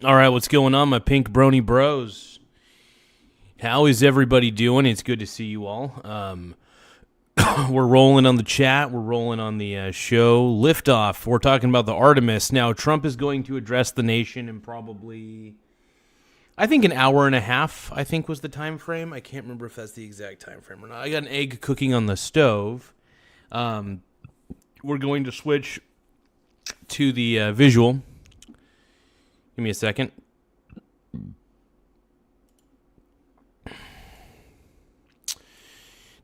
All right, what's going on, my pink brony bros? How is everybody doing? It's good to see you all. We're rolling on the chat. We're rolling on the show. Liftoff. We're talking about the Artemis. Now, Trump is going to address the nation in probably, I think, an hour and a half, I think was the time frame. I can't remember if that's the exact time frame or not. I got an egg cooking on the stove. We're going to switch to the visual. Give me a second.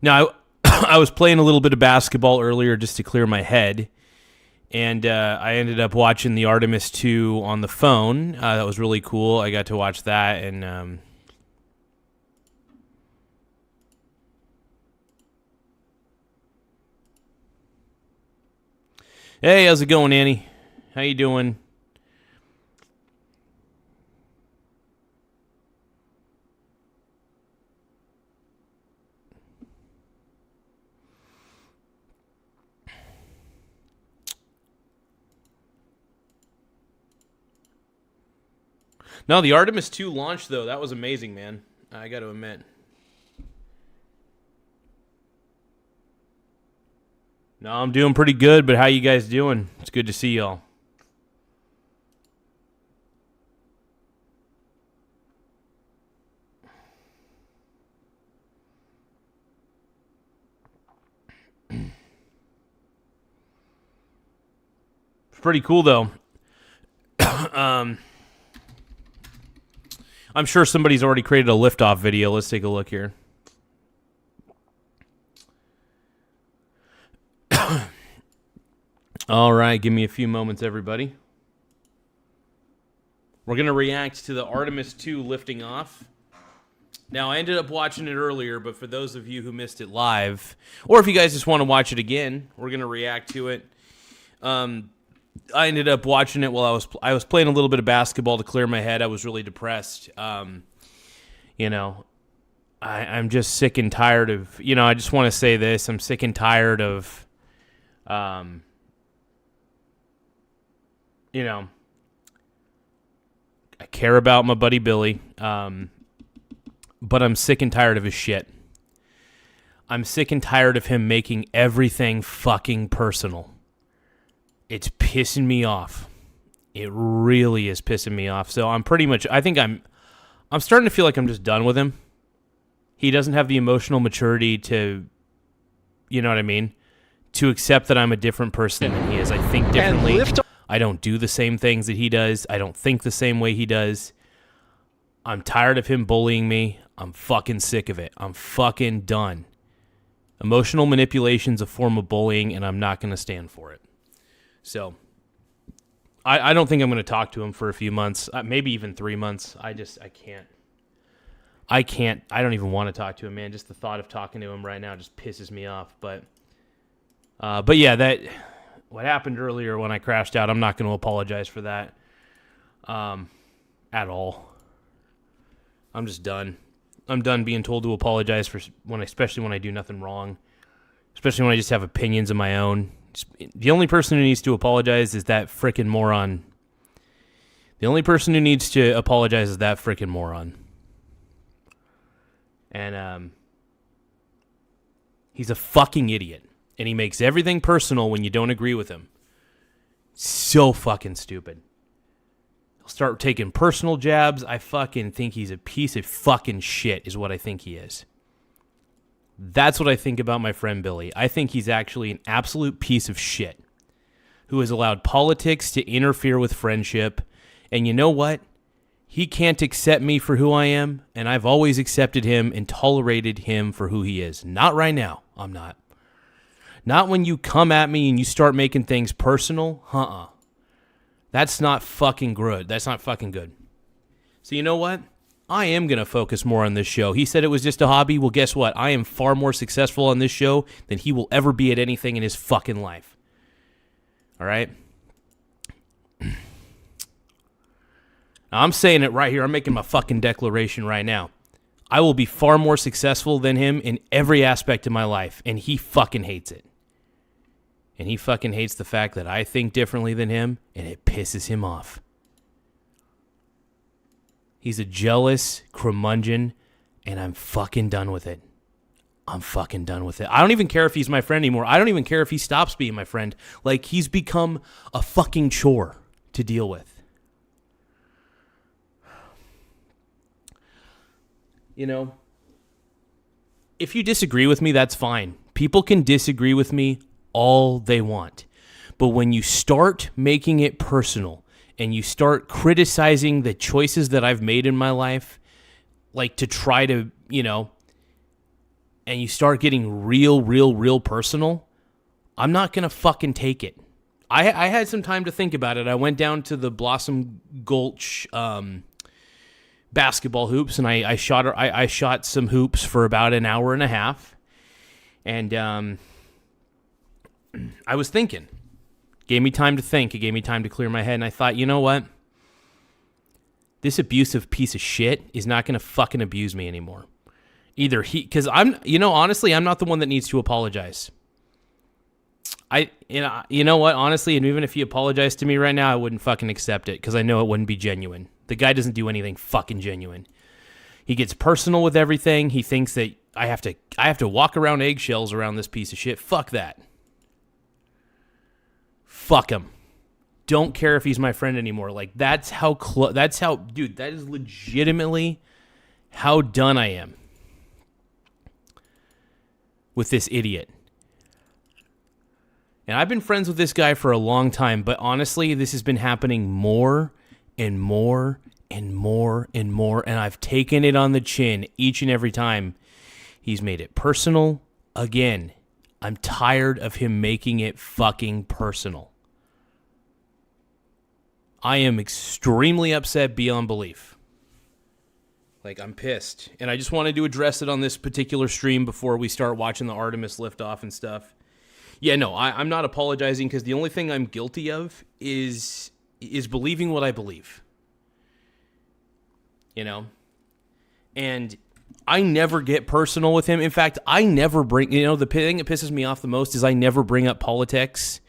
Now, I was playing a little bit of basketball earlier just to clear my head, and I ended up watching the Artemis II on the phone. That was really cool. I got to watch that, and hey, how's it going, Annie? How you doing? No, the Artemis II launch, though, that was amazing, man. I got to admit. No, I'm doing pretty good, but how you guys doing? It's good to see y'all. It's pretty cool, though. I'm sure somebody's already created a liftoff video. Let's take a look here. All right, give me a few moments, everybody. We're going to react to the Artemis II lifting off. Now, I ended up watching it earlier, but for those of you who missed it live, or if you guys just want to watch it again, we're going to react to it. I ended up watching it while I was playing a little bit of basketball to clear my head. I was really depressed. I'm just sick and tired of, I just want to say this. I'm sick and tired of, I care about my buddy Billy, but I'm sick and tired of his shit. I'm sick and tired of him making everything fucking personal. It's pissing me off. It really is pissing me off. So I'm starting to feel like I'm just done with him. He doesn't have the emotional maturity to, you know what I mean? To accept that I'm a different person than he is. I think differently. I don't do the same things that he does. I don't think the same way he does. I'm tired of him bullying me. I'm fucking sick of it. I'm fucking done. Emotional manipulation's a form of bullying, and I'm not going to stand for it. So, I don't think I'm going to talk to him for a few months, maybe even 3 months. I can't. I don't even want to talk to him, man. Just the thought of talking to him right now just pisses me off. But yeah, what happened earlier when I crashed out, I'm not going to apologize for that at all. I'm just done. I'm done being told to apologize especially when I do nothing wrong, especially when I just have opinions of my own. The only person who needs to apologize is that frickin' moron. The only person who needs to apologize is that frickin' moron. And he's a fucking idiot. And he makes everything personal when you don't agree with him. So fucking stupid. He'll start taking personal jabs. I fucking think he's a piece of fucking shit is what I think he is. That's what I think about my friend Billy. I think he's actually an absolute piece of shit who has allowed politics to interfere with friendship. And you know what? He can't accept me for who I am, and I've always accepted him and tolerated him for who he is. Not right now. I'm not. Not when you come at me and you start making things personal. That's not fucking good. That's not fucking good. So you know what? I am going to focus more on this show. He said it was just a hobby. Well, guess what? I am far more successful on this show than he will ever be at anything in his fucking life. All right? Now, I'm saying it right here. I'm making my fucking declaration right now. I will be far more successful than him in every aspect of my life, and he fucking hates it. And he fucking hates the fact that I think differently than him, and it pisses him off. He's a jealous curmudgeon, and I'm fucking done with it. I'm fucking done with it. I don't even care if he's my friend anymore. I don't even care if he stops being my friend. Like, he's become a fucking chore to deal with. You know, if you disagree with me, that's fine. People can disagree with me all they want. But when you start making it personal and you start criticizing the choices that I've made in my life, like to try to, you know, and you start getting real personal, I'm not going to fucking take it. I had some time to think about it. I went down to the Blossom Gulch basketball hoops, and I shot some hoops for about an hour and a half. And I was thinking. Gave me time to think. It gave me time to clear my head. And I thought, you know what? This abusive piece of shit is not going to fucking abuse me anymore. Either because honestly, I'm not the one that needs to apologize. You know what? Honestly, and even if he apologized to me right now, I wouldn't fucking accept it because I know it wouldn't be genuine. The guy doesn't do anything fucking genuine. He gets personal with everything. He thinks that I have to walk around eggshells around this piece of shit. Fuck that. Fuck him. Don't care if he's my friend anymore. Like, dude, that is legitimately how done I am with this idiot. And I've been friends with this guy for a long time, but honestly, this has been happening more and more and more and more, and I've taken it on the chin each and every time. He's made it personal again. I'm tired of him making it fucking personal. I am extremely upset beyond belief. Like, I'm pissed. And I just wanted to address it on this particular stream before we start watching the Artemis liftoff and stuff. Yeah, no, I'm not apologizing because the only thing I'm guilty of is believing what I believe. You know? And I never get personal with him. In fact, I never bring, the thing that pisses me off the most is I never bring up politics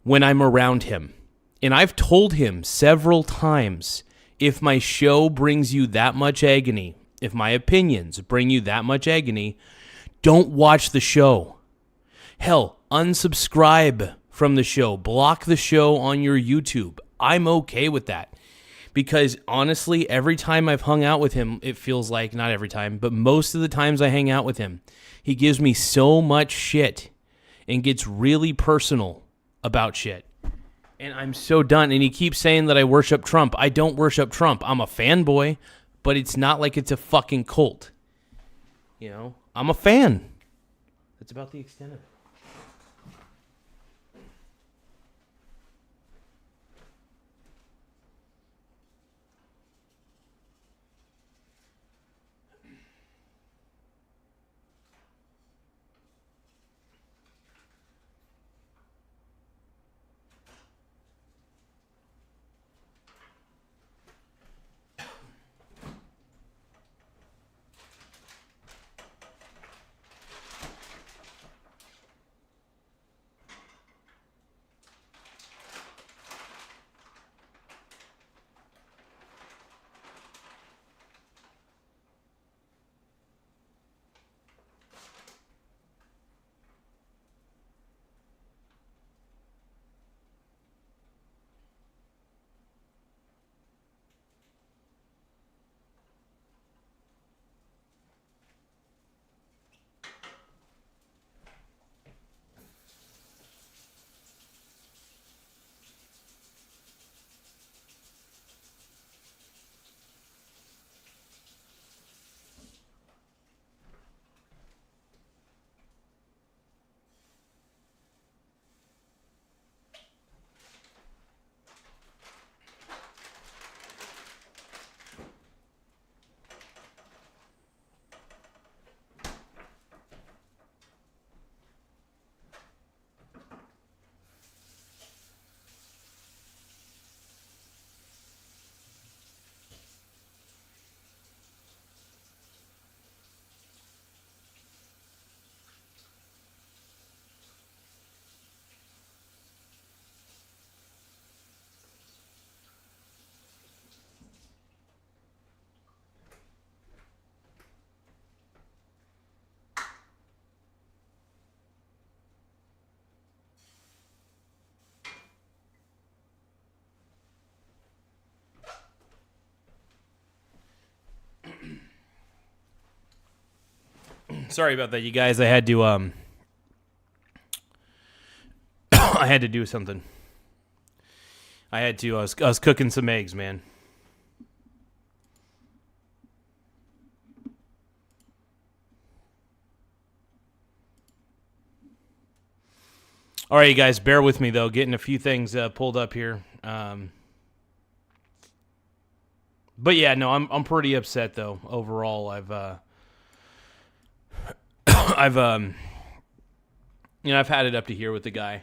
when I'm around him. And I've told him several times, if my show brings you that much agony, if my opinions bring you that much agony, don't watch the show. Hell, unsubscribe from the show. Block the show on your YouTube. I'm okay with that. Because honestly, every time I've hung out with him, it feels like, not every time, but most of the times I hang out with him, he gives me so much shit and gets really personal about shit. And I'm so done. And he keeps saying that I worship Trump. I don't worship Trump. I'm a fanboy, but it's not like it's a fucking cult. You know, I'm a fan. That's about the extent of it. Sorry about that, you guys. I had to I had to do something. I was cooking some eggs, man. All right, you guys, bear with me though. Getting a few things pulled up here. But yeah, no, I'm pretty upset though. Overall, I've had it up to here with the guy.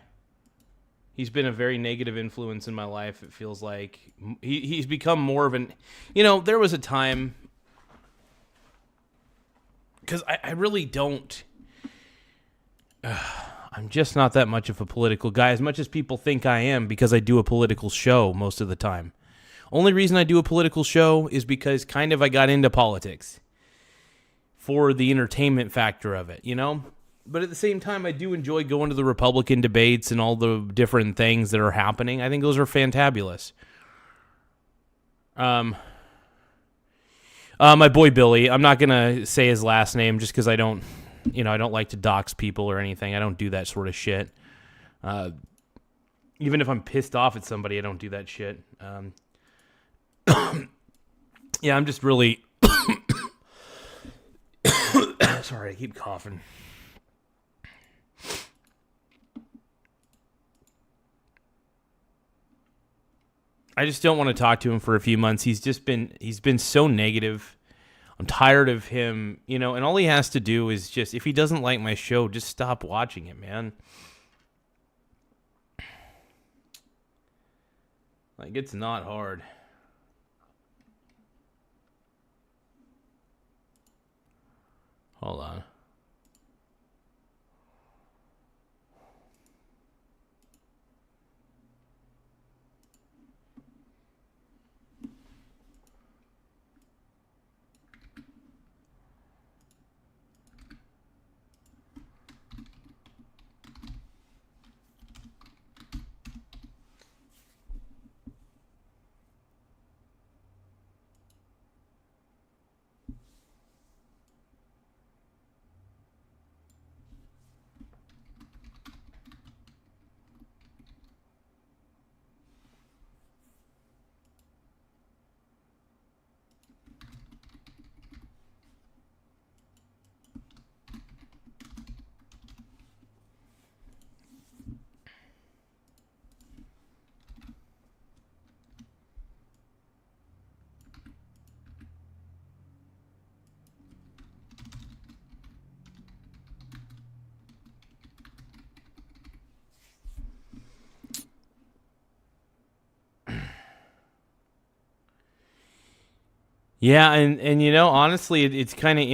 He's been a very negative influence in my life. It feels like he's become more of an, there was a time, because I really don't, I'm just not that much of a political guy, as much as people think I am, because I do a political show most of the time. Only reason I do a political show is because kind of I got into politics for the entertainment factor of it, But at the same time, I do enjoy going to the Republican debates and all the different things that are happening. I think those are fantabulous. My boy Billy, I'm not going to say his last name just because I don't like to dox people or anything. I don't do that sort of shit. Even if I'm pissed off at somebody, I don't do that shit. Yeah, I'm just really... Sorry, I keep coughing. I just don't want to talk to him for a few months. He's been so negative. I'm tired of him, and all he has to do is just, if he doesn't like my show, just stop watching it, man. Like, it's not hard. Hold on. Yeah, and honestly, it's kind of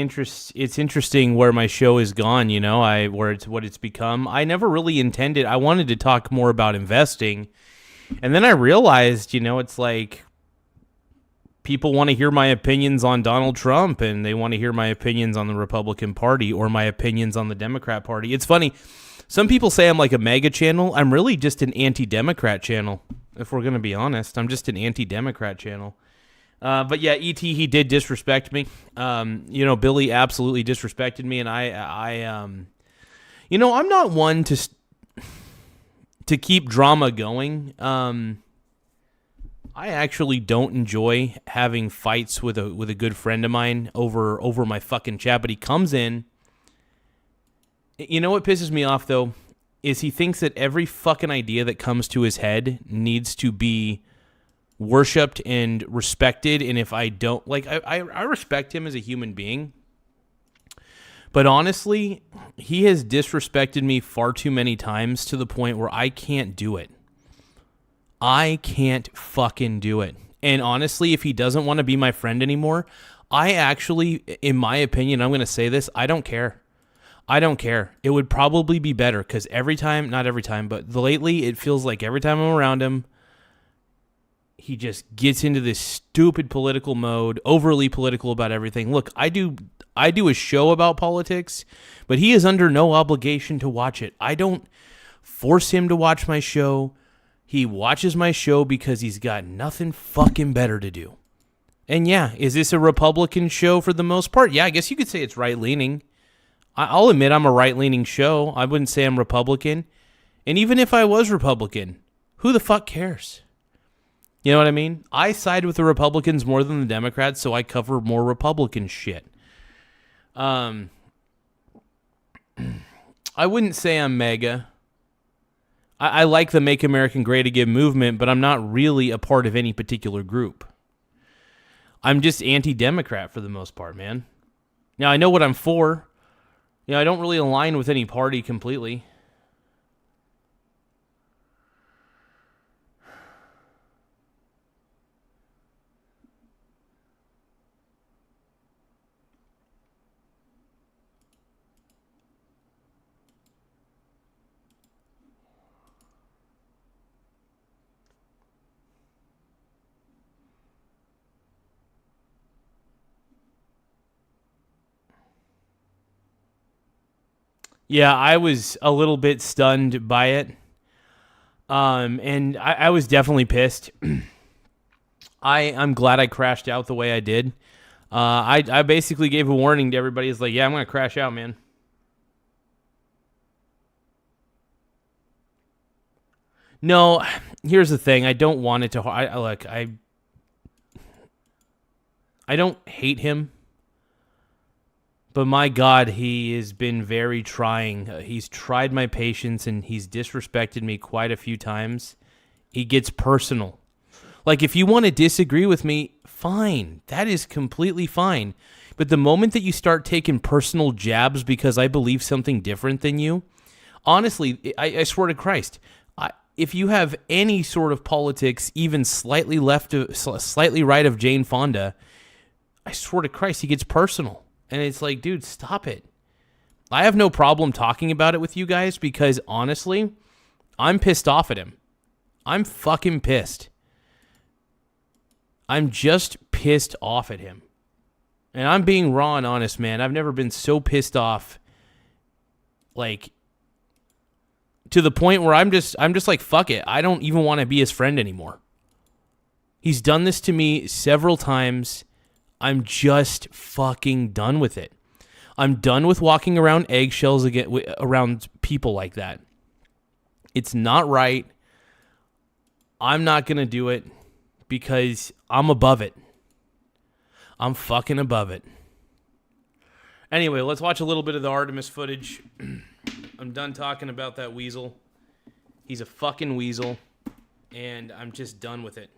it's interesting where my show has gone. Where it's what it's become. I never really intended. I wanted to talk more about investing, and then I realized, it's like people want to hear my opinions on Donald Trump, and they want to hear my opinions on the Republican Party or my opinions on the Democrat Party. It's funny. Some people say I'm like a MAGA channel. I'm really just an anti-Democrat channel. If we're gonna be honest, I'm just an anti-Democrat channel. But yeah, E.T., he did disrespect me. Billy absolutely disrespected me, and I'm not one to keep drama going. I actually don't enjoy having fights with a good friend of mine over my fucking chat, but he comes in. You know what pisses me off, though, is he thinks that every fucking idea that comes to his head needs to be worshipped and respected, and if I don't, I respect him as a human being, but honestly, he has disrespected me far too many times to the point where I can't do it. I can't fucking do it. And honestly, if he doesn't want to be my friend anymore, I actually, in my opinion, I'm going to say this, I don't care. It would probably be better, because not every time, but lately, it feels like every time I'm around him, he just gets into this stupid political mode, overly political about everything. Look, I do a show about politics, but he is under no obligation to watch it. I don't force him to watch my show. He watches my show because he's got nothing fucking better to do. And yeah, is this a Republican show for the most part? Yeah, I guess you could say it's right-leaning. I'll admit I'm a right-leaning show. I wouldn't say I'm Republican. And even if I was Republican, who the fuck cares? You know what I mean? I side with the Republicans more than the Democrats, so I cover more Republican shit. I wouldn't say I'm MAGA. I like the Make America Great Again movement, but I'm not really a part of any particular group. I'm just anti-Democrat for the most part, man. Now, I know what I'm for. You know, I don't really align with any party completely. Yeah, I was a little bit stunned by it. And I was definitely pissed. I'm glad I crashed out the way I did. I basically gave a warning to everybody. It's like, yeah, I'm going to crash out, man. No, here's the thing. I don't want it to... I don't hate him. But my God, he has been very trying. He's tried my patience, and he's disrespected me quite a few times. He gets personal. Like, if you want to disagree with me, fine. That is completely fine. But the moment that you start taking personal jabs because I believe something different than you, honestly, I swear to Christ, if you have any sort of politics, even slightly right of Jane Fonda, I swear to Christ, he gets personal. And it's like, dude, stop it. I have no problem talking about it with you guys because, honestly, I'm pissed off at him. I'm fucking pissed. I'm just pissed off at him. And I'm being raw and honest, man. I've never been so pissed off, like, to the point where I'm just like, fuck it. I don't even want to be his friend anymore. He's done this to me several times. I'm just fucking done with it. I'm done with walking around eggshells again around people like that. It's not right. I'm not going to do it because I'm above it. I'm fucking above it. Anyway, let's watch a little bit of the Artemis footage. I'm done talking about that weasel. He's a fucking weasel, and I'm just done with it.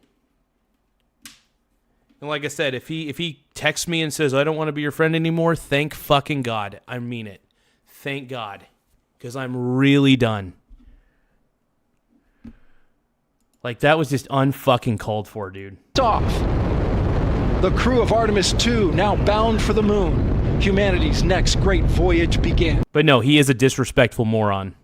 And like I said, if he texts me and says, I don't want to be your friend anymore, thank fucking God. I mean it. Thank God. Because I'm really done. Like, that was just unfucking called for, dude. Off. The crew of Artemis II now bound for the moon. Humanity's next great voyage begins. But no, he is a disrespectful moron.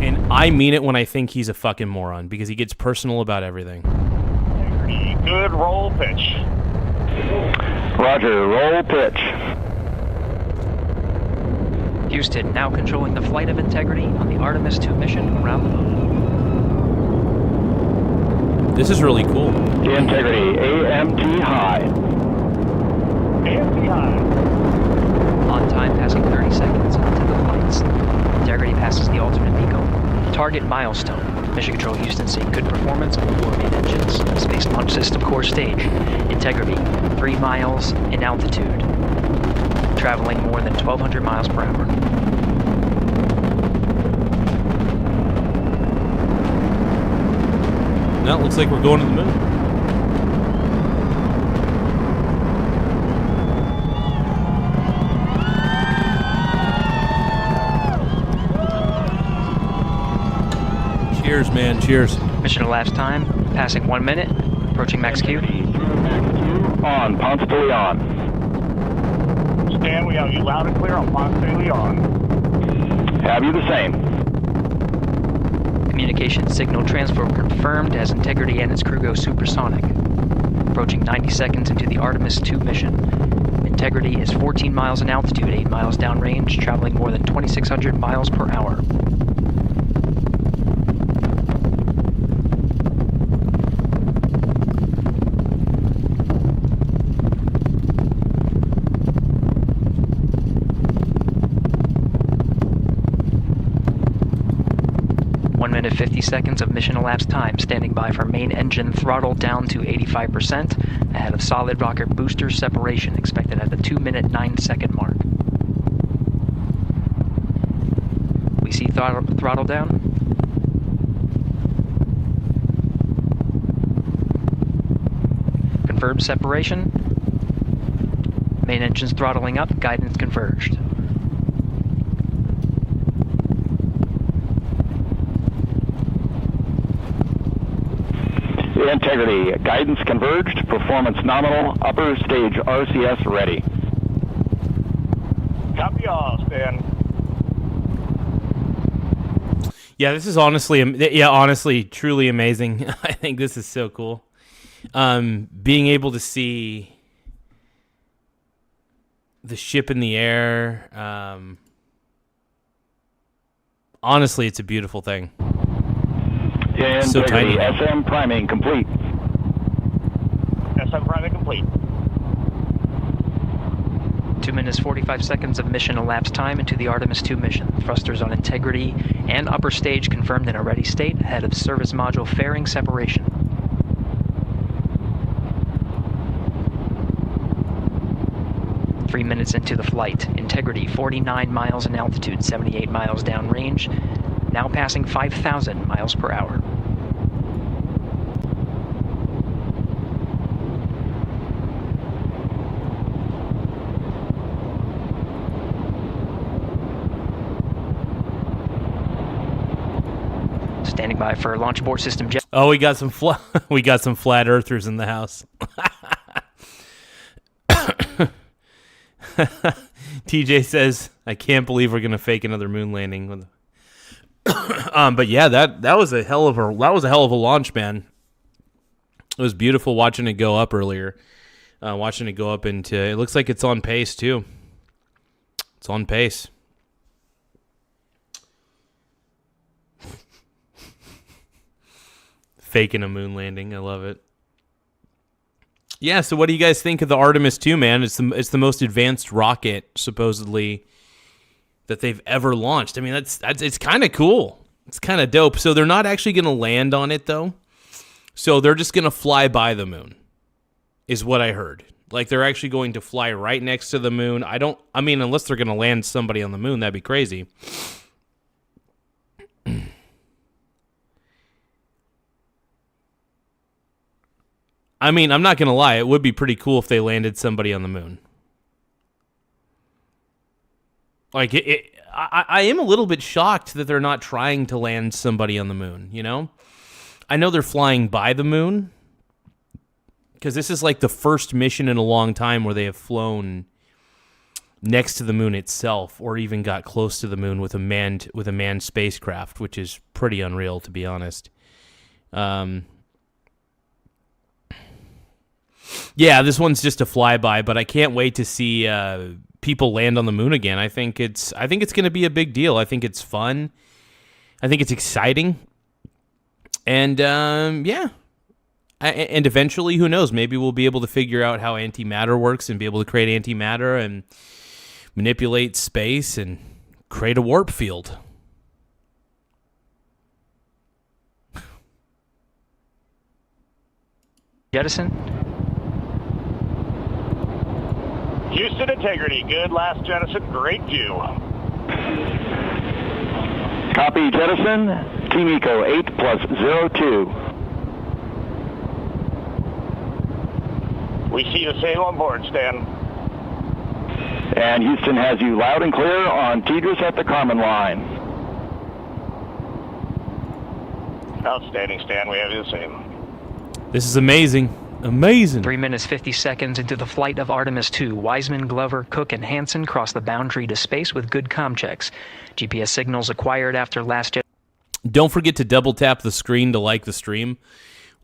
And I mean it when I think he's a fucking moron, because he gets personal about everything. Good roll pitch. Roger, roll pitch. Houston now controlling the flight of Integrity on the Artemis II mission around the moon. This is really cool. Integrity, AMT high. AMT high. On time, passing 30 seconds into the flights. Integrity passes the alternate beacon. Target milestone. Mission Control Houston seeing good performance on the 4 main engines. Space Launch System core stage. Integrity, 3 miles in altitude. Traveling more than 1,200 miles per hour. Now it looks like we're going to the moon. Cheers, man. Cheers. Mission elapsed time, passing 1 minute, approaching max Q. On, Ponce de Leon. Stan, we have you loud and clear on Ponce de Leon. Have you the same? Communication signal transfer confirmed as Integrity and its crew go supersonic. Approaching 90 seconds into the Artemis II mission. Integrity is 14 miles in altitude, 8 miles downrange, traveling more than 2,600 miles per hour. 50 seconds of mission elapsed time, standing by for main engine throttle down to 85%, ahead of solid rocket booster separation, expected at the 2-minute 9-second mark. We see throttle down. Confirmed separation. Main engine's throttling up, guidance converged. Integrity, guidance converged, performance nominal, upper stage RCS ready. Copy all, Stan. Yeah, this is honestly, truly amazing. I think this is so cool. Being able to see the ship in the air. Honestly, it's a beautiful thing. Integrity, So tiny. SM priming complete. SM priming complete. 2 minutes 45 seconds of mission elapsed time into the Artemis II mission. Thrusters on integrity and upper stage confirmed in a ready state, ahead of service module fairing separation. Three minutes into the flight. Integrity 49 miles in altitude, 78 miles downrange, now passing 5,000 miles per hour. Standing by for launch abort system jet. Oh, we got some flat earthers in the house. TJ says, "I can't believe we're gonna fake another moon landing." But yeah, that was a hell of a launch, man. It was beautiful watching it go up earlier. Watching it go up into. It looks like it's on pace too. It's on pace. Faking a moon landing, I love it. Yeah, so what do you guys think of the Artemis II, man? It's the most advanced rocket, supposedly, that they've ever launched. I mean, it's kind of cool. It's kind of dope. So they're not actually going to land on it, though. So they're just going to fly by the moon, is what I heard. Like, they're actually going to fly right next to the moon. I mean, unless they're going to land somebody on the moon, that'd be crazy. I mean, I'm not going to lie. It would be pretty cool if they landed somebody on the moon. Like, I am a little bit shocked that they're not trying to land somebody on the moon, you know? I know they're flying by the moon, because this is like the first mission in a long time where they have flown next to the moon itself, or even got close to the moon with a manned spacecraft, which is pretty unreal, to be honest. Yeah, this one's just a flyby, but I can't wait to see people land on the moon again. I think it's going to be a big deal. I think it's fun. I think it's exciting, and yeah. And eventually, who knows? Maybe we'll be able to figure out how antimatter works and be able to create antimatter and manipulate space and create a warp field. Jettison. Houston integrity, good last jettison, great view. Copy, jettison. Team Eco 8+02. We see the same on board, Stan. And Houston has you loud and clear on Tidris at the Carmen line. Outstanding, Stan, we have you the same. This is amazing. Amazing. 3 minutes 50 seconds into the flight of Artemis II, Wiseman, Glover, Cook, and Hansen cross the boundary to space with good comm checks. GPS signals acquired after last jet. Don't forget to double tap the screen to like the stream.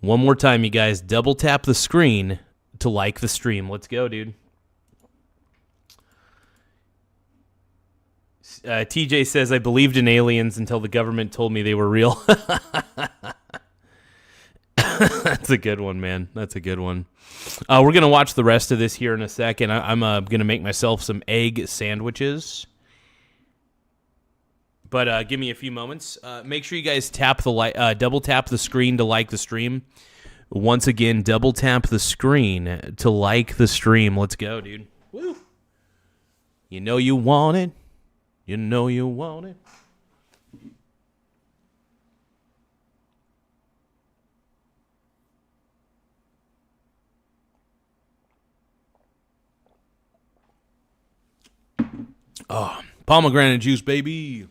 One more time, you guys. Double tap the screen to like the stream. Let's go, dude. TJ says, I believed in aliens until the government told me they were real. That's a good one, man. That's a good one. We're going to watch the rest of this here in a second. I'm going to make myself some egg sandwiches. But give me a few moments. Make sure you guys tap the double tap the screen to like the stream. Once again, double tap the screen to like the stream. Let's go, dude. Woo! You know you want it. You know you want it. Oh, pomegranate juice, baby.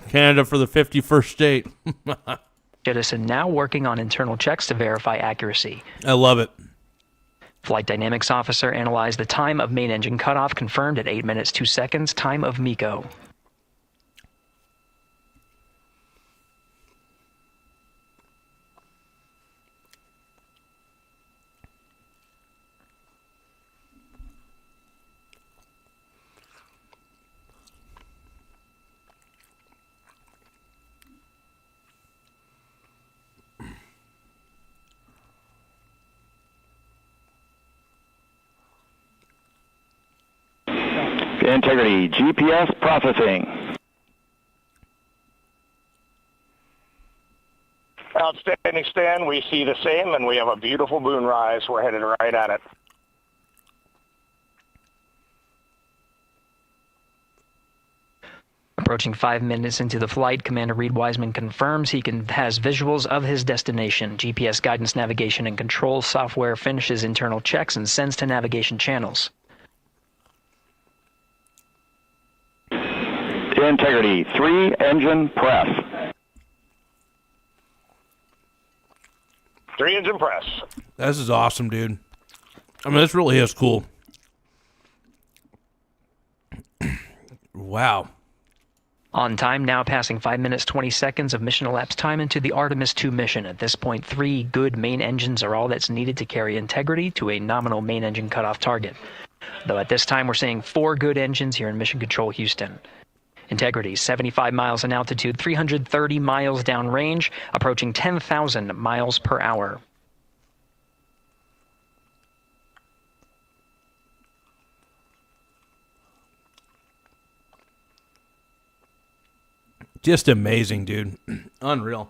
Canada for the 51st state. Jettison now working on internal checks to verify accuracy. I love it. Flight dynamics officer analyzed the time of main engine cutoff, confirmed at 8 minutes 2 seconds, time of MECO. Integrity, GPS processing. Outstanding, Stan. We see the same, and we have a beautiful moonrise. We're headed right at it. Approaching 5 minutes into the flight, Commander Reed Wiseman confirms he has visuals of his destination. GPS guidance, navigation, and control software finishes internal checks and sends to navigation channels. Integrity, 3 engine press. 3 engine press. This is awesome, dude. I mean, this really is cool. Wow. On time, now passing 5 minutes 20 seconds of mission elapsed time into the Artemis II mission. At this point, 3 good main engines are all that's needed to carry Integrity to a nominal main engine cutoff target. Though at this time we're seeing 4 good engines here in Mission Control Houston. Integrity, 75 miles in altitude, 330 miles downrange, approaching 10,000 miles per hour. Just amazing, dude. Unreal.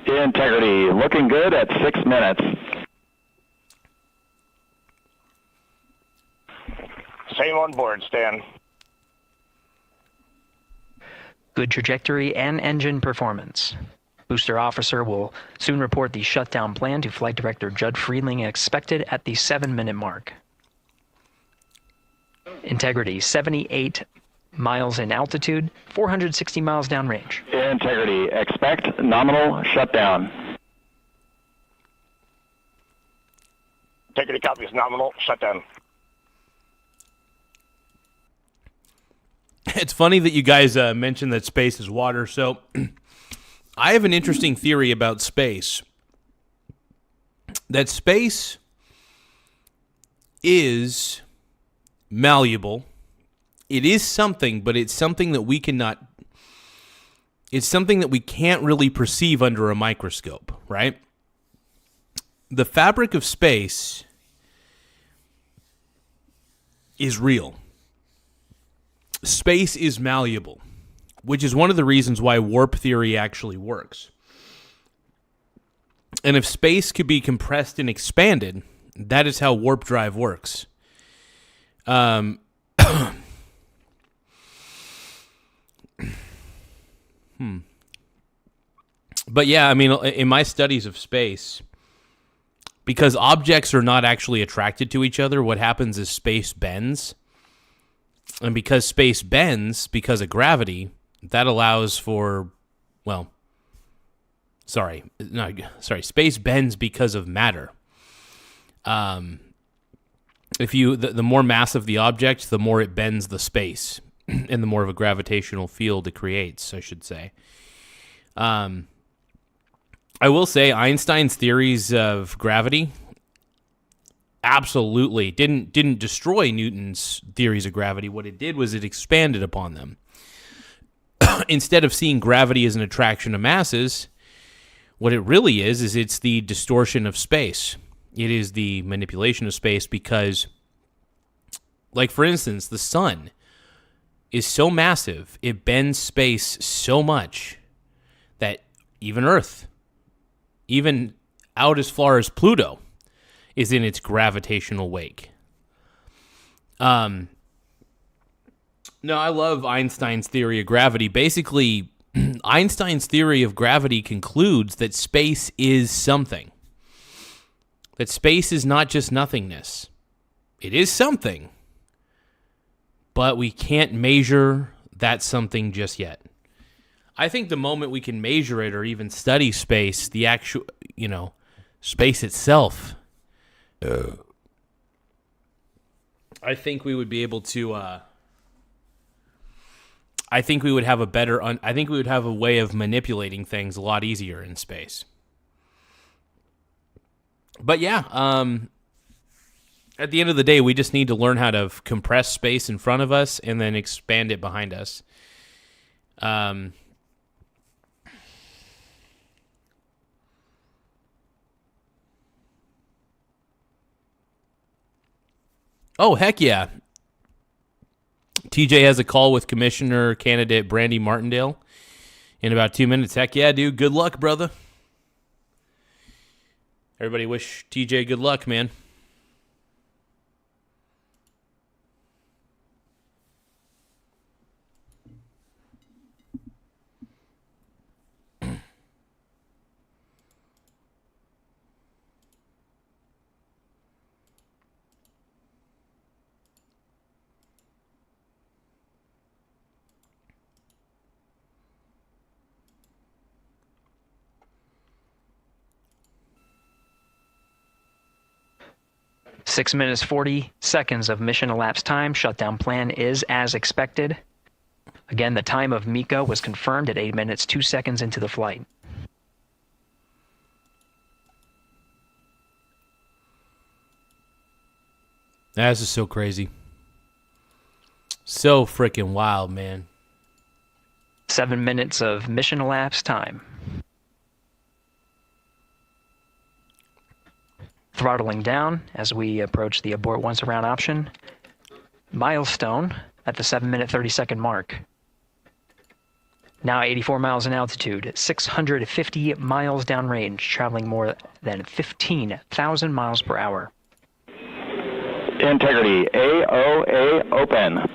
Integrity, looking good at 6 minutes. Same on board, Stan. Good trajectory and engine performance. Booster officer will soon report the shutdown plan to Flight Director Judd Friedling, expected at the 7-minute mark. Integrity, 78 miles in altitude, 460 miles downrange. Integrity, expect nominal shutdown. Integrity copies nominal shutdown. It's funny that you guys mentioned that space is water. So I have an interesting theory about space. That space is malleable. It is something, but it's something that we cannot. It's something that we can't really perceive under a microscope, right? The fabric of space is real. Space is malleable, which is one of the reasons why warp theory actually works. And if space could be compressed and expanded, that is how warp drive works. But yeah, I mean, in my studies of space, because objects are not actually attracted to each other, what happens is space bends. And because space bends because of gravity, that allows for, space bends because of matter. If the more massive the object, the more it bends the space, and the more of a gravitational field it creates, I should say. I will say Einstein's theories of gravity absolutely didn't destroy Newton's theories of gravity. What it did was it expanded upon them. Instead of seeing gravity as an attraction of masses, what it really is it's the distortion of space. It is the manipulation of space because, like for instance, the sun is so massive, it bends space so much that even Earth, even out as far as Pluto, is in its gravitational wake. No, I love Einstein's theory of gravity. Basically, Einstein's theory of gravity concludes that space is something. That space is not just nothingness. It is something, but we can't measure that something just yet. I think the moment we can measure it or even study space, the actual, space itself, I think we would be able to, I think we would have a way of manipulating things a lot easier in space. But yeah, at the end of the day, we just need to learn how to compress space in front of us and then expand it behind us. Oh, heck yeah. TJ has a call with Commissioner candidate Brandy Martindale in about 2 minutes. Heck yeah, dude. Good luck, brother. Everybody wish TJ good luck, man. Six minutes, 40 seconds of mission elapsed time. Shutdown plan is as expected. Again, the time of MECO was confirmed at 8 minutes, 2 seconds into the flight. This is so crazy. So freaking wild, man. 7 minutes of mission elapsed time. Throttling down as we approach the abort once around option. Milestone at the 7-minute 30-second mark. Now 84 miles in altitude, 650 miles downrange, traveling more than 15,000 miles per hour. Integrity, AOA open.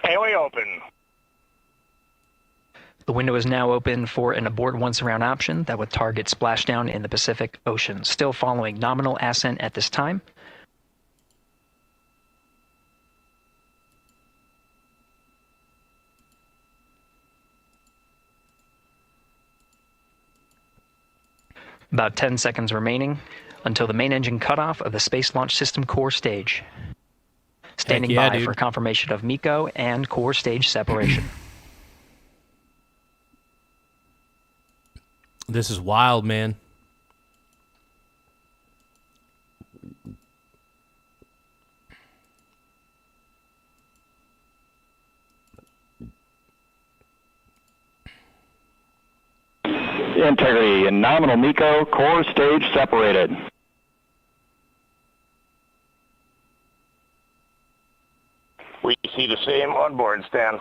AOA open. The window is now open for an abort once around option that would target splashdown in the Pacific Ocean. Still following nominal ascent at this time. About 10 seconds remaining until the main engine cutoff of the Space Launch System core stage. Standing by dude. for confirmation of MECO and core stage separation. This is wild, man. Integrity and nominal MECO, core stage separated. We see the same on board, Stan.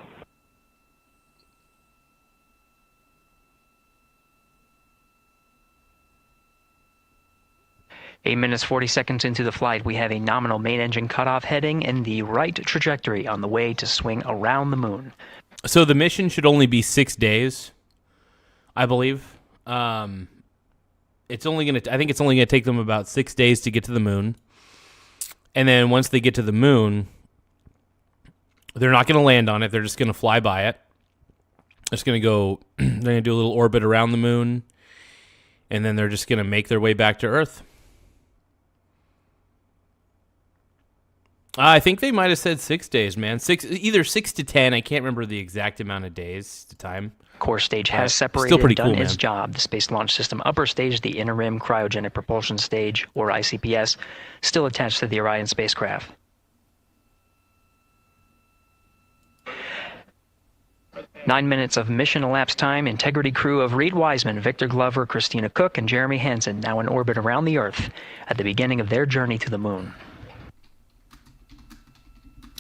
Eight minutes, 40 seconds into the flight, we have a nominal main engine cutoff heading in the right trajectory on the way to swing around the moon. So the mission should only be 6 days, I believe. It's only gonna. I think it's only gonna take them about 6 days to get to the moon, and then once they get to the moon, they're not gonna land on it. They're just gonna fly by it. They're just gonna go. They're gonna do a little orbit around the moon, and then they're just gonna make their way back to Earth. I think they might have said 6 days, man. Either 6 to 10. I can't remember the exact amount of days, the time. Core stage has Still separated, pretty done cool, its man. job. The Space Launch System upper stage, the Inner Rim Cryogenic Propulsion Stage, or ICPS, still attached to the Orion spacecraft. Nine minutes of mission elapsed time. Integrity crew of Reed Wiseman, Victor Glover, Christina Cook, and Jeremy Hansen now in orbit around the Earth at the beginning of their journey to the moon.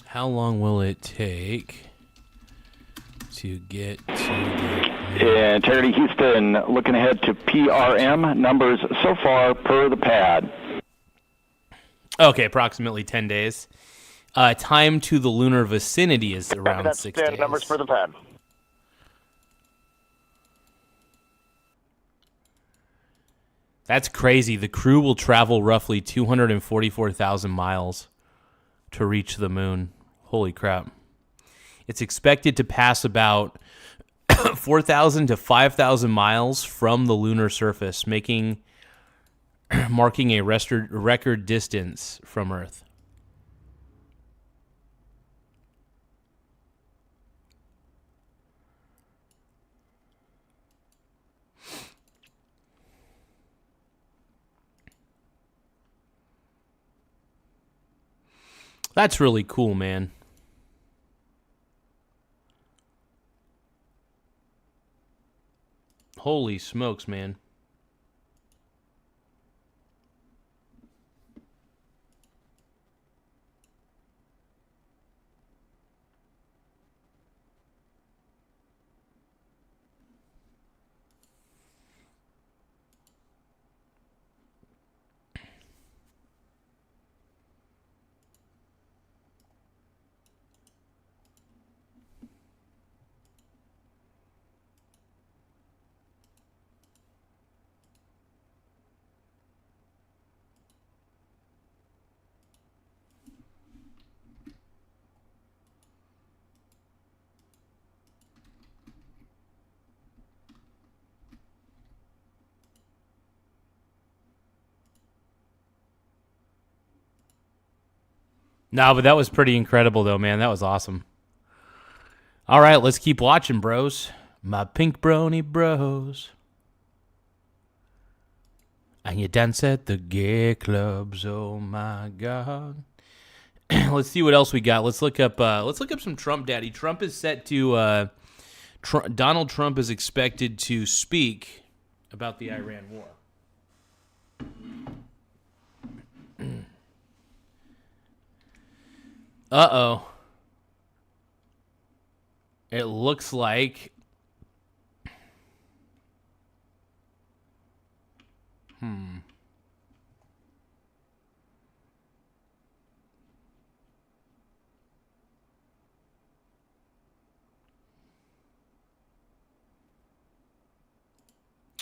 How long will it take to get to the... Integrity Houston, looking ahead to PRM numbers so far per the pad. Okay, approximately 10 days. Time to the lunar vicinity is around That's 6 Stan days. numbers for the pad. That's crazy. The crew will travel roughly 244,000 miles to reach the moon. Holy crap. It's expected to pass about 4,000 to 5,000 miles from the lunar surface, marking a record distance from Earth. That's really cool, man. Holy smokes, man. No, but that was pretty incredible, though, man. That was awesome. All right, let's keep watching, bros. My pink brony bros. And you dance at the gay clubs. Oh my God. Let's see what else we got. Let's look up some Trump daddy. Trump is set to Donald Trump is expected to speak about the Iran war. Uh-oh. It looks like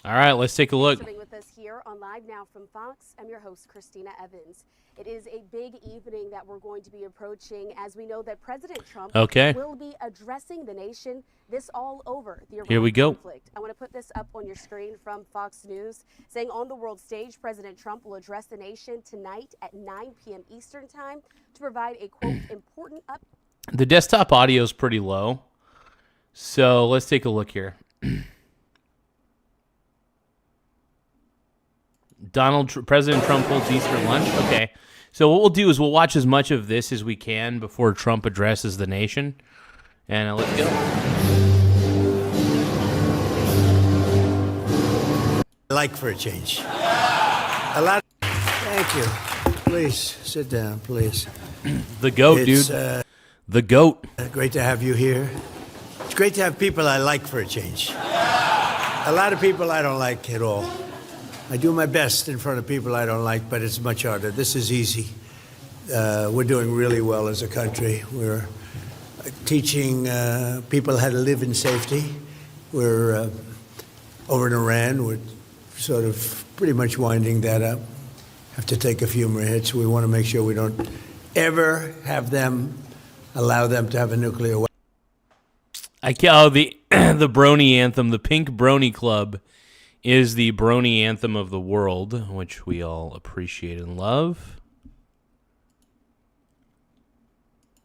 All right, let's take a look. With us here on Live Now from Fox, I'm your host, Christina Evans. It is a big evening that we're going to be approaching as we know that President Trump will be addressing the nation. This all over the Iran conflict. I want to put this up on your screen from Fox News, saying on the world stage, President Trump will address the nation tonight at 9 p.m. Eastern Time to provide a, quote, important The desktop audio is pretty low, so let's take a look here. President Trump holds Easter lunch. Okay. So what we'll do is we'll watch as much of this as we can before Trump addresses the nation. And let's go. Like for a change. A lot. Thank you. Please sit down, please. The GOAT, dude. The GOAT. Great to have you here. It's great to have people I like for a change. A lot of people I don't like at all. I do my best in front of people I don't like, but it's much harder. This is easy. We're doing really well as a country. We're teaching people how to live in safety. We're over in Iran. We're sort of pretty much winding that up. Have to take a few more hits. We want to make sure we don't ever allow them to have a nuclear weapon. The Brony anthem, the Pink Brony Club, is the Brony anthem of the world, which we all appreciate and love.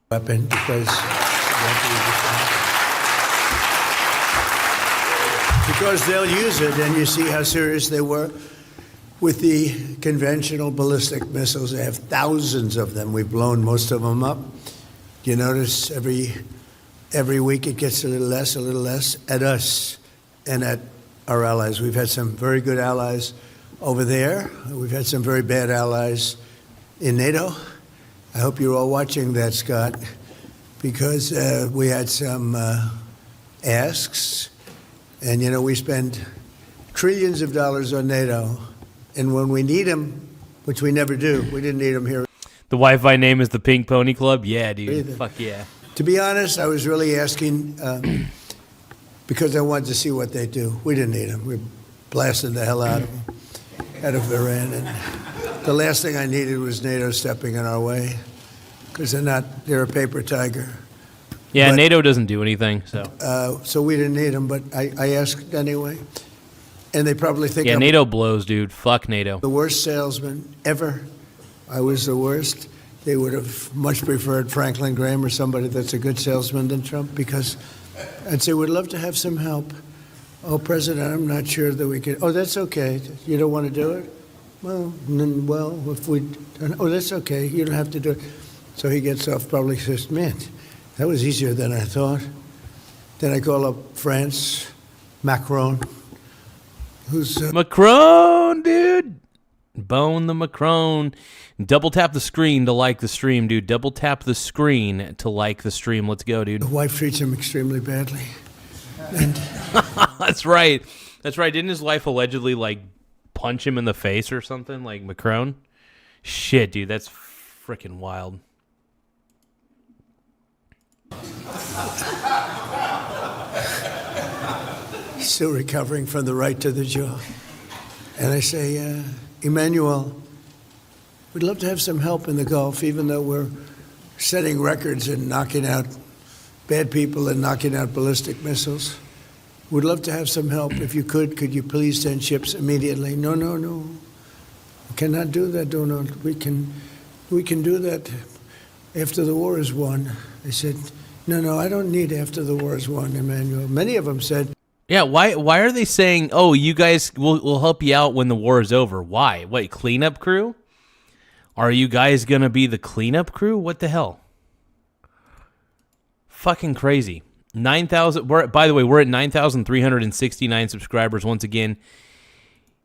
Weapon, because they'll use it, and you see how serious they were with the conventional ballistic missiles. They have thousands of them. We've blown most of them up. You notice every week it gets a little less at us and at our allies. We've had some very good allies over there. We've had some very bad allies in NATO. I hope you're all watching that, Scott, because we had some asks. And, you know, we spend trillions of dollars on NATO. And when we need them, which we never do, we didn't need them here. The Wi-Fi name is the Pink Pony Club? Yeah, dude. Either. Fuck yeah. To be honest, I was really asking because I wanted to see what they do. We didn't need them. We blasted the hell out of them, out of Iran. And the last thing I needed was NATO stepping in our way because they're a paper tiger. Yeah, but NATO doesn't do anything. So we didn't need them, but I asked anyway. And they probably think I'm NATO blows, dude. Fuck NATO. The worst salesman ever. I was the worst. They would have much preferred Franklin Graham or somebody that's a good salesman than Trump because I'd say, we'd love to have some help. Oh, President, I'm not sure that we can. Oh, that's okay. You don't want to do it? Well, if we. Oh, that's okay. You don't have to do it. So he gets off, probably says, man, that was easier than I thought. Then I call up France, Macron, who's. Macron, dude. Bone the Macron. Double tap the screen to like the stream, dude. Double tap the screen to like the stream. Let's go, dude. The wife treats him extremely badly. And That's right. That's right. Didn't his wife allegedly, punch him in the face or something, like Macron? Shit, dude. That's freaking wild. He's still recovering from the right to the jaw. And I say, Emmanuel, we'd love to have some help in the Gulf, even though we're setting records and knocking out bad people and knocking out ballistic missiles. We'd love to have some help. If you could you please send ships immediately? No. We cannot do that, Donald. We can do that after the war is won. I said, no, I don't need after the war is won, Emmanuel. Many of them said. Yeah, why are they saying, "Oh, you guys will help you out when the war is over"? Why? Wait, cleanup crew? Are you guys going to be the cleanup crew? What the hell? Fucking crazy. 9,000 by the way, we're at 9,369 subscribers once again.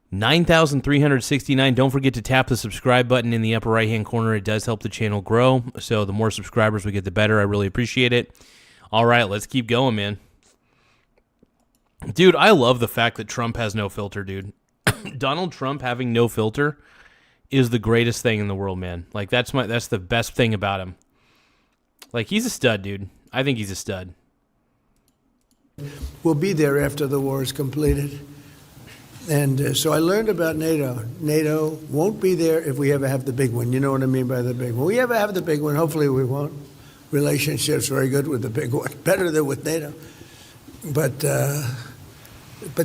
9,369. Don't forget to tap the subscribe button in the upper right-hand corner. It does help the channel grow. So the more subscribers we get, the better. I really appreciate it. All right, let's keep going, man. Dude, I love the fact that Trump has no filter, dude. Donald Trump having no filter is the greatest thing in the world, man. Like, that's the best thing about him. Like, he's a stud, dude. I think he's a stud. We'll be there after the war is completed. And so I learned about NATO. NATO won't be there if we ever have the big one. You know what I mean by the big one. We ever have the big one, hopefully we won't. Relationships very good with the big one, better than with NATO. But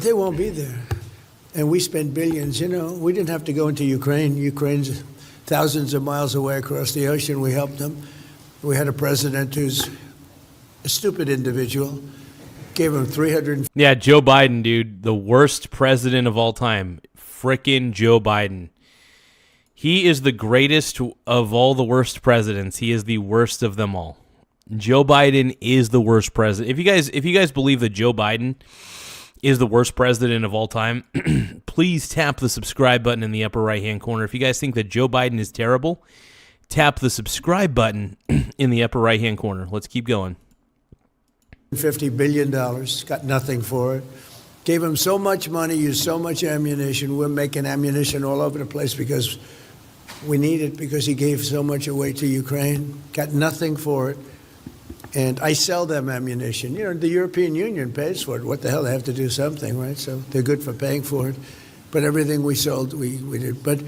they won't be there. And we spend billions. You know, we didn't have to go into Ukraine. Ukraine's thousands of miles away across the ocean. We helped them. We had a president who's a stupid individual. Gave him 300. Yeah, Joe Biden, dude, the worst president of all time. Frickin' Joe Biden. He is the greatest of all the worst presidents. He is the worst of them all. Joe Biden is the worst president. If you guys believe that Joe Biden is the worst president of all time, please tap the subscribe button in the upper right-hand corner. If you guys think that Joe Biden is terrible, tap the subscribe button in the upper right-hand corner. Let's keep going. $50 billion, got nothing for it. Gave him so much money, used so much ammunition. We're making ammunition all over the place because we need it, because he gave so much away to Ukraine. Got nothing for it. And I sell them ammunition. You know, the European Union pays for it. What the hell? They have to do something, right? So they're good for paying for it. But everything we sold, we did. But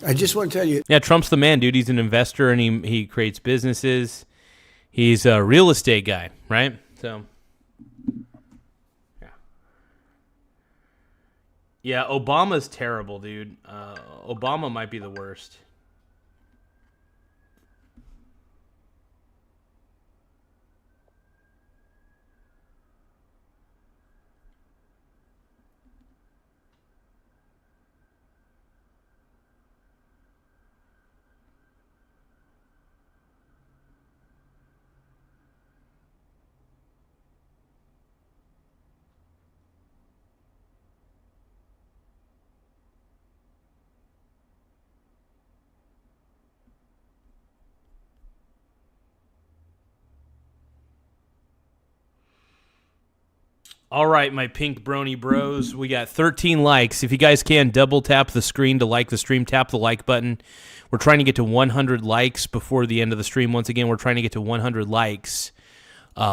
I just want to tell you. Yeah, Trump's the man, dude. He's an investor, and he creates businesses. He's a real estate guy, right? So, yeah, Obama's terrible, dude. Obama might be the worst. All right, my pink brony bros, we got 13 likes. If you guys can, double tap the screen to like the stream. Tap the like button. We're trying to get to 100 likes before the end of the stream. Once again, we're trying to get to 100 likes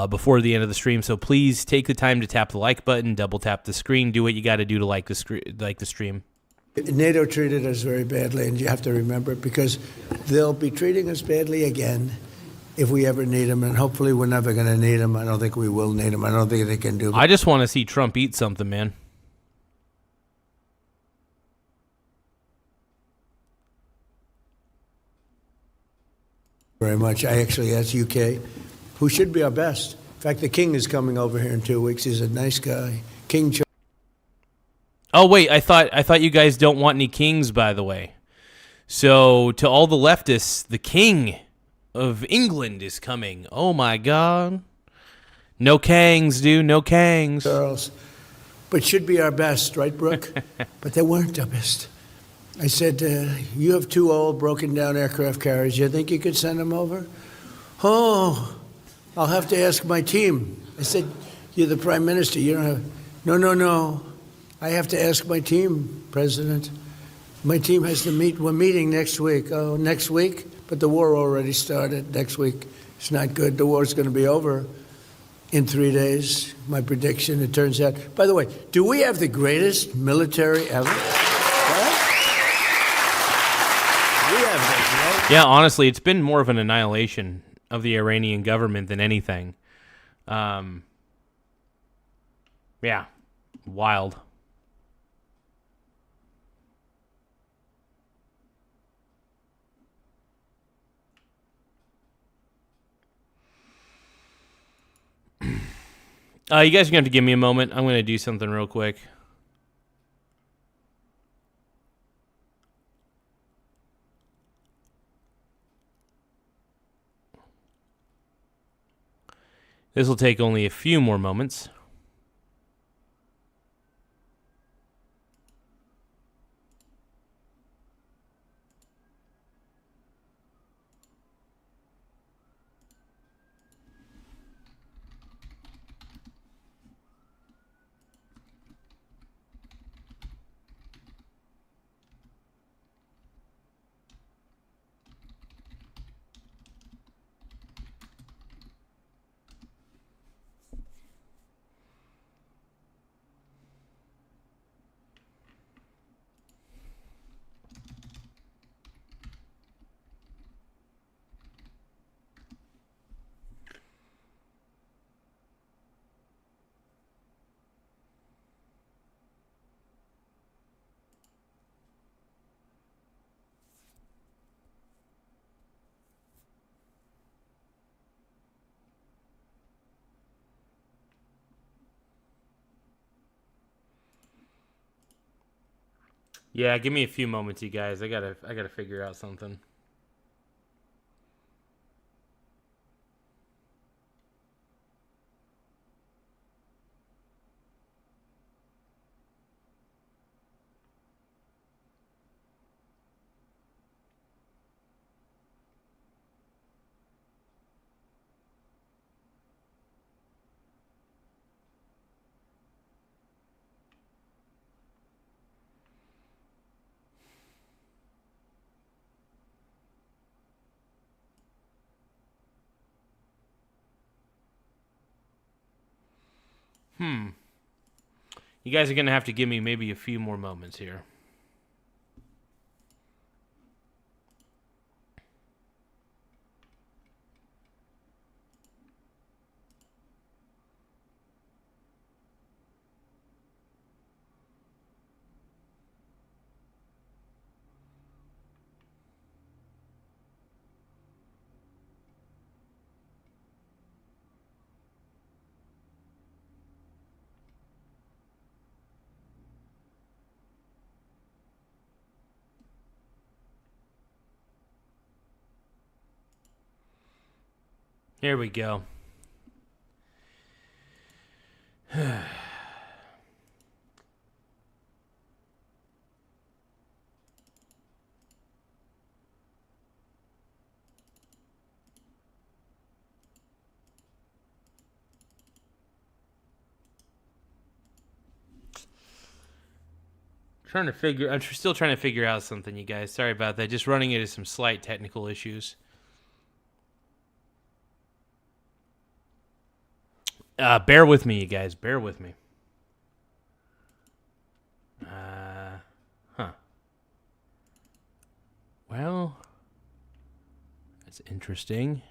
before the end of the stream. So please take the time to tap the like button, double tap the screen. Do what you got to do to like the stream. NATO treated us very badly, and you have to remember it, because they'll be treating us badly again if we ever need them, and hopefully we're never going to need them. I don't think we will need them. I don't think they can do it. I just want to see Trump eat something, man. Very much. I actually asked UK, who should be our best. In fact, the king is coming over here in 2 weeks. He's a nice guy. King Charles. Oh, wait, I thought you guys don't want any kings, by the way. So, to all the leftists, the king of England is coming. Oh my God. No Kangs, dude. No Kangs. Charles. But should be our best, right, Brooke? But they weren't our best. I said, you have 2 old, broken down aircraft carriers. You think you could send them over? Oh, I'll have to ask my team. I said, you're the prime minister. You don't have. No. I have to ask my team, President. My team has to meet. We're meeting next week. Oh, next week? But the war already started. Next week, it's not good. The war's going to be over in 3 days. My prediction, it turns out. By the way, do we have the greatest military ever? Yeah, honestly, it's been more of an annihilation of the Iranian government than anything. Yeah, wild. You guys are going to have to give me a moment. I'm going to do something real quick. This will take only a few more moments. Yeah, give me a few moments, you guys. I gotta figure out something. You guys are gonna have to give me maybe a few more moments here. Here we go. I'm still trying to figure out something, you guys. Sorry about that. Just running into some slight technical issues. Bear with me, you guys. Bear with me. Well, that's interesting.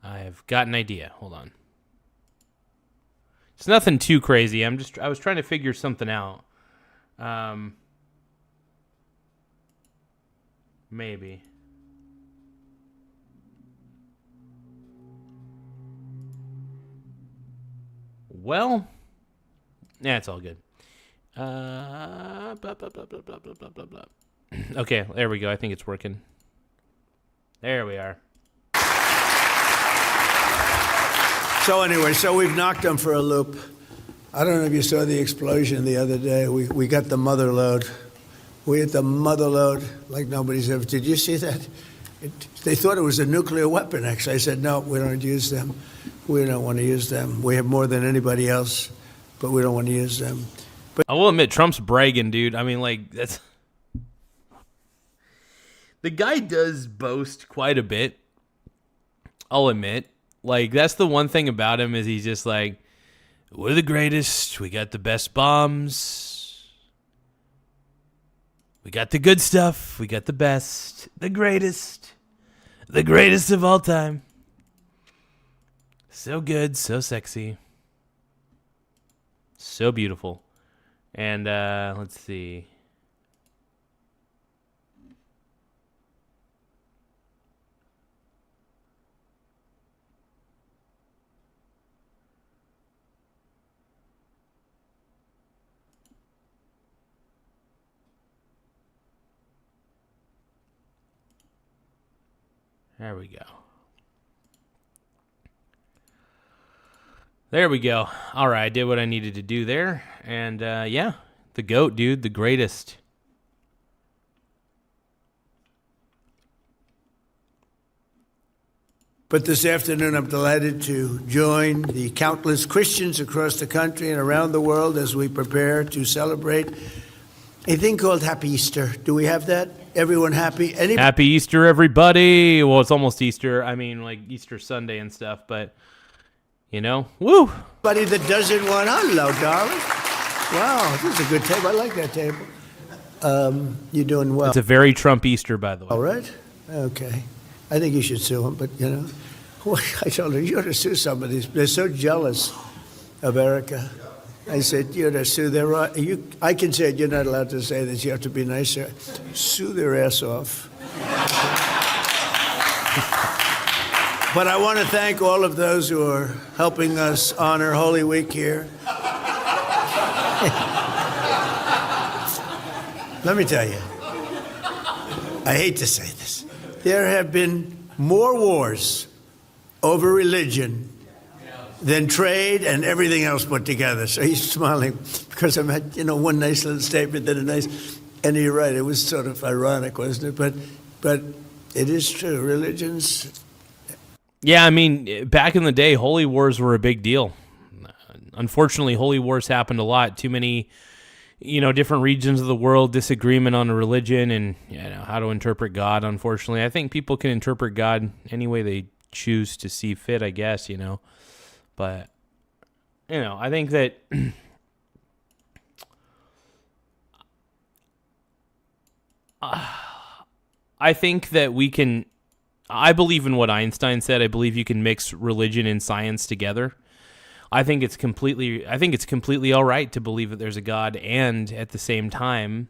I've got an idea. Hold on. It's nothing too crazy. I was trying to figure something out. Maybe. Well, yeah, it's all good. Blah, blah, blah, blah, blah, blah, blah, blah. Okay, there we go. I think it's working. There we are. So anyway, we've knocked them for a loop. I don't know if you saw the explosion the other day. We got the mother load. We hit the mother load like nobody's ever. Did you see that? They thought it was a nuclear weapon, actually. I said, no, we don't use them. We don't want to use them. We have more than anybody else, but we don't want to use them. But I will admit, Trump's bragging, dude. I mean, like, that's... The guy does boast quite a bit. I'll admit. Like, that's the one thing about him is he's just like, we're the greatest. We got the best bombs. We got the good stuff. We got the best. The greatest. The greatest of all time. So good. So sexy. So beautiful. And let's see. There we go. There we go. All right, I did what I needed to do there. And, yeah, the GOAT, dude, the greatest. But this afternoon, I'm delighted to join the countless Christians across the country and around the world as we prepare to celebrate a thing called Happy Easter. Do we have that? Everyone happy? Happy Easter, everybody. Well, it's almost Easter. I mean, like Easter Sunday and stuff, but, you know, woo. Anybody that doesn't want, hello, darling. Wow, this is a good table. I like that table. You're doing well. It's a very Trump Easter, by the way. All right? Okay. I think you should sue him, but, you know, I told her, you ought to sue somebody. They're so jealous of Erica. I said, you ought to sue their... I can say it, you're not allowed to say this. You have to be nicer. Sue their ass off. But I want to thank all of those who are helping us honor Holy Week here. Let me tell you, I hate to say this. There have been more wars over religion than trade and everything else put together. So he's smiling because I had, one nice little statement, then a nice, and you're right, it was sort of ironic, wasn't it? But it is true, religions. Yeah, I mean, back in the day, holy wars were a big deal. Unfortunately, holy wars happened a lot. Too many, different regions of the world, disagreement on a religion and how to interpret God, unfortunately. I think people can interpret God any way they choose to see fit, I guess, But, I think that I believe in what Einstein said. I believe you can mix religion and science together. I think it's completely all right to believe that there's a God and at the same time,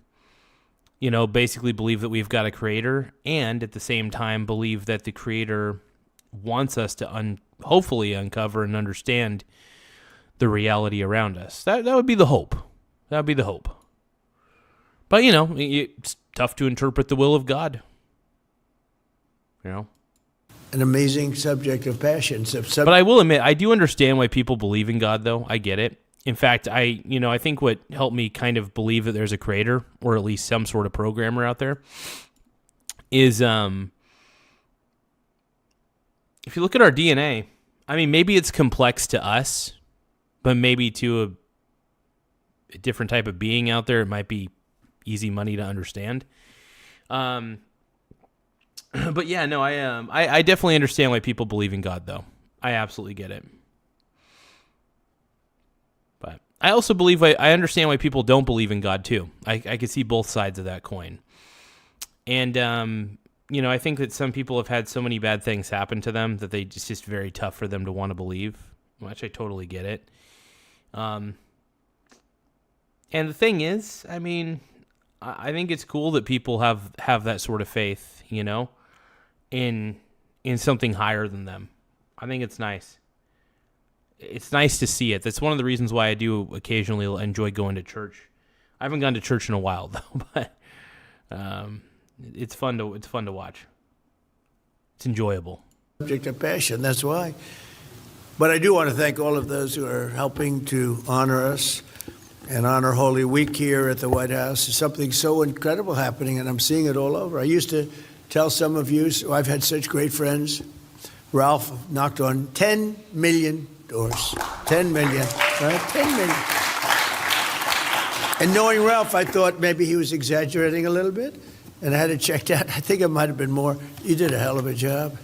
basically believe that we've got a creator and at the same time believe that the creator wants us to hopefully uncover and understand the reality around us. That would be the hope. That would be the hope. But, it's tough to interpret the will of God. An amazing subject of passion. But I will admit, I do understand why people believe in God, though. I get it. In fact, I think what helped me kind of believe that there's a creator, or at least some sort of programmer out there, is if you look at our DNA, I mean, maybe it's complex to us, but maybe to a different type of being out there, it might be easy money to understand. But yeah, no, I definitely understand why people believe in God, though. I absolutely get it. But I also believe I understand why people don't believe in God, too. I can see both sides of that coin. And, I think that some people have had so many bad things happen to them that it's just very tough for them to want to believe, which I totally get it. And the thing is, I mean, I think it's cool that people have that sort of faith, in something higher than them. I think it's nice. It's nice to see it. That's one of the reasons why I do occasionally enjoy going to church. I haven't gone to church in a while though, but it's fun to watch. It's enjoyable. Subject of passion, that's why. But I do want to thank all of those who are helping to honor us and honor Holy Week here at the White House. There's something so incredible happening, and I'm seeing it all over. I used to tell some of you, I've had such great friends. Ralph knocked on 10 million doors. 10 million, right? 10 million. And knowing Ralph, I thought maybe he was exaggerating a little bit, and I had it checked out. I think it might have been more. You did a hell of a job.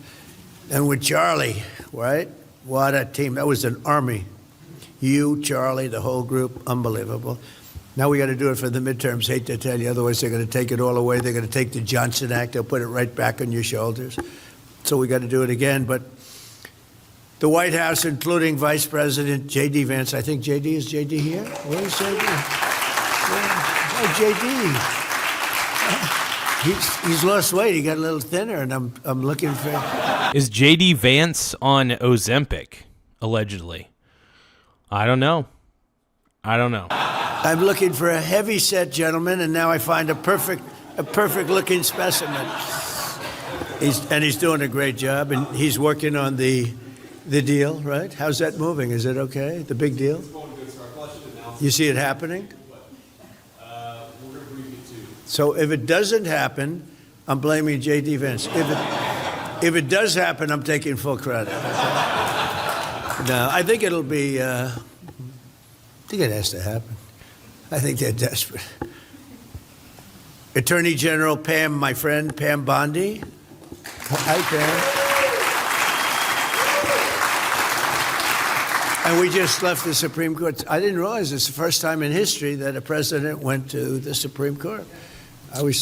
And with Charlie, right? What a team. That was an army. You, Charlie, the whole group, unbelievable. Now we got to do it for the midterms. Hate to tell you, otherwise they're going to take it all away. They're going to take the Johnson Act. They'll put it right back on your shoulders. So we got to do it again. But the White House, including Vice President J.D. Vance. I think J.D. is J.D. here? Where is J.D.? Oh, J.D. He's lost weight. He got a little thinner, and I'm looking for. Is J.D. Vance on Ozempic, allegedly? I don't know. I'm looking for a heavy-set gentleman, and now I find a perfect-looking specimen. He's doing a great job, and he's working on the deal, right? How's that moving? Is it okay? The big deal? You see it happening? So if it doesn't happen, I'm blaming J.D. Vance. If it does happen, I'm taking full credit. No, I think it'll be. I think it has to happen. I think they're desperate. Attorney General Pam, my friend Pam Bondi. Hi, Pam. And we just left the Supreme Court. I didn't realize it's the first time in history that a president went to the Supreme Court.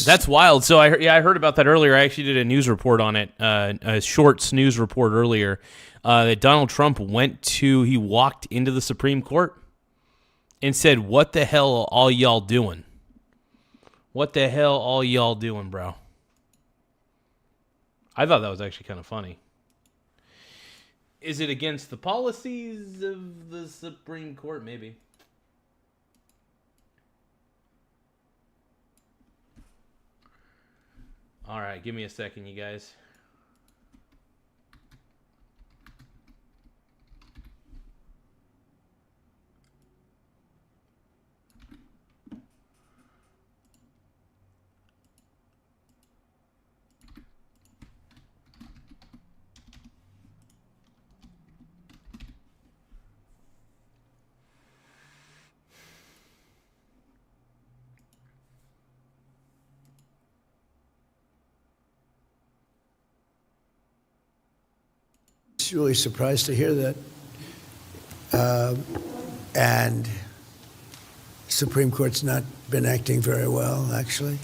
That's wild. So I heard about that earlier. I actually did a news report on it, a shorts news report earlier, that Donald Trump he walked into the Supreme Court and said, "What the hell all y'all doing? What the hell all y'all doing, bro?" I thought that was actually kind of funny. Is it against the policies of the Supreme Court? Maybe. All right, give me a second, you guys. Really surprised to hear that. And Supreme Court's not been acting very well, actually.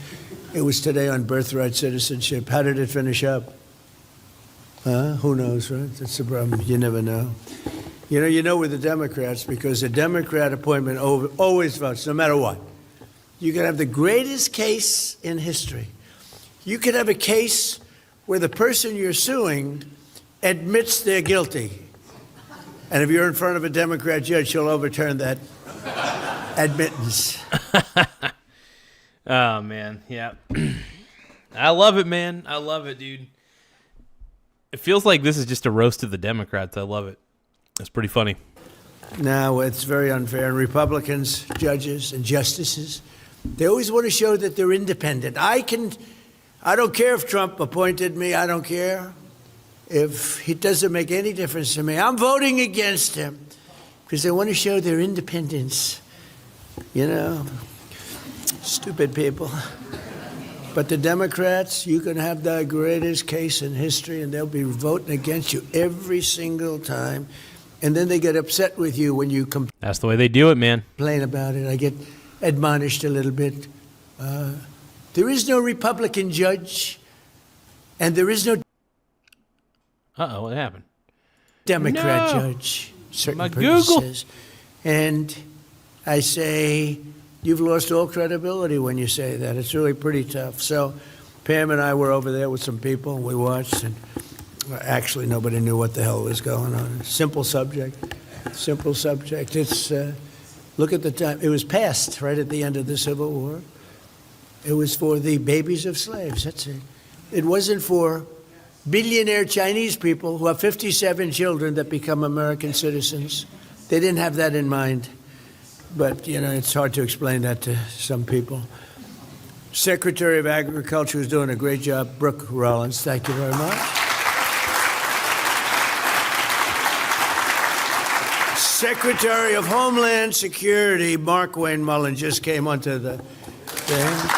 It was today on birthright citizenship. How did it finish up? Who knows, right? That's the problem. You never know. You know with the Democrats, because a Democrat appointment always votes, no matter what. You could have the greatest case in history. You could have a case where the person you're suing admits they're guilty. And if you're in front of a Democrat judge, she'll overturn that admittance. Oh, man. Yeah. I love it, man. I love it, dude. It feels like this is just a roast of the Democrats. I love it. It's pretty funny. No, it's very unfair. And Republicans, judges, and justices, they always want to show that they're independent. I don't care if Trump appointed me. I don't care. If it doesn't make any difference to me, I'm voting against him because they want to show their independence. Stupid people. But the Democrats, you can have the greatest case in history and they'll be voting against you every single time. And then they get upset with you when you complain. That's the way they do it, man. Complain about it. I get admonished a little bit. There is no Republican judge and there is no Uh-oh, what happened? Democrat judge, certain My purposes. And I say, you've lost all credibility when you say that. It's really pretty tough. So Pam and I were over there with some people. We watched, and actually nobody knew what the hell was going on. Simple subject. It's, look at the time. It was passed right at the end of the Civil War. It was for the babies of slaves. That's it. It wasn't for billionaire Chinese people who have 57 children that become American citizens. They didn't have that in mind. But, it's hard to explain that to some people. Secretary of Agriculture is doing a great job. Brooke Rollins, thank you very much. Secretary of Homeland Security, Mark Wayne Mullen, just came onto the thing.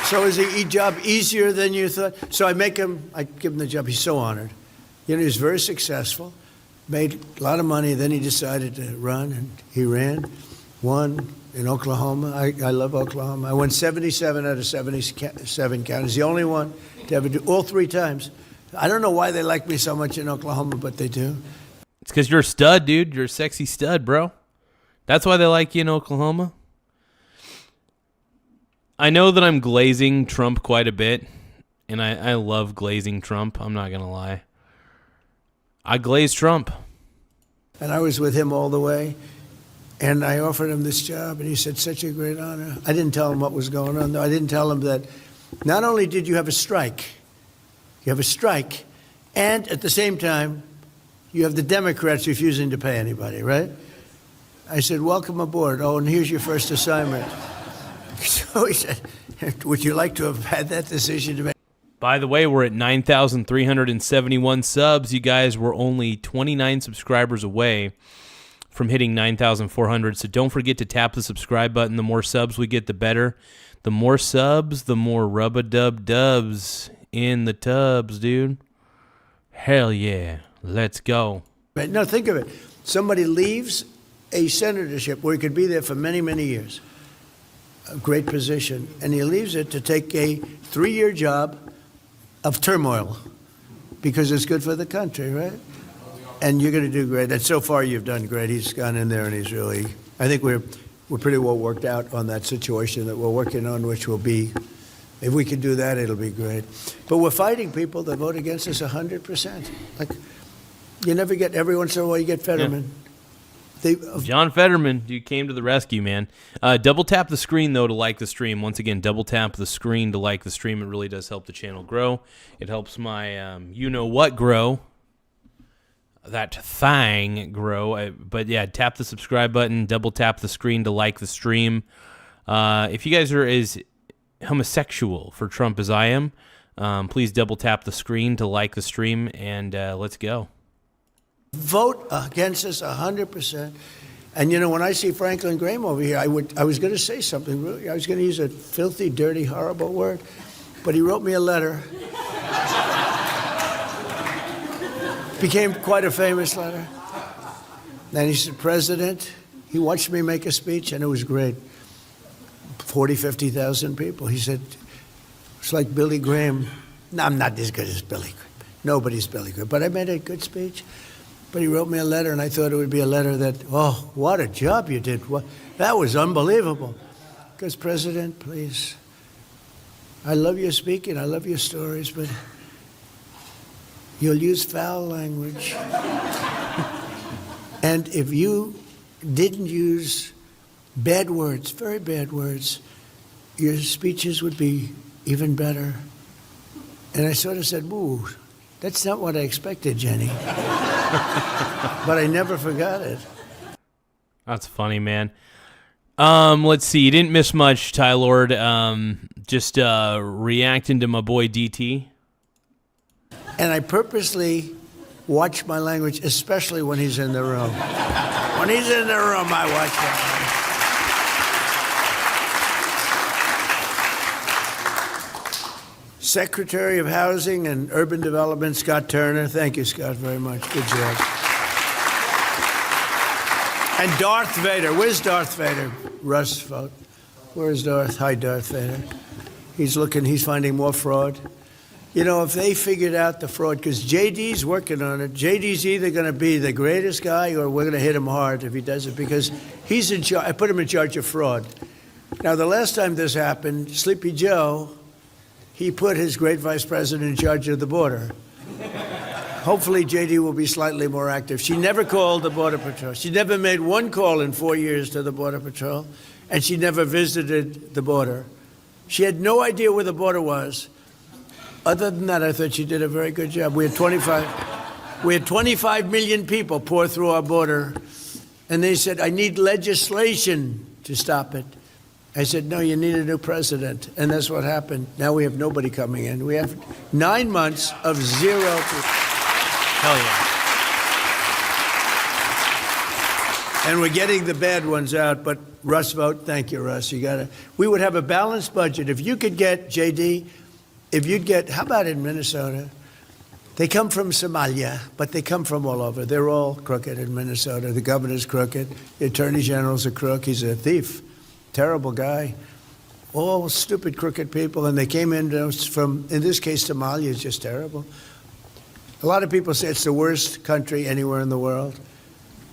So is the job easier than you thought? So I give him the job. He's so honored. He was very successful, made a lot of money. Then he decided to run, and he ran, won in Oklahoma. I love Oklahoma. I won 77 out of 77 counties. The only one to ever do all 3 times. I don't know why they like me so much in Oklahoma, but they do. It's because you're a stud, dude. You're a sexy stud, bro. That's why they like you in Oklahoma. I know that I'm glazing Trump quite a bit, and I love glazing Trump. I'm not going to lie. I glaze Trump. And I was with him all the way. And I offered him this job, and he said, such a great honor. I didn't tell him what was going on, though. I didn't tell him that not only did you have a strike, and at the same time, you have the Democrats refusing to pay anybody, right? I said, welcome aboard. Oh, and here's your first assignment. So he said, would you like to have had that decision to make? By the way, we're at 9,371 subs. You guys were only 29 subscribers away from hitting 9,400. So don't forget to tap the subscribe button. The more subs we get, the better. The more subs, the more rub-a-dub-dubs in the tubs, dude. Hell yeah. Let's go. No, think of it. Somebody leaves a senatorship where he could be there for many, many years. A great position. And he leaves it to take a 3-year job of turmoil because it's good for the country, right? And you're going to do great. And so far, you've done great. He's gone in there, and he's really. I think we're pretty well worked out on that situation that we're working on, which will be, if we can do that, it'll be great. But we're fighting people that vote against us 100%. Like, you never get, every once in a while, you get Fetterman. Yeah. John Fetterman, you came to the rescue, man. Double tap the screen, though, to like the stream. Once again, double tap the screen to like the stream. It really does help the channel grow. It helps my you-know-what grow. That thing grow. But, yeah, tap the subscribe button. Double tap the screen to like the stream. If you guys are as homosexual for Trump as I am, please double tap the screen to like the stream, and let's go. Vote against us 100%. And, you know, when I see Franklin Graham over here, I was going to say something. Really, I was going to use a filthy, dirty, horrible word. But he wrote me a letter. Became quite a famous letter. And he said, President, he watched me make a speech, and it was great. 40, 50,000 people. He said, it's like Billy Graham. No, I'm not as good as Billy Graham. Nobody's Billy Graham. But I made a good speech. But he wrote me a letter, and I thought it would be a letter that, oh, what a job you did. That was unbelievable. Because, President, please, I love your speaking, I love your stories, but you'll use foul language. And if you didn't use bad words, very bad words, your speeches would be even better. And I sort of said, ooh, that's not what I expected, Jenny. But I never forgot it. That's funny, man. Let's see. You didn't miss much, Ty Lord. Just reacting to my boy DT. And I purposely watch my language, especially when he's in the room. When he's in the room, I watch my language. Secretary of Housing and Urban Development, Scott Turner. Thank you, Scott, very much. Good job. And Darth Vader. Where's Darth Vader? Russ vote. Where's Darth? Hi, Darth Vader. He's finding more fraud. You know, if they figured out the fraud, because JD's working on it, JD's either going to be the greatest guy or we're going to hit him hard if he does it, because he's in charge. I put him in charge of fraud. Now, the last time this happened, Sleepy Joe, he put his great vice president in charge of the border. Hopefully, JD will be slightly more active. She never called the Border Patrol. She never made one call in 4 years to the Border Patrol, and she never visited the border. She had no idea where the border was. Other than that, I thought she did a very good job. We had 25 million people pour through our border, and they said, I need legislation to stop it. I said, no, you need a new president. And that's what happened. Now we have nobody coming in. We have 9 months of zero people. Hell yeah. And we're getting the bad ones out, but Russ vote. Thank you, Russ. We would have a balanced budget. If you could get, JD, how about in Minnesota? They come from Somalia, but they come from all over. They're all crooked in Minnesota. The governor's crooked. The attorney general's a crook. He's a thief. Terrible guy. All stupid, crooked people. And they came in from, in this case, Somalia is just terrible. A lot of people say it's the worst country anywhere in the world.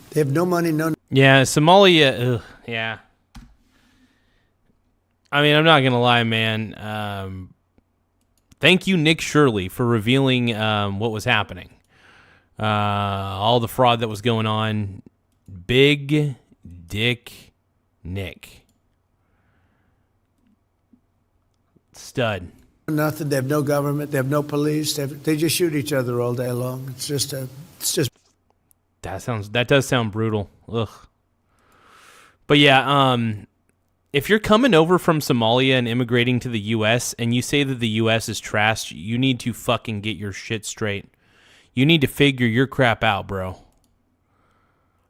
They have no money, no... Yeah, Somalia, ugh, yeah. I mean, I'm not going to lie, man. Thank you, Nick Shirley, for revealing what was happening. All the fraud that was going on. Big Dick Nick. Stud. Nothing. They have no government. They have no police. They just shoot each other all day long. It's just. That does sound brutal. Ugh. But yeah, if you're coming over from Somalia and immigrating to the U.S. and you say that the U.S. is trash, you need to fucking get your shit straight. You need to figure your crap out, bro.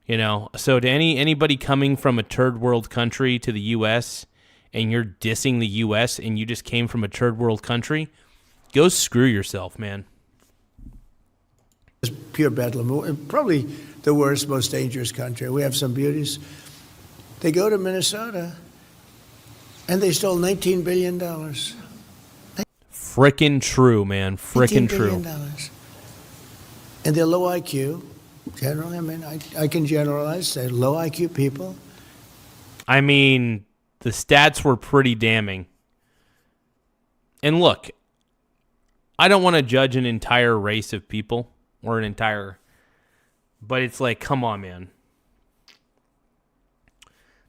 You know, so to anybody coming from a third world country to the U.S. and you're dissing the U.S. and you just came from a third world country, go screw yourself, man. It's pure bedlam. Probably the worst, most dangerous country. We have some beauties. They go to Minnesota, and they stole $19 billion. Frickin' true, man. Frickin' true. And they're low IQ. Generally, I mean, I can generalize. They're low IQ people. I mean, the stats were pretty damning. And look, I don't want to judge an entire race of people or but it's like, come on, man.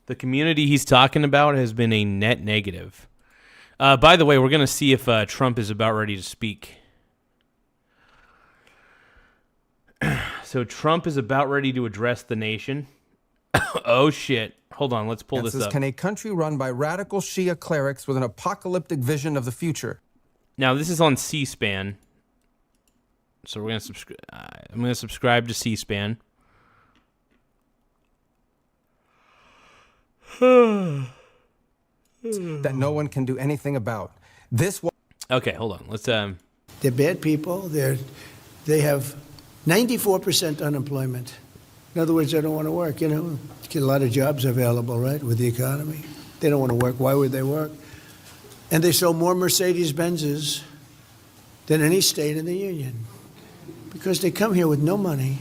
The community he's talking about has been a net negative. By the way, we're going to see if Trump is about ready to speak. So Trump is about ready to address the nation. Oh, shit. Hold on, let's pull this up. Can a country run by radical Shia clerics with an apocalyptic vision of the future? Now, this is on C-SPAN. So we're going to subscribe. I'm going to subscribe to C-SPAN. That no one can do anything about. Okay, hold on. Let's They're bad people. They have 94% unemployment. In other words, they don't want to work. You know, get a lot of jobs available, right, with the economy. They don't want to work. Why would they work? And they sell more Mercedes-Benzes than any state in the union because they come here with no money,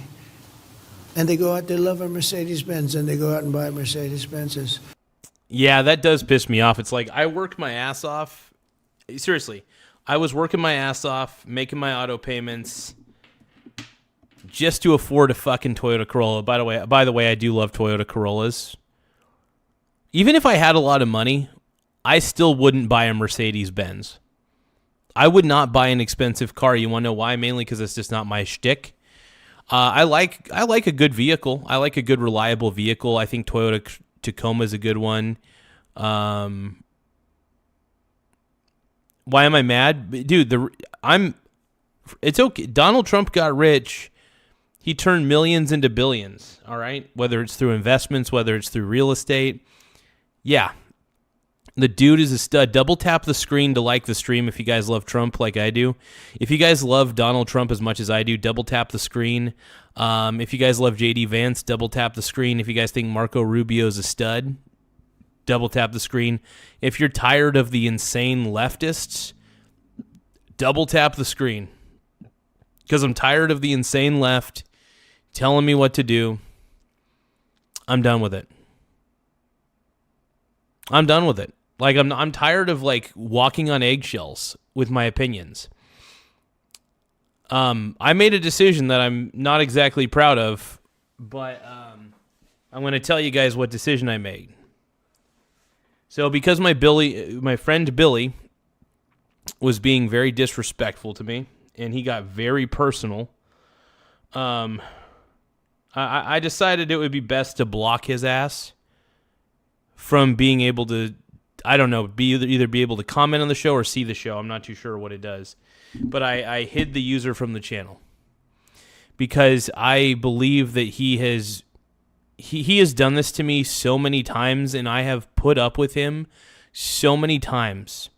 and they go out. They love a Mercedes-Benz, and they go out and buy Mercedes-Benzes. Yeah, that does piss me off. It's like I worked my ass off. Seriously, I was working my ass off, making my auto payments just to afford a fucking Toyota Corolla. By the way, I do love Toyota Corollas. Even if I had a lot of money, I still wouldn't buy a Mercedes-Benz. I would not buy an expensive car. You want to know why? Mainly because it's just not my shtick. I like a good vehicle. I like a good, reliable vehicle. I think Toyota Tacoma is a good one. Why am I mad? Dude, it's okay. Donald Trump got rich. He turned millions into billions, all right? Whether it's through investments, whether it's through real estate. Yeah. The dude is a stud. Double tap the screen to like the stream if you guys love Trump like I do. If you guys love Donald Trump as much as I do, double tap the screen. If you guys love J.D. Vance, double tap the screen. If you guys think Marco Rubio is a stud, double tap the screen. If you're tired of the insane leftists, double tap the screen. Because I'm tired of the insane left telling me what to do. I'm done with it. I'm done with it. Like, I'm tired of, like, walking on eggshells with my opinions. I made a decision that I'm not exactly proud of, but I'm going to tell you guys what decision I made. So because my friend Billy was being very disrespectful to me, and he got very personal, I decided it would be best to block his ass from being able to, I don't know, either be able to comment on the show or see the show. I'm not too sure what it does. But I hid the user from the channel because I believe that he has done this to me so many times, and I have put up with him so many times.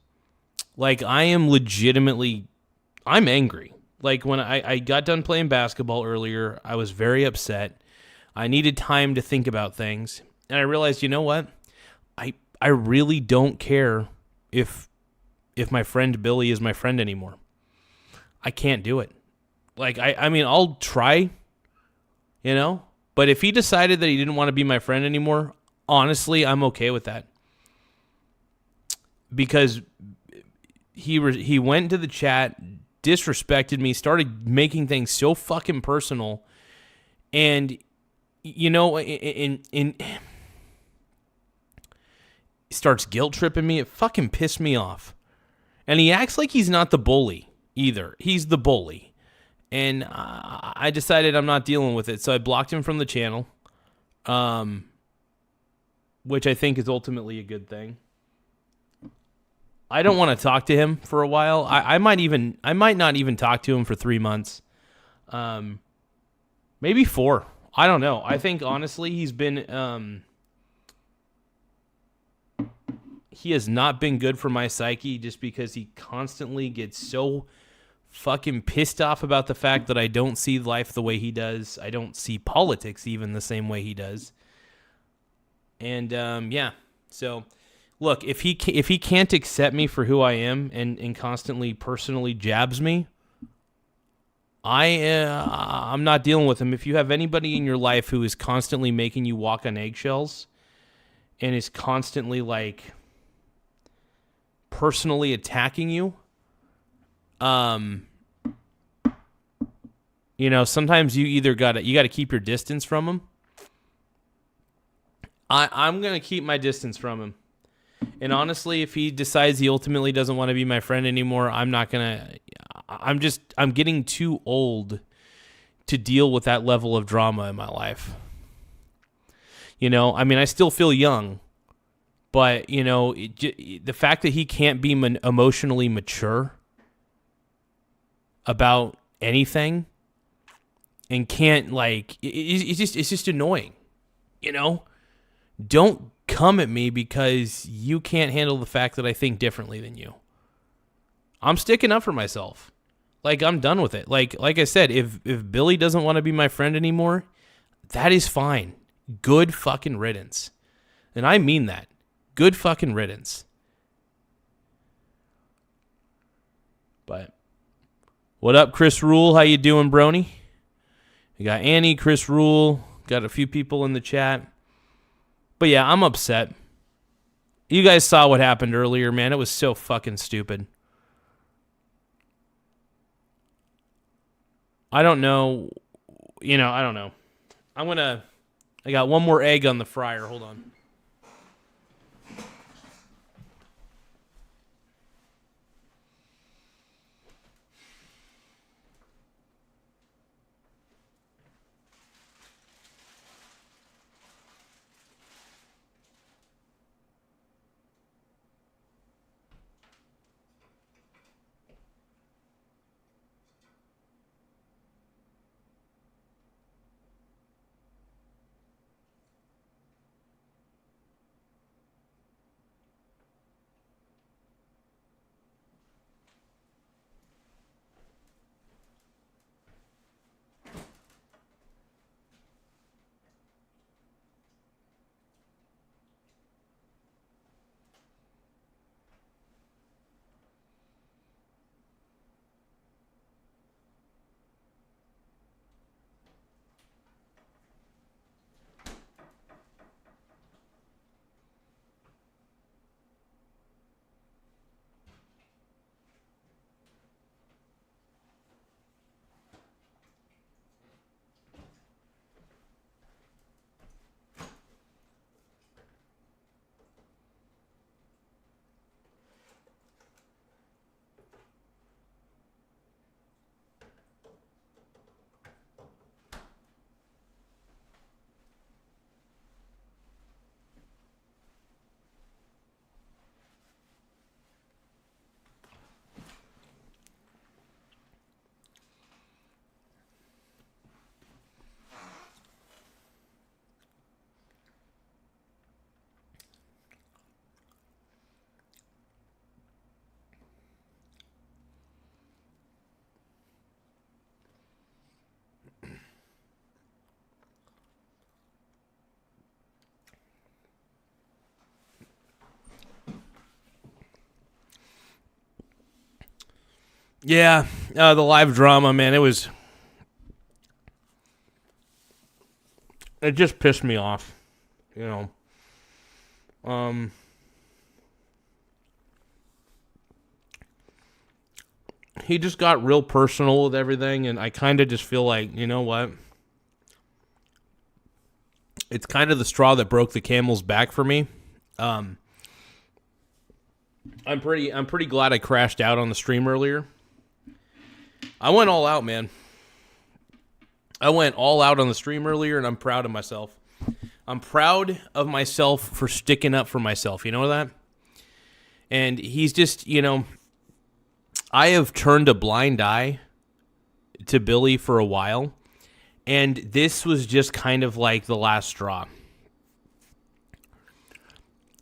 Like, I am legitimately, I'm angry. Like, when I got done playing basketball earlier, I was very upset. I needed time to think about things. And I realized, you know what? I really don't care if my friend Billy is my friend anymore. I can't do it. Like, I mean, I'll try, you know? But if he decided that he didn't want to be my friend anymore, honestly, I'm okay with that. Because he went into the chat, disrespected me, started making things so fucking personal. And, you know, starts guilt tripping me. It fucking pissed me off. And he acts like he's not the bully either. He's the bully. And I decided I'm not dealing with it. So I blocked him from the channel, which I think is ultimately a good thing. I don't want to talk to him for a while. I might not even talk to him for 3 months. Maybe 4. I don't know. I think honestly he's been he has not been good for my psyche just because he constantly gets so fucking pissed off about the fact that I don't see life the way he does. I don't see politics even the same way he does. And yeah. So look, if he can't accept me for who I am and constantly personally jabs me, I'm not dealing with him. If you have anybody in your life who is constantly making you walk on eggshells and is constantly like personally attacking you, you know, sometimes you either gotta keep your distance from him. I'm gonna keep my distance from him. And honestly, if he decides he ultimately doesn't want to be my friend anymore, I'm getting too old to deal with that level of drama in my life. You know, I mean, I still feel young, but, you know, the fact that he can't be emotionally mature about anything and can't, like, it's just annoying, you know? Don't come at me because you can't handle the fact that I think differently than you. I'm sticking up for myself. Like, I'm done with it. Like I said, if Billy doesn't want to be my friend anymore, that is fine. Good fucking riddance. And I mean that. Good fucking riddance. But what up, Chris Rule? How you doing, Brony? We got Annie, Chris Rule, got a few people in the chat. But yeah, I'm upset. You guys saw what happened earlier, man. It was so fucking stupid. I don't know. You know, I don't know. I got one more egg on the fryer. Hold on. Yeah, the live drama, man, it just pissed me off, you know. He just got real personal with everything, and I kind of just feel like, you know what? It's kind of the straw that broke the camel's back for me. I'm pretty glad I crashed out on the stream earlier. I went all out, man. I went all out on the stream earlier, and I'm proud of myself. I'm proud of myself for sticking up for myself. You know that? And he's just, I have turned a blind eye to Billy for a while, and this was just kind of like the last straw.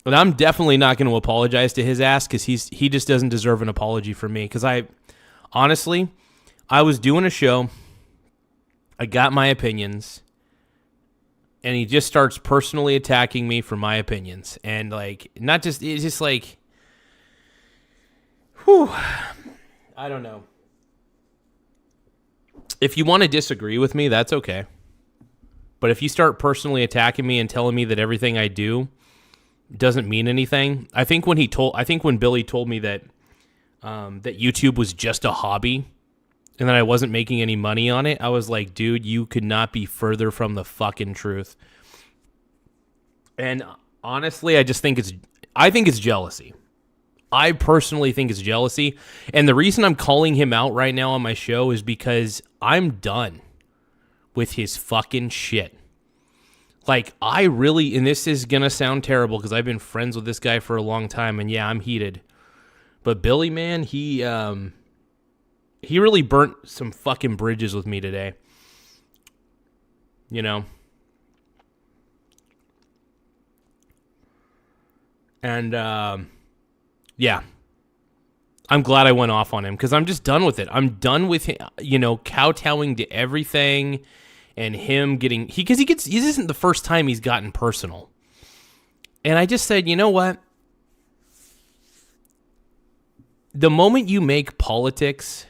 But I'm definitely not going to apologize to his ass because he just doesn't deserve an apology from me. Because I was doing a show, I got my opinions, and he just starts personally attacking me for my opinions. And it's just like, whew, I don't know. If you want to disagree with me, that's okay. But if you start personally attacking me and telling me that everything I do doesn't mean anything, I think when Billy told me that that YouTube was just a hobby and that I wasn't making any money on it, I was like, dude, you could not be further from the fucking truth. And honestly, I think it's jealousy. I personally think it's jealousy. And the reason I'm calling him out right now on my show is because I'm done with his fucking shit. I really, and this is going to sound terrible because I've been friends with this guy for a long time, and yeah, I'm heated. But Billy, man, he really burnt some fucking bridges with me today. And, yeah. I'm glad I went off on him because I'm just done with it. I'm done with him, kowtowing to everything. And him getting, this isn't the first time he's gotten personal. And I just said, you know what? The moment you make politics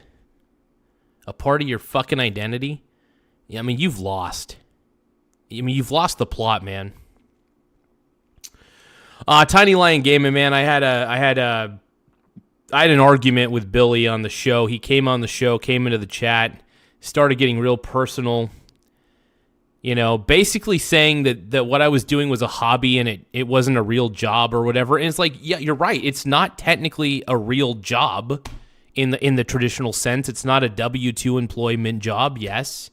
a part of your fucking identity, you've lost. You've lost the plot, man. Tiny Lion Gaming, man, I had an argument with Billy on the show. He came on the show, came into the chat, started getting real personal. Basically saying that what I was doing was a hobby and it wasn't a real job or whatever. And it's like, yeah, you're right. It's not technically a real job in the traditional sense. It's not a W-2 employment job, yes.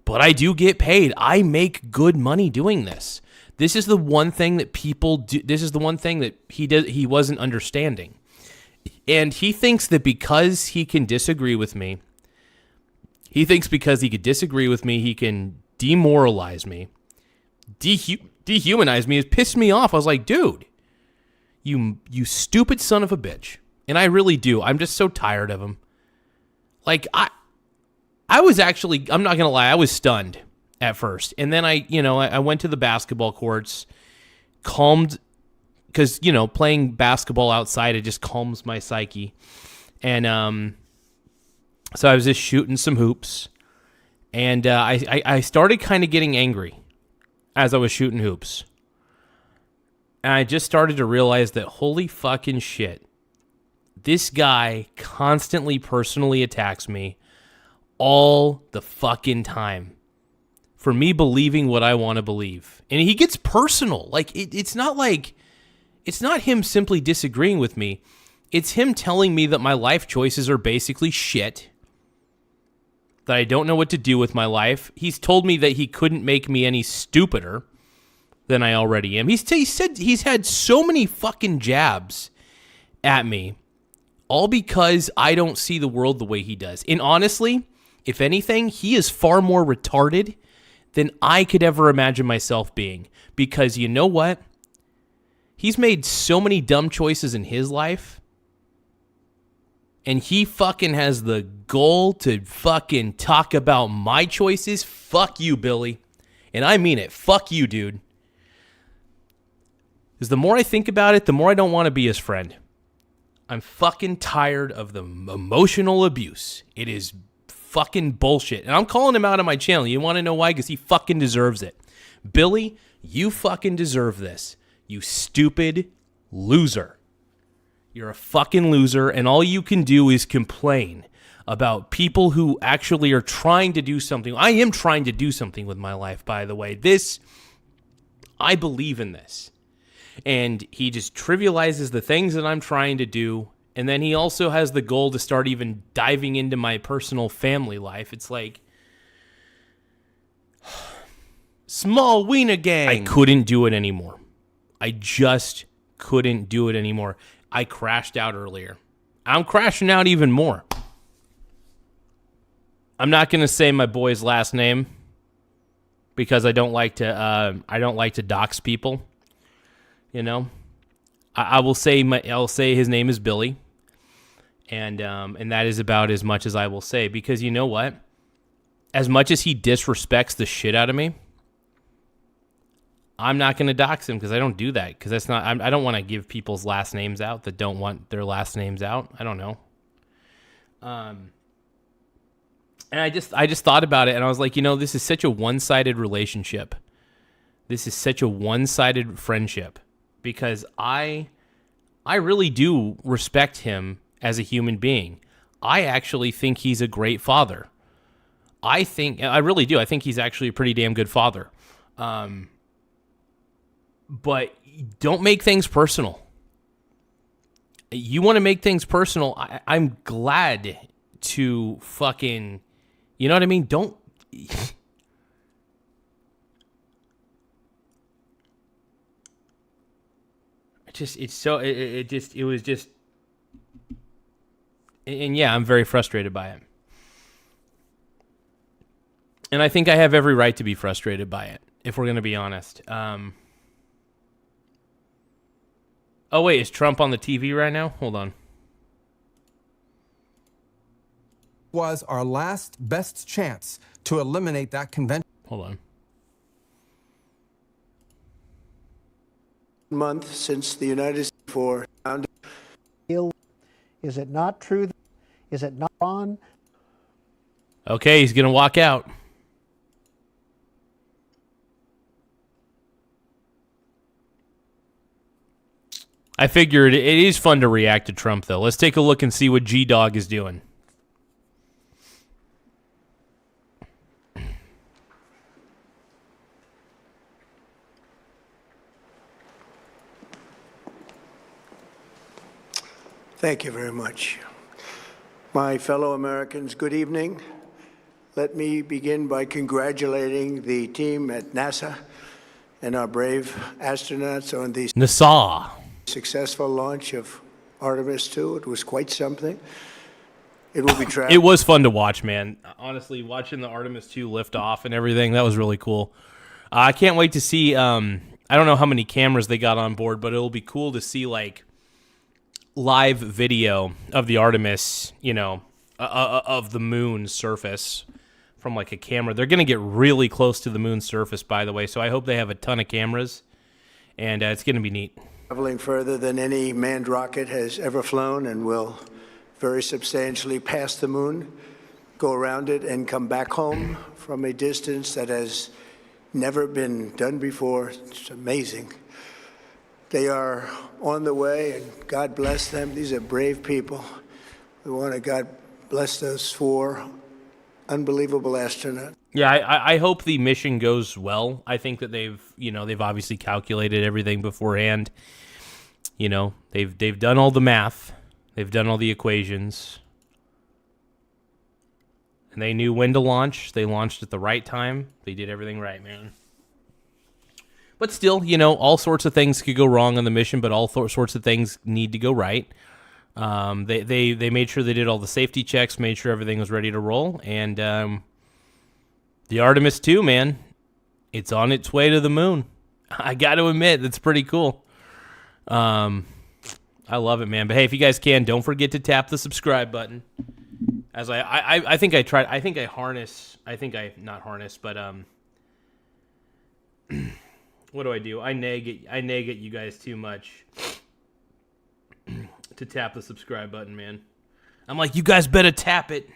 But I do get paid. I make good money doing this. This is the one thing that people do. This is the one thing that he wasn't understanding. And he thinks that because he can disagree with me, he can demoralize me, dehumanize me. It pissed me off. I was like, dude, you stupid son of a bitch. And I really do. I'm just so tired of him. I was actually, I'm not going to lie, I was stunned at first. And then I went to the basketball courts, calmed, because, playing basketball outside, it just calms my psyche. And so I was just shooting some hoops. And I started kind of getting angry as I was shooting hoops. And I just started to realize that, holy fucking shit, this guy constantly personally attacks me all the fucking time for me believing what I want to believe. And he gets personal. It's not him simply disagreeing with me. It's him telling me that my life choices are basically shit, that I don't know what to do with my life. He's told me that he couldn't make me any stupider than I already am. He said he's had so many fucking jabs at me, all because I don't see the world the way he does. And honestly, if anything, he is far more retarded than I could ever imagine myself being. Because you know what? He's made so many dumb choices in his life, and he fucking has the goal to fucking talk about my choices. Fuck you, Billy. And I mean it. Fuck you, dude. Because the more I think about it, the more I don't want to be his friend. I'm fucking tired of the emotional abuse. It is fucking bullshit. And I'm calling him out on my channel. You want to know why? Because he fucking deserves it. Billy, you fucking deserve this. You stupid loser. You're a fucking loser, and all you can do is complain about people who actually are trying to do something. I am trying to do something with my life, by the way. I believe in this. And he just trivializes the things that I'm trying to do. And then he also has the goal to start even diving into my personal family life. It's like, small wiener gang. I couldn't do it anymore. I just couldn't do it anymore. I crashed out earlier. I'm crashing out even more. I'm not going to say my boy's last name because I don't like to dox people. You know, I'll say his name is Billy, and that is about as much as I will say, because you know what? As much as he disrespects the shit out of me, I'm not going to dox him because I don't do that, because that's not. I don't want to give people's last names out that don't want their last names out. I don't know. And I just thought about it, and I was like, you know, this is such a one-sided relationship. This is such a one-sided friendship, because I really do respect him as a human being. I actually think he's a great father. I really do. I think he's actually a pretty damn good father. But don't make things personal. You want to make things personal, I'm glad to fucking... You know what I mean? Don't... It was just... And yeah, I'm very frustrated by it. And I think I have every right to be frustrated by it, if we're going to be honest. Oh, wait, is Trump on the TV right now? Hold on. Was our last best chance to eliminate that convention. Hold on. Month since the United States founded. Is it not true? Is it not on? Okay, he's going to walk out. I figured it is fun to react to Trump, though. Let's take a look and see what G-Dog is doing. Thank you very much. My fellow Americans, good evening. Let me begin by congratulating the team at NASA and our brave astronauts on the successful launch of Artemis II. It was quite something. It will be tracked. It was fun to watch, man. Honestly, watching the Artemis II lift off and everything, that was really cool. I can't wait to see, I don't know how many cameras they got on board, but it'll be cool to see, like, live video of the Artemis, you know, of the moon's surface from like a camera. They're going to get really close to the moon's surface, by the way, so I hope they have a ton of cameras, and it's going to be neat. Traveling further than any manned rocket has ever flown, and will very substantially pass the moon, go around it, and come back home from a distance that has never been done before. It's amazing. They are on the way, and God bless them. These are brave people. We want to God bless those 4 unbelievable astronauts. Yeah, I hope the mission goes well. I think that they've obviously calculated everything beforehand. You know, they've done all the math. They've done all the equations. And they knew when to launch. They launched at the right time. They did everything right, man. But still, you know, all sorts of things could go wrong on the mission, but all sorts of things need to go right. They made sure they did all the safety checks, made sure everything was ready to roll, and the Artemis II, man, it's on its way to the moon. I got to admit, that's pretty cool. I love it, man. But hey, if you guys can, don't forget to tap the subscribe button. As I think I tried. Not harness, but what do? I nag at you guys too much to tap the subscribe button, man. I'm like, you guys better tap it.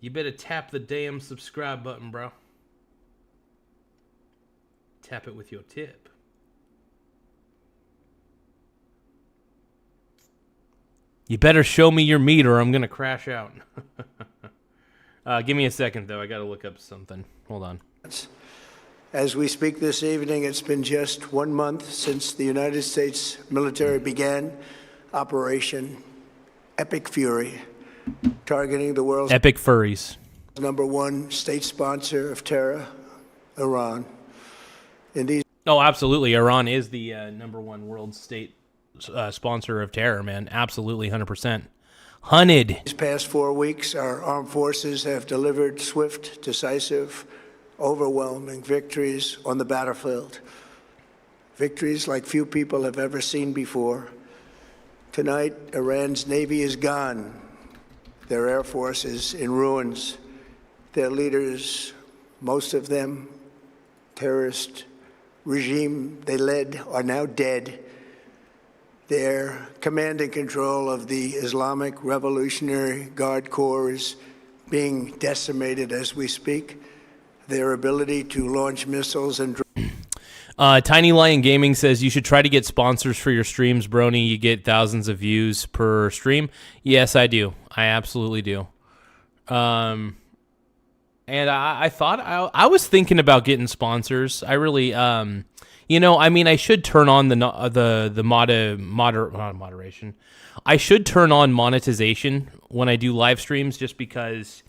You better tap the damn subscribe button, bro. Tap it with your tip. You better show me your meat or I'm going to crash out. Give me a second, though. I got to look up something. Hold on. As we speak this evening, it's been just 1 month since the United States military began Operation Epic Fury, targeting the world's Epic furries. #1 state sponsor of terror, Iran. Oh, absolutely. Iran is the #1 world state sponsor of terror, man. Absolutely, 100%. Hunted. These past 4 weeks, our armed forces have delivered swift, decisive, overwhelming victories on the battlefield. Victories like few people have ever seen before. Tonight, Iran's Navy is gone. Their Air Force is in ruins. Their leaders, most of them terrorist regime they led, are now dead. Their command and control of the Islamic Revolutionary Guard Corps is being decimated as we speak. Their ability to launch missiles and Tiny Lion Gaming says you should try to get sponsors for your streams, Brony. You get thousands of views per stream. Yes, I do. I absolutely do. And I thought I was thinking about getting sponsors. I really, I should turn on moderation. I should turn on monetization when I do live streams, just because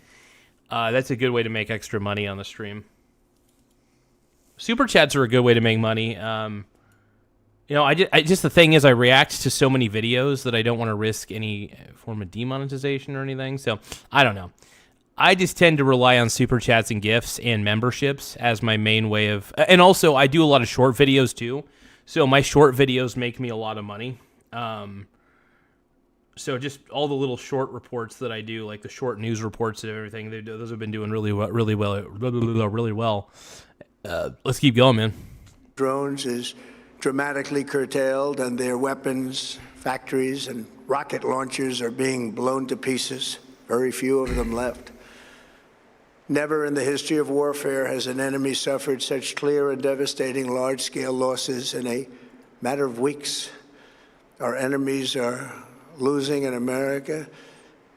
that's a good way to make extra money on the stream. Super chats are a good way to make money. The thing is, I react to so many videos that I don't want to risk any form of demonetization or anything. So I don't know. I just tend to rely on super chats and gifts and memberships as my main way of, and also I do a lot of short videos too. So my short videos make me a lot of money. So just all the little short reports that I do, like the short news reports and everything, those have been doing really well. Let's keep going, man. Drones is dramatically curtailed, and their weapons, factories, and rocket launchers are being blown to pieces. Very few of them left. Never in the history of warfare has an enemy suffered such clear and devastating large-scale losses in a matter of weeks. Our enemies are losing in America,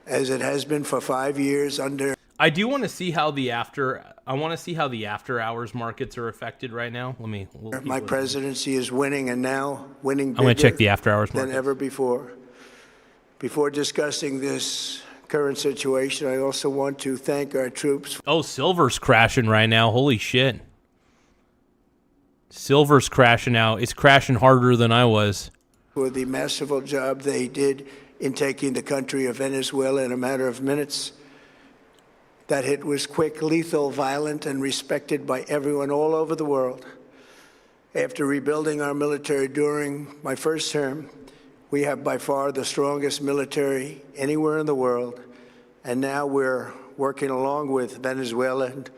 as it has been for 5 years under. I do want to see how the after hours markets are affected right now. My presidency is winning, and now winning bigger I'm going to check the after hours markets than ever before. Before discussing this current situation, I also want to thank our troops. Oh, silver's crashing right now. Holy shit. Silver's crashing out. It's crashing harder than I was. For the masterful job they did in taking the country of Venezuela in a matter of minutes. That hit was quick, lethal, violent, and respected by everyone all over the world. After rebuilding our military during my first term, we have by far the strongest military anywhere in the world. And now we're working along with Venezuela and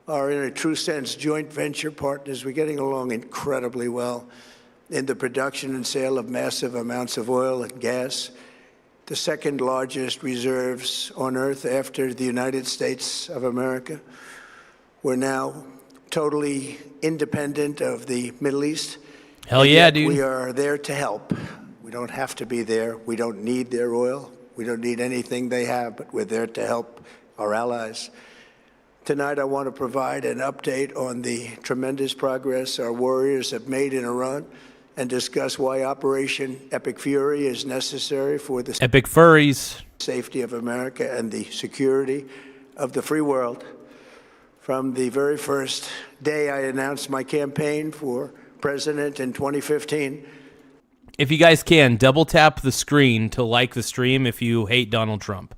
are, in a true sense, joint venture partners. We're getting along incredibly well in the production and sale of massive amounts of oil and gas, the second largest reserves on Earth after the United States of America. We're now totally independent of the Middle East. Hell yeah, dude. We are there to help. We don't have to be there. We don't need their oil. We don't need anything they have, but we're there to help our allies. Tonight, I want to provide an update on the tremendous progress our warriors have made in Iran and discuss why Operation Epic Fury is necessary for the Epic Furries safety of America and the security of the free world. From the very first day I announced my campaign for president in 2015. If you guys can, double tap the screen to like the stream if you hate Donald Trump.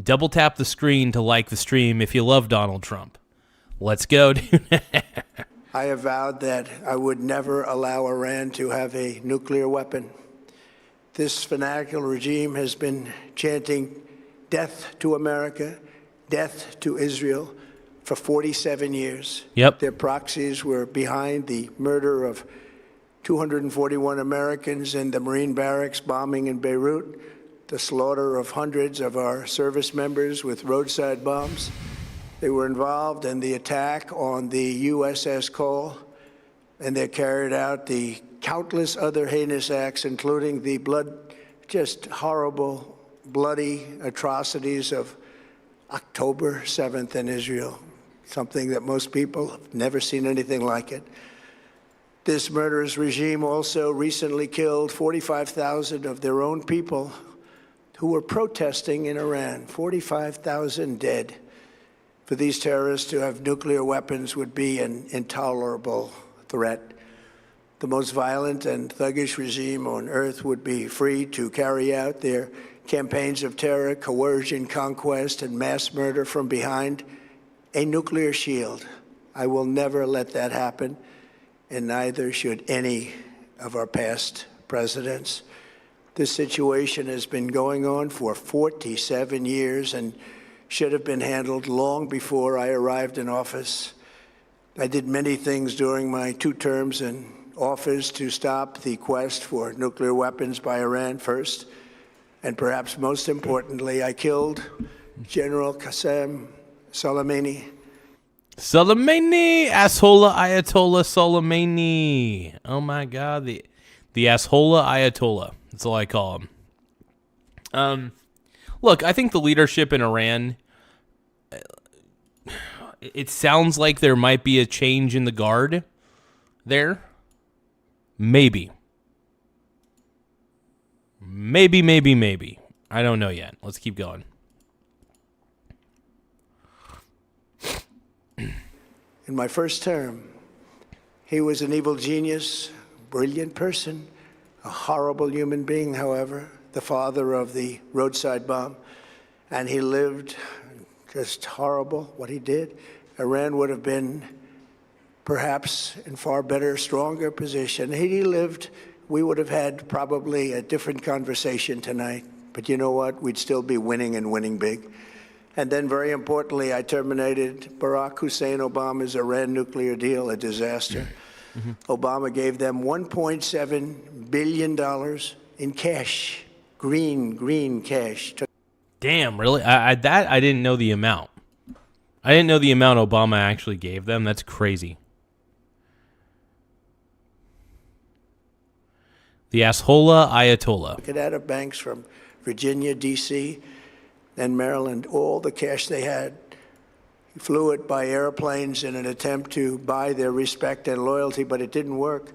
Double tap the screen to like the stream if you love Donald Trump. Let's go, dude. I have vowed that I would never allow Iran to have a nuclear weapon. This fanatical regime has been chanting death to America, death to Israel for 47 years. Yep. Their proxies were behind the murder of 241 Americans in the Marine barracks bombing in Beirut, the slaughter of hundreds of our service members with roadside bombs. They were involved in the attack on the USS Cole, and they carried out the countless other heinous acts, including the just horrible, bloody atrocities of October 7th in Israel. something that most people have never seen anything like it. This murderous regime also recently killed 45,000 of their own people who were protesting in Iran. 45,000 dead. For these terrorists to have nuclear weapons would be an intolerable threat. The most violent and thuggish regime on earth would be free to carry out their campaigns of terror, coercion, conquest, and mass murder from behind a nuclear shield. I will never let that happen, and neither should any of our past presidents. This situation has been going on for 47 years and should have been handled long before I arrived in office. I did many things during my 2 terms in office to stop the quest for nuclear weapons by Iran first, and perhaps most importantly, I killed General Qasem Soleimani. Soleimani, Ayatollah Soleimani. Oh my God, the Ayatollah Ayatollah. That's all I call him. Look, I think the leadership in Iran, it sounds like there might be a change in the guard there. Maybe. I don't know yet. Let's keep going. In my first term, he was an evil genius, brilliant person, a horrible human being, however, the father of the roadside bomb, and he lived just horrible what he did. Iran would have been perhaps in far better, stronger position. Had he lived, we would have had probably a different conversation tonight. But you know what? We'd still be winning and winning big. And then, very importantly, I terminated Barack Hussein Obama's Iran nuclear deal, a disaster. Mm-hmm. Obama gave them $1.7 billion in cash, green cash. Damn, really? I didn't know the amount. I didn't know the amount Obama actually gave them. That's crazy. The Ayatollah. Took it out of banks from Virginia, D.C., and Maryland, all the cash they had. He flew it by airplanes in an attempt to buy their respect and loyalty, but it didn't work.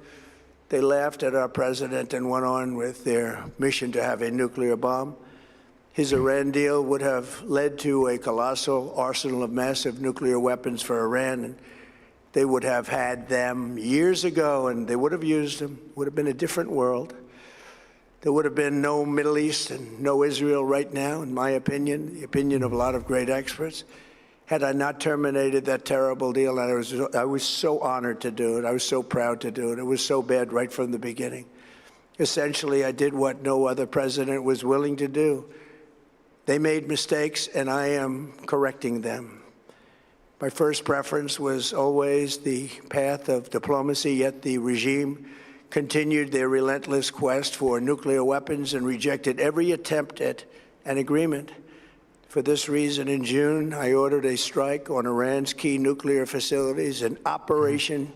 They laughed at our president and went on with their mission to have a nuclear bomb. His Iran deal would have led to a colossal arsenal of massive nuclear weapons for Iran, and they would have had them years ago, and they would have used them. It would have been a different world. There would have been no Middle East and no Israel right now, in my opinion, the opinion of a lot of great experts, had I not terminated that terrible deal. And I was so honored to do it. I was so proud to do it. It was so bad right from the beginning. Essentially, I did what no other president was willing to do. They made mistakes, and I am correcting them. My first preference was always the path of diplomacy, yet the regime continued their relentless quest for nuclear weapons and rejected every attempt at an agreement. For this reason, in June, I ordered a strike on Iran's key nuclear facilities, an Operation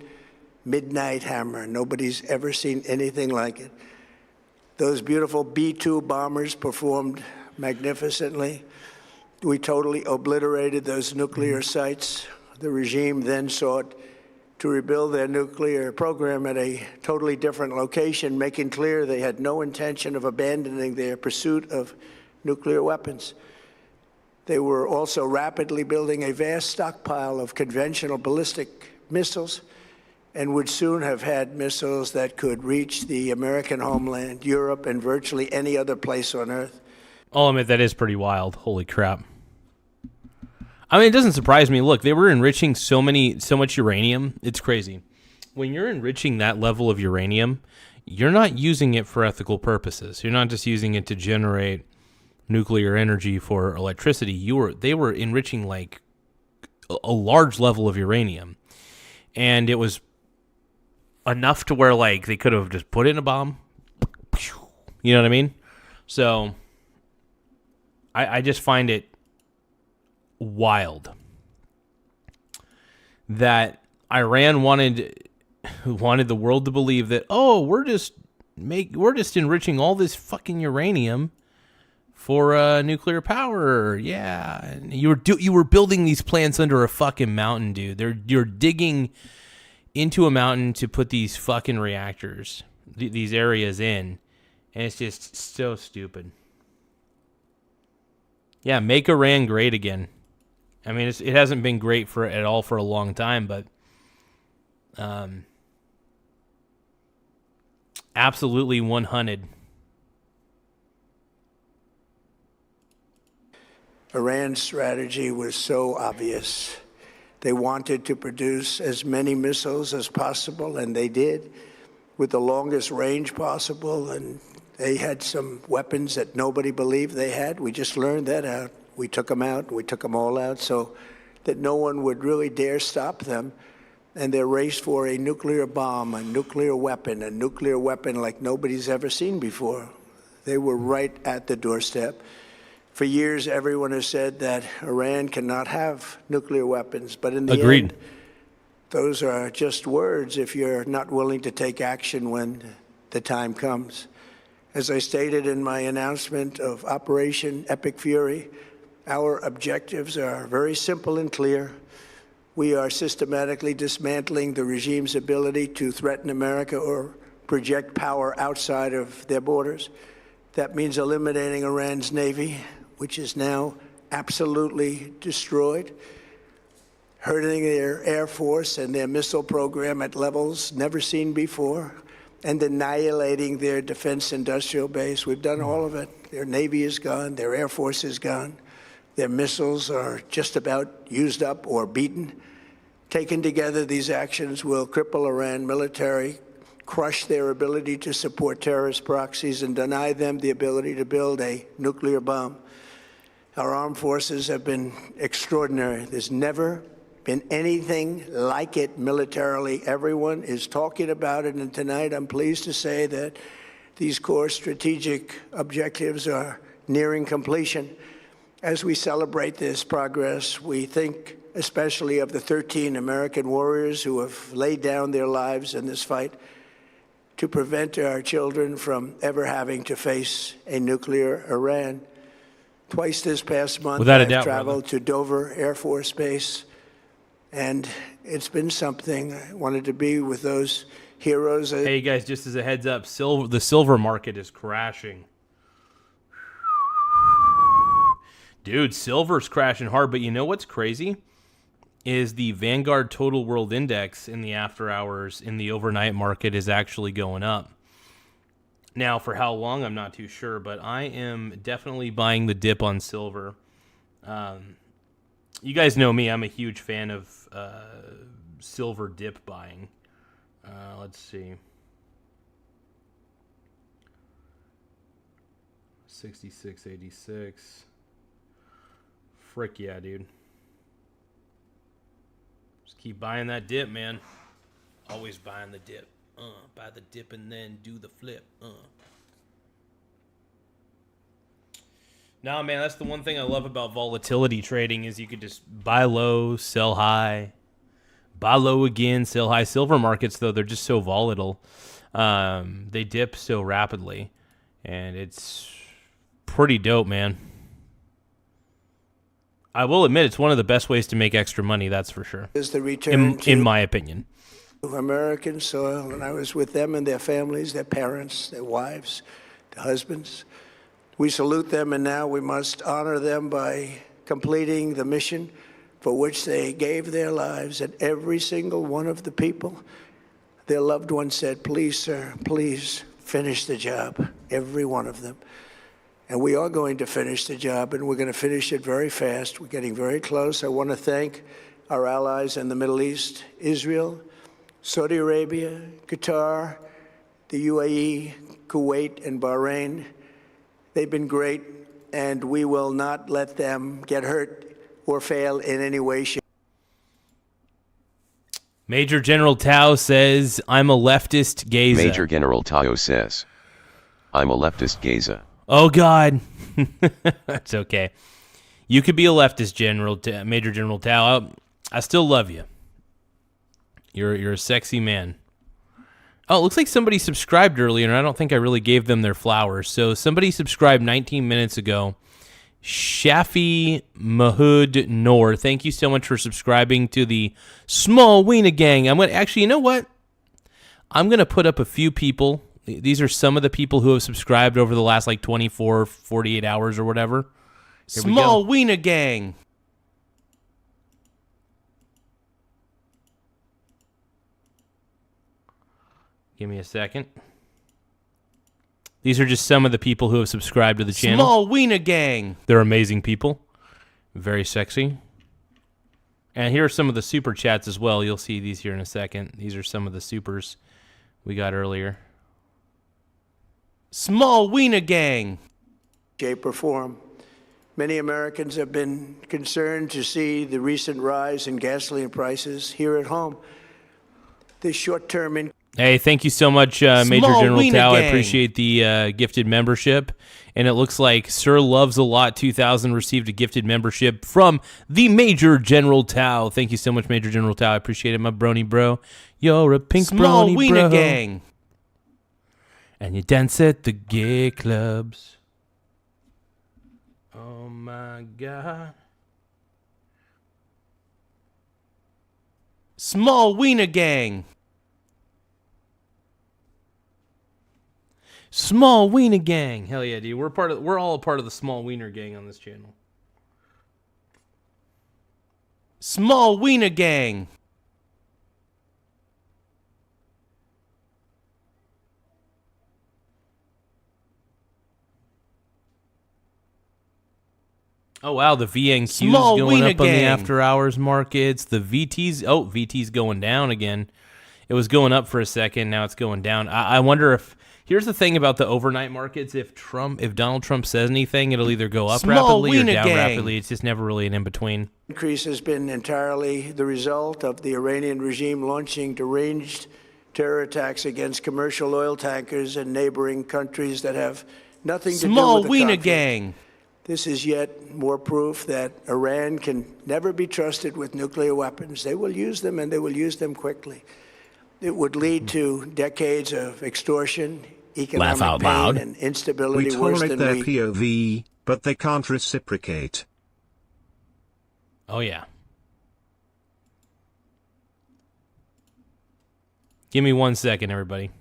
Midnight Hammer. Nobody's ever seen anything like it. Those beautiful B-2 bombers performed magnificently. We totally obliterated those nuclear sites. The regime then sought to rebuild their nuclear program at a totally different location, making clear they had no intention of abandoning their pursuit of nuclear weapons. They were also rapidly building a vast stockpile of conventional ballistic missiles and would soon have had missiles that could reach the American homeland, Europe, and virtually any other place on Earth. I'll admit that is pretty wild. Holy crap. I mean, it doesn't surprise me. Look, they were enriching so much uranium. It's crazy. When you're enriching that level of uranium, you're not using it for ethical purposes. You're not just using it to generate nuclear energy for electricity. They were enriching like a large level of uranium. And it was enough to where like they could have just put it in a bomb. You know what I mean? So I just find it wild that Iran wanted the world to believe that, oh, we're just enriching all this fucking uranium for nuclear power. Yeah, and you were building these plants under a fucking mountain, dude. You're digging into a mountain to put these fucking reactors, these areas in, and it's just so stupid. Yeah, make Iran great again. I mean, it hasn't been great at all for a long time, but absolutely 100. Iran's strategy was so obvious. They wanted to produce as many missiles as possible, and they did, with the longest range possible, and they had some weapons that nobody believed they had. We just learned that out. We took them out. We took them all out so that no one would really dare stop them. And their race for a nuclear bomb, a nuclear weapon like nobody's ever seen before. They were right at the doorstep. For years, everyone has said that Iran cannot have nuclear weapons, but in the end, those are just words if you're not willing to take action when the time comes. As I stated in my announcement of Operation Epic Fury, our objectives are very simple and clear. We are systematically dismantling the regime's ability to threaten America or project power outside of their borders. That means eliminating Iran's Navy, which is now absolutely destroyed, hurting their Air Force and their missile program at levels never seen before, and annihilating their defense industrial base. We've done all of it. Their Navy is gone, their Air Force is gone, their missiles are just about used up or beaten. Taken together, these actions will cripple Iran military, crush their ability to support terrorist proxies, and deny them the ability to build a nuclear bomb. Our armed forces have been extraordinary. There's never been anything like it militarily. Everyone is talking about it, and tonight I'm pleased to say that these core strategic objectives are nearing completion. As we celebrate this progress, we think especially of the 13 American warriors who have laid down their lives in this fight to prevent our children from ever having to face a nuclear Iran. Twice this past month, I've traveled to Dover Air Force Base, and it's been something. I wanted to be with those heroes. Hey, guys, just as a heads up, the silver market is crashing. Dude, silver's crashing hard, but you know what's crazy? Is the Vanguard Total World Index in the after hours in the overnight market is actually going up. Now, for how long, I'm not too sure, but I am definitely buying the dip on silver. You guys know me. I'm a huge fan of silver dip buying. Let's see. 66.86. Frick yeah, dude. Just keep buying that dip, man. Always buying the dip. Buy the dip and then do the flip. Nah, man, that's the one thing I love about volatility trading is you could just buy low, sell high, buy low again, sell high. Silver markets, though, they're just so volatile. They dip so rapidly, and it's pretty dope, man. I will admit it's one of the best ways to make extra money, that's for sure, is the return in my opinion. American soil, and I was with them and their families, their parents, their wives, their husbands. We salute them, and now we must honor them by completing the mission for which they gave their lives. And every single one of the people, their loved ones said, please, sir, please finish the job, every one of them. And we are going to finish the job, and we're going to finish it very fast. We're getting very close. I want to thank our allies in the Middle East, Israel, Saudi Arabia, Qatar, the UAE, Kuwait, and Bahrain. They've been great, and we will not let them get hurt or fail in any way, shape. Major General Tao says, I'm a leftist Gaza. Major General Tao says, I'm a leftist Gaza. Oh, God. That's okay. You could be a leftist, Major General Tao. I still love you. You're a sexy man. Oh, it looks like somebody subscribed earlier, and I don't think I really gave them their flowers. So somebody subscribed 19 minutes ago. Shafi Mahud Noor, thank you so much for subscribing to the Small Weena Gang. I'm going to actually, you know what? I'm going to put up a few people. These are some of the people who have subscribed over the last like 24, 48 hours or whatever. Small Weena Gang. Give me a second. These are just some of the people who have subscribed to the channel. Small Weena Gang. They're amazing people. Very sexy. And here are some of the super chats as well. You'll see these here in a second. These are some of the supers we got earlier. Small Weena Gang. Shape or form. Many Americans have been concerned to see the recent rise in gasoline prices here at home. This short-term Hey, thank you so much, Major General Tao. I appreciate the gifted membership. And it looks like Sir Loves a Lot 2000 received a gifted membership from the Major General Tao. Thank you so much, Major General Tao. I appreciate it, my brony bro. You're a pink brony bro. Gang. And you dance at the gay clubs. Oh, my God. Small Weena Gang. Small Wiener Gang. Hell yeah, dude. We're all a part of the Small Wiener Gang on this channel. Small Wiener Gang. Oh wow, the VNQ's going up on the after hours markets. The VT's going down again. It was going up for a second, now it's going down. I wonder if here's the thing about the overnight markets. If Donald Trump says anything, it'll either go up rapidly or down rapidly. It's just never really an in-between. Increase has been entirely the result of the Iranian regime launching deranged terror attacks against commercial oil tankers and neighboring countries that have nothing to do with the conflict. Small Wiener Gang. This is yet more proof that Iran can never be trusted with nuclear weapons. They will use them, and they will use them quickly. It would lead to decades of extortion, economic pain, and instability. We tolerate their POV, but they can't reciprocate. Oh, yeah. Give me 1 second, everybody.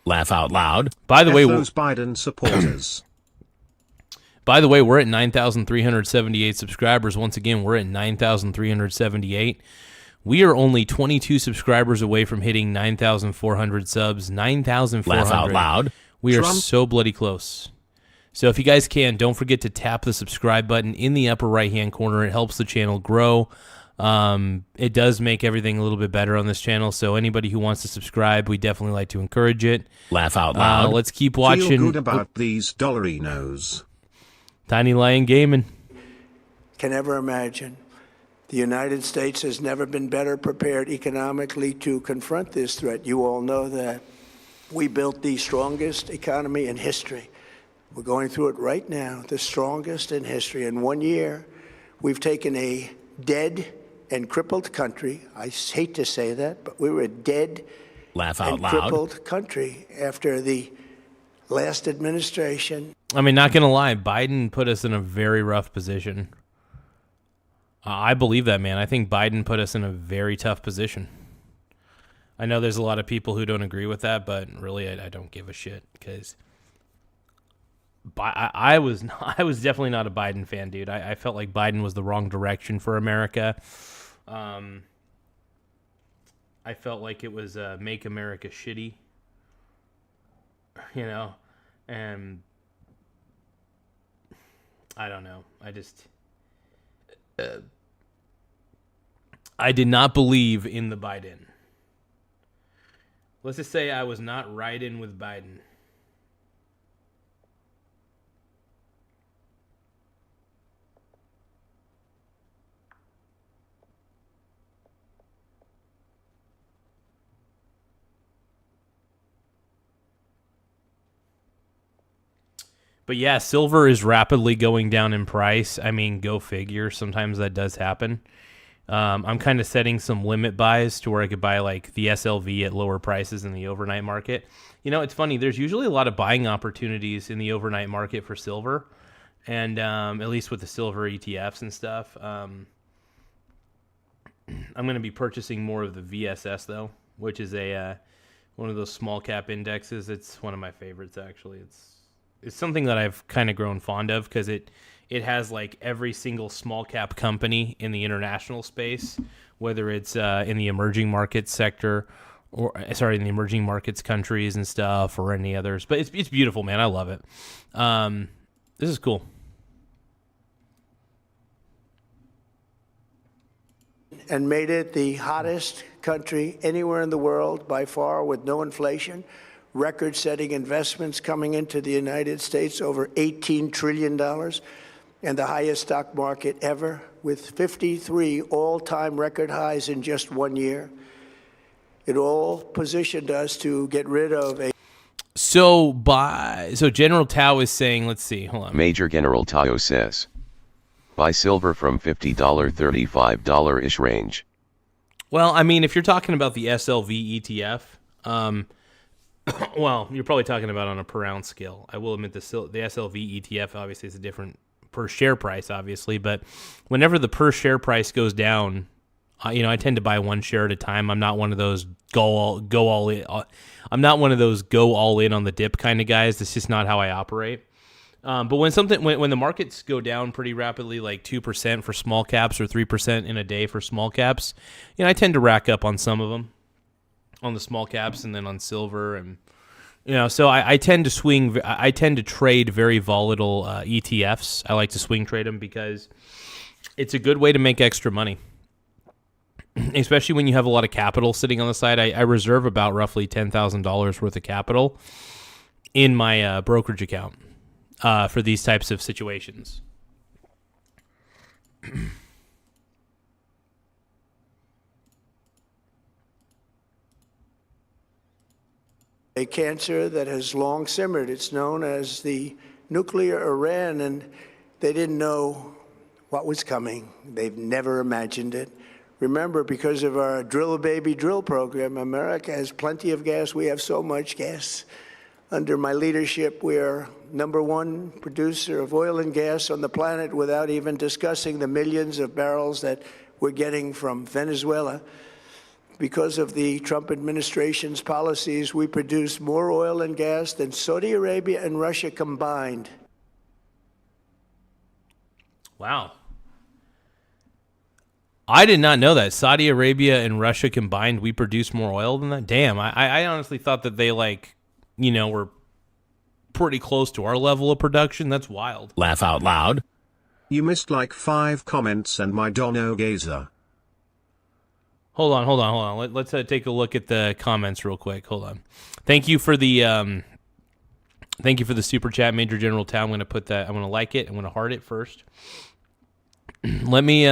Laugh out loud. By the way, those Biden supporters. By the way, we're at 9,378 subscribers. Once again, we're at 9,378. We are only 22 subscribers away from hitting 9,400 subs. 9,400. Laugh out loud. We are so bloody close. So if you guys can, don't forget to tap the subscribe button in the upper right-hand corner. It helps the channel grow. It does make everything a little bit better on this channel. So anybody who wants to subscribe, we definitely like to encourage it. Laugh out loud. Let's keep watching. Feel good about these dollarinos. Tiny Lion Gaming. Can ever imagine. The United States has never been better prepared economically to confront this threat. You all know that. We built the strongest economy in history. We're going through it right now, the strongest in history. In 1 year, we've taken a dead and crippled country. I hate to say that, but we were a dead and crippled country after the last administration. I mean, not going to lie, Biden put us in a very rough position. I believe that, man. I think Biden put us in a very tough position. I know there's a lot of people who don't agree with that, but really, I don't give a shit because I was definitely not a Biden fan, dude. I felt like Biden was the wrong direction for America. I felt like it was make America shitty, you know, and I don't know. I did not believe in the Biden. Let's just say I was not right in with Biden. But yeah, silver is rapidly going down in price. I mean, go figure. Sometimes that does happen. I'm kind of setting some limit buys to where I could buy like the SLV at lower prices in the overnight market. You know, it's funny. There's usually a lot of buying opportunities in the overnight market for silver, and at least with the silver ETFs and stuff. I'm going to be purchasing more of the VSS though, which is a one of those small cap indexes. It's one of my favorites actually. It's something that I've kind of grown fond of because it has like every single small cap company in the international space, whether it's in the emerging markets sector or in the emerging markets countries and stuff or any others. But it's beautiful, man. I love it. This is cool. And made it the hottest country anywhere in the world by far with no inflation, record-setting investments coming into the United States, over $18 trillion, and the highest stock market ever with 53 all-time record highs in just 1 year. It all positioned us to get rid of a... So General Tao is saying, let's see, hold on. Major General Tao says, buy silver from $50, $35-ish range. Well, I mean, if you're talking about the SLV ETF, well, you're probably talking about on a per ounce scale. I will admit the SLV ETF obviously is a different per share price, obviously, but whenever the per share price goes down, I tend to buy one share at a time. I'm not one of those go all in. I'm not one of those go all in on the dip kind of guys. That's just not how I operate. But when the markets go down pretty rapidly, like 2% for small caps or 3% in a day for small caps, I tend to rack up on some of them, on the small caps, and then on silver, and so I tend to swing. I tend to trade very volatile ETFs. I like to swing trade them because it's a good way to make extra money, especially when you have a lot of capital sitting on the side. I reserve about roughly $10,000 worth of capital in my brokerage account for these types of situations. A cancer that has long simmered. It's known as the nuclear Iran, and they didn't know what was coming. They've never imagined it. Remember, because of our drill baby drill program, America has plenty of gas. We have so much gas. Under my leadership, we are #1 producer of oil and gas on the planet without even discussing the millions of barrels that we're getting from Venezuela. Because of the Trump administration's policies, we produce more oil and gas than Saudi Arabia and Russia combined. Wow. I did not know that. Saudi Arabia and Russia combined, we produce more oil than that? Damn, I honestly thought that they, were pretty close to our level of production. That's wild. Laugh out loud. You missed like 5 comments and my dono gazer. Hold on. Let's take a look at the comments real quick. Hold on. Thank you for the super chat, Major General Tao. I'm going to put that. I'm going to like it. I'm going to heart it first. Let me.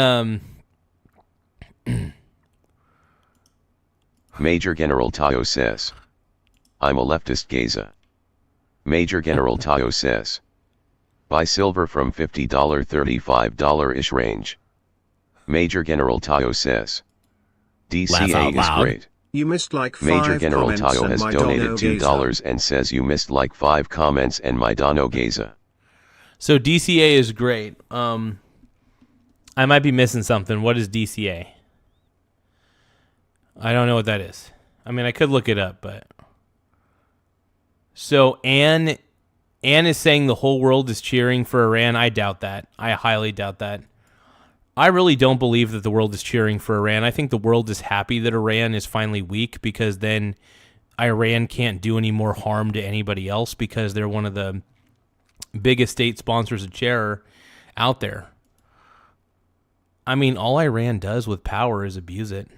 Major General Tao says, I'm a leftist Gaza. Major General Tao says, buy silver from $50, $35-ish range. Major General Tao says, DCA is great. You missed like 5 Major General comments Tao and has my donated dono $2 and says you missed like 5 comments and my dono Gaza. So DCA is great. I might be missing something. What is DCA? I don't know what that is. I mean, I could look it up, but... So Anne is saying the whole world is cheering for Iran. I doubt that. I highly doubt that. I really don't believe that the world is cheering for Iran. I think the world is happy that Iran is finally weak because then Iran can't do any more harm to anybody else because they're one of the biggest state sponsors of terror out there. I mean, all Iran does with power is abuse it.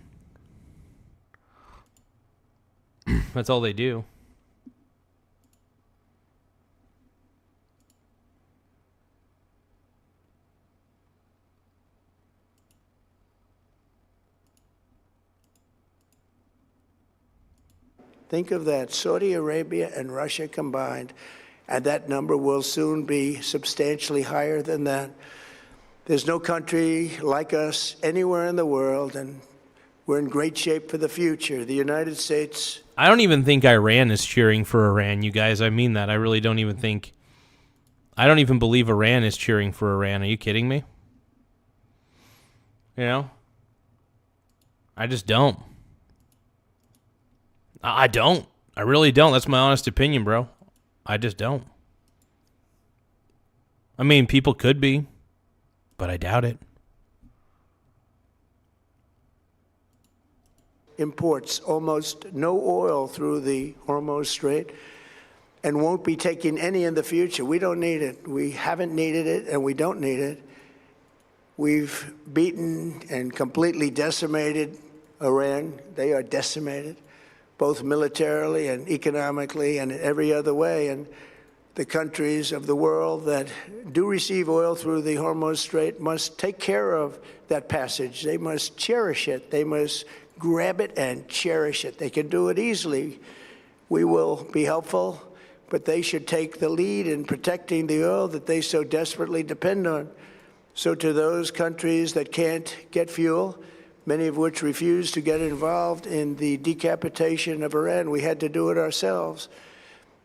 That's all they do. Think of that, Saudi Arabia and Russia combined, and that number will soon be substantially higher than that. There's no country like us anywhere in the world, and we're in great shape for the future. The United States... I don't even think Iran is cheering for Iran, you guys. I mean that. I really don't even think... I don't even believe Iran is cheering for Iran. Are you kidding me? You know? I just don't. I don't. I really don't. That's my honest opinion, bro. I just don't. I mean, people could be, but I doubt it. Imports almost no oil through the Hormuz Strait and won't be taking any in the future. We don't need it. We haven't needed it, and we don't need it. We've beaten and completely decimated Iran. They are decimated, both militarily and economically and in every other way. And the countries of the world that do receive oil through the Hormuz Strait must take care of that passage. They must cherish it. They must grab it and cherish it. They can do it easily. We will be helpful, but they should take the lead in protecting the oil that they so desperately depend on. So to those countries that can't get fuel, many of which refuse to get involved in the decapitation of Iran, we had to do it ourselves.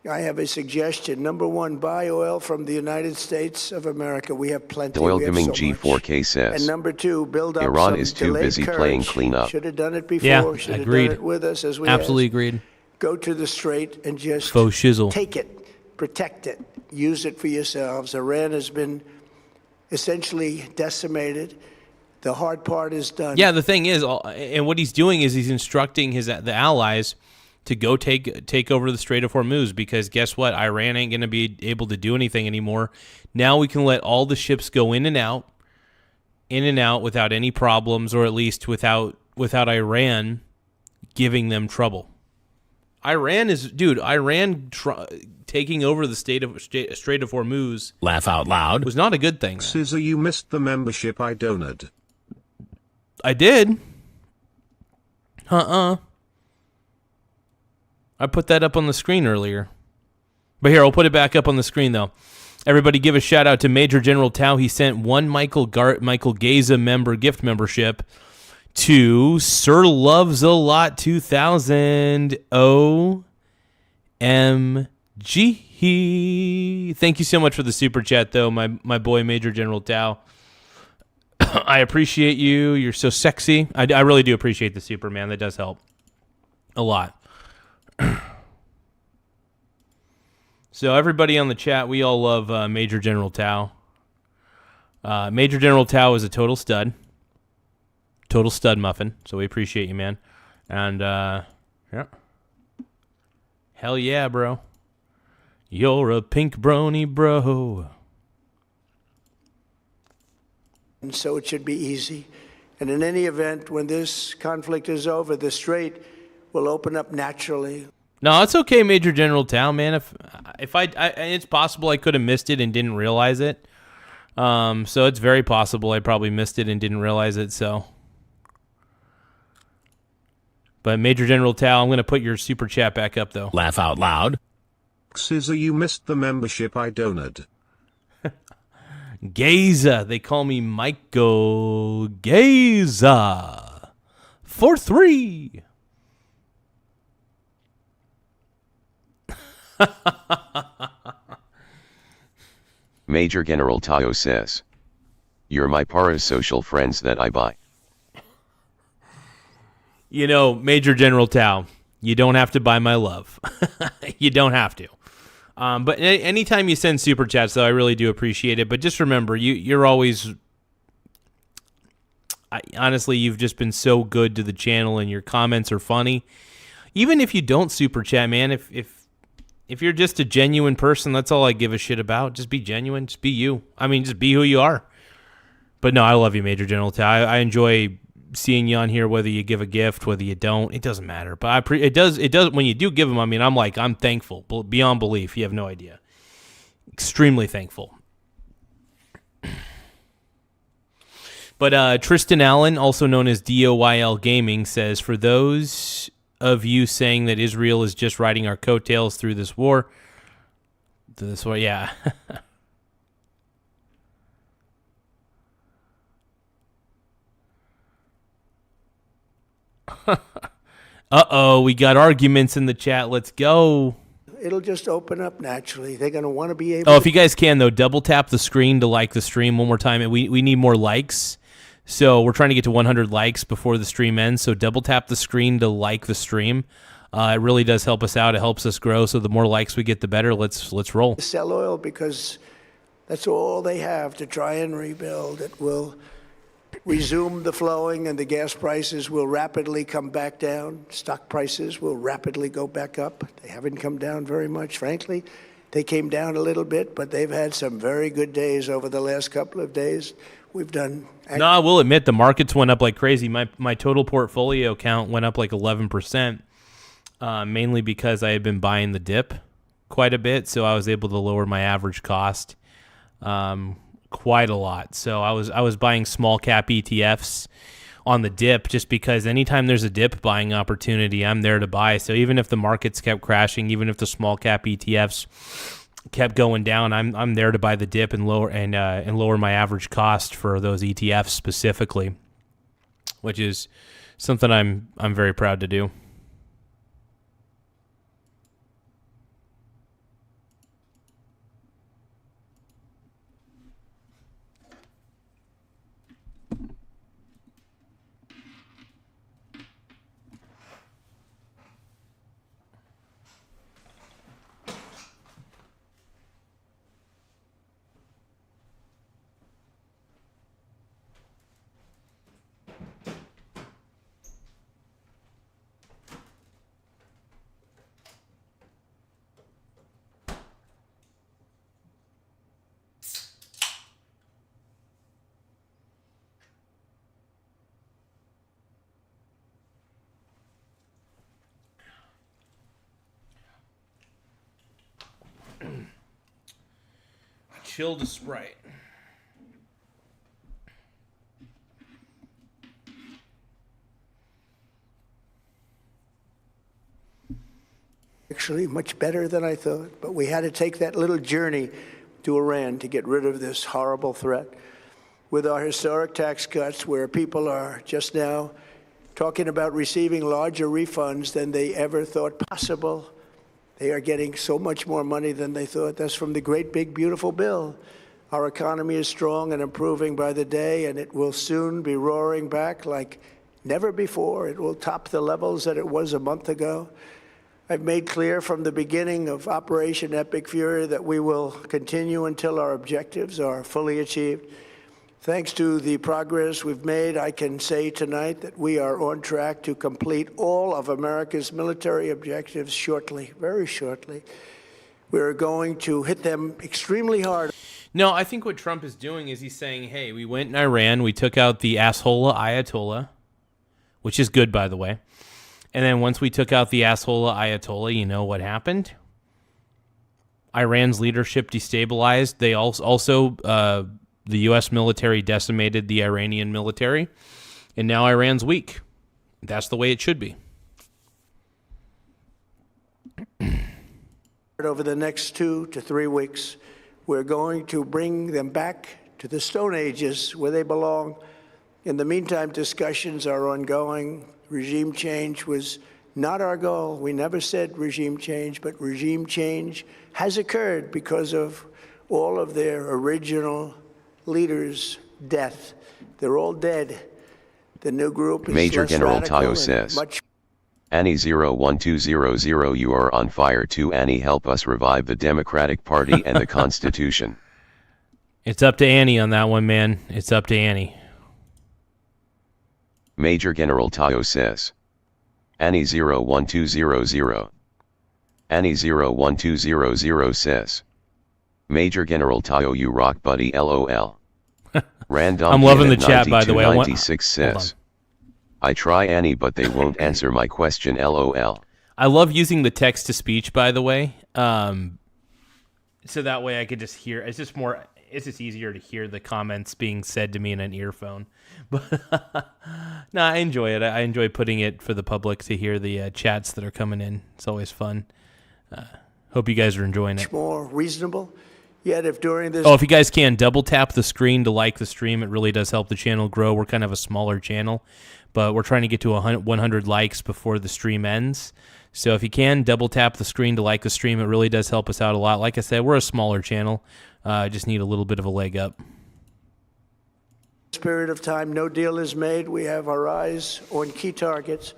I have a suggestion. Number one, buy oil from the United States of America. We have plenty. Oilgaming G4K says. And number two, build up Iran some is too busy courage. playing cleanup. Should have done it before. Yeah, should have agreed. done it with us as we Absolutely asked. agreed. Go to the strait and just Faux shizzle. take it, protect it, use it for yourselves. Iran has been essentially decimated. The hard part is done. Yeah, the thing is, and what he's doing is he's instructing the allies to go take over the Strait of Hormuz, because guess what? Iran ain't going to be able to do anything anymore. Now we can let all the ships go in and out without any problems, or at least without Iran giving them trouble. Iran taking over the Strait of Hormuz, laugh out loud, was not a good thing. Scissor, you missed the membership I donated. I did. I put that up on the screen earlier. But here, I'll put it back up on the screen, though. Everybody give a shout out to Major General Tao. He sent one Michael Garza gift membership to Sir Loves a Lot 2000 OMG. Thank you so much for the super chat, though, my boy Major General Tao. I appreciate you. You're so sexy. I really do appreciate the super, man. That does help a lot. So everybody on the chat, we all love Major General Tao. Major General Tao is a total stud muffin. So we appreciate you, man. And yeah, hell yeah, bro. You're a pink brony, bro. And so it should be easy. And in any event, when this conflict is over, the strait will open up naturally. No, it's okay, Major General Tao, man. If I it's possible I could have missed it and didn't realize it. So it's very possible I probably missed it and didn't realize it. So, but Major General Tao, I'm going to put your super chat back up, though. Laugh out loud. Scissor, you missed the membership I donated. Garza, they call me Michael Garza. 4-3. Major General Tao says, "You're my parasocial friends that I buy." You know, Major General Tao, you don't have to buy my love. You don't have to. But anytime you send super chats, though, I really do appreciate it. But just remember, you're always... honestly, you've just been so good to the channel, and your comments are funny. Even if you don't super chat, man, if you're just a genuine person, that's all I give a shit about. Just be genuine. Just be you. I mean, just be who you are. But no, I love you, Major General Tao. I enjoy seeing you on here, whether you give a gift, whether you don't. It doesn't matter. But it does when you do give them. I mean, I'm thankful beyond belief. You have no idea. Extremely thankful. But Tristan Allen, also known as DOYL Gaming, says, for those of you saying that Israel is just riding our coattails through this war, yeah. Uh-oh, we got arguments in the chat. Let's go. It'll just open up naturally. They're going to want to be able Oh, if you guys can, though, double tap the screen to like the stream one more time. We need more likes. So we're trying to get to 100 likes before the stream ends. So double tap the screen to like the stream. It really does help us out. It helps us grow. So the more likes we get, the better. Let's roll. Sell oil because that's all they have to try and rebuild. It will resume the flowing, and the gas prices will rapidly come back down. Stock prices will rapidly go back up. They haven't come down very much, frankly. They came down a little bit, but they've had some very good days over the last couple of days. We've done... No, I will admit the markets went up like crazy. My total portfolio count went up like 11%, mainly because I had been buying the dip quite a bit, so I was able to lower my average cost quite a lot. So I was buying small cap ETFs on the dip just because anytime there's a dip buying opportunity, I'm there to buy. So even if the markets kept crashing, even if the small cap ETFs kept going down, I'm there to buy the dip and lower my average cost for those ETFs specifically, which is something I'm very proud to do. Chilled Sprite. Actually, much better than I thought, but we had to take that little journey to Iran to get rid of this horrible threat. With our historic tax cuts, where people are just now talking about receiving larger refunds than they ever thought possible. They are getting so much more money than they thought. That's from the great big beautiful bill. Our economy is strong and improving by the day, and it will soon be roaring back like never before. It will top the levels that it was a month ago. I've made clear from the beginning of Operation Epic Fury that we will continue until our objectives are fully achieved. Thanks to the progress we've made, I can say tonight that we are on track to complete all of America's military objectives shortly, very shortly. We're going to hit them extremely hard. No, I think what Trump is doing is he's saying, hey, we went in Iran, we took out the asshole Ayatollah, which is good, by the way. And then once we took out the asshole Ayatollah, you know what happened? Iran's leadership destabilized. They also the U.S. military decimated the Iranian military, and now Iran's weak. That's the way it should be. Over the next 2 to 3 weeks, we're going to bring them back to the Stone Ages where they belong. In the meantime, discussions are ongoing. Regime change was not our goal. We never said regime change, but regime change has occurred because of all of their original leaders' death. They're all dead. The new group is Major less General radical Tayo and says, much. Annie 01200, you are on fire too. Annie, help us revive the Democratic Party and the Constitution. It's up to Annie on that one, man. It's up to Annie. Major General Tayo says, Annie 01200. Annie 01200 says, Major General Tayo, you rock, buddy, LOL. Random I'm loving the chat, by the way. 9296 says, I try, Annie, but they won't answer my question, LOL. I love using the text-to-speech, by the way, so that way I could just hear. It's just easier to hear the comments being said to me in an earphone. But no, I enjoy it. I enjoy putting it for the public to hear the chats that are coming in. It's always fun. Hope you guys are enjoying it. More reasonable. Yet if during this... if you guys can, double tap the screen to like the stream. It really does help the channel grow. We're kind of a smaller channel. but we're trying to get to 100 likes before the stream ends. So if you can, double tap the screen to like the stream. It really does help us out a lot. Like I said, we're a smaller channel. Just need a little bit of a leg up. Period of time, no deal is made. We have our eyes on key targets.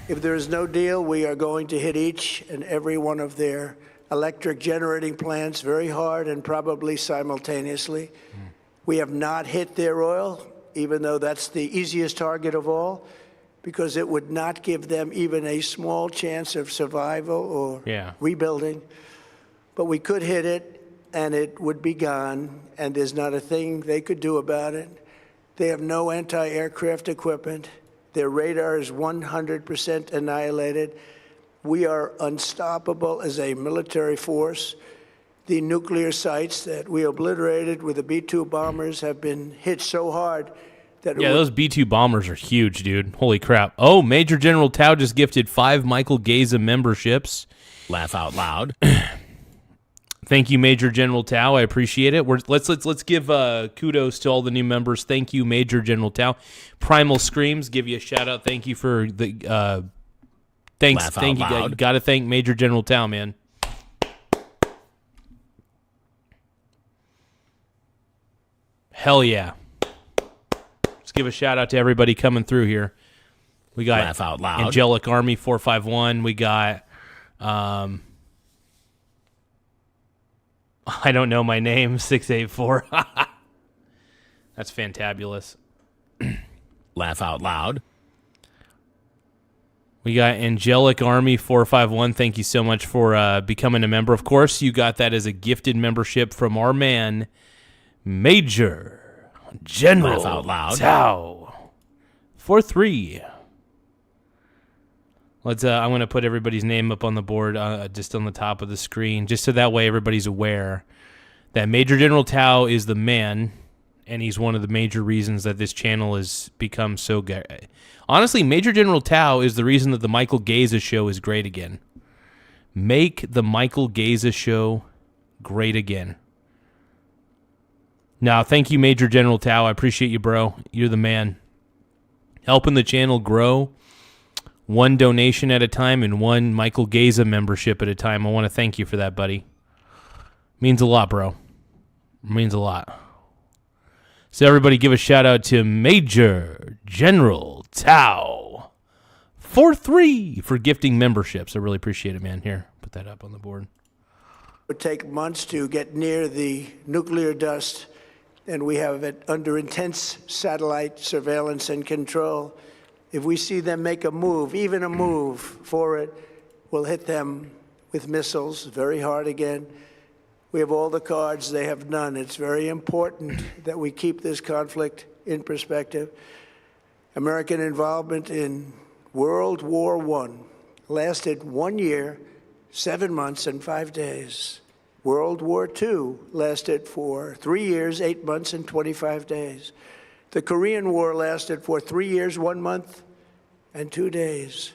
If there is no deal, we are going to hit each and every one of their electric generating plants very hard and probably simultaneously. We have not hit their oil, even though that's the easiest target of all, because it would not give them even a small chance of survival or rebuilding. But we could hit it, and it would be gone, and there's not a thing they could do about it. They have no anti-aircraft equipment. Their radar is 100% annihilated. We are unstoppable as a military force. The nuclear sites that we obliterated with the B-2 bombers have been hit so hard that... Yeah, those B-2 bombers are huge, dude. Holy crap. Oh, Major General Tao just gifted 5 Michael Garza memberships. Laugh out loud. Thank you, Major General Tao. I appreciate it. Let's give kudos to all the new members. Thank you, Major General Tao. Primal Screams, give you a shout out. Thank you for the thanks. Laugh Thank out you. loud. Got to thank Major General Tao, man. Hell yeah. Let's give a shout out to everybody coming through here. We got Laugh out loud. Angelic Army 451. We got I don't know my name, 684. That's fantabulous. Laugh out loud. We got Angelic Army 451. Thank you so much for becoming a member. Of course, you got that as a gifted membership from our man, Major General Laugh out loud. Tao 43. Let's. I'm going to put everybody's name up on the board, just on the top of the screen, just so that way everybody's aware that Major General Tao is the man, and he's one of the major reasons that this channel has become so good. Honestly, Major General Tao is the reason that the Michael Garza show is great again. Make the Michael Garza show great again. Now, thank you, Major General Tao. I appreciate you, bro. You're the man. Helping the channel grow. One donation at a time and one Michael Garza membership at a time. I want to thank you for that, buddy. Means a lot, bro. Means a lot. So everybody give a shout out to Major General Tao 43 for gifting memberships. I really appreciate it, man. Here, put that up on the board. It would take months to get near the nuclear dust, and we have it under intense satellite surveillance and control. If we see them make a move, even a move for it, we'll hit them with missiles very hard again. We have all the cards, they have none. It's very important that we keep this conflict in perspective. American involvement in World War I lasted 1 year, 7 months, and 5 days. World War II lasted for 3 years, 8 months, and 25 days. The Korean War lasted for 3 years, 1 month, and 2 days.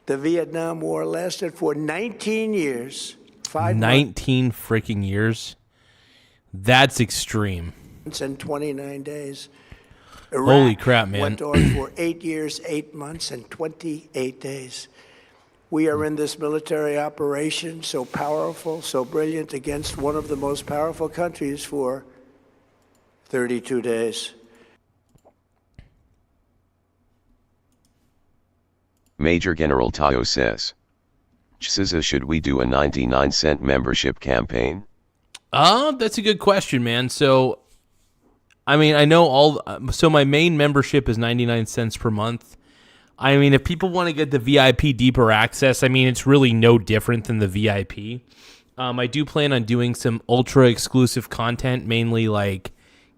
The Vietnam War lasted for 19 years, 5 19 freaking years? That's extreme. months, and 29 days. Holy crap, man. Went on for 8 years, 8 months, and 28 days. We are in this military operation, so powerful, so brilliant, against one of the most powerful countries for 32 days. Major General Tao says, should we do a 99-cent membership campaign? That's a good question, man. So, I mean, I know so my main membership is 99 cents per month. I mean, if people want to get the VIP deeper access, I mean, it's really no different than the VIP. I do plan on doing some ultra exclusive content, mainly like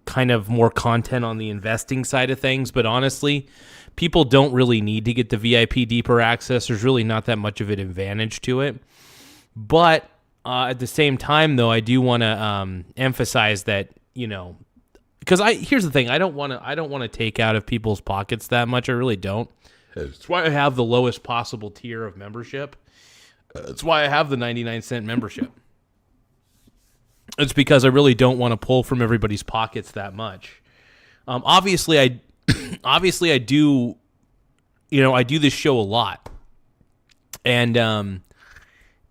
kind of more content on the investing side of things. But honestly, people don't really need to get the VIP deeper access. There's really not that much of an advantage to it. But at the same time, though, I do want to emphasize that, you know, because here's the thing, I don't want to take out of people's pockets that much. I really don't. That's why I have the lowest possible tier of membership. That's why I have the 99-cent membership. It's because I really don't want to pull from everybody's pockets that much. Obviously, I do I do this show a lot. And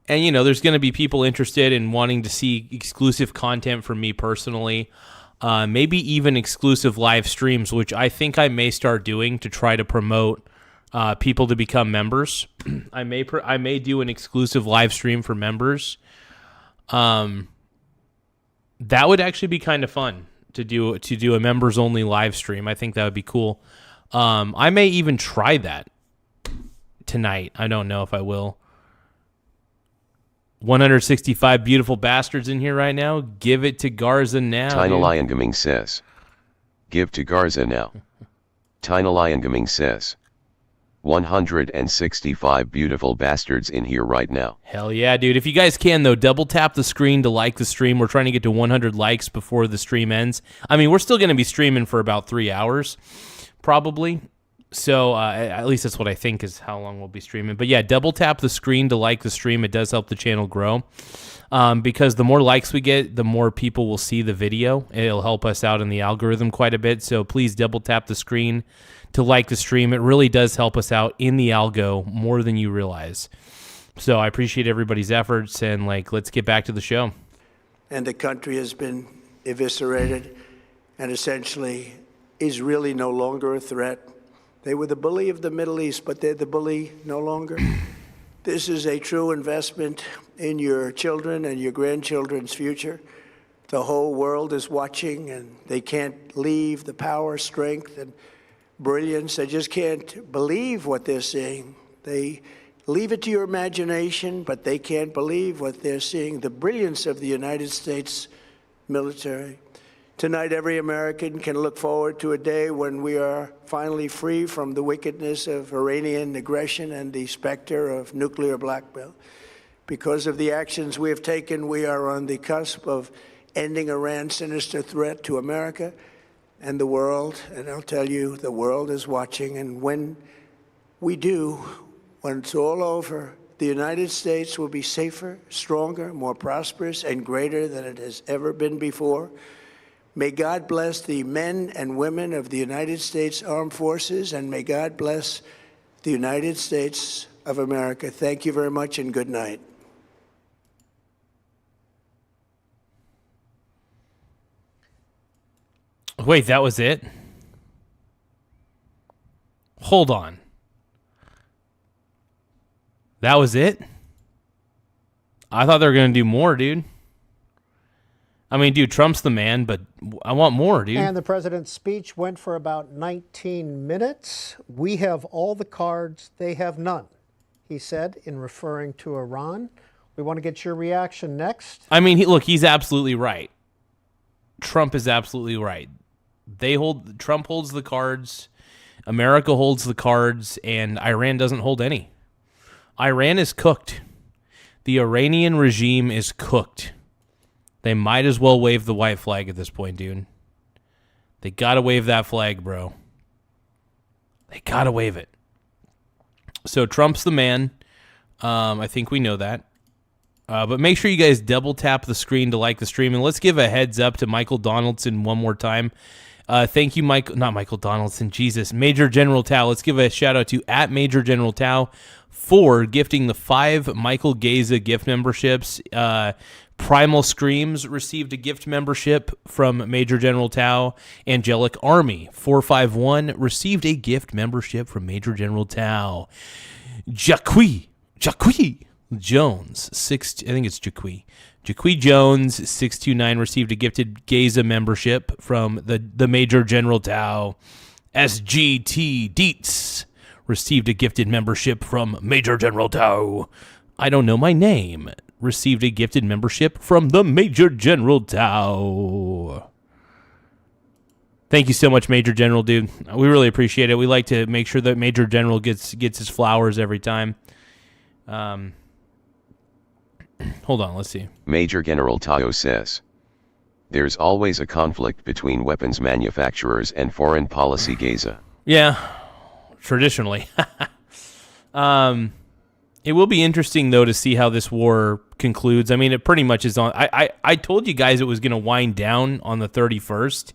there's going to be people interested in wanting to see exclusive content from me personally. Maybe even exclusive live streams, which I think I may start doing to try to promote people to become members. I may do an exclusive live stream for members. That would actually be kind of fun to do a members only live stream. I think that would be cool. I may even try that tonight. I don't know if I will. 165 beautiful bastards in here right now. Give it to Garza now. Tina Liongaming says, give to Garza now. Tina Liongaming says, 165 beautiful bastards in here right now. Hell yeah, dude. If you guys can, though, double tap the screen to like the stream. We're trying to get to 100 likes before the stream ends. I mean, we're still going to be streaming for about 3 hours, probably. So at least that's what I think is how long we'll be streaming. But yeah, double tap the screen to like the stream. It does help the channel grow. Because the more likes we get, the more people will see the video. It'll help us out in the algorithm quite a bit. So please double tap the screen to like the stream. It really does help us out in the algo more than you realize. So I appreciate everybody's efforts, and let's get back to the show. And the country has been eviscerated and essentially is really no longer a threat. They were the bully of the Middle East, but they're the bully no longer. This is a true investment in your children and your grandchildren's future. The whole world is watching, and they can't leave the power, strength, and brilliance. They just can't believe what they're seeing. They leave it to your imagination, but they can't believe what they're seeing. The brilliance of the United States military. Tonight, every American can look forward to a day when we are finally free from the wickedness of Iranian aggression and the specter of nuclear blackmail. Because of the actions we have taken, we are on the cusp of ending Iran's sinister threat to America and the world. And I'll tell you, the world is watching. And when we do, when it's all over, the United States will be safer, stronger, more prosperous, and greater than it has ever been before. May God bless the men and women of the United States Armed Forces, and may God bless the United States of America. Thank you very much, and good night. Wait, that was it? Hold on. That was it? I thought they were going to do more, dude. I mean, dude, Trump's the man, but I want more, dude. And the president's speech went for about 19 minutes. We have all the cards, they have none, he said, in referring to Iran. We want to get your reaction next. I mean, he's absolutely right. Trump is absolutely right. Trump holds the cards, America holds the cards, and Iran doesn't hold any. Iran is cooked. The Iranian regime is cooked. They might as well wave the white flag at this point, dude. They gotta wave that flag, bro. They gotta wave it. So Trump's the man. I think we know that. But make sure you guys double tap the screen to like the stream. And let's give a heads up to Michael Donaldson one more time. Thank you, not Michael Donaldson, Jesus. Major General Tao. Let's give a shout out to @Major General Tao for gifting the 5 Michael Garza gift memberships. Primal Screams received a gift membership from Major General Tao. Angelic Army 451 received a gift membership from Major General Tao. Jaqui Jones, I think it's Jaqui Jones 629 received a gifted Garza membership from the Major General Tao. SGT Dietz received a gifted membership from Major General Tao. I don't know my name. Received a gifted membership from the Major General Tao. Thank you so much, Major General, dude. We really appreciate it. We like to make sure that Major General gets his flowers every time. Hold on, let's see. Major General Tao says, there's always a conflict between weapons manufacturers and foreign policy Garza. Yeah, traditionally. It will be interesting, though, to see how this war concludes. I mean, it pretty much is on. I told you guys it was going to wind down on the 31st.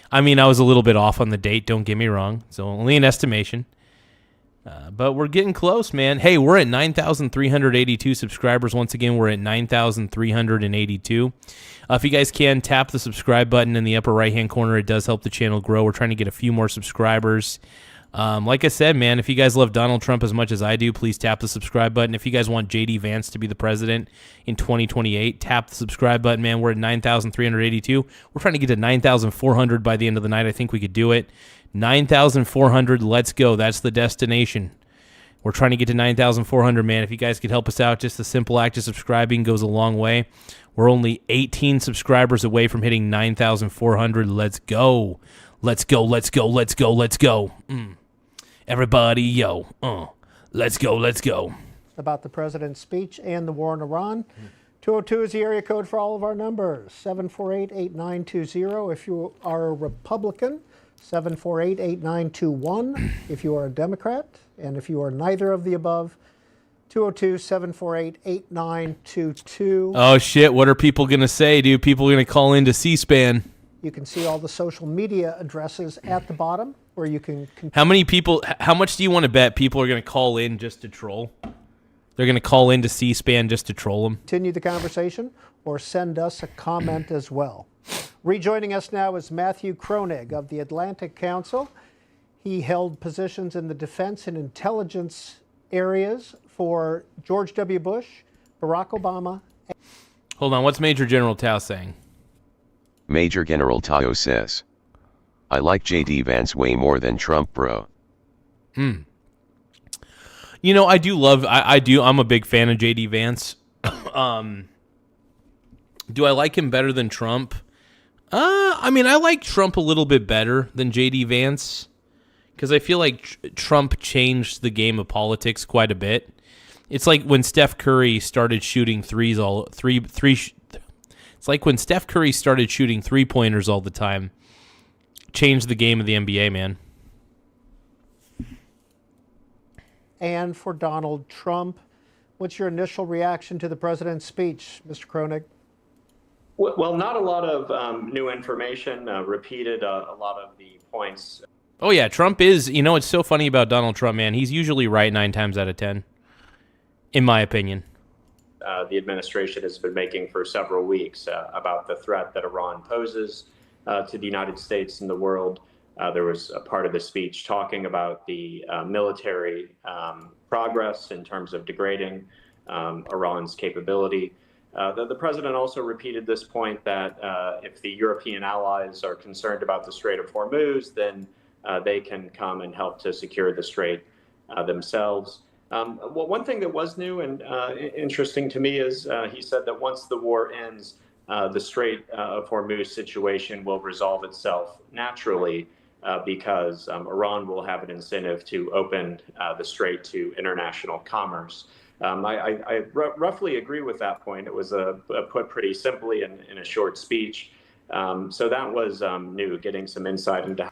I mean, I was a little bit off on the date, don't get me wrong. So only an estimation. But we're getting close, man. Hey, we're at 9,382 subscribers. Once again, we're at 9,382. If you guys can, tap the subscribe button in the upper right-hand corner. It does help the channel grow. We're trying to get a few more subscribers. Like I said, man, if you guys love Donald Trump as much as I do, please tap the subscribe button. If you guys want J.D. Vance to be the president in 2028, tap the subscribe button, man. We're at 9,382. We're trying to get to 9,400 by the end of the night. I think we could do it. 9,400, let's go. That's the destination. We're trying to get to 9,400, man. If you guys could help us out, just the simple act of subscribing goes a long way. We're only 18 subscribers away from hitting 9,400. Let's go. Let's go, let's go, let's go, let's go. Everybody, yo. Let's go, let's go. About the president's speech and the war in Iran. 202 is the area code for all of our numbers. 748-8920 if you are a Republican. 748-8921 if you are a Democrat. And if you are neither of the above, 202-748-8922. Oh, shit. What are people going to say, dude? People are going to call into C-SPAN. You can see all the social media addresses at the bottom where you can... How many people... How much do you want to bet people are going to call in just to troll? They're going to call into C-SPAN just to troll them? Continue the conversation or send us a comment as well. Rejoining us now is Matthew Kroenig of the Atlantic Council. He held positions in the defense and intelligence areas for George W. Bush, Barack Obama. Hold on, what's Major General Tao saying? Major General Tao says, I like J.D. Vance way more than Trump, bro. You know, I do love, I'm a big fan of J.D. Vance. Do I like him better than Trump? I mean, I like Trump a little bit better than J.D. Vance because I feel like Trump changed the game of politics quite a bit. It's like when Steph Curry started shooting it's like when Steph Curry started shooting three-pointers all the time. Changed the game of the NBA, man. And for Donald Trump, what's your initial reaction to the president's speech, Mr. Kroenig? Well, not a lot of new information, repeated a lot of the points. Oh, yeah, Trump is, you know, it's so funny about Donald Trump, man. He's usually right 9 times out of 10, in my opinion. The administration has been making for several weeks about the threat that Iran poses to the United States and the world. There was a part of the speech talking about the military progress in terms of degrading Iran's capability. The president also repeated this point that if the European allies are concerned about the Strait of Hormuz, then they can come and help to secure the strait themselves. Well, one thing that was new and interesting to me is he said that once the war ends, the Strait of Hormuz situation will resolve itself naturally because Iran will have an incentive to open the strait to international commerce. I roughly agree with that point. It was put pretty simply in a short speech. So that was new, getting some insight into.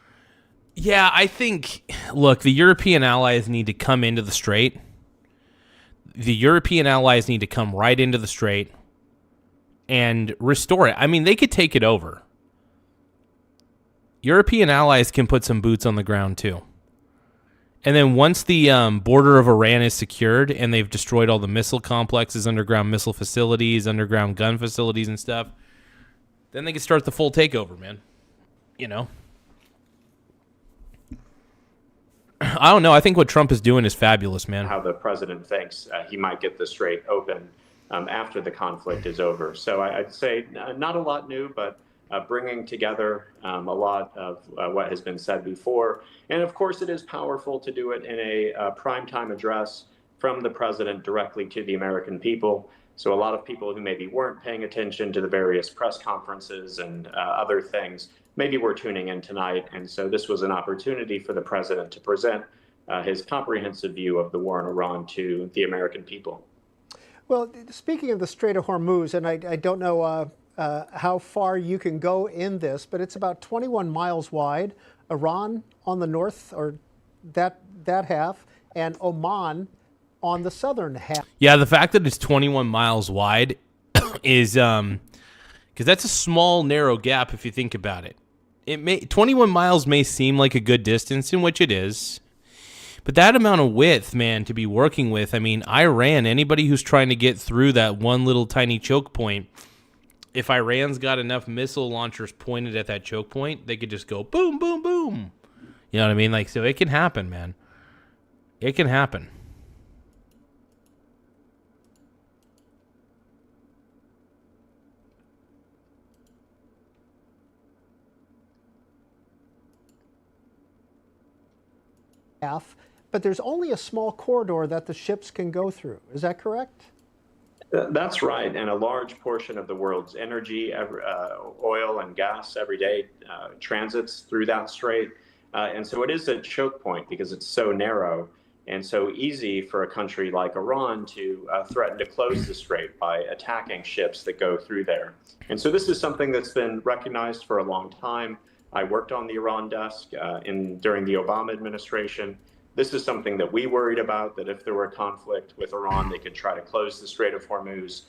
Yeah, I think, look, the European allies need to come into the strait. The European allies need to come right into the strait and restore it. I mean, they could take it over. European allies can put some boots on the ground, too. And then once the border of Iran is secured and they've destroyed all the missile complexes, underground missile facilities, underground gun facilities and stuff, then they can start the full takeover, man. You know? I don't know. I think what Trump is doing is fabulous, man. How the president thinks he might get the strait open after the conflict is over. So I'd say not a lot new, but bringing together a lot of what has been said before. And of course, it is powerful to do it in a primetime address from the president directly to the American people. So a lot of people who maybe weren't paying attention to the various press conferences and other things, maybe were tuning in tonight. And so this was an opportunity for the president to present his comprehensive view of the war in Iran to the American people. Well, speaking of the Strait of Hormuz, and I don't know how far you can go in this, but it's about 21 miles wide. Iran on the north, or that half, and Oman on the southern half. Yeah, the fact that it's 21 miles wide is because that's a small, narrow gap if you think about it. 21 miles may seem like a good distance, in which it is, But that amount of width, man, to be working with, I mean, Iran, anybody who's trying to get through that one little tiny choke point, if Iran's got enough missile launchers pointed at that choke point, they could just go boom, boom, boom. You know what I mean? Like, so it can happen, man. It can happen. But there's only a small corridor that the ships can go through. Is that correct? That's right. And a large portion of the world's energy, oil and gas every day transits through that strait. And so it is a choke point because it's so narrow and so easy for a country like Iran to threaten to close the strait by attacking ships that go through there. And so this is something that's been recognized for a long time. I worked on the Iran desk during the Obama administration. This is something that we worried about, that if there were a conflict with Iran, they could try to close the Strait of Hormuz.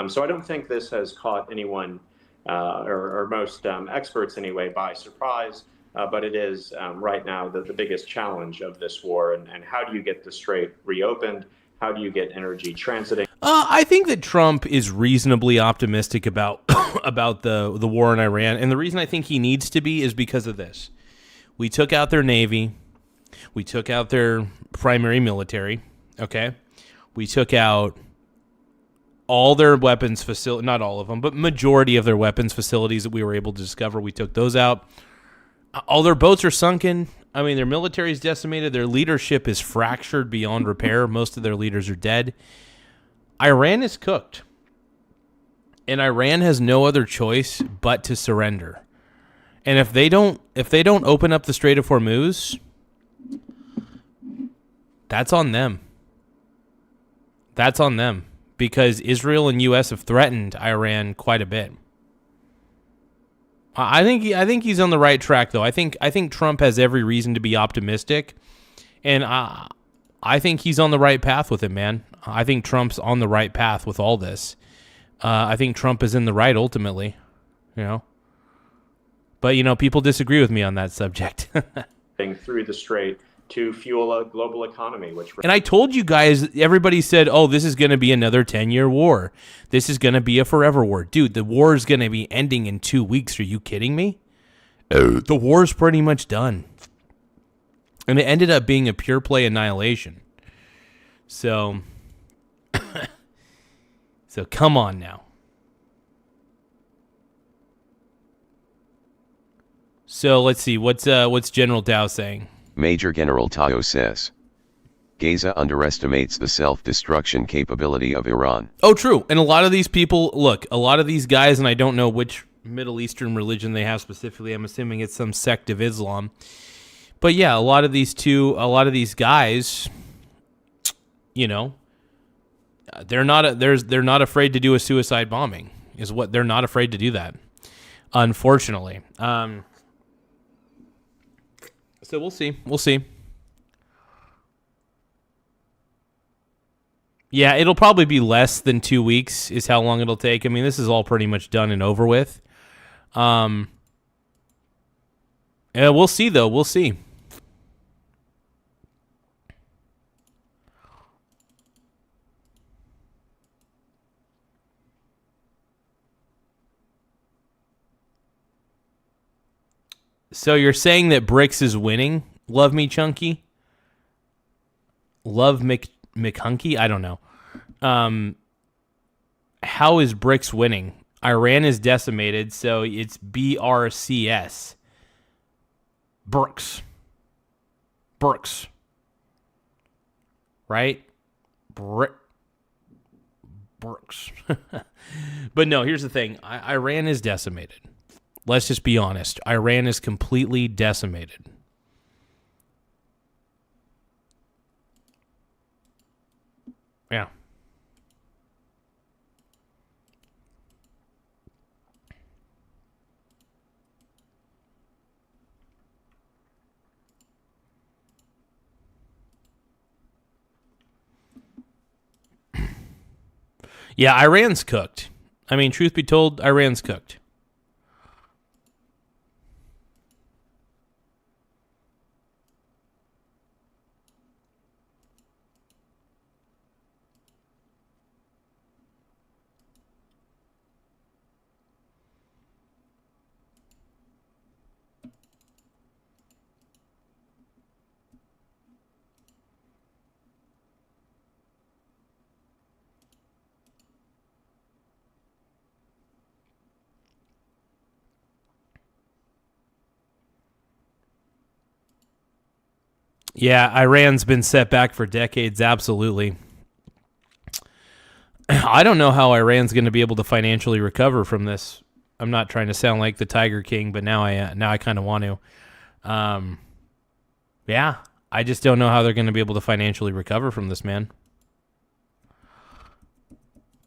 So I don't think this has caught anyone, or most experts anyway, by surprise. But it is right now the biggest challenge of this war. And how do you get the strait reopened? How do you get energy transiting? I think that Trump is reasonably optimistic about about the war in Iran. And the reason I think he needs to be is because of this. We took out their Navy. We took out their primary military, okay? We took out all their weapons facilities, not all of them, but majority of their weapons facilities that we were able to discover. We took those out. All their boats are sunken. I mean, their military is decimated. Their leadership is fractured beyond repair. Most of their leaders are dead. Iran is cooked. And Iran has no other choice but to surrender. And if they don't open up the Strait of Hormuz, that's on them. That's on them because Israel and U.S. have threatened Iran quite a bit. I think he's on the right track, though. I think Trump has every reason to be optimistic, and I think he's on the right path with it, man. I think Trump's on the right path with all this. I think Trump is in the right ultimately, you know. But people disagree with me on that subject. Through the strait to fuel a global economy, and I told you guys, everybody said, oh, this is going to be another 10-year war. This is going to be a forever war. Dude, the war is going to be ending in 2 weeks. Are you kidding me? The war's pretty much done. And it ended up being a pure play annihilation. So come on now. So let's see, what's General Dow saying? Major General Tao says, Gaza underestimates the self-destruction capability of Iran. Oh, true. And a lot of these people, look, a lot of these guys, and I don't know which Middle Eastern religion they have specifically. I'm assuming it's some sect of Islam. But yeah, a lot of these guys, they're not afraid to do a suicide bombing. Is what they're not afraid to do that. Unfortunately. So we'll see. We'll see. Yeah, it'll probably be less than 2 weeks is how long it'll take. I mean, this is all pretty much done and over with. Yeah, we'll see, though. We'll see. So you're saying that Bricks is winning? Love me, Chunky? Love McHunky? I don't know. How is Bricks winning? Iran is decimated, so it's BRCS. Brooks. Right? Brooks. But no, here's the thing. Iran is decimated. Let's just be honest. Iran is completely decimated. Yeah. Yeah, Iran's cooked. I mean, truth be told, Iran's cooked. Yeah, Iran's been set back for decades, absolutely. I don't know how Iran's going to be able to financially recover from this. I'm not trying to sound like the Tiger King, but now I kind of want to. Yeah, I just don't know how they're going to be able to financially recover from this, man.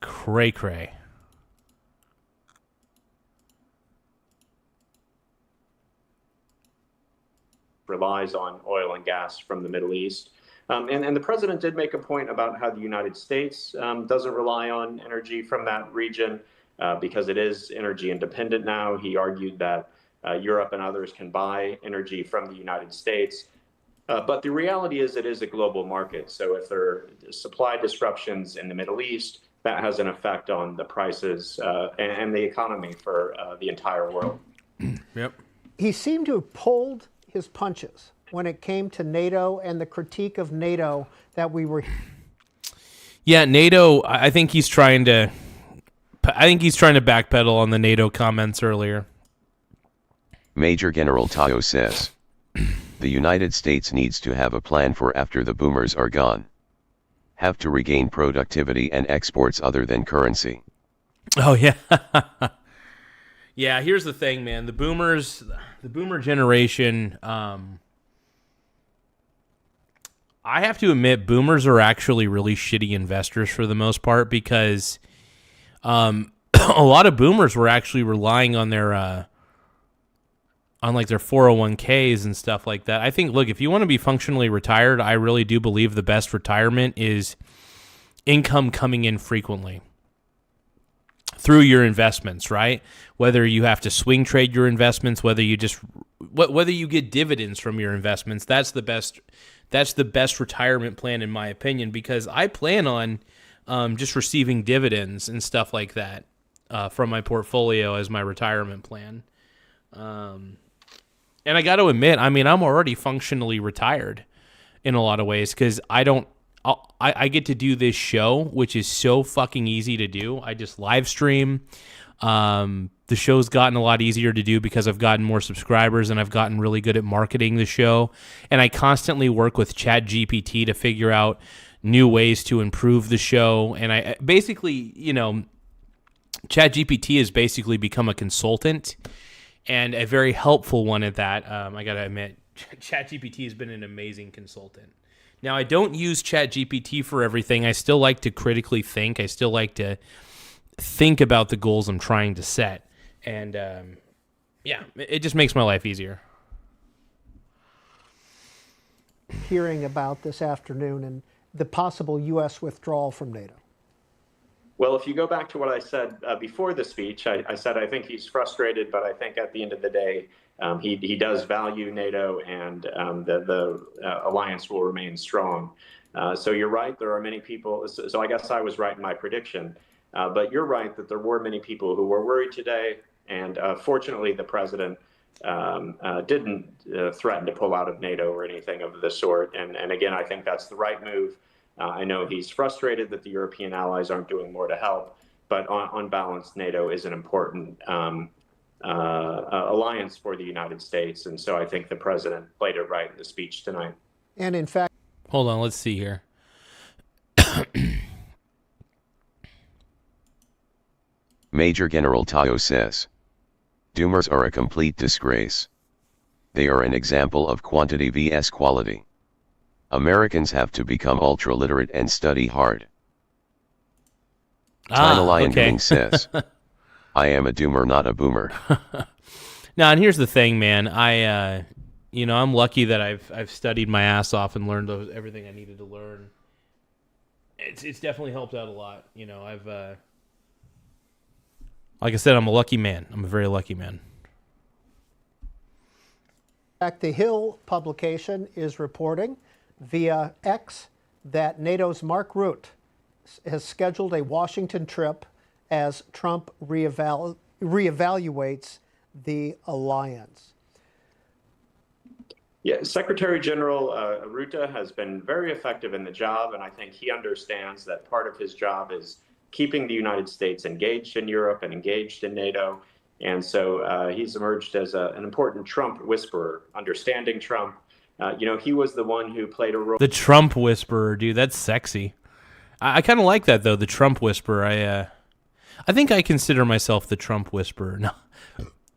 Cray. Relies on oil and gas from the Middle East. And the president did make a point about how the United States doesn't rely on energy from that region because it is energy independent now. He argued that Europe and others can buy energy from the United States. But the reality is it is a global market. So if there are supply disruptions in the Middle East, that has an effect on the prices and the economy for the entire world. Yep. He seemed to have pulled his punches when it came to NATO and the critique of NATO that we were. Yeah, NATO. I think he's trying to backpedal on the NATO comments earlier. Major General Tayo says, the United States needs to have a plan for after the boomers are gone. Have to regain productivity and exports other than currency. Oh, yeah. Yeah, here's the thing, man. The boomer generation, I have to admit, boomers are actually really shitty investors for the most part because a lot of boomers were actually relying on their their 401ks and stuff like that. I think, look, if you want to be functionally retired, I really do believe the best retirement is income coming in frequently through your investments, right? Whether you have to swing trade your investments, whether you get dividends from your investments, that's the best retirement plan in my opinion, because I plan on just receiving dividends and stuff like that from my portfolio as my retirement plan. And I got to admit, I mean, I'm already functionally retired in a lot of ways because I get to do this show, which is so fucking easy to do. I just live stream. The show's gotten a lot easier to do because I've gotten more subscribers and I've gotten really good at marketing the show. And I constantly work with ChatGPT to figure out new ways to improve the show. And I basically, ChatGPT has basically become a consultant and a very helpful one at that. I got to admit, ChatGPT has been an amazing consultant. Now, I don't use ChatGPT for everything. I still like to critically think. I still like to think about the goals I'm trying to set. And, it just makes my life easier. Hearing about this afternoon and the possible U.S. withdrawal from NATO. Well, if you go back to what I said before the speech, I said I think he's frustrated, but I think at the end of the day, he does value NATO and the alliance will remain strong. So you're right, there are many people. So I guess I was right in my prediction. But you're right that there were many people who were worried today. And fortunately, the president didn't threaten to pull out of NATO or anything of the sort. And again, I think that's the right move. I know he's frustrated that the European allies aren't doing more to help, but on balance, NATO is an important alliance for the United States. And so I think the president played it right in the speech tonight. And in fact, hold on, let's see here. Major General Tayo says, Doomers are a complete disgrace. They are an example of quantity vs quality. Americans have to become ultra-literate and study hard. China Lion King says, I am a doomer, not a boomer. Now, and here's the thing, man. I'm lucky that I've studied my ass off and learned everything I needed to learn. It's definitely helped out a lot. I've like I said, I'm a lucky man. I'm a very lucky man. In fact, the Hill publication is reporting via X that NATO's Mark Rutte has scheduled a Washington trip as Trump reevaluates the alliance. Yeah, Secretary General Rutte has been very effective in the job, and I think he understands that part of his job is keeping the United States engaged in Europe and engaged in NATO. And so he's emerged as an important Trump whisperer, understanding Trump, He was the one who played a role. The Trump whisperer, dude, that's sexy. I kind of like that though. The Trump whisperer. I think I consider myself the Trump whisperer. No.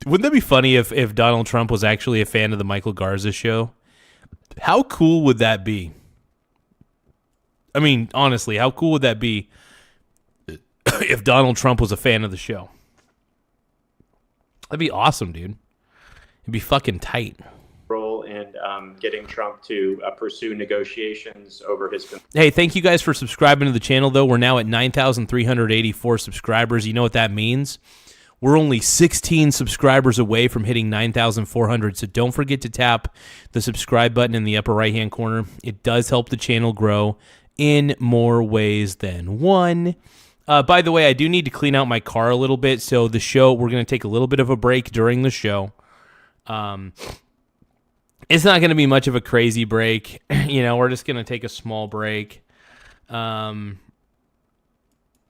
Wouldn't that be funny if Donald Trump was actually a fan of the Michael Garza show? How cool would that be? I mean, honestly, how cool would that be if Donald Trump was a fan of the show? That'd be awesome, dude. It'd be fucking tight. Role in getting Trump to pursue negotiations over his. Hey, thank you guys for subscribing to the channel, though. We're now at 9,384 subscribers. You know what that means? We're only 16 subscribers away from hitting 9,400, so don't forget to tap the subscribe button in the upper right-hand corner. It does help the channel grow in more ways than one. By the way, I do need to clean out my car a little bit, so the show, we're going to take a little bit of a break during the show. It's not going to be much of a crazy break. We're just going to take a small break. I'm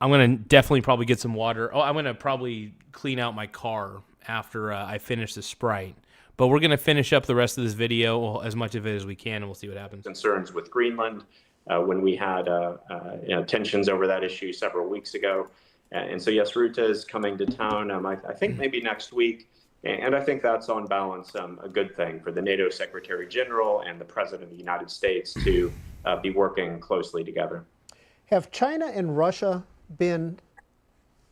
going to definitely probably get some water. I'm going to probably clean out my car after I finish the Sprite. But we're going to finish up the rest of this video, as much of it as we can, and we'll see what happens. Concerns with Greenland when we had tensions over that issue several weeks ago. And so, yes, Ruta is coming to town, I think maybe next week. And I think that's on balance a good thing for the NATO Secretary General and the President of the United States to be working closely together. Have China and Russia been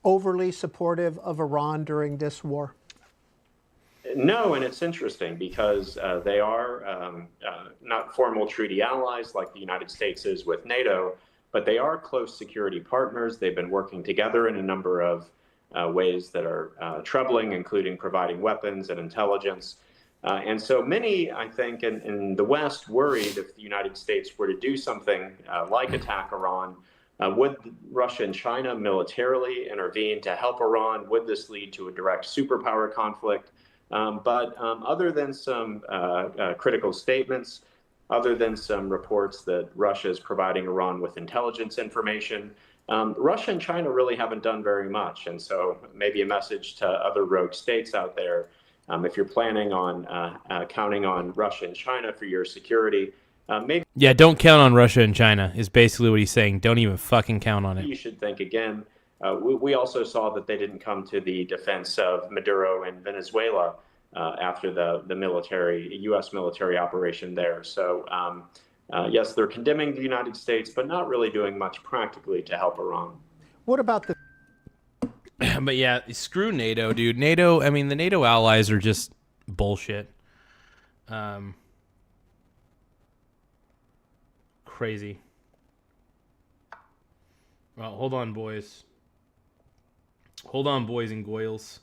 overly supportive of Iran during this war? No, and it's interesting because they are not formal treaty allies like the United States is with NATO, but they are close security partners. They've been working together in a number of ways that are troubling, including providing weapons and intelligence. And so many, I think, in the West worried if the United States were to do something like attack Iran, would Russia and China militarily intervene to help Iran? Would this lead to a direct superpower conflict? But other than some critical statements, other than some reports that Russia is providing Iran with intelligence information, Russia and China really haven't done very much. And so maybe a message to other rogue states out there, if you're planning on counting on Russia and China for your security, maybe... Yeah, don't count on Russia and China is basically what he's saying. Don't even fucking count on it. You should think again. We also saw that they didn't come to the defense of Maduro in Venezuela after the military, U.S. military operation there. So, yes, they're condemning the United States, but not really doing much practically to help Iran. What about the... But yeah, screw NATO, dude. NATO, I mean, the NATO allies are just bullshit. Crazy. Well, hold on, boys. Hold on, boys and goyles.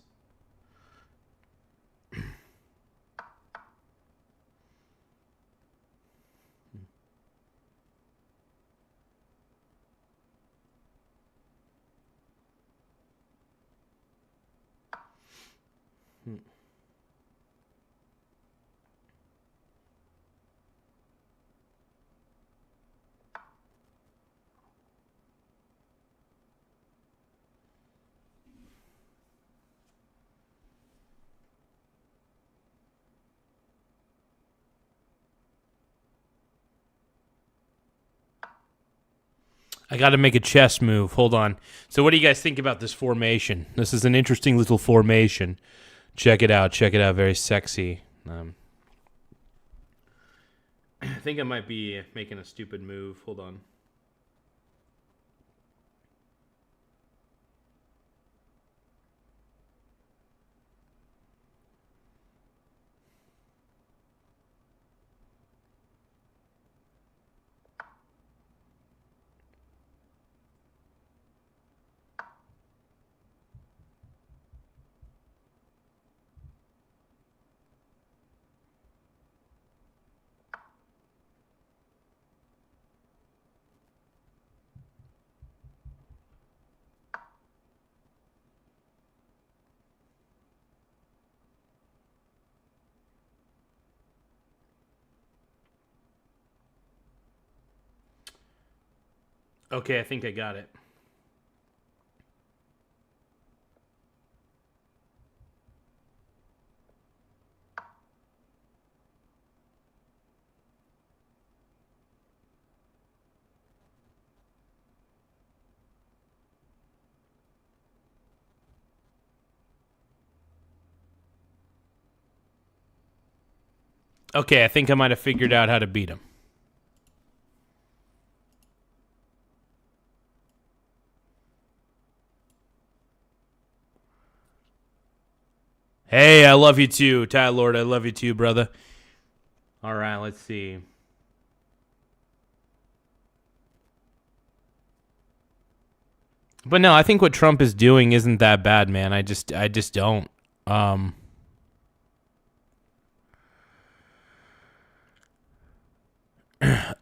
I got to make a chess move. Hold on. So what do you guys think about this formation? This is an interesting little formation. Check it out. Check it out. Very sexy. I think I might be making a stupid move. Hold on. Okay, I think I got it. Okay, I think I might have figured out how to beat him. Hey, I love you too, Ty Lord. I love you too, brother. All right, let's see. But no, I think what Trump is doing isn't that bad, man. I just don't.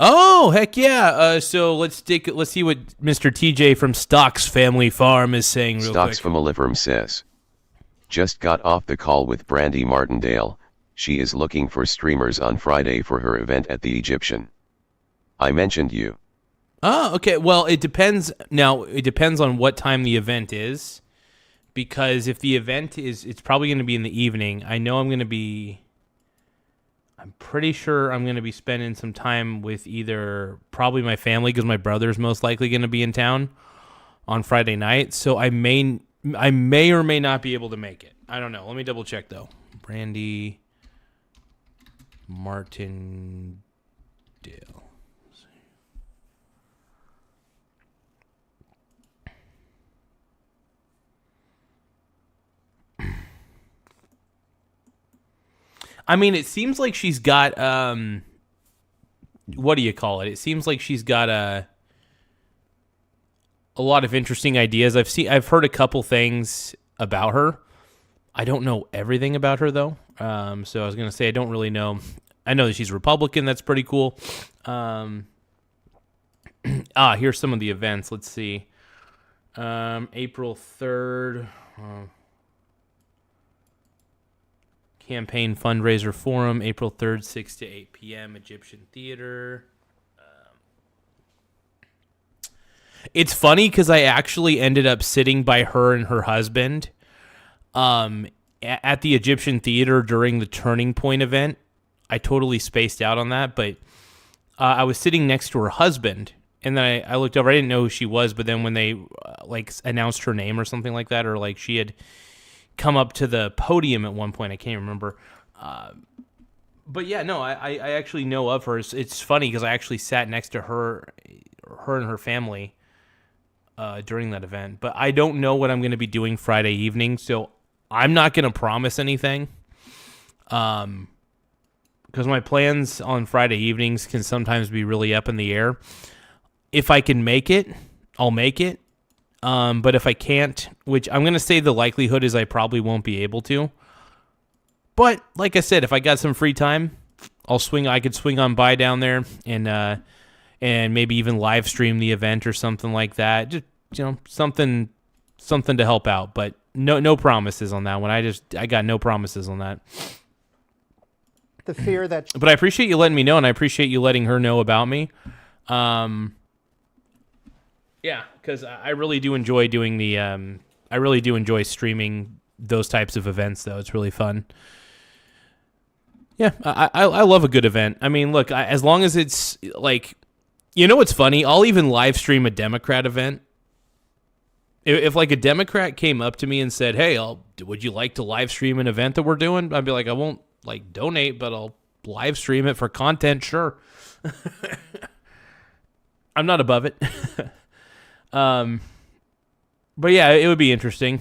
Oh, heck yeah. So let's see what Mr. TJ from Stocks Family Farm is saying real Stocks quick. Family says, just got off the call with Brandy Martindale. She is looking for streamers on Friday for her event at the Egyptian. I mentioned you. Oh, okay. Well, it depends. Now, it depends on what time the event is. Because if the event is, it's probably going to be in the evening. I'm pretty sure I'm going to be spending some time with either probably my family, because my brother's most likely going to be in town on Friday night. So I may or may not be able to make it. I don't know. Let me double check though. Brandy Martindale. I mean, it seems like she's got what do you call it? It seems like she's got a lot of interesting ideas. I've heard a couple things about her. I don't know everything about her though. So I was gonna say I don't really know. I know that she's Republican. That's pretty cool. Here's some of the events. Let's see. April 3rd. Campaign Fundraiser Forum, April 3rd, 6 to 8 p.m., Egyptian Theater. It's funny because I actually ended up sitting by her and her husband at the Egyptian Theater during the Turning Point event. I totally spaced out on that, but I was sitting next to her husband, and then I looked over. I didn't know who she was, but then when they announced her name or something like that, or she had come up to the podium at one point, I can't remember. But yeah, no, I actually know of her. It's funny because I actually sat next to her and her family during that event. But I don't know what I'm going to be doing Friday evening, so I'm not going to promise anything. Because my plans on Friday evenings can sometimes be really up in the air. If I can make it, I'll make it. But if I can't, which I'm going to say the likelihood is I probably won't be able to. But like I said, if I got some free time, I could swing on by down there and maybe even live stream the event or something like that. Just, something to help out, but no promises on that one. I got no promises on that. The fear that, but I appreciate you letting me know, and I appreciate you letting her know about me. Yeah, because I really do enjoy doing I really do enjoy streaming those types of events, though. It's really fun. Yeah, I love a good event. I mean, look, as long as it's what's funny? I'll even live stream a Democrat event. If a Democrat came up to me and said, "Hey, would you like to live stream an event that we're doing?" I'd be like, "I won't donate, but I'll live stream it for content, sure." I'm not above it. But yeah, it would be interesting,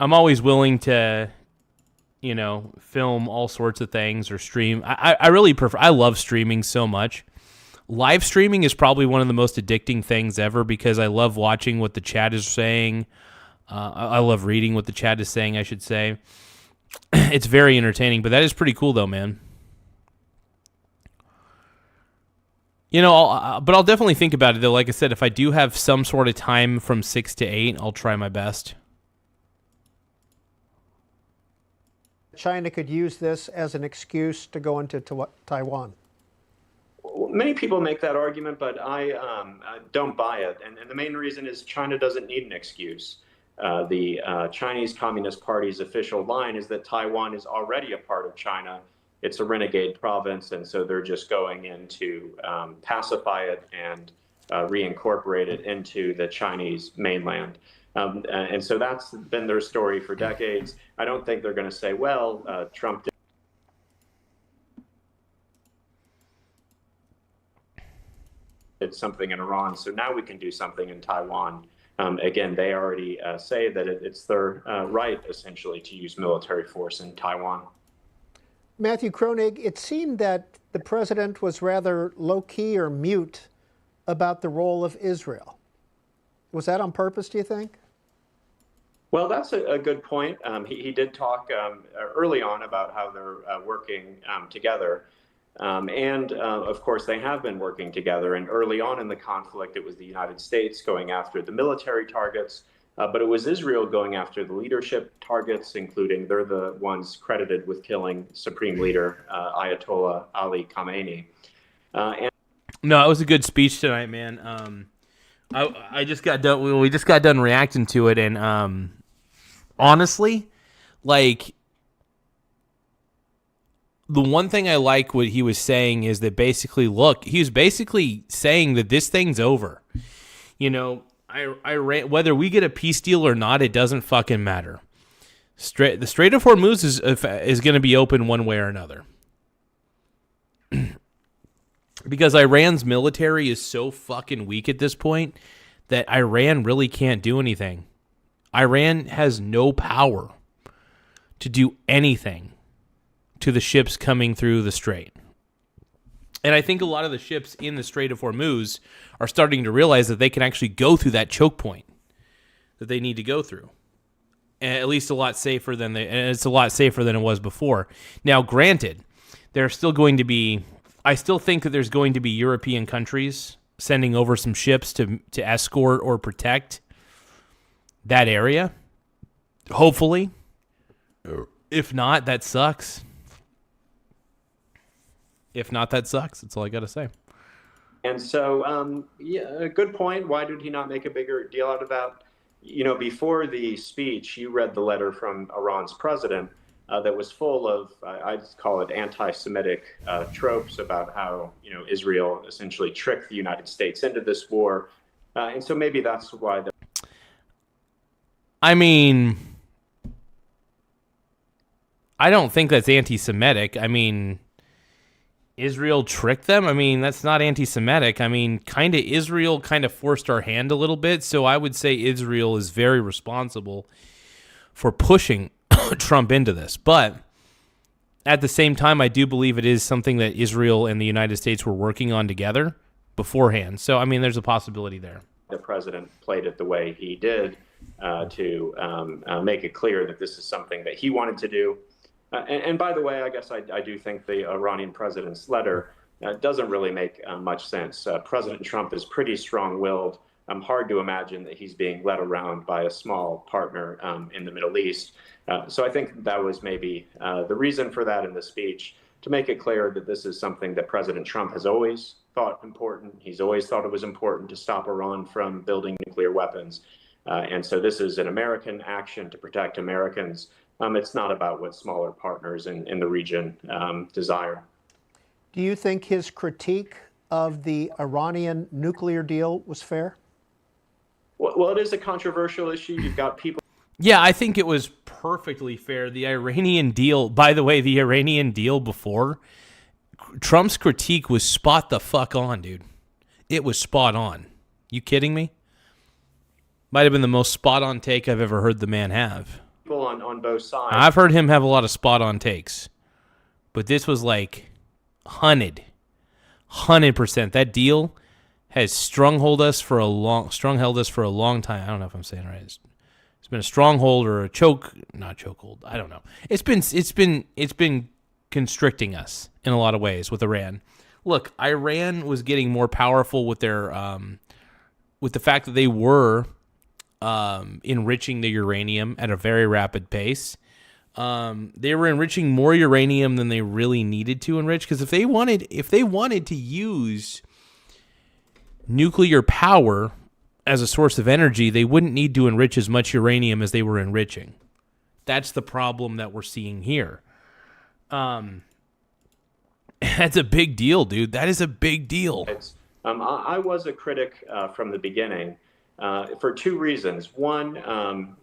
I'm always willing to, film all sorts of things or stream. I really prefer, I love streaming so much. Live streaming is probably one of the most addicting things ever because I love watching what the chat is saying. I love reading what the chat is saying, I should say. It's very entertaining, but that is pretty cool though, man. But I'll definitely think about it, though. Like I said, if I do have some sort of time from 6 to 8, I'll try my best. China could use this as an excuse to go into Taiwan. Many people make that argument, but I don't buy it. And the main reason is China doesn't need an excuse. The Chinese Communist Party's official line is that Taiwan is already a part of China. It's a renegade province, and so they're just going in to pacify it and reincorporate it into the Chinese mainland. And so that's been their story for decades. I don't think they're going to say, well, Trump did something in Iran, so now we can do something in Taiwan. Again, they already say that it's their right, essentially, to use military force in Taiwan. Matthew Kronig, it seemed that the president was rather low-key or mute about the role of Israel. Was that on purpose, do you think? Well, that's a good point. He did talk early on about how they're working together. And of course, they have been working together. And early on in the conflict, it was the United States going after the military targets, but it was Israel going after the leadership targets, including they're the ones credited with killing Supreme Leader Ayatollah Ali Khamenei. No, it was a good speech tonight, man. I just got done. We just got done reacting to it, and honestly, like, the one thing I like what he was saying is that basically, look, he was basically saying that this thing's over. You know, whether we get a peace deal or not, it doesn't fucking matter. The Strait of Hormuz is going to be open one way or another. Because Iran's military is so fucking weak at this point that Iran really can't do anything. Iran has no power to do anything to the ships coming through the strait. And I think a lot of the ships in the Strait of Hormuz are starting to realize that they can actually go through that choke point that they need to go through. And at least a lot safer than it's a lot safer than it was before. Now, granted, there's still going to be, I still think that there's going to be European countries sending over some ships to escort or protect that area. Hopefully. If not, that sucks. If not, that sucks. That's all I got to say. And so, yeah, a good point. Why did he not make a bigger deal out of that? You know, before the speech, you read the letter from Iran's president that was full of, I'd call it anti-Semitic tropes about how, you know, Israel essentially tricked the United States into this war. And so maybe that's why. I mean, I don't think that's anti-Semitic. I mean, Israel tricked them? I mean, that's not anti-Semitic. I mean, Israel kind of forced our hand a little bit, so I would say Israel is very responsible for pushing Trump into this. But at the same time, I do believe it is something that Israel and the United States were working on together beforehand. So, I mean, there's a possibility there. The president played it the way he did to make it clear that this is something that he wanted to do. And by the way, I guess I do think the Iranian president's letter doesn't really make much sense. President Trump is pretty strong-willed. Hard to imagine that he's being led around by a small partner in the Middle East. So I think that was maybe the reason for that in the speech, to make it clear that this is something that President Trump has always thought important. He's always thought it was important to stop Iran from building nuclear weapons. And so this is an American action to protect Americans. It's not about what smaller partners in the region desire. Do you think his critique of the Iranian nuclear deal was fair? Well, it is a controversial issue. You've got people. Yeah, I think it was perfectly fair. The Iranian deal, by the way, the Iranian deal before, Trump's critique was spot the fuck on, dude. It was spot on. You kidding me? Might have been the most spot on take I've ever heard the man have. On both sides. I've heard him have a lot of spot on takes, but this was like 100%. That deal has stronghold us for a long time. I don't know if I'm saying it right. It's been a stronghold or a not chokehold. I don't know. It's been constricting us in a lot of ways with Iran. Look, Iran was getting more powerful with their with the fact that they were enriching the uranium at a very rapid pace. They were enriching more uranium than they really needed to enrich, because if they wanted to use nuclear power as a source of energy, they wouldn't need to enrich as much uranium as they were enriching. That's the problem that we're seeing here. That's a big deal, dude. That is a big deal. I was a critic from the beginning. for two reasons. One,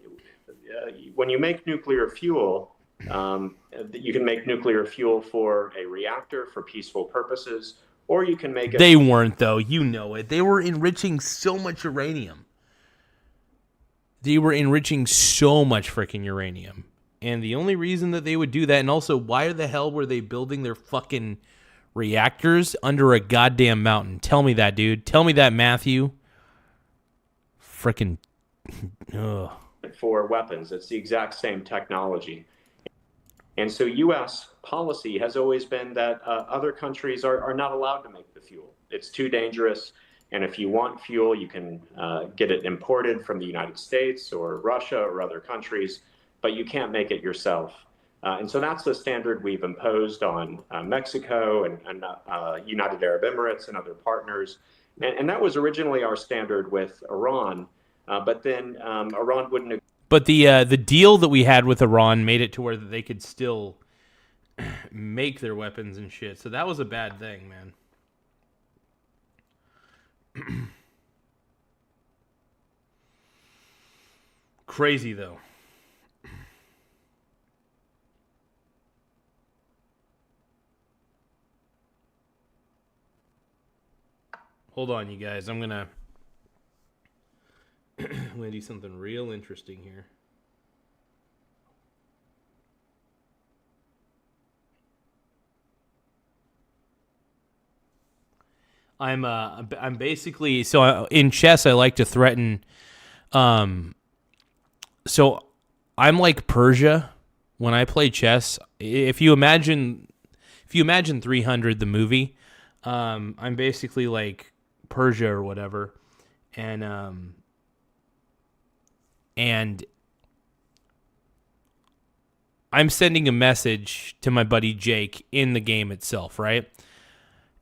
when you make nuclear fuel, you can make nuclear fuel for a reactor for peaceful purposes, or you can make it... They weren't, though. You know it. They were enriching so much uranium. They were enriching so much freaking uranium. And the only reason that they would do that, and also, why the hell were they building their fucking reactors under a goddamn mountain? Tell me that, dude. Tell me that, Matthew. Freaking... Ugh. For weapons. It's the exact same technology. And so U.S. policy has always been that other countries are not allowed to make the fuel. It's too dangerous. And if you want fuel, you can get it imported from the United States or Russia or other countries, but you can't make it yourself. And so that's the standard we've imposed on Mexico and United Arab Emirates and other partners. And that was originally our standard with Iran. But then Iran wouldn't. But the deal that we had with Iran made it to where they could still make their weapons and shit. So that was a bad thing, man. Crazy though. Hold on, you guys. I'm gonna do something real interesting here. I'm basically, so in chess I like to threaten. So I'm like Persia when I play chess. If you imagine 300 the movie, I'm basically like Persia or whatever, and I'm sending a message to my buddy Jake in the game itself, right?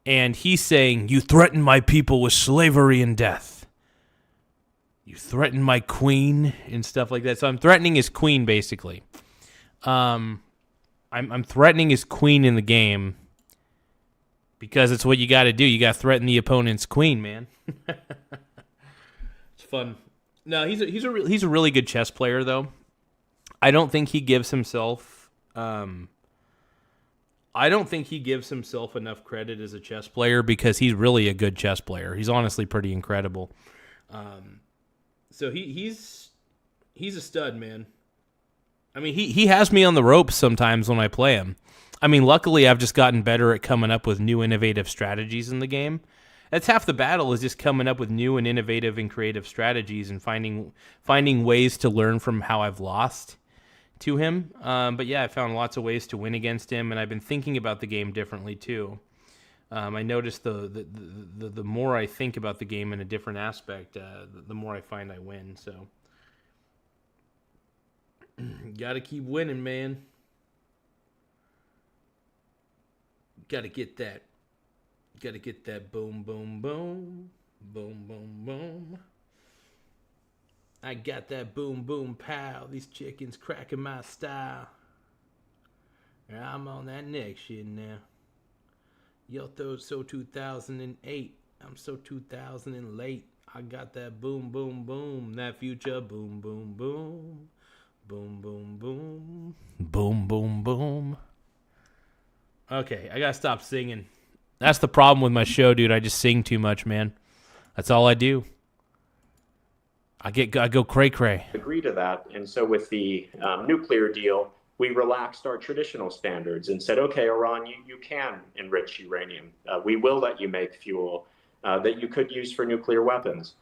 And he's saying, "You threaten my people with slavery and death. You threaten my queen," and stuff like that. So I'm threatening his queen, basically. I'm threatening his queen in the game because it's what you got to do. You got to threaten the opponent's queen, man. It's fun. No, he's a really good chess player, though. I don't think he gives himself enough credit as a chess player because he's really a good chess player. He's honestly pretty incredible. So he's a stud, man. I mean, he has me on the ropes sometimes when I play him. I mean, luckily I've just gotten better at coming up with new innovative strategies in the game. That's half the battle, is just coming up with new and innovative and creative strategies and finding ways to learn from how I've lost to him. But yeah, I found lots of ways to win against him, and I've been thinking about the game differently too. I noticed the more I think about the game in a different aspect, the more I find I win. So, gotta keep winning, man. Gotta get that boom, boom, boom, boom, boom, boom. I got that boom, boom, pow. These chickens cracking my style. I'm on that next shit now. Yo, so 2008. I'm so 2000 and late. I got that boom, boom, boom. That future boom, boom, boom. Boom, boom, boom. Boom, boom, boom. Okay, I gotta stop singing. That's the problem with my show, dude. I just sing too much, man. That's all I do. I go cray-cray. Agree to that. And so with the nuclear deal, we relaxed our traditional standards and said, okay, Iran, you can enrich uranium. We will let you make fuel that you could use for nuclear weapons,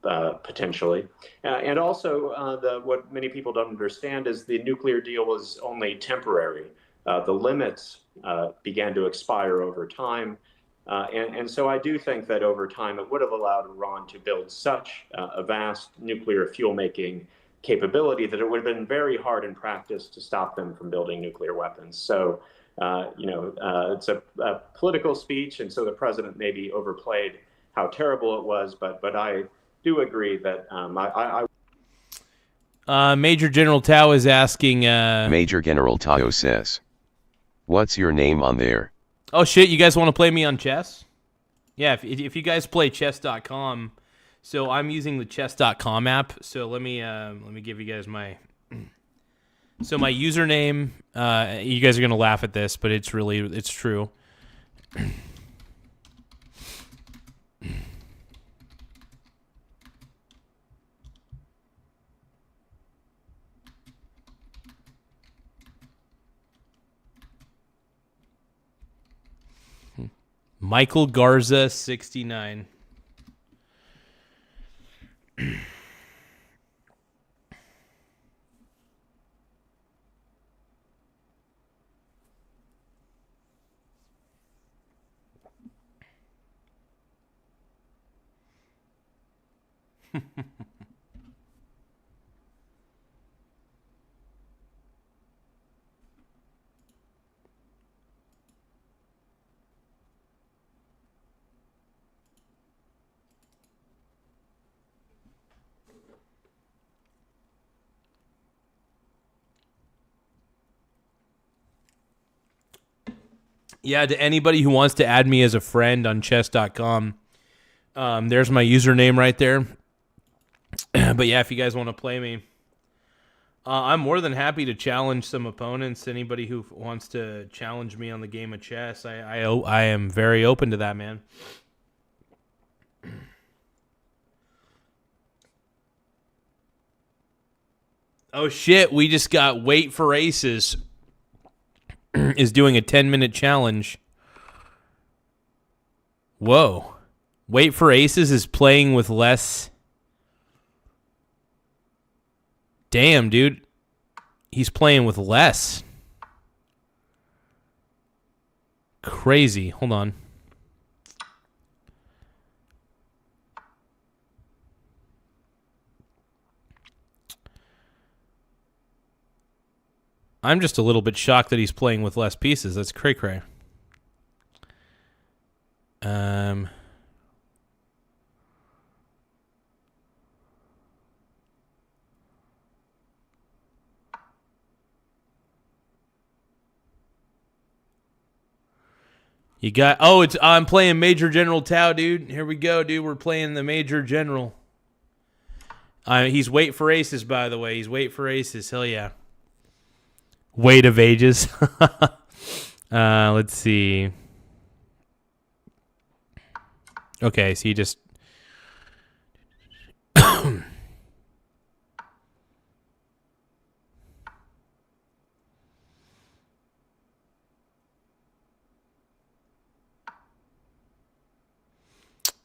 potentially. And also, what many people don't understand is the nuclear deal was only temporary. The limits began to expire over time. And so I do think that over time it would have allowed Iran to build such a vast nuclear fuel-making capability that it would have been very hard in practice to stop them from building nuclear weapons. So, it's a political speech, and so the president maybe overplayed how terrible it was, but I do agree that Major General Tao is asking... Major General Tao says, "What's your name on there?" Oh, shit, you guys want to play me on chess? Yeah, if you guys play chess.com, So I'm using the chess.com app. So let me give you guys my username. You guys are gonna laugh at this, but it's true. Michael Garza 69. Yeah, to anybody who wants to add me as a friend on chess.com, there's my username right there. But yeah, if you guys want to play me, I'm more than happy to challenge some opponents. Anybody who wants to challenge me on the game of chess, I am very open to that, man. Oh shit, we just got Wait for Aces is doing a 10-minute challenge. Whoa. Wait for Aces is playing with less. Damn, dude. He's playing with less. Crazy. Hold on. I'm just a little bit shocked that he's playing with less pieces. That's cray-cray. You got... Oh, I'm playing Major General Tao, dude. Here we go, dude. We're playing the Major General. He's Wait for Aces, by the way. He's Wait for Aces. Hell yeah. Weight of Ages. Let's see. Okay, so you just...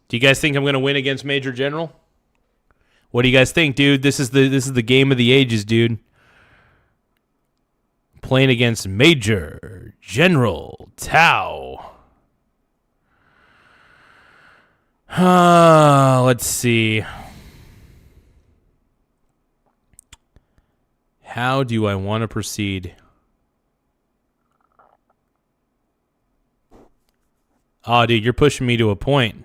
Do you guys think I'm going to win against Major General? What do you guys think, dude? This is the game of the ages, dude. Playing against Major General Tao. Let's see. How do I want to proceed? Oh, dude, you're pushing me to a point.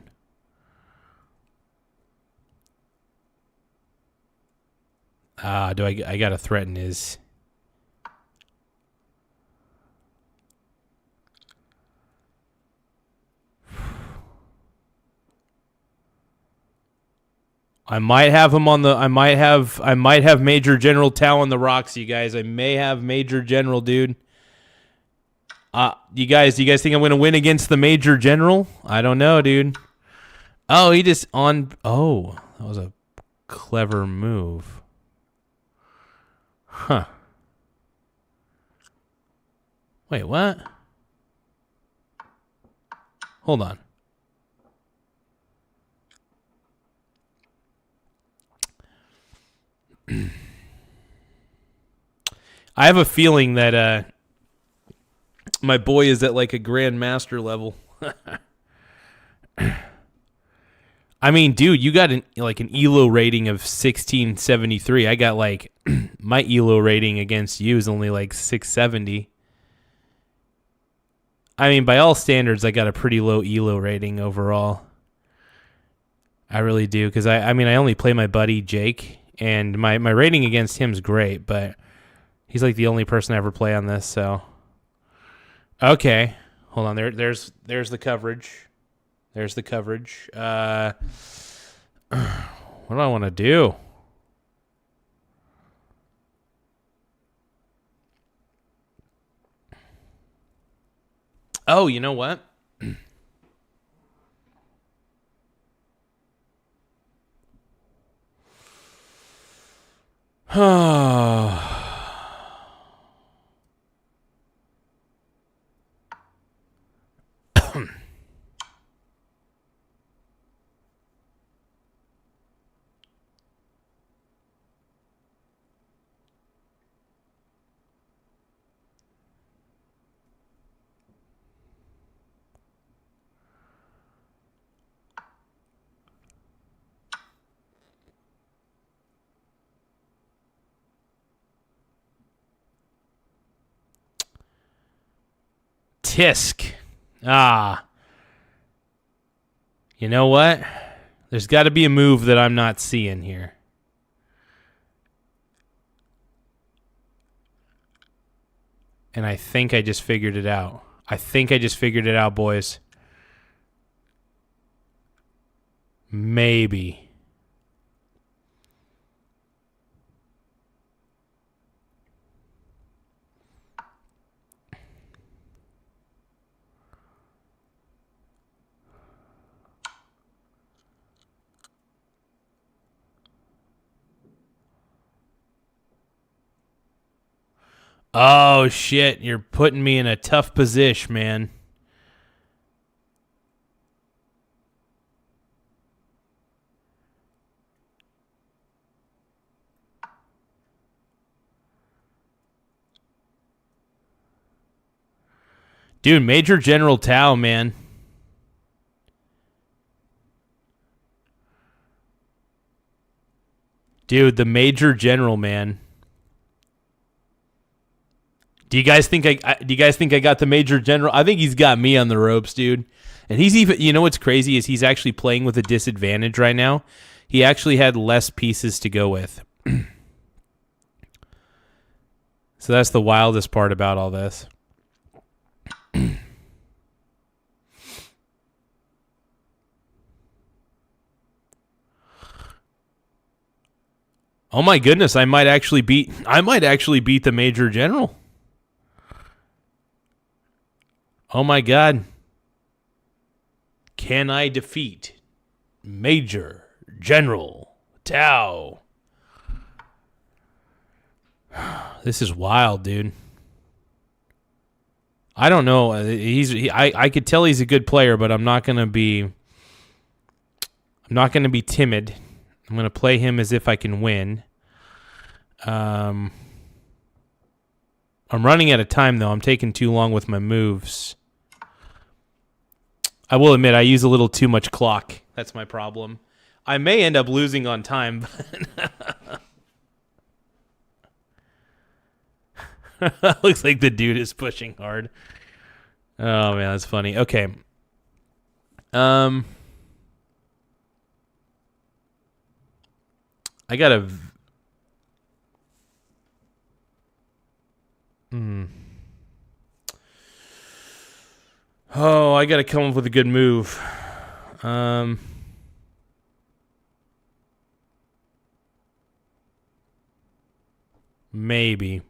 I gotta threaten his... I might have him on the... I might have Major General Tao on the rocks, you guys. I may have Major General, dude. Do you guys think I'm gonna win against the Major General? I don't know, dude. Oh, he just on... Oh, that was a clever move. Huh. Wait, what? Hold on. I have a feeling that my boy is at like a grandmaster level. I mean, dude, you got an ELO rating of 1673. I got like my ELO rating against you is only like 670. I mean, by all standards, I got a pretty low ELO rating overall. I really do, because I only play my buddy Jake, and my rating against him is great, but he's like the only person I ever play on this. So, okay, hold on. There's the coverage. There's the coverage. What do I want to do? Oh, you know what? Tisk. You know what? There's got to be a move that I'm not seeing here. And I think I just figured it out. Boys. Maybe. Oh, shit. You're putting me in a tough position, man. Dude, Major General Tao, man. Dude, the Major General, man. Do you guys think I got the Major General? I think he's got me on the ropes, dude. And he's even, you know what's crazy is he's actually playing with a disadvantage right now. He actually had less pieces to go with. So that's the wildest part about all this. Oh my goodness, I might actually beat the Major General. Oh my God. Can I defeat Major General Tao? This is wild, dude. I don't know. I could tell he's a good player, but I'm not gonna be timid. I'm gonna play him as if I can win. I'm running out of time though. I'm taking too long with my moves. I will admit I use a little too much clock. That's my problem. I may end up losing on time. Looks like the dude is pushing hard. Oh man, that's funny. Okay. I gotta. Oh, I gotta come up with a good move. Maybe.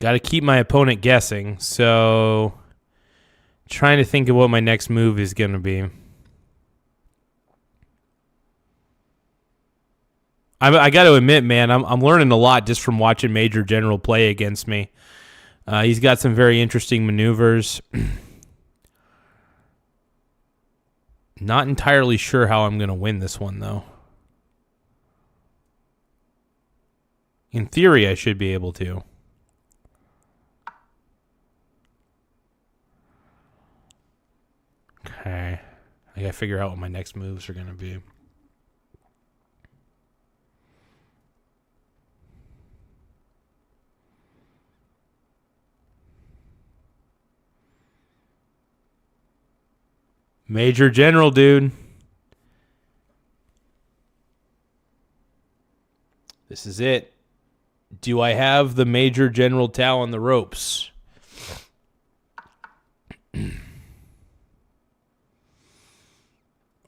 Got to keep my opponent guessing, so trying to think of what my next move is going to be. I got to admit, man, I'm learning a lot just from watching Major General play against me. He's got some very interesting maneuvers. Not entirely sure how I'm going to win this one, though. In theory, I should be able to. Okay. I gotta figure out what my next moves are gonna be. Major General, dude. This is it. Do I have the Major General Tau on the ropes? I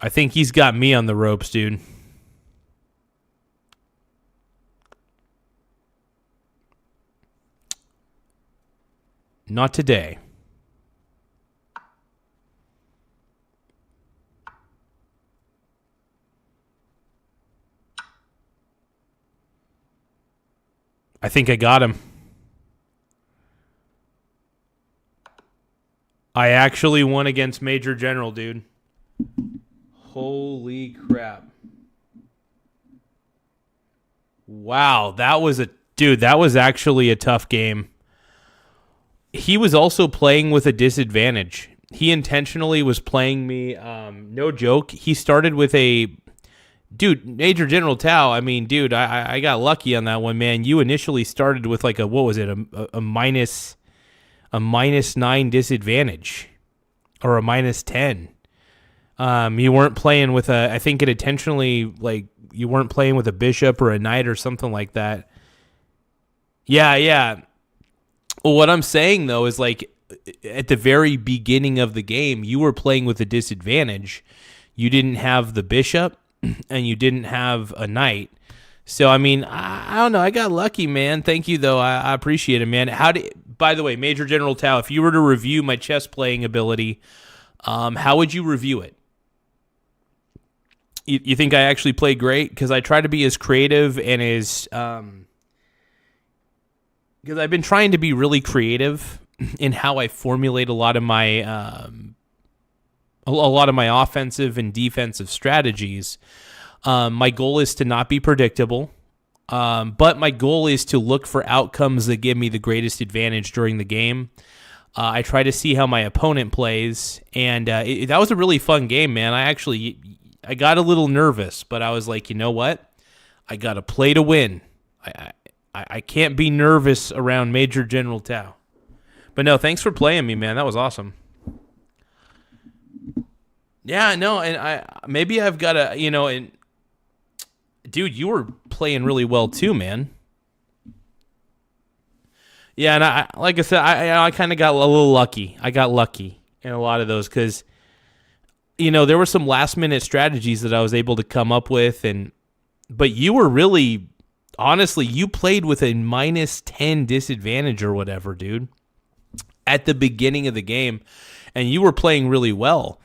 think he's got me on the ropes, dude. Not today. I think I got him. I actually won against Major General, dude. Holy crap. Wow, that was actually a tough game. He was also playing with a disadvantage. He intentionally was playing me, no joke. He started with Major General Tau, I mean, dude, I got lucky on that one, man. You initially started with like a minus 9 disadvantage or a minus 10. You weren't playing with I think it intentionally, like, you weren't playing with a bishop or a knight or something like that. Yeah. Well, what I'm saying, though, is like at the very beginning of the game, you were playing with a disadvantage. You didn't have the bishop and you didn't have a knight. So, I mean, I don't know. I got lucky, man. Thank you, though. I appreciate it, man. By the way, Major General Tau, if you were to review my chess playing ability, how would you review it? You think I actually play great? Because I try to be as creative and as... Because I've been trying to be really creative in how I formulate a lot of my offensive and defensive strategies. My goal is to not be predictable, but my goal is to look for outcomes that give me the greatest advantage during the game. I try to see how my opponent plays, and that was a really fun game, man. I got a little nervous, but I was like, you know what? I got to play to win. I can't be nervous around Major General Tau. But no, thanks for playing me, man. That was awesome. Yeah, no, and I've got to, and dude, you were playing really well too, man. Yeah, and like I said, I kind of got a little lucky. I got lucky in a lot of those because, there were some last minute strategies that I was able to come up with, but you were really, honestly, you played with a minus 10 disadvantage or whatever, dude, at the beginning of the game, and you were playing really well.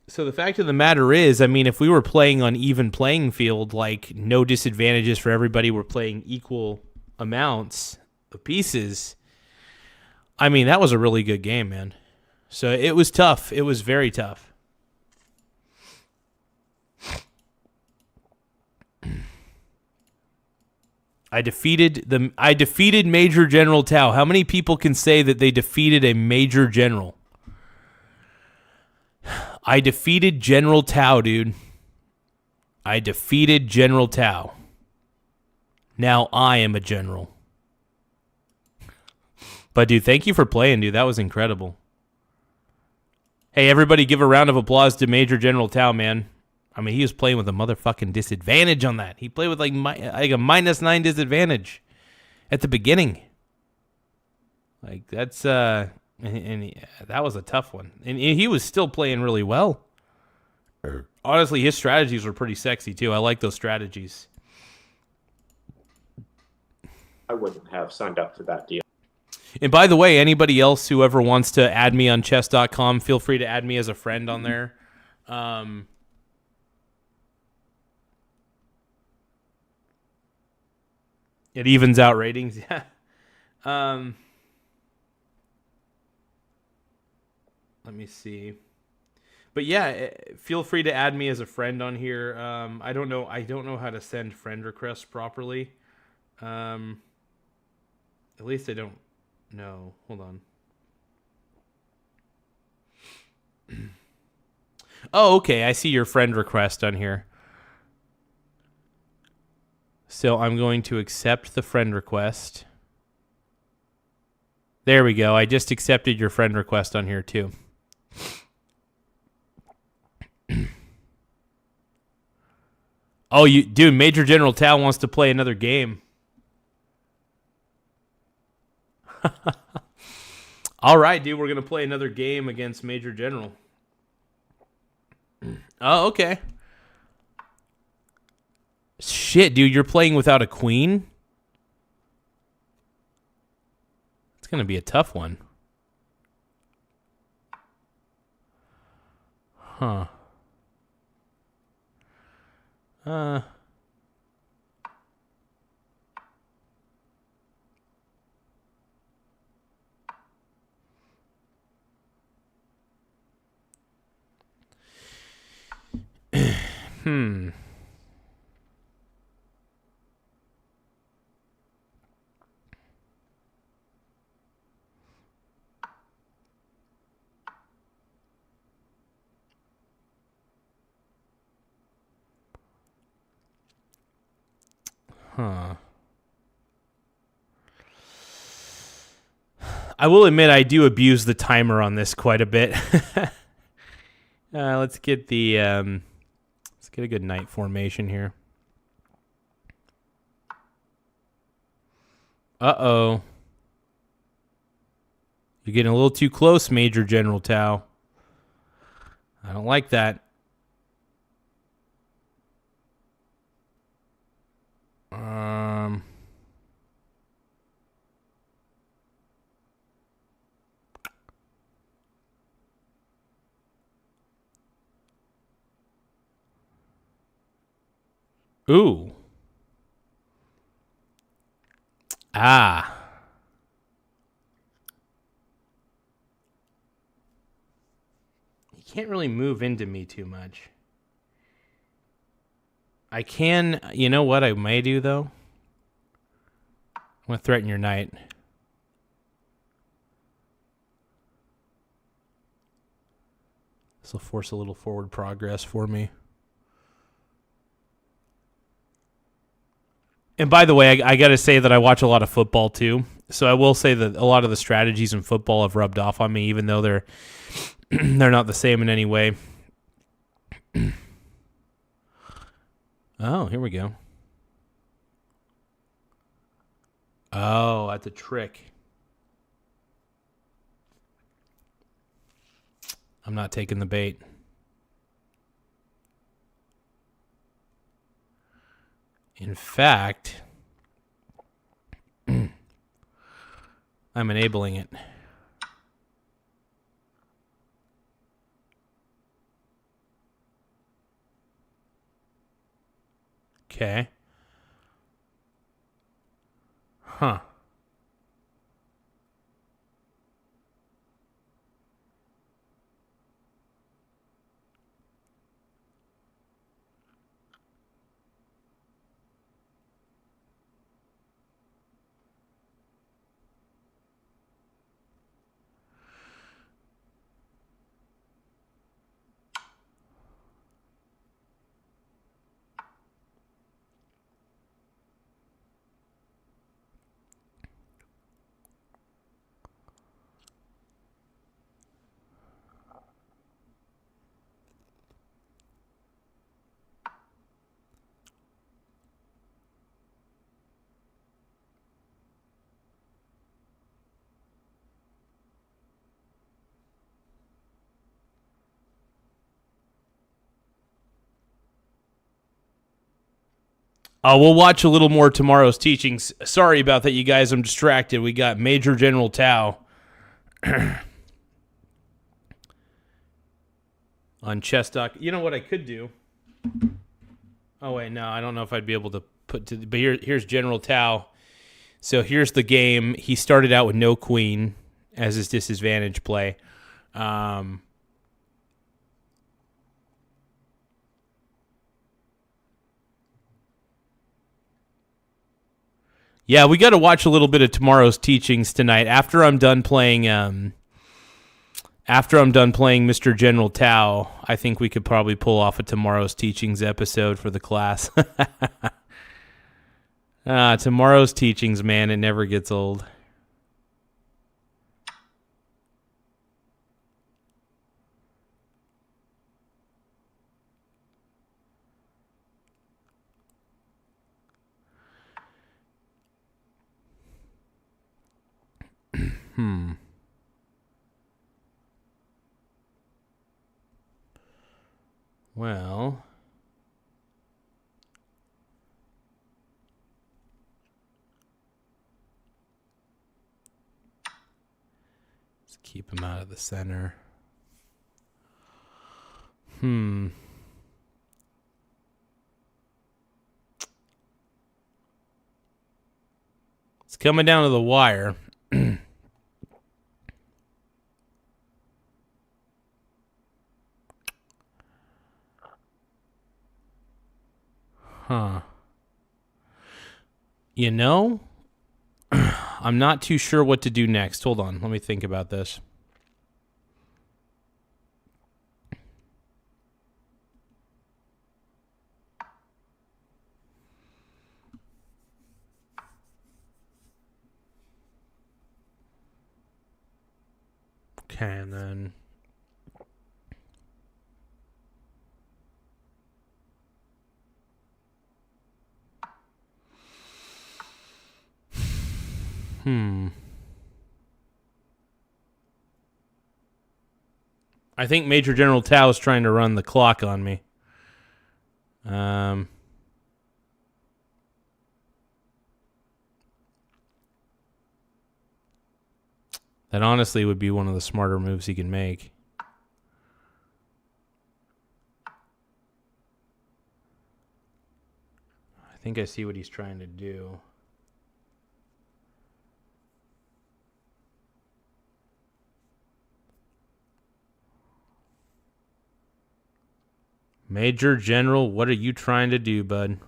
So the fact of the matter is, I mean, if we were playing on even playing field, like no disadvantages for everybody, we're playing equal amounts of pieces, I mean, that was a really good game, man. So it was tough. It was very tough. I defeated Major General Tau. How many people can say that they defeated a Major General? I defeated General Tau, dude. I defeated General Tau. Now I am a general. But, dude, thank you for playing, dude. That was incredible. Hey, everybody give a round of applause to Major General Tau, man. I mean, he was playing with a motherfucking disadvantage on that. He played with like a minus 9 disadvantage at the beginning. Like, that's... that was a tough one. And he was still playing really well. Honestly, his strategies were pretty sexy, too. I like those strategies. I wouldn't have signed up for that deal. And by the way, anybody else who ever wants to add me on chess.com, feel free to add me as a friend on there. It evens out ratings. Yeah. Let me see. But yeah, feel free to add me as a friend on here. I don't know how to send friend requests properly. At least I don't know. Hold on. Oh, okay. I see your friend request on here. So I'm going to accept the friend request. There we go. I just accepted your friend request on here too. Oh, dude, Major General Tao wants to play another game. All right, dude, we're going to play another game against Major General. Oh, okay. Shit, dude, you're playing without a queen? It's going to be a tough one. Huh. Hmm. Huh. I will admit I do abuse the timer on this quite a bit. Let's get the let's get a good knight formation here. Uh-oh. You're getting a little too close, Major General Tao. I don't like that. Ooh. Ah. You can't really move into me too much. I can, you know what I may do, though? I'm going to threaten your knight. This will force a little forward progress for me. And by the way, I got to say that I watch a lot of football, too. So I will say that a lot of the strategies in football have rubbed off on me, even though they're they're not the same in any way. Oh, here we go. Oh, that's a trick. I'm not taking the bait. In fact, I'm enabling it. Okay. Huh. We'll watch a little more tomorrow's teachings. Sorry about that, you guys. I'm distracted. We got Major General Tao on chess doc. You know what I could do? Oh, wait, no. I don't know if I'd be able to put to... But here's General Tao. So here's the game. He started out with no queen as his disadvantage play. Yeah, we got to watch a little bit of tomorrow's teachings tonight. After I'm done playing Mr. General Tao, I think we could probably pull off a tomorrow's teachings episode for the class. Tomorrow's teachings, man, it never gets old. Well, let's keep him out of the center. It's coming down to the wire. Huh. You know, I'm not too sure what to do next. Hold on. Let me think about this. Okay, and then... I think Major General Tao is trying to run the clock on me. That honestly would be one of the smarter moves he can make. I think I see what he's trying to do. Major General, what are you trying to do, bud?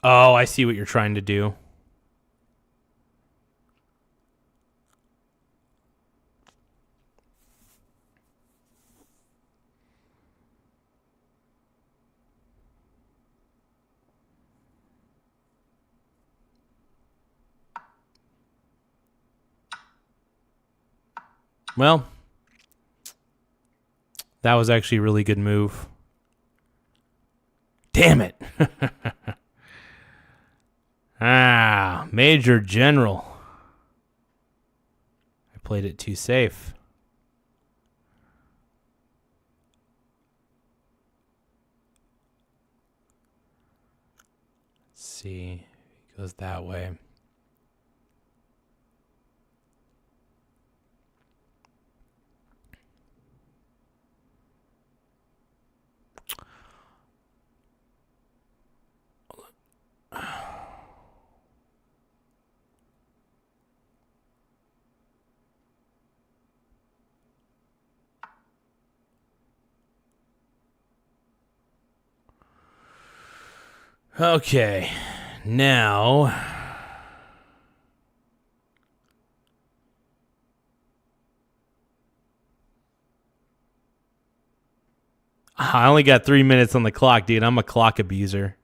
Oh, I see what you're trying to do. Well, that was actually a really good move. Damn it. Major General. I played it too safe. Let's see. It goes that way. Okay, now I only got 3 minutes on the clock, dude. I'm a clock abuser.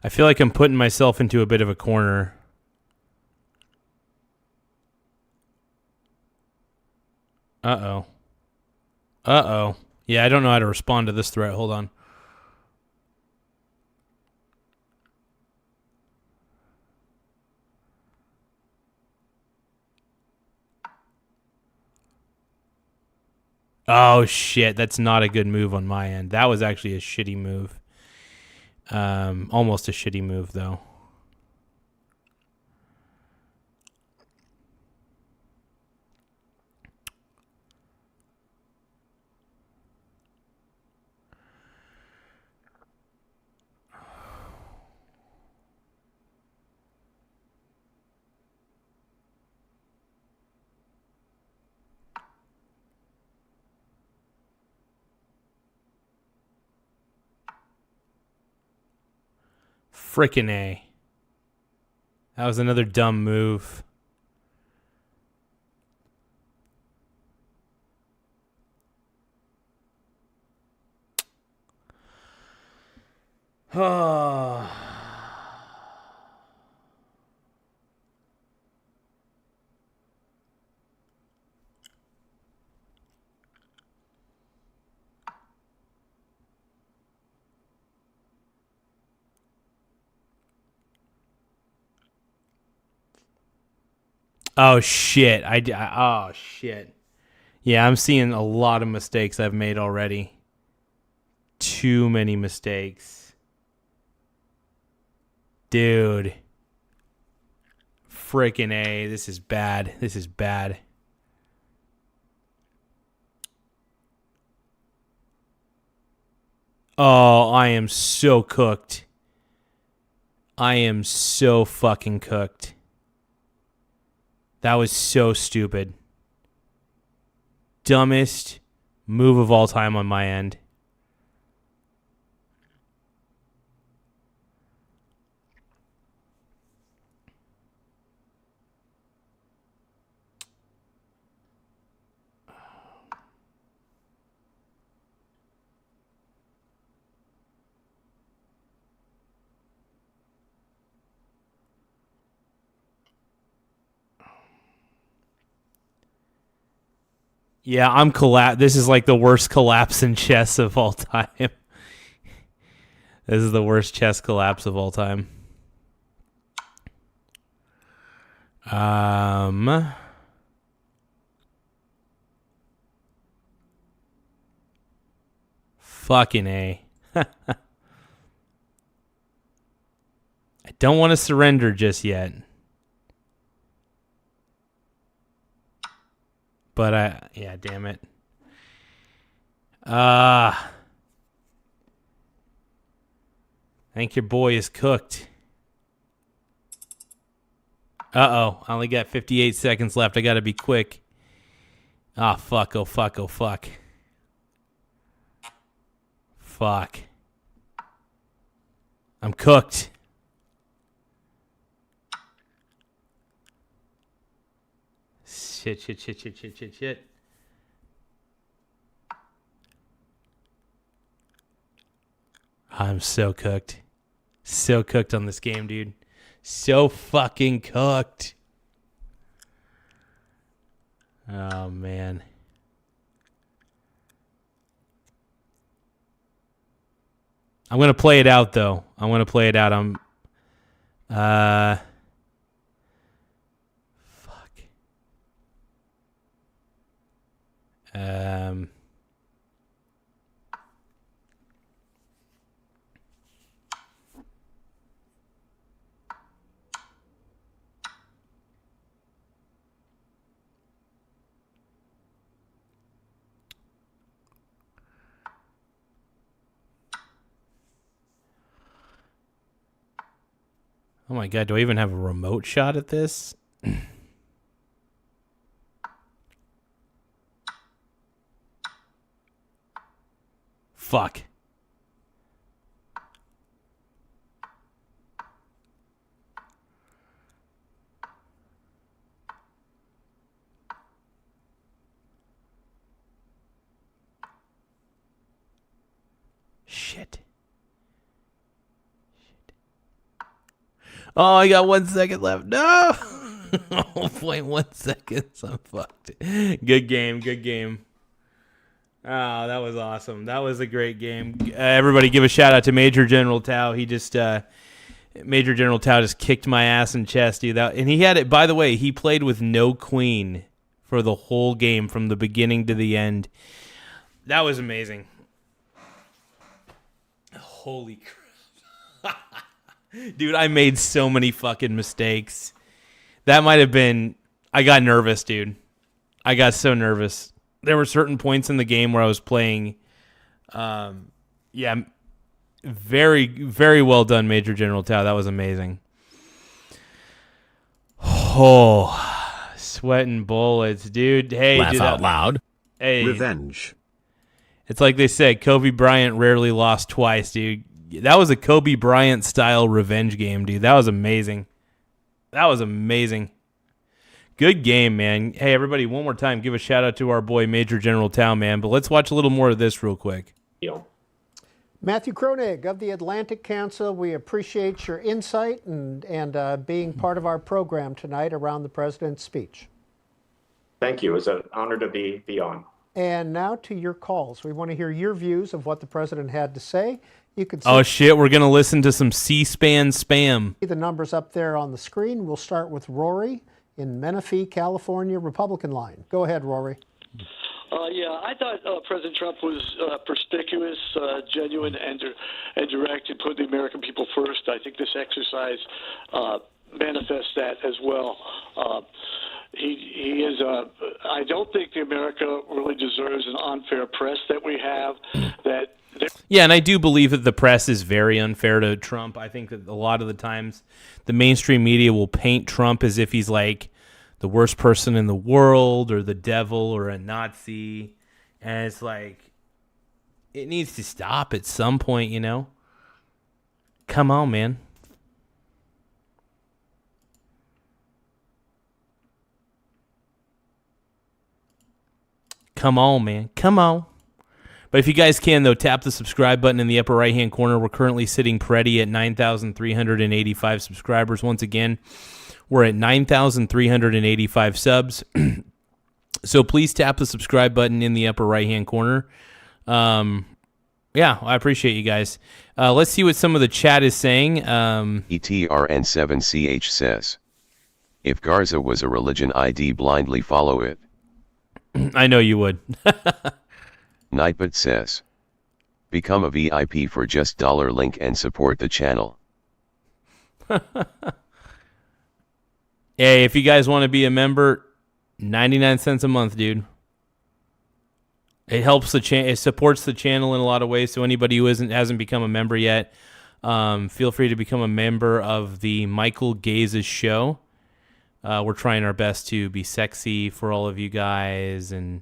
I feel like I'm putting myself into a bit of a corner. Uh-oh. Uh-oh. Yeah, I don't know how to respond to this threat. Hold on. Oh, shit. That's not a good move on my end. That was actually a shitty move. Almost a shitty move, though. Frickin' A. That was another dumb move. Oh shit! Oh shit! Yeah, I'm seeing a lot of mistakes I've made already. Too many mistakes, dude. Freaking A! This is bad. This is bad. Oh, I am so cooked. I am so fucking cooked. That was so stupid. Dumbest move of all time on my end. Yeah, I'm This is like the worst collapse in chess of all time. This is the worst chess collapse of all time. Fucking A. I don't want to surrender just yet. But yeah, damn it. I think your boy is cooked. Uh-oh, I only got 58 seconds left. I got to be quick. Ah, fuck, oh, fuck, oh, fuck. Fuck. I'm cooked. Shit. I'm so cooked. So cooked on this game, dude. So fucking cooked. Oh, man. I'm going to play it out, though. I'm going to play it out. Oh my God, do I even have a remote shot at this? Fuck. Shit. Oh, I got 1 second left. No! 0.1 seconds. I'm fucked. Good game. Oh, that was awesome. That was a great game. Everybody give a shout out to Major General Tao. Major General Tao just kicked my ass in chess, dude. And he had it, by the way, he played with no queen for the whole game from the beginning to the end. That was amazing. Holy crap. Dude, I made so many fucking mistakes. That might have been... I got nervous, dude. I got so nervous. There were certain points in the game where I was playing... very, very well done, Major General Tao. That was amazing. Oh, sweating bullets, dude. Hey, laugh out loud. Hey, revenge. It's like they said, Kobe Bryant rarely lost twice, dude. That was a Kobe Bryant style revenge game, dude. That was amazing. Good game, man. Hey, everybody, one more time, give a shout out to our boy Major General Tao, man. But let's watch a little more of this real quick. Matthew Kronig of the Atlantic Council, we appreciate your insight and being part of our program tonight around the president's speech. Thank you. It was an honor to be on. And now to your calls. We want to hear your views of what the president had to say. You can see oh shit, we're going to listen to some C-SPAN spam. The numbers up there on the screen. We'll start with Rory in Menifee, California, Republican line. Go ahead, Rory. Yeah, I thought President Trump was perspicuous, genuine, and direct in putting the American people first. I think this exercise manifests that as well. He is. I don't think America really deserves an unfair press that we have. Yeah, and I do believe that the press is very unfair to Trump. I think that a lot of the times the mainstream media will paint Trump as if he's like the worst person in the world or the devil or a Nazi. And it's like, it needs to stop at some point, you know? Come on, man. Come on, man. Come on. But if you guys can, though, tap the subscribe button in the upper right-hand corner. We're currently sitting pretty at 9,385 subscribers. Once again, we're at 9,385 subs. So please tap the subscribe button in the upper right-hand corner. Yeah, I appreciate you guys. Let's see what some of the chat is saying. ETRN7CH says, if Garza was a religion, I'd blindly follow it. I know you would. Nightbot says, become a VIP for just $1 link and support the channel. Hey, if you guys want to be a member, 99 cents a month, dude. It helps it supports the channel in a lot of ways. So anybody who hasn't become a member yet, feel free to become a member of the Michael Garza show. We're trying our best to be sexy for all of you guys and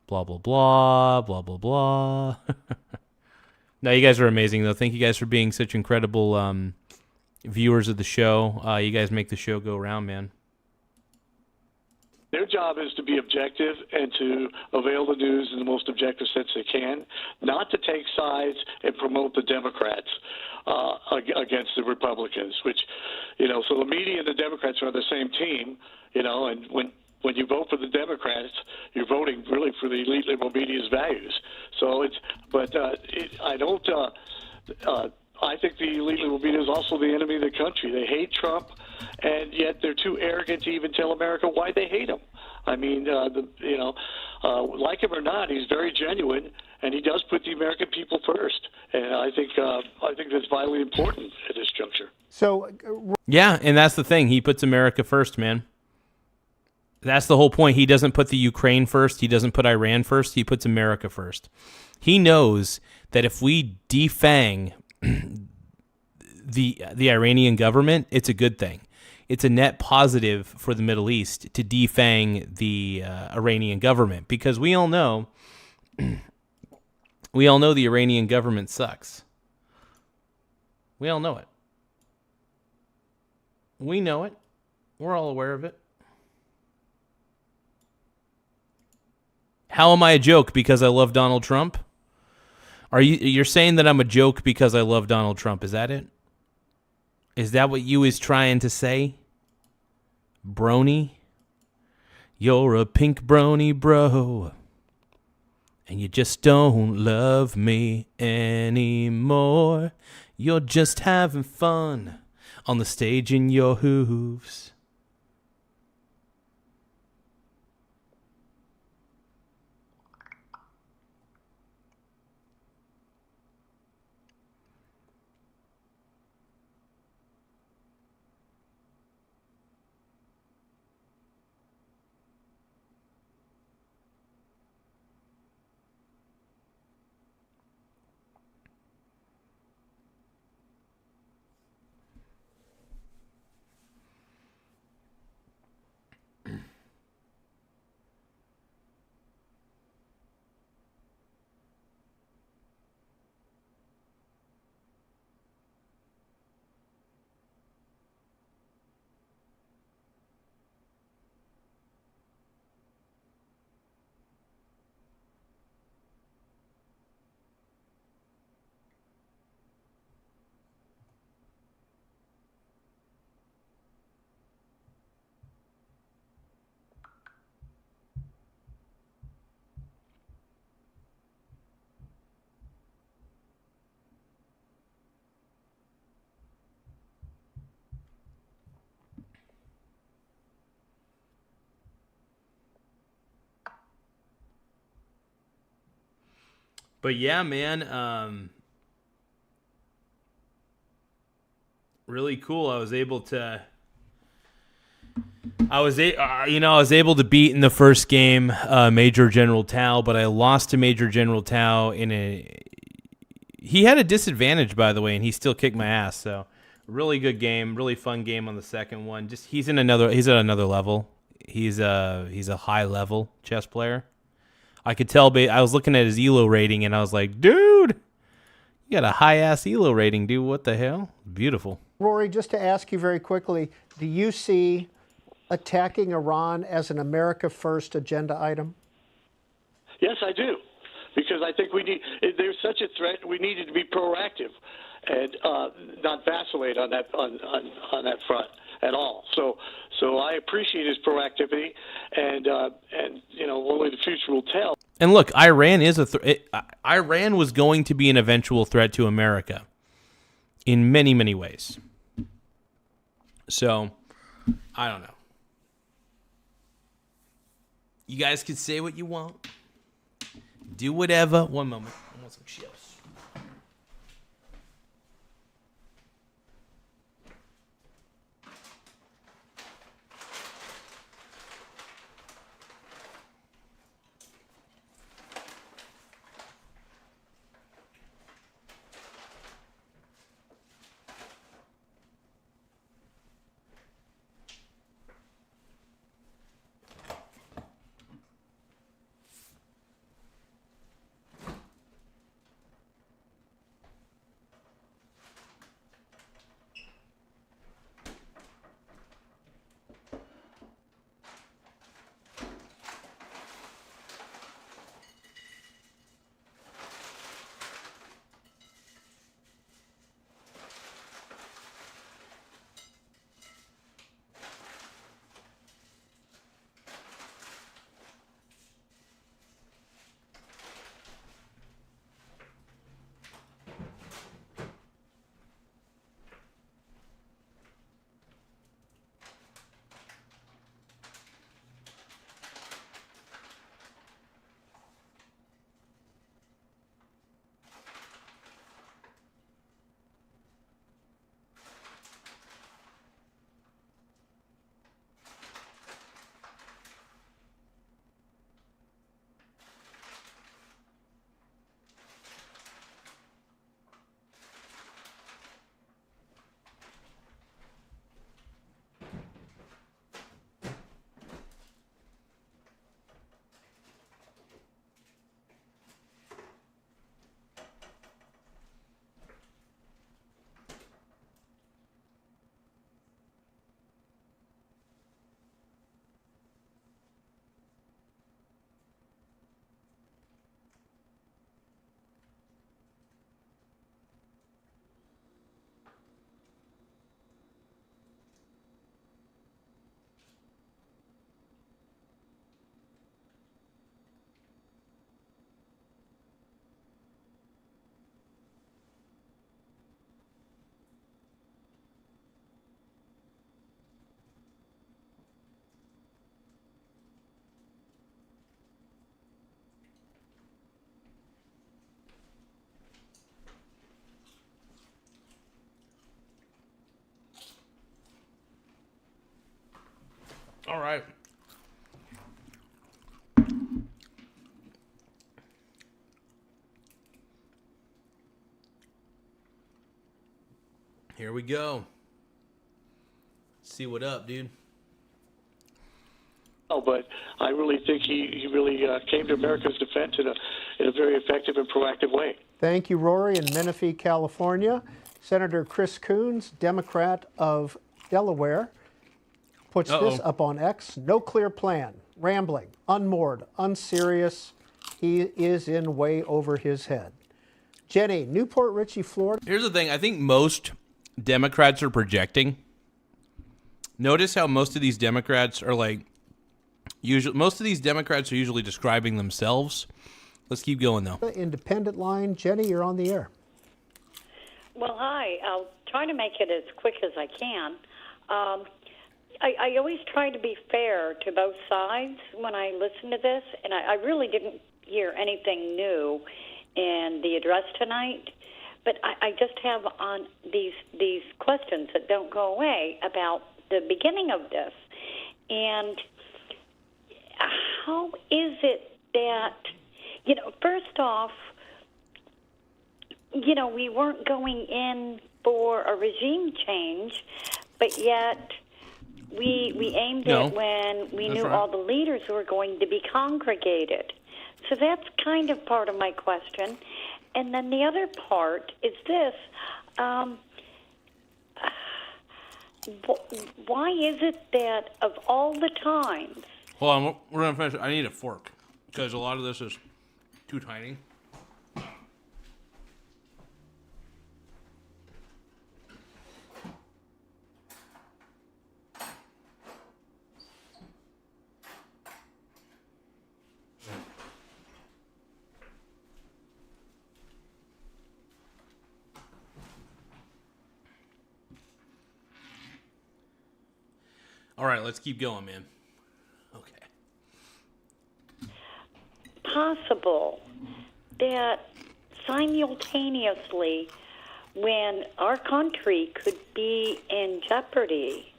blah, blah, blah, blah, blah, blah. No, you guys are amazing, though. Thank you guys for being such incredible viewers of the show. You guys make the show go around, man. Their job is to be objective and to avail the news in the most objective sense they can, not to take sides and promote the Democrats against the Republicans, which, so the media and the Democrats are on the same team, and when you vote for the Democrats, you're voting really for the elite liberal media's values. So I think the elite liberal media is also the enemy of the country. They hate Trump, and yet they're too arrogant to even tell America why they hate him. I mean, like him or not, he's very genuine, and he does put the American people first. And I think that's vitally important at this juncture. So, yeah, and that's the thing. He puts America first, man. That's the whole point. He doesn't put the Ukraine first. He doesn't put Iran first. He puts America first. He knows that if we defang the Iranian government, it's a good thing. It's a net positive for the Middle East to defang the Iranian government, because we all know the Iranian government sucks. We all know it. We know it. We're all aware of it. How am I a joke because I love Donald Trump? You're saying that I'm a joke because I love Donald Trump? Is that it? Is that what you is trying to say? Brony? You're a pink brony, bro. And you just don't love me anymore. You're just having fun on the stage in your hooves. But yeah, man, really cool. I was able to beat in the first game Major General Tao, but I lost to Major General Tao he had a disadvantage, by the way, and he still kicked my ass. So really good game, really fun game on the second one. Just he's at another level. He's a high level chess player. I could tell. I was looking at his ELO rating, and I was like, dude, you got a high ass ELO rating, dude. What the hell? Beautiful. Rory, just to ask you very quickly, do you see attacking Iran as an America First agenda item? Yes, I do, because I think there's such a threat. We needed to be proactive and not vacillate on that front at all. So I appreciate his proactivity, and only the future will tell. And look, Iran is Iran was going to be an eventual threat to America in many, many ways. So I don't know. You guys can say what you want. Do whatever. One moment. I want some chips. All right. Here we go. See what up, dude. Oh, but I really think he really came to America's defense in a very effective and proactive way. Thank you, Rory. In Menifee, California, Senator Chris Coons, Democrat of Delaware, puts this up on X. No clear plan, rambling, unmoored, unserious. He is in way over his head. Jenny, Newport Richey, Florida. Here's the thing. I think most Democrats are projecting. Notice how most of these Democrats are most of these Democrats are usually describing themselves. Let's keep going, though. Independent line. Jenny, you're on the air. Well, hi. I'll try to make it as quick as I can. I always try to be fair to both sides when I listen to this, and I really didn't hear anything new in the address tonight, but I just have on these questions that don't go away about the beginning of this. And how is it that, first off, we weren't going in for a regime change, but yet we aimed it when we knew all the leaders were going to be congregated. So that's kind of part of my question. And then the other part is this. Why is it that of all the times... Hold on, we're going to finish. I need a fork because a lot of this is too tiny. All right, let's keep going, man. Okay. Possible that simultaneously, when our country could be in jeopardy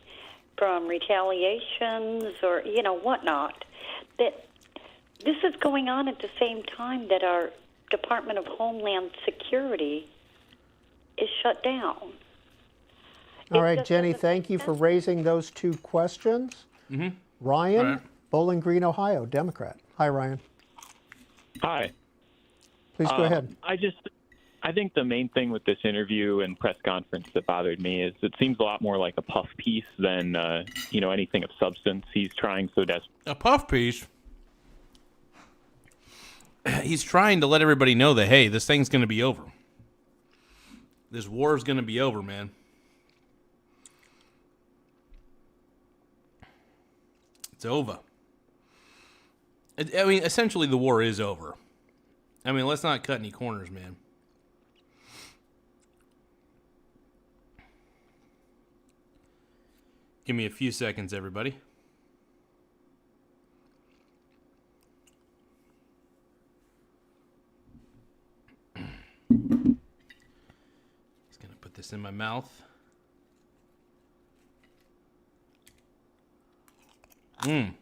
from retaliations or, whatnot, that this is going on at the same time that our Department of Homeland Security is shut down. All right, Jenny, thank you for raising those two questions. Mm-hmm. Ryan, Bowling Green, Ohio, Democrat. Hi, Ryan. Hi. Please go ahead. I think the main thing with this interview and press conference that bothered me is it seems a lot more like a puff piece than, anything of substance. He's trying so desperately. A puff piece? He's trying to let everybody know that, hey, this thing's going to be over. This war is going to be over, man. It's over. I mean, essentially, the war is over. I mean, let's not cut any corners, man. Give me a few seconds, everybody. Just gonna put this in my mouth. I'm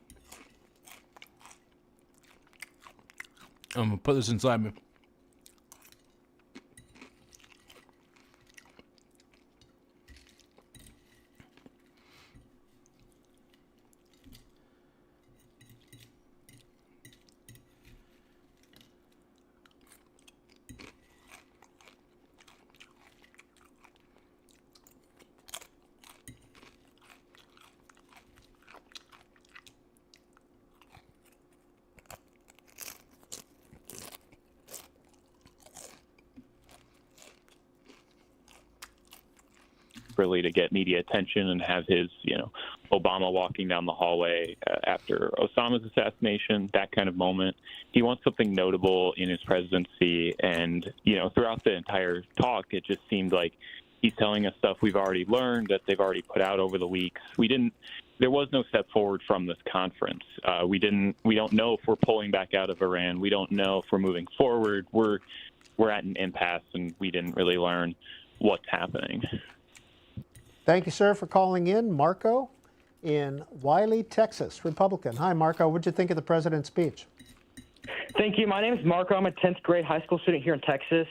gonna put this inside me. To get media attention and have his, Obama walking down the hallway after Osama's assassination, that kind of moment. He wants something notable in his presidency. And, throughout the entire talk, it just seemed like he's telling us stuff we've already learned, that they've already put out over the weeks. There was no step forward from this conference. We don't know if we're pulling back out of Iran. We don't know if we're moving forward. We're at an impasse, and we didn't really learn what's happening. Thank you, sir, for calling in. Marco in Wiley, Texas, Republican. Hi, Marco. What did you think of the president's speech? Thank you. My name is Marco. I'm a 10th grade high school student here in Texas.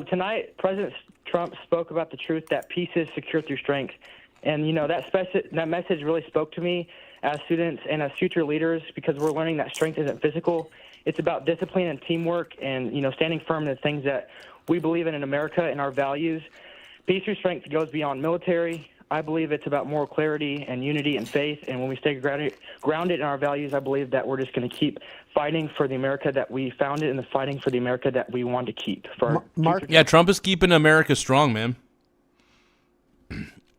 Tonight, President Trump spoke about the truth that peace is secure through strength. And, that message really spoke to me as students and as future leaders, because we're learning that strength isn't physical. It's about discipline and teamwork and, standing firm in the things that we believe in America and our values. Peace through strength goes beyond military. I believe it's about moral clarity and unity and faith. And when we stay grounded in our values, I believe that we're just going to keep fighting for the America that we founded and fighting for the America that we want to keep. Yeah, Trump is keeping America strong, man.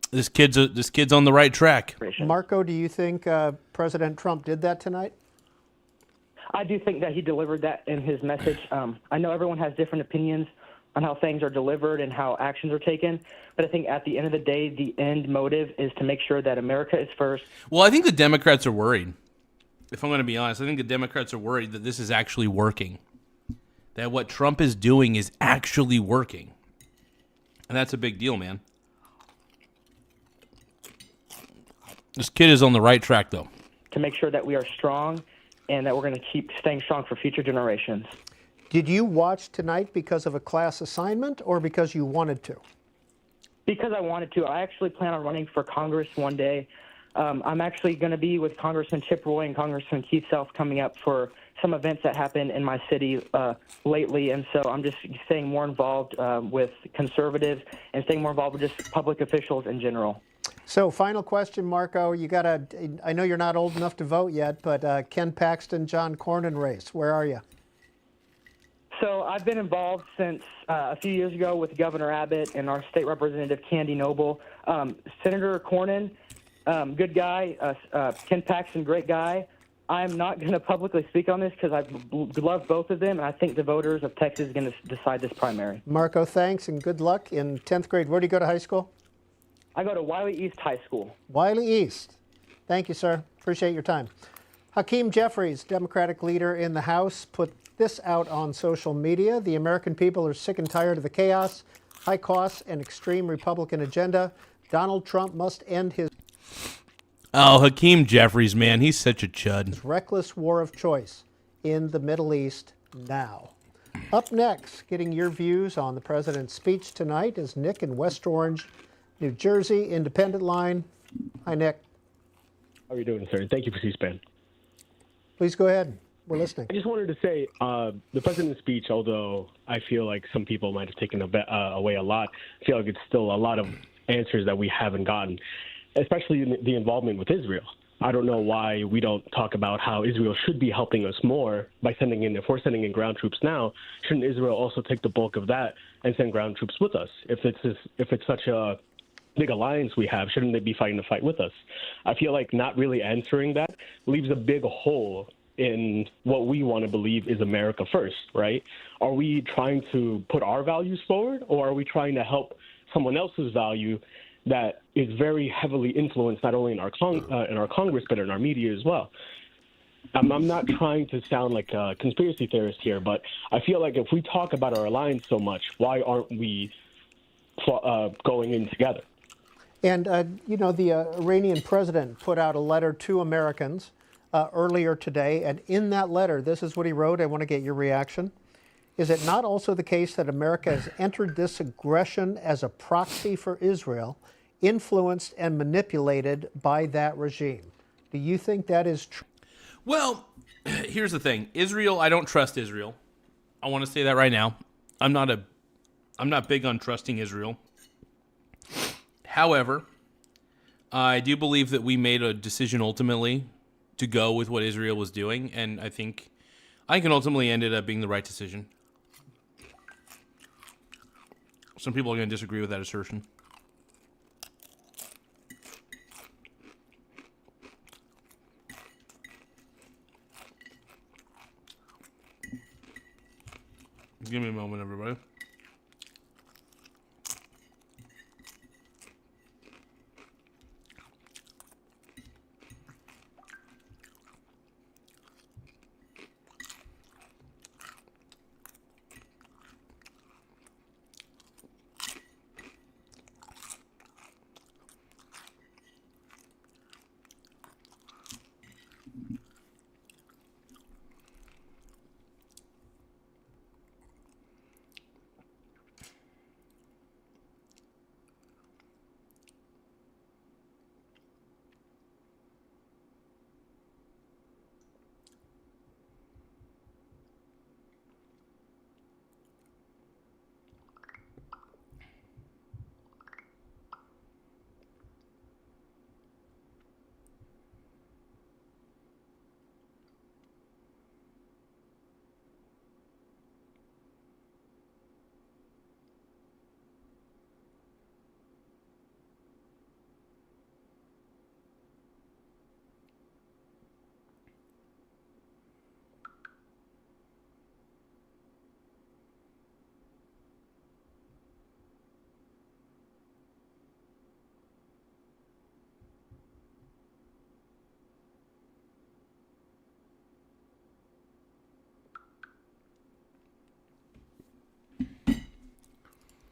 This kid's on the right track. Marco, do you think President Trump did that tonight? I do think that he delivered that in his message. I know everyone has different opinions on how things are delivered and how actions are taken. But I think at the end of the day, the end motive is to make sure that America is first. Well, I think the Democrats are worried. If I'm going to be honest, I think the Democrats are worried that this is actually working. that what Trump is doing is actually working. And that's a big deal, man. This kid is on the right track, though. To make sure that we are strong and that we're going to keep staying strong for future generations. Did you watch tonight because of a class assignment or because you wanted to? Because I wanted to. I actually plan on running for Congress one day. I'm actually going to be with Congressman Chip Roy and Congressman Keith Self coming up for some events that happened in my city lately, and so I'm just staying more involved with conservatives and staying more involved with just public officials in general. So, final question, Marco. I know you're not old enough to vote yet, but Ken Paxton, John Cornyn race, where are you? So I've been involved since a few years ago with Governor Abbott and our state representative, Candy Noble. Senator Cornyn, good guy. Ken Paxton, great guy. I'm not going to publicly speak on this because I love both of them, and I think the voters of Texas are going to decide this primary. Marco, thanks, and good luck in 10th grade. Where do you go to high school? I go to Wiley East High School. Wiley East. Thank you, sir. Appreciate your time. Hakeem Jeffries, Democratic leader in the House, put this out on social media. The American people are sick and tired of the chaos, high costs, and extreme Republican agenda. Donald Trump must end his Hakeem Jeffries, man, he's such a chud. Reckless war of choice in the Middle East now. Up next, getting your views on the president's speech tonight is Nick in West Orange, New Jersey, Independent Line. Hi, Nick. How are you doing, sir? Thank you for C-SPAN. Please go ahead. We're listening. I just wanted to say the president's speech, although I feel like some people might have taken away a lot, I feel like it's still a lot of answers that we haven't gotten, especially in the involvement with Israel. I don't know why we don't talk about how Israel should be helping us more by if we're sending in ground troops now, shouldn't Israel also take the bulk of that and send ground troops with us? If it's such a big alliance we have, shouldn't they be fighting the fight with us? I feel like not really answering that leaves a big hole in what we want to believe is America first, right? Are we trying to put our values forward, or are we trying to help someone else's value that is very heavily influenced not only in our Congress but in our media as well? I'm not trying to sound like a conspiracy theorist here, but I feel like if we talk about our alliance so much, why aren't we going in together? And, the Iranian president put out a letter to Americans earlier today, and in that letter, this is what he wrote. I want to get your reaction. Is it not also the case that America has entered this aggression as a proxy for Israel, influenced and manipulated by that regime? Do you think that is true? Well, here's the thing. Israel, I don't trust Israel. I want to say that right now. I'm not big on trusting Israel. However, I do believe that we made a decision ultimately to go with what Israel was doing, and I think ultimately ended up being the right decision. Some people are going to disagree with that assertion. Give me a moment, everybody.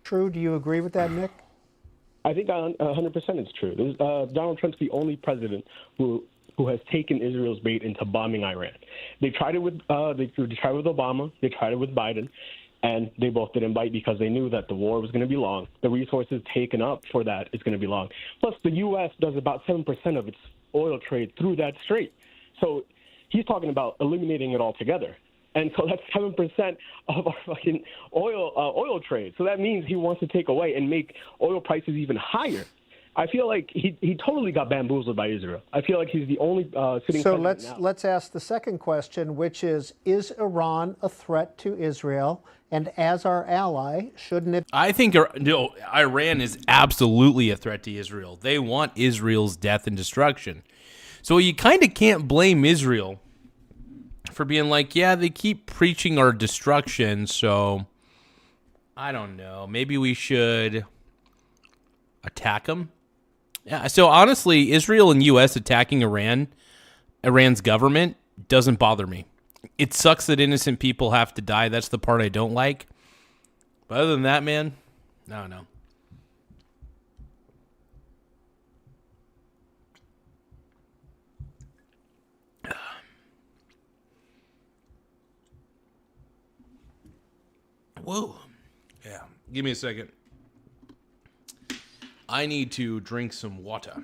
true? Do you agree with that, Nick? I think 100% it's true. Donald Trump's the only president who has taken Israel's bait into bombing Iran. They tried it with Obama. They tried it with Biden, and they both didn't bite because they knew that the war was going to be long. The resources taken up for that is going to be long. Plus, the U.S. does about 7% of its oil trade through that strait. So he's talking about eliminating it altogether. And so that's 7% of our fucking oil trade. So that means he wants to take away and make oil prices even higher. I feel like he totally got bamboozled by Israel. I feel like he's the only sitting president now. So let's ask the second question, which is Iran a threat to Israel? And as our ally, shouldn't it? I think Iran is absolutely a threat to Israel. They want Israel's death and destruction. So you kind of can't blame Israel for being like, yeah, they keep preaching our destruction, so I don't know. Maybe we should attack them. Yeah. So honestly, Israel and U.S. attacking Iran's government doesn't bother me. It sucks that innocent people have to die. That's the part I don't like. But other than that, man, I don't know. Whoa. Yeah. Give me a second. I need to drink some water.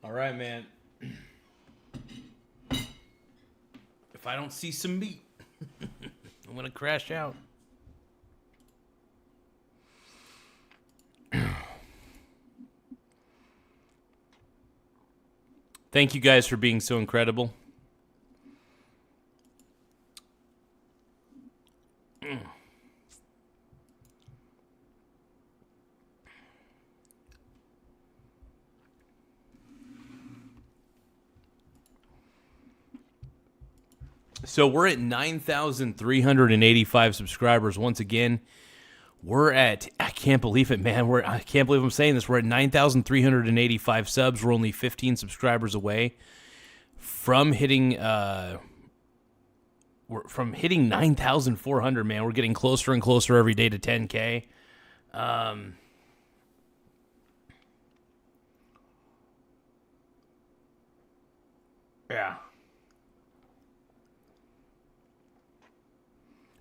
All right, man. If I don't see some meat, I'm going to crash out. Thank you guys for being so incredible. So we're at 9,385 subscribers once again. We're at, I can't believe it, man. I can't believe I'm saying this. We're at 9,385 subs. We're only 15 subscribers away from hitting 9,400, man. We're getting closer and closer every day to 10K. Yeah.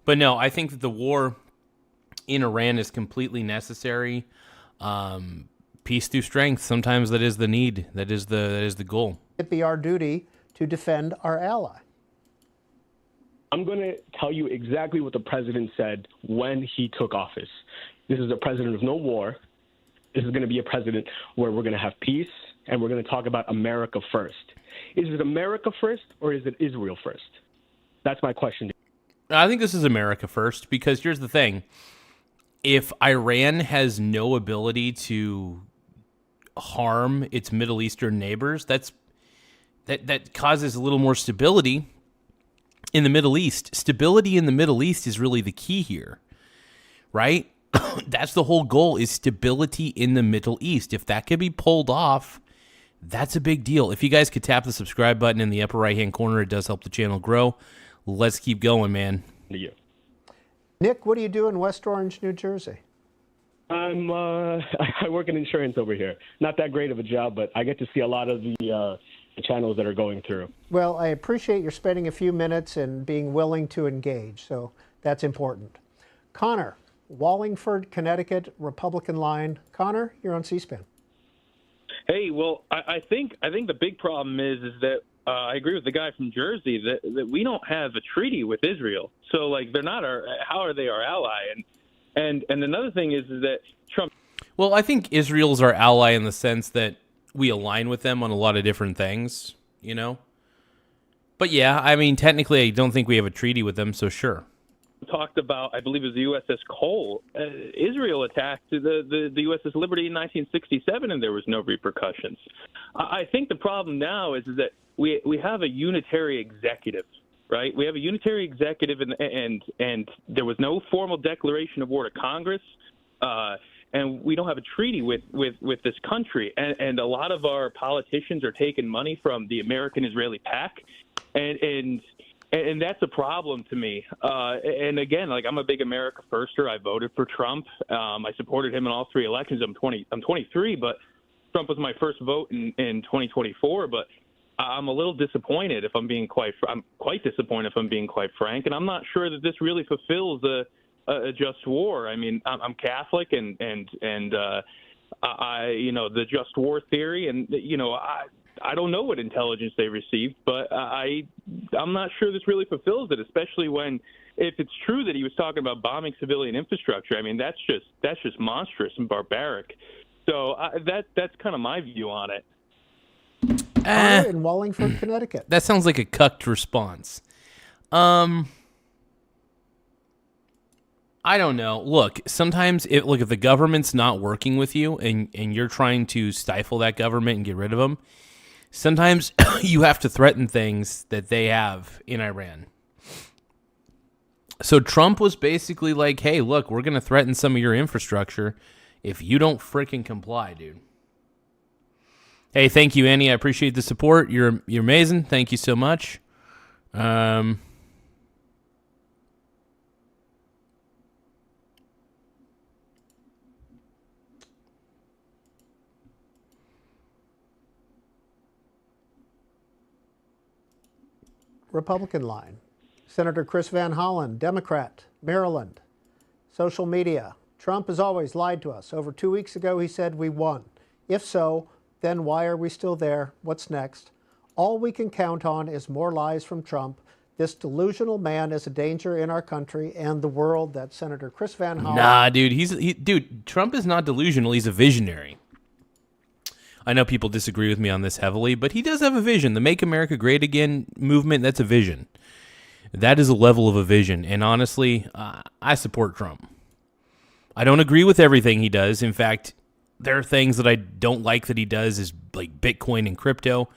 But no, I think that the war in Iran is completely necessary. Peace through strength. Sometimes that is the need. That is the goal. It be our duty to defend our ally. I'm going to tell you exactly what the president said when he took office. This is a president of no war. This is going to be a president where we're going to have peace, and we're going to talk about America first. Is it America first, or is it Israel first? That's my question. I think this is America first, because here's the thing. If Iran has no ability to harm its Middle Eastern neighbors, that causes a little more stability in the Middle East. Stability in the Middle East is really the key here, right? That's the whole goal, is stability in the Middle East. If that could be pulled off, that's a big deal. If you guys could tap the subscribe button in the upper right-hand corner, it does help the channel grow. Let's keep going, man. Yeah. Nick, what do you do in West Orange, New Jersey? I work in insurance over here. Not that great of a job, but I get to see a lot of the channels that are going through. Well, I appreciate your spending a few minutes and being willing to engage, so that's important. Connor, Wallingford, Connecticut, Republican line. Connor, you're on C-SPAN. Hey, well, I think the big problem is that I agree with the guy from Jersey that we don't have a treaty with Israel. So, like, they're not how are they our ally? And another thing is that Trump. Well, I think Israel's our ally in the sense that we align with them on a lot of different things, you know? But yeah, I mean, technically, I don't think we have a treaty with them, so sure. Talked about, I believe it was the USS Cole. Israel attacked the USS Liberty in 1967, and there was no repercussions. I think the problem now is that we have a unitary executive, right? We have a unitary executive, and there was no formal declaration of war to Congress, and we don't have a treaty with this country. And a lot of our politicians are taking money from the American-Israeli pact, and that's a problem to me. And again, like, I'm a big America firster. I voted for Trump. I supported him in all three elections. I'm 23, but Trump was my first vote in 2024. But I'm a little disappointed I'm quite disappointed if I'm being quite frank. And I'm not sure that this really fulfills a just war. I mean, I'm Catholic, and I the just war theory, and I don't know what intelligence they received, but I'm not sure this really fulfills it, especially if it's true that he was talking about bombing civilian infrastructure. I mean, that's just monstrous and barbaric. So that's kind of my view on it. In Wallingford, Connecticut. That sounds like a cucked response. I don't know. Look, sometimes if the government's not working with you and you're trying to stifle that government and get rid of them, sometimes you have to threaten things that they have in Iran. So Trump was basically like, hey, look, we're going to threaten some of your infrastructure if you don't freaking comply, dude. Hey, thank you, Annie. I appreciate the support. You're amazing. Thank you so much. Republican line. Senator Chris Van Hollen, Democrat, Maryland. Social media. Trump has always lied to us. Over 2 weeks ago, he said we won. If so, Then why are we still there? What's next? All we can count on is more lies from Trump. This delusional man is a danger in our country and the world. That Senator Chris Van Hollen. Nah, dude, dude, Trump is not delusional. He's a visionary. I know people disagree with me on this heavily, but he does have a vision. The Make America Great Again movement, that's a vision. That is a level of a vision. And honestly, I support Trump. I don't agree with everything he does. In fact, there are things that I don't like that he does, is like Bitcoin and crypto.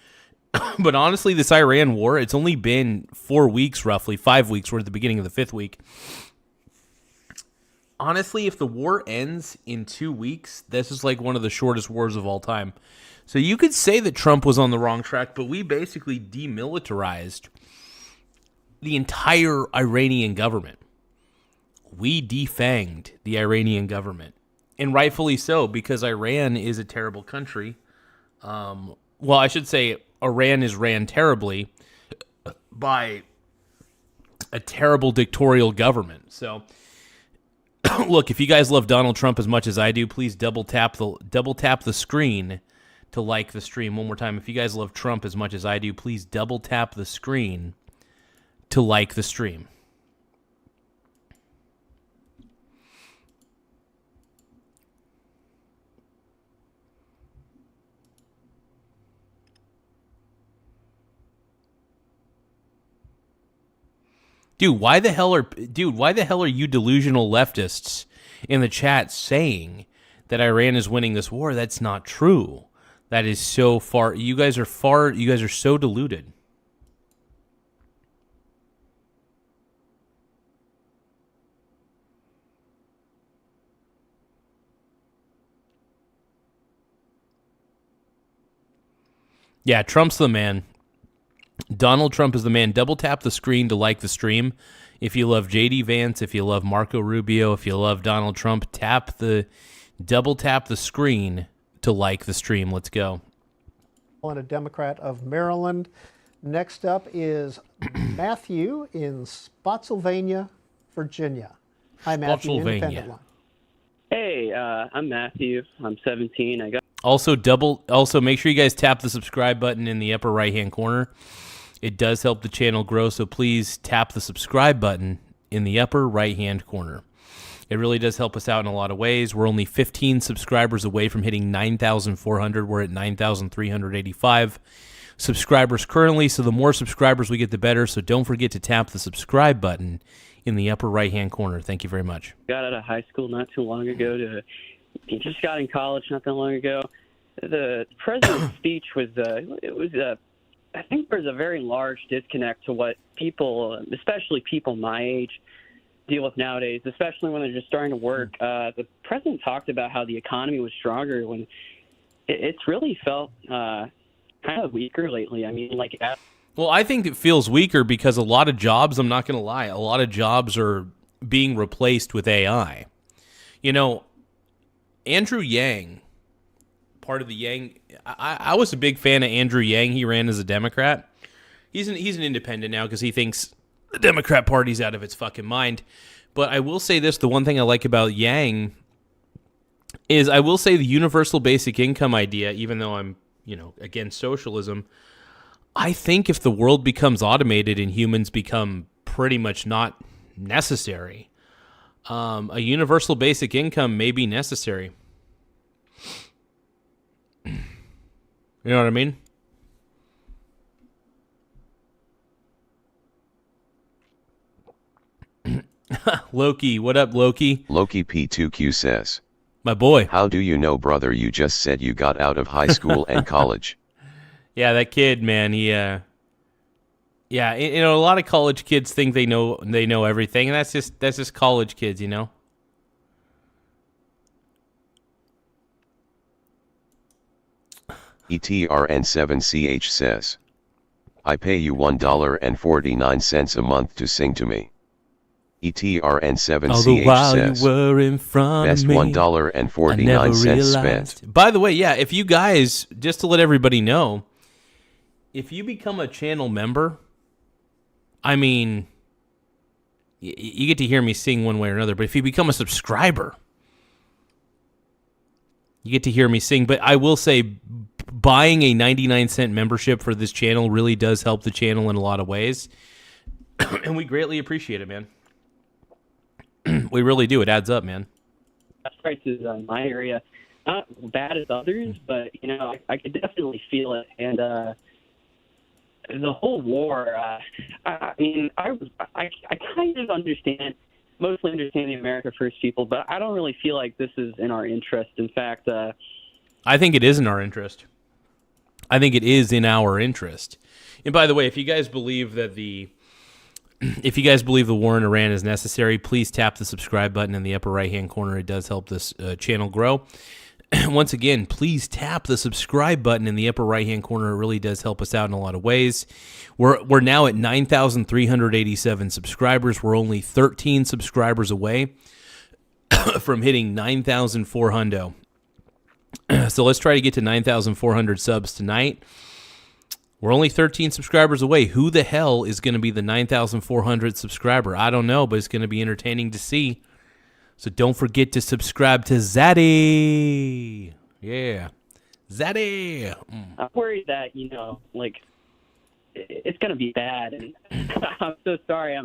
But honestly, this Iran war, it's only been 4 weeks, roughly 5 weeks. We're at the beginning of the 5th week. Honestly, if the war ends in 2 weeks, this is like one of the shortest wars of all time. So you could say that Trump was on the wrong track, but we basically demilitarized the entire Iranian government. We defanged the Iranian government. And rightfully so, because Iran is a terrible country. Well, I should say Iran is ran terribly by a terrible dictatorial government. So, look, if you guys love Donald Trump as much as I do, please double tap the screen to like the stream. One more time, if you guys love Trump as much as I do, please double tap the screen to like the stream. Dude, why the hell are you delusional leftists in the chat saying that Iran is winning this war? That's not true. That is so far. You guys are so deluded. Yeah, Trump's the man. Donald Trump is the man. Double tap the screen to like the stream. If you love JD Vance, if you love Marco Rubio, if you love Donald Trump, double tap the screen to like the stream. Let's go. And a Democrat of Maryland. Next up is Matthew in Spotsylvania, Virginia. Hi, Matthew. Independent Line. Hey, I'm Matthew. I'm 17. Also make sure you guys tap the subscribe button in the upper right hand corner. It does help the channel grow, so please tap the subscribe button in the upper right hand corner. It really does help us out in a lot of ways. We're only 15 subscribers away from hitting 9,400. We're at 9,385 subscribers currently, so the more subscribers we get, the better. So don't forget to tap the subscribe button in the upper right hand corner. Thank you very much. Got out of high school not too long ago. Just got in college not that long ago. The president's speech I think there's a very large disconnect to what people, especially people my age, deal with nowadays, especially when they're just starting to work. The president talked about how the economy was stronger when it's really felt kind of weaker lately. I mean, well, I think it feels weaker because a lot of jobs, I'm not going to lie, a lot of jobs are being replaced with AI. You know, Andrew Yang, part of the Yang, I was a big fan of Andrew Yang. He ran as a Democrat. He's an independent now because he thinks the Democrat Party's out of its fucking mind. But I will say this, the one thing I like about Yang is I will say the universal basic income idea, even though I'm, against socialism, I think if the world becomes automated and humans become pretty much not necessary, a universal basic income may be necessary. You know what I mean? Loki, what up, Loki? Loki P2Q says, my boy. How do you know, brother? You just said you got out of high school and college. Yeah, that kid, man, he a lot of college kids think they know everything, and that's just college kids, ETRN7CH says, I pay you $1.49 a month to sing to me. ETRN7CH says, you were in front best of me, $1.49 spent. By the way, yeah, if you guys, just to let everybody know, if you become a channel member, I mean, you get to hear me sing one way or another, but if you become a subscriber, you get to hear me sing. But I will say, buying a 99-cent membership for this channel really does help the channel in a lot of ways. And we greatly appreciate it, man. We really do. It adds up, man. Gas prices in my area, not bad as others, but, you know, I could definitely feel it. And the whole war, I mean, I kind of understand, mostly understand the America First people, but I don't really feel like this is in our interest. In fact, I think it is in our interest. I think it is in our interest. And by the way, if you guys believe that the war in Iran is necessary, please tap the subscribe button in the upper right-hand corner. It does help this channel grow. Once again, please tap the subscribe button in the upper right-hand corner. It really does help us out in a lot of ways. We're now at 9,387 subscribers. We're only 13 subscribers away from hitting 9,400. So let's try to get to 9,400 subs tonight. We're only 13 subscribers away. Who the hell is going to be the 9,400 subscriber? I don't know, but it's going to be entertaining to see. So don't forget to subscribe to Zaddy. Yeah. Zaddy. I'm worried that, you know, like, it's going to be bad. And I'm so sorry.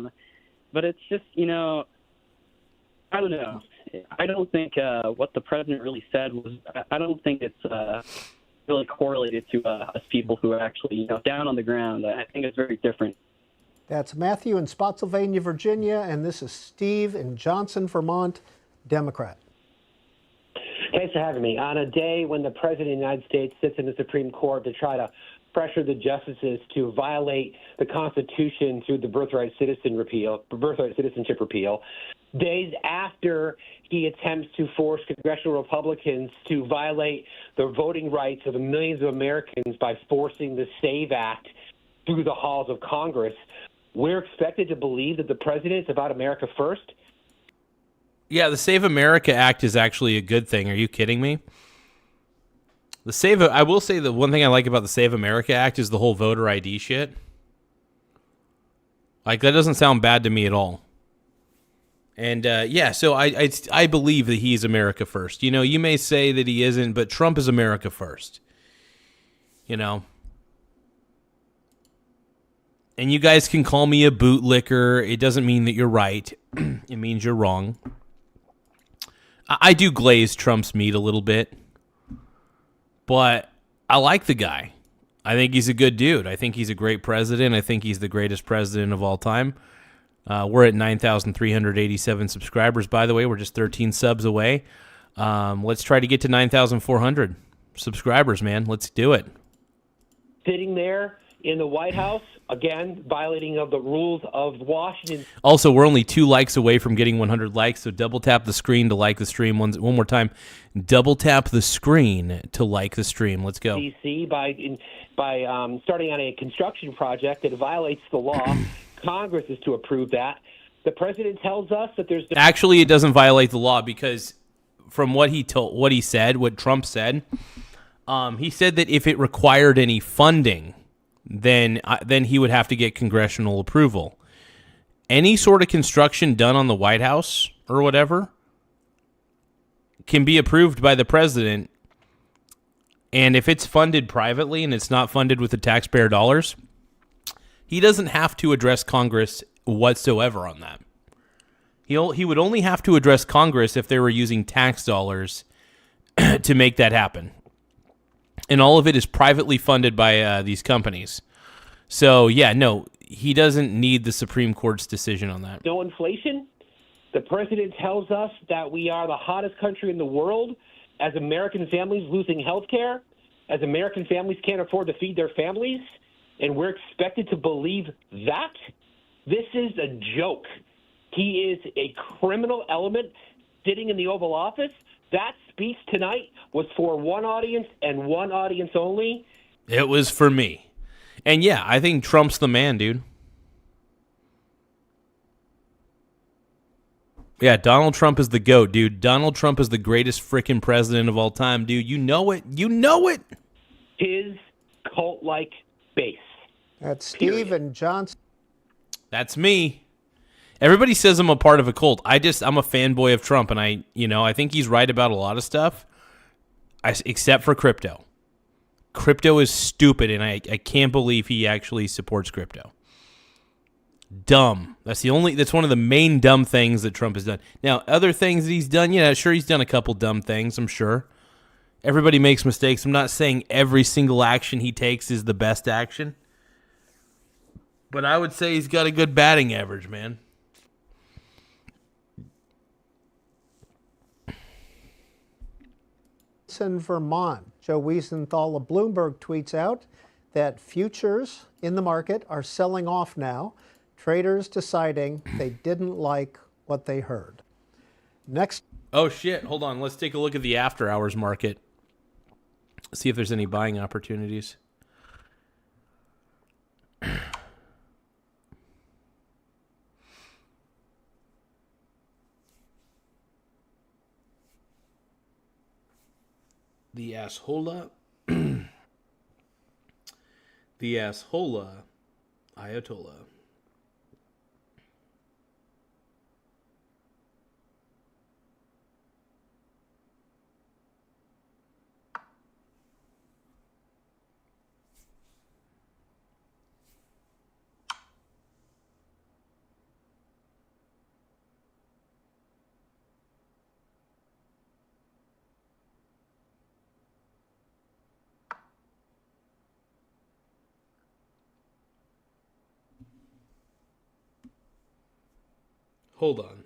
But it's just, you know, I don't know. I don't think what the president really said was, I don't think it's really correlated to us people who are actually, you know, down on the ground. I think it's very different. That's Matthew in Spotsylvania, Virginia, and this is Steve in Johnson, Vermont, Democrat. Thanks for having me. On a day when the President of the United States sits in the Supreme Court to try to pressure the justices to violate the Constitution through the birthright citizenship repeal, days after he attempts to force congressional Republicans to violate the voting rights of the millions of Americans by forcing the SAVE Act through the halls of Congress, we're expected to believe that the president is about America first? Yeah, the Save America Act is actually a good thing. Are you kidding me? I will say the one thing I like about the Save America Act is the whole voter ID shit. Like, that doesn't sound bad to me at all. And, yeah, so I believe that he's America first. You know, you may say that he isn't, but Trump is America first. You know? And you guys can call me a bootlicker. It doesn't mean that you're right. It means you're wrong. I do glaze Trump's meat a little bit. But I like the guy. I think he's a good dude. I think he's a great president. I think he's the greatest president of all time. We're at 9,387 subscribers, by the way. We're just 13 subs away. Let's try to get to 9,400 subscribers, man. Let's do it. Sitting there in the White House, again, violating of the rules of Washington. Also, we're only 2 likes away from getting 100 likes, so double tap the screen to like the stream. One more time. Double tap the screen to like the stream. Let's go. DC by starting on a construction project that violates the law. Congress is to approve that. The president tells us that there's actually it doesn't violate the law because from what Trump said, he said that if it required any funding, then he would have to get congressional approval. Any sort of construction done on the White House or whatever can be approved by the president, and if it's funded privately and it's not funded with the taxpayer dollars, he doesn't have to address Congress whatsoever on that. He would only have to address Congress if they were using tax dollars to make that happen. And all of it is privately funded by these companies. So, yeah, no, he doesn't need the Supreme Court's decision on that. No inflation. The president tells us that we are the hottest country in the world as American families losing health care, as American families can't afford to feed their families, and we're expected to believe that? This is a joke. He is a criminal element sitting in the Oval Office. That speech tonight was for one audience and one audience only. It was for me. And yeah, I think Trump's the man, dude. Yeah, Donald Trump is the GOAT, dude. Donald Trump is the greatest freaking president of all time, dude. You know it. You know it. His cult-like base. That's Stephen Johnson. That's me. Everybody says I'm a part of a cult. I'm a fanboy of Trump, and I think he's right about a lot of stuff, except for crypto. crypto is stupid, and I can't believe he actually supports crypto. Dumb. That's one of the main dumb things that Trump has done. Now, other things that he's done, yeah, sure, he's done a couple dumb things, I'm sure. Everybody makes mistakes. I'm not saying every single action he takes is the best action. But I would say he's got a good batting average, man. In Vermont, Joe Wiesenthal of Bloomberg tweets out that futures in the market are selling off now, traders deciding they didn't like what they heard. Next. Oh, shit. Hold on. Let's take a look at the after-hours market. See if there's any buying opportunities. The Asshola. The Asshola Ayatollah. Hold on.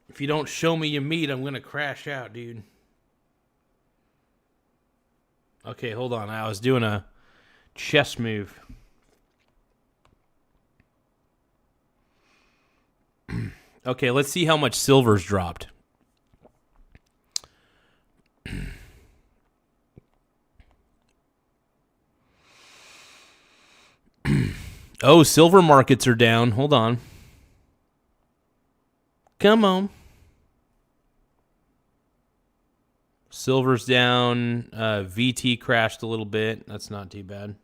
If you don't show me your meat, I'm going to crash out, dude. Okay, hold on. I was doing a chess move. Okay, let's see how much silver's dropped. Oh, silver markets are down. Hold on. Come on. Silver's down. VT crashed a little bit. That's not too bad.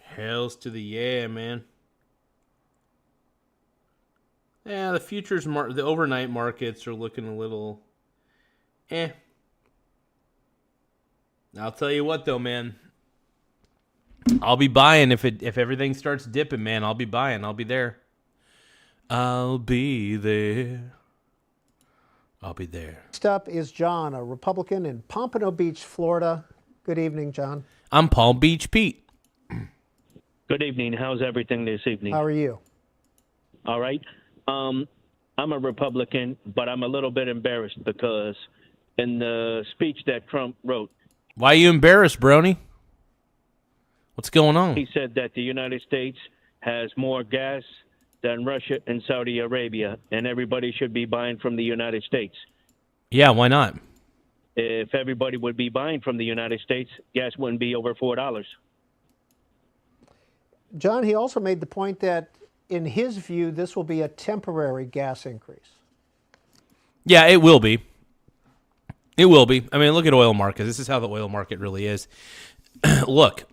Hells to the yeah, man. Yeah, the futures, the overnight markets are looking a little I'll tell you what, though, man. I'll be buying if everything starts dipping, man. I'll be buying. I'll be there. I'll be there. I'll be there. Next up is John, a Republican in Pompano Beach, Florida. Good evening, John. I'm Palm Beach Pete. Good evening. How's everything this evening? How are you? All right. I'm a Republican, but I'm a little bit embarrassed because in the speech that Trump wrote. Why are you embarrassed, Brony? What's going on? He said that the United States has more gas than Russia and Saudi Arabia, and everybody should be buying from the United States. Yeah, why not? If everybody would be buying from the United States, gas wouldn't be over $4. John, he also made the point that, in his view, this will be a temporary gas increase. Yeah, it will be. It will be. I mean, look at oil markets. This is how the oil market really is. Look.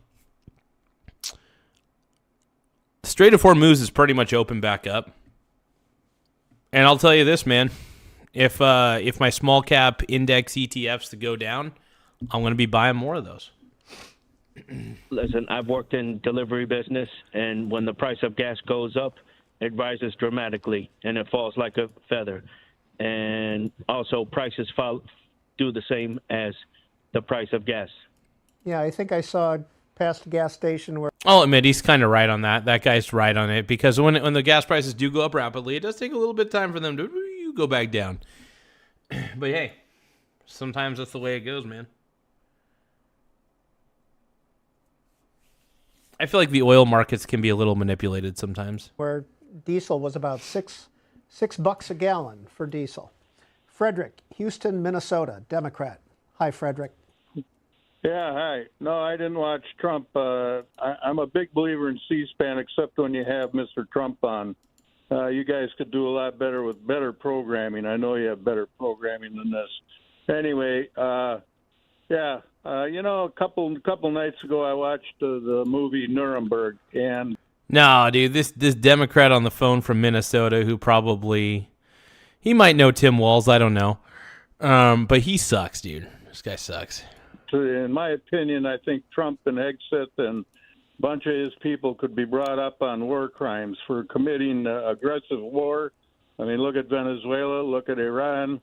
Strait of Hormuz is pretty much open back up. And I'll tell you this, man. If my small cap index ETFs to go down, I'm going to be buying more of those. Listen, I've worked in delivery business, and when the price of gas goes up, it rises dramatically, and it falls like a feather. And also, prices do the same as the price of gas. Yeah, I think I saw past a gas station where... I'll admit he's kind of right on that. That guy's right on it, because when the gas prices do go up rapidly, it does take a little bit of time for them to go back down. But hey, Sometimes that's the way it goes, man. I feel like the oil markets can be a little manipulated sometimes. Where diesel was about $6 a gallon for diesel. Frederick, Houston, Minnesota, Democrat. Hi, Frederick. Yeah, hi. No, I didn't watch Trump. I'm a big believer in C-SPAN, except when you have Mr. Trump on. You guys could do a lot better with better programming. I know you have better programming than this. Anyway, a couple nights ago, I watched the movie Nuremberg, and No, dude, this Democrat on the phone from Minnesota who he might know Tim Walz, I don't know, but he sucks, dude. This guy sucks. in my opinion, I think Trump and Hegseth and a bunch of his people could be brought up on war crimes for committing aggressive war. I mean, look at Venezuela, look at Iran,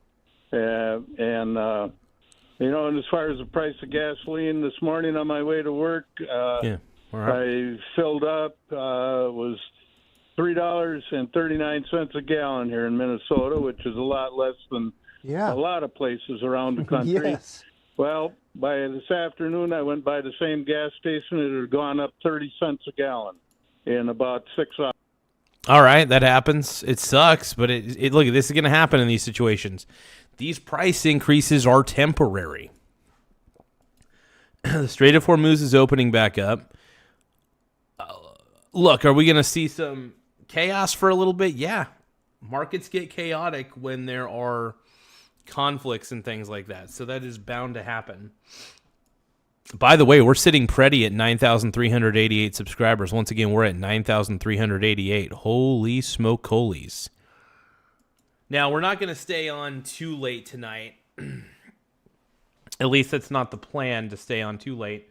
and as far as the price of gasoline this morning on my way to work, I filled up, was $3.39 a gallon here in Minnesota, which is a lot less than a lot of places around the country. Yes. Well, by this afternoon, I went by the same gas station. It had gone up 30 cents a gallon in about 6 hours. All right, that happens. It sucks, but look, this is going to happen in these situations. These price increases are temporary. The Strait of Hormuz is opening back up. Look, are we going to see some chaos for a little bit? Yeah. Markets get chaotic when there are conflicts and things like that. So that is bound to happen. By the way, we're sitting pretty at 9,388 subscribers. Once again, we're at 9,388. Holy smoke holies. Now, we're not going to stay on too late tonight. At least that's not the plan, to stay on too late.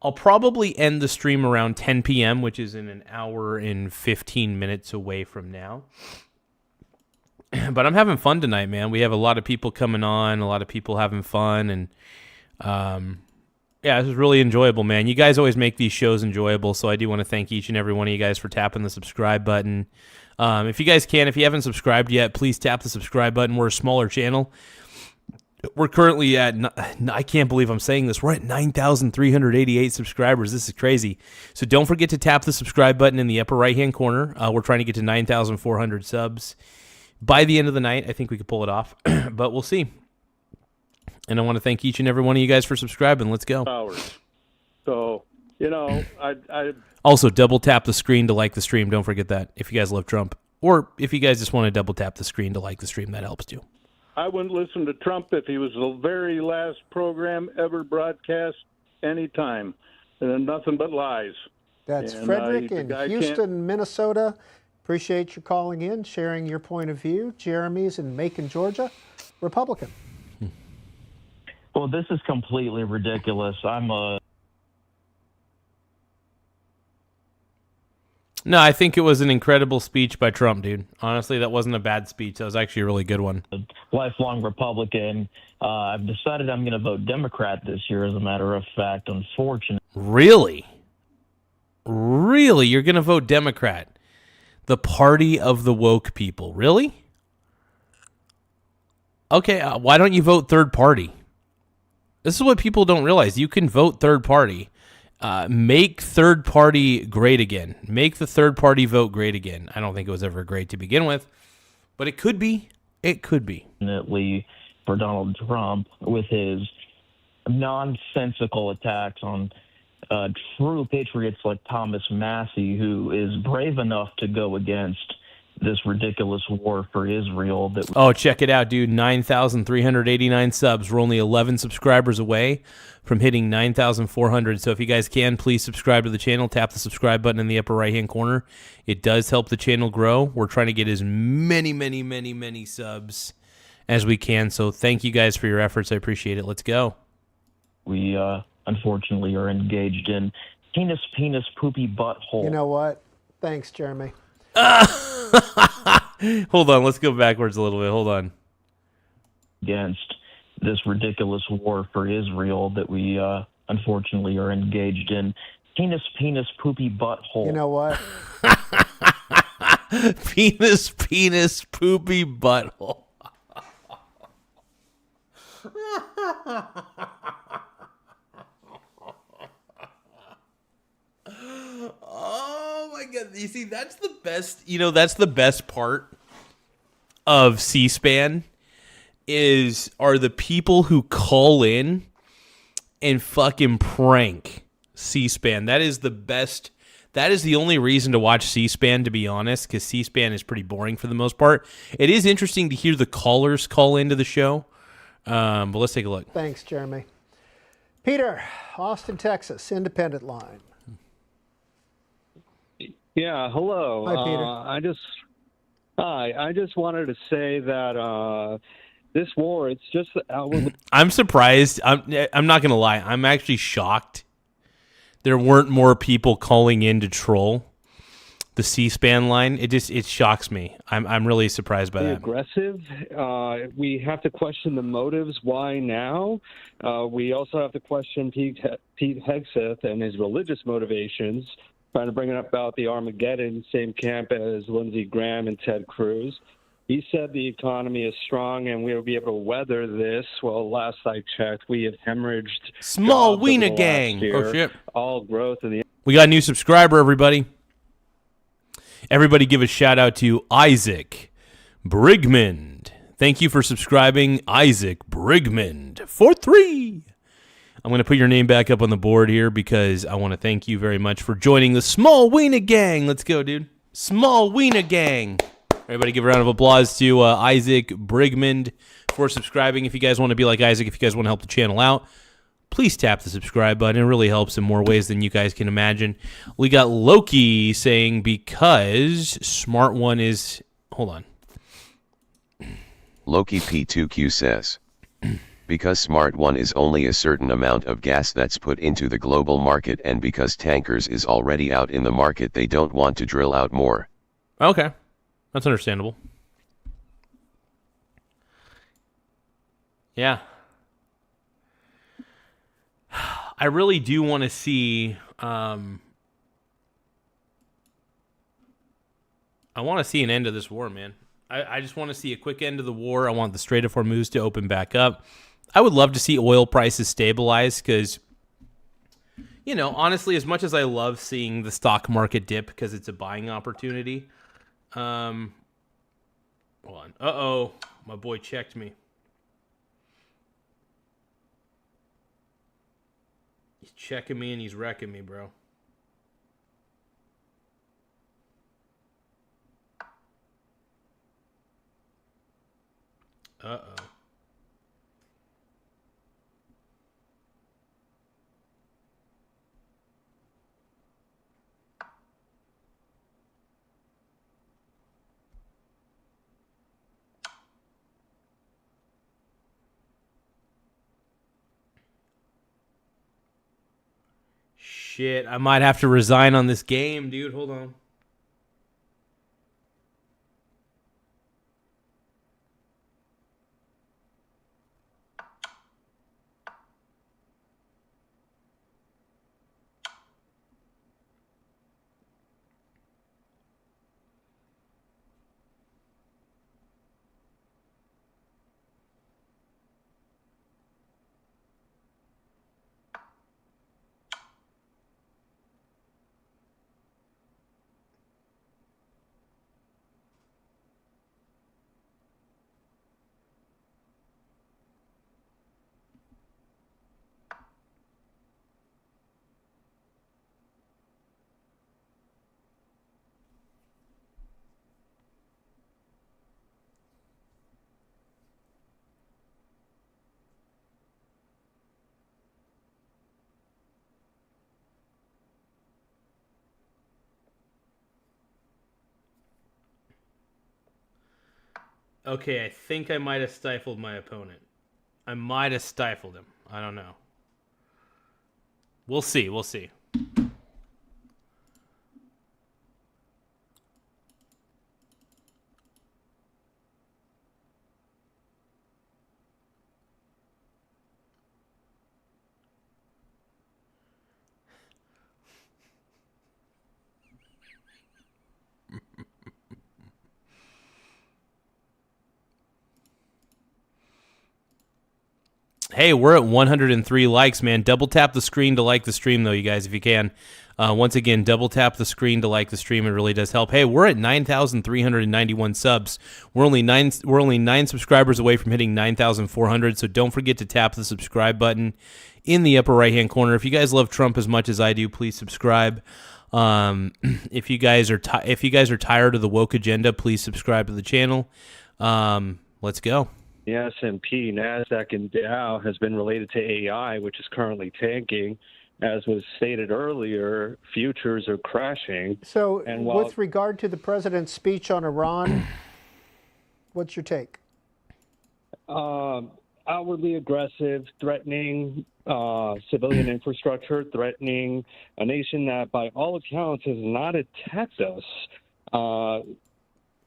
I'll probably end the stream around 10 p.m., which is in an hour and 15 minutes away from now. But I'm having fun tonight, man. We have a lot of people coming on, a lot of people having fun, and this is really enjoyable, man. You guys always make these shows enjoyable, so I do want to thank each and every one of you guys for tapping the subscribe button. If you guys can, if you haven't subscribed yet, please tap the subscribe button. We're a smaller channel. We're currently at, I can't believe I'm saying this, we're at 9,388 subscribers. This is crazy. So don't forget to tap the subscribe button in the upper right-hand corner. We're trying to get to 9,400 subs. By the end of the night, I think we could pull it off, but we'll see. And I want to thank each and every one of you guys for subscribing. Let's go. So, I Also, double tap the screen to like the stream. Don't forget that if you guys love Trump. Or if you guys just want to double tap the screen to like the stream, that helps too. I wouldn't listen to Trump if he was the very last program ever broadcast anytime. And nothing but lies. That's Frederick in Houston, Minnesota. Appreciate you calling in, sharing your point of view. Jeremy's in Macon, Georgia, Republican. Well, this is completely ridiculous. No, I think it was an incredible speech by Trump, dude. Honestly, that wasn't a bad speech. That was actually a really good one. Lifelong Republican. I've decided I'm going to vote Democrat this year, as a matter of fact, unfortunately. Really? Really? You're going to vote Democrat? The party of the woke people. Really? Okay, why don't you vote third party? This is what people don't realize. You can vote third party. Make third party great again. Make the third party vote great again. I don't think it was ever great to begin with, but it could be. It could be. For Donald Trump with his nonsensical attacks on true patriots like Thomas Massey, who is brave enough to go against this ridiculous war for Israel. Check it out, dude. 9,389 subs. We're only 11 subscribers away from hitting 9,400. So if you guys can, please subscribe to the channel. Tap the subscribe button in the upper right-hand corner. It does help the channel grow. We're trying to get as many subs as we can. So thank you guys for your efforts. I appreciate it. Let's go. We, unfortunately, are engaged in penis, poopy, butthole. You know what? Thanks, Jeremy. Hold on, let's go backwards a little bit. Hold on. Against this ridiculous war for Israel that we unfortunately are engaged in. Penis, poopy, butthole. You know what? Penis, poopy, butthole. Oh my god! You see, that's the best. You know, that's the best part of C-SPAN are the people who call in and fucking prank C-SPAN. That is the best. That is the only reason to watch C-SPAN, to be honest, because C-SPAN is pretty boring for the most part. It is interesting to hear the callers call into the show, but let's take a look. Thanks, Jeremy. Peter, Austin, Texas, Independent Line. Yeah, hello. Hi, Peter. I just wanted to say that this war, it's just I'm surprised. I'm not gonna lie. I'm actually shocked there weren't more people calling in to troll the C-SPAN line. It shocks me. I'm really surprised by that. aggressive. We have to question the motives. Why now? We also have to question Pete Hegseth and his religious motivations, trying to bring it up about the Armageddon, same camp as Lindsey Graham and Ted Cruz. He said the economy is strong and we'll be able to weather this. Well, last I checked, we have hemorrhaged Small jobs Wiener over the last Gang. year. Oh, shit. All growth in the... We got a new subscriber, everybody. Everybody give a shout out to Isaac Brigmond. Thank you for subscribing, Isaac Brigmond. 4-3. I'm going to put your name back up on the board here because I want to thank you very much for joining the Small Wiener Gang. Let's go, dude. Small Wiener Gang. Everybody give a round of applause to Isaac Brigmond for subscribing. If you guys want to be like Isaac, if you guys want to help the channel out, please tap the subscribe button. It really helps in more ways than you guys can imagine. We got Loki saying because Smart One is... Hold on. Loki P2Q says, because Smart One is only a certain amount of gas that's put into the global market, and because tankers is already out in the market, they don't want to drill out more. Okay. That's understandable. Yeah. I really do want to see... I want to see an end to this war, man. I just want to see a quick end to the war. I want the Strait of Hormuz to open back up. I would love to see oil prices stabilize because, you know, honestly, as much as I love seeing the stock market dip because it's a buying opportunity... hold on. Uh-oh. My boy checked me. He's checking me and he's wrecking me, bro. Uh-oh. Shit, I might have to resign on this game, dude. Hold on. Okay, I think I might have stifled my opponent. I might have stifled him. I don't know. We'll see. We'll see. Hey, we're at 103 likes, man. Double tap the screen to like the stream, though, you guys, if you can. Once again, double tap the screen to like the stream. It really does help. Hey, we're at 9,391 subs. We're only nine subscribers away from hitting 9,400. So don't forget to tap the subscribe button in the upper right hand corner. If you guys love Trump as much as I do, please subscribe. If you guys are tired of the woke agenda, please subscribe to the channel. Let's go. The S&P, NASDAQ, and Dow has been related to AI, which is currently tanking. As was stated earlier, futures are crashing. So and while, with regard to the president's speech on Iran, what's your take? Outwardly aggressive, threatening civilian infrastructure, threatening a nation that, by all accounts, has not attacked us.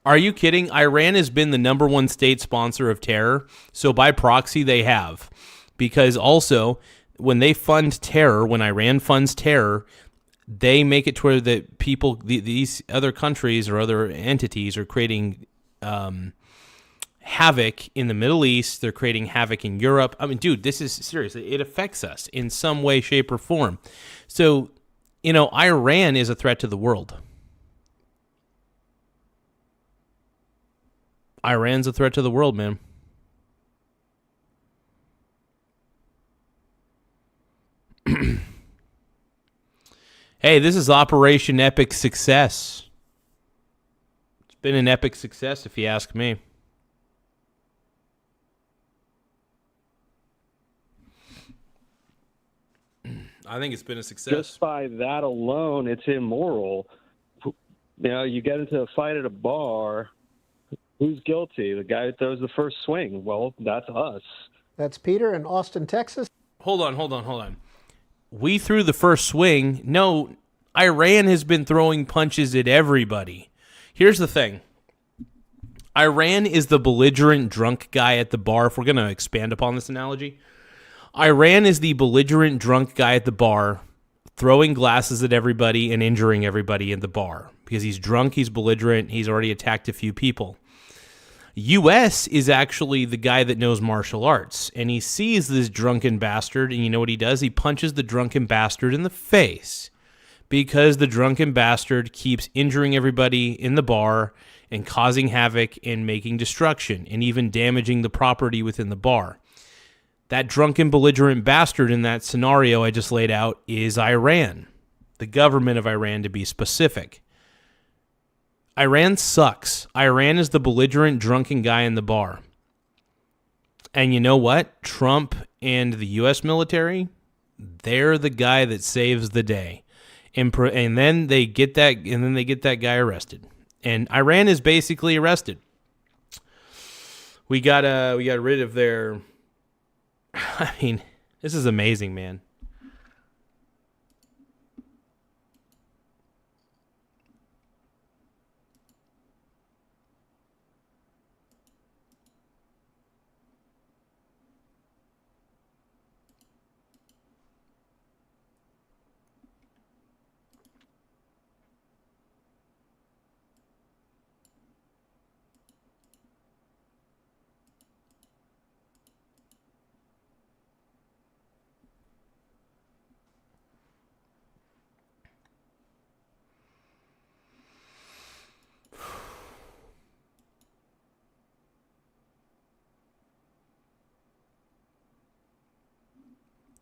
Are you kidding? Iran has been the #1 state sponsor of terror, so by proxy they have. Because also, when they fund terror, when Iran funds terror, they make it to where that people, these other countries or other entities are creating havoc in the Middle East. They're creating havoc in Europe. I mean, dude, this is seriously, it affects us in some way, shape, or form. So, Iran is a threat to the world. Iran's a threat to the world, man. Hey, this is Operation Epic Success. It's been an epic success, if you ask me. I think it's been a success. Just by that alone, it's immoral. You get into a fight at a bar. Who's guilty? The guy that throws the first swing. Well, that's us. That's Peter in Austin, Texas. Hold on. We threw the first swing. No, Iran has been throwing punches at everybody. Here's the thing. Iran is the belligerent drunk guy at the bar. If we're going to expand upon this analogy, Iran is the belligerent drunk guy at the bar throwing glasses at everybody and injuring everybody in the bar. Because he's drunk, he's belligerent, he's already attacked a few people. U.S. is actually the guy that knows martial arts, and he sees this drunken bastard, and you know what he does? He punches the drunken bastard in the face because the drunken bastard keeps injuring everybody in the bar and causing havoc and making destruction and even damaging the property within the bar. That drunken, belligerent bastard in that scenario I just laid out is Iran, the government of Iran to be specific. Iran sucks. Iran is the belligerent, drunken guy in the bar. And you know what? Trump and the U.S. military, they're the guy that saves the day. And then they get that guy arrested. And Iran is basically arrested. We got rid of their... I mean, this is amazing, man.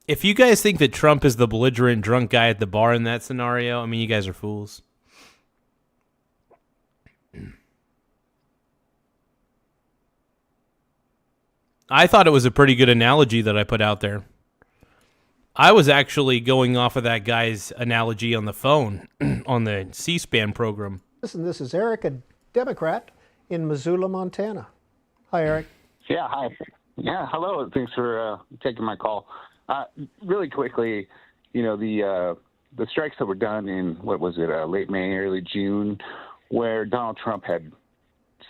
If you guys think that Trump is the belligerent drunk guy at the bar in that scenario, I mean, you guys are fools. I thought it was a pretty good analogy that I put out there. I was actually going off of that guy's analogy on the phone on the C-SPAN program. Listen, this is Eric, a Democrat in Missoula, Montana. Hi, Eric. Yeah, hi. Yeah, hello. Thanks for taking my call. Really quickly, the strikes that were done in, late May, early June, where Donald Trump had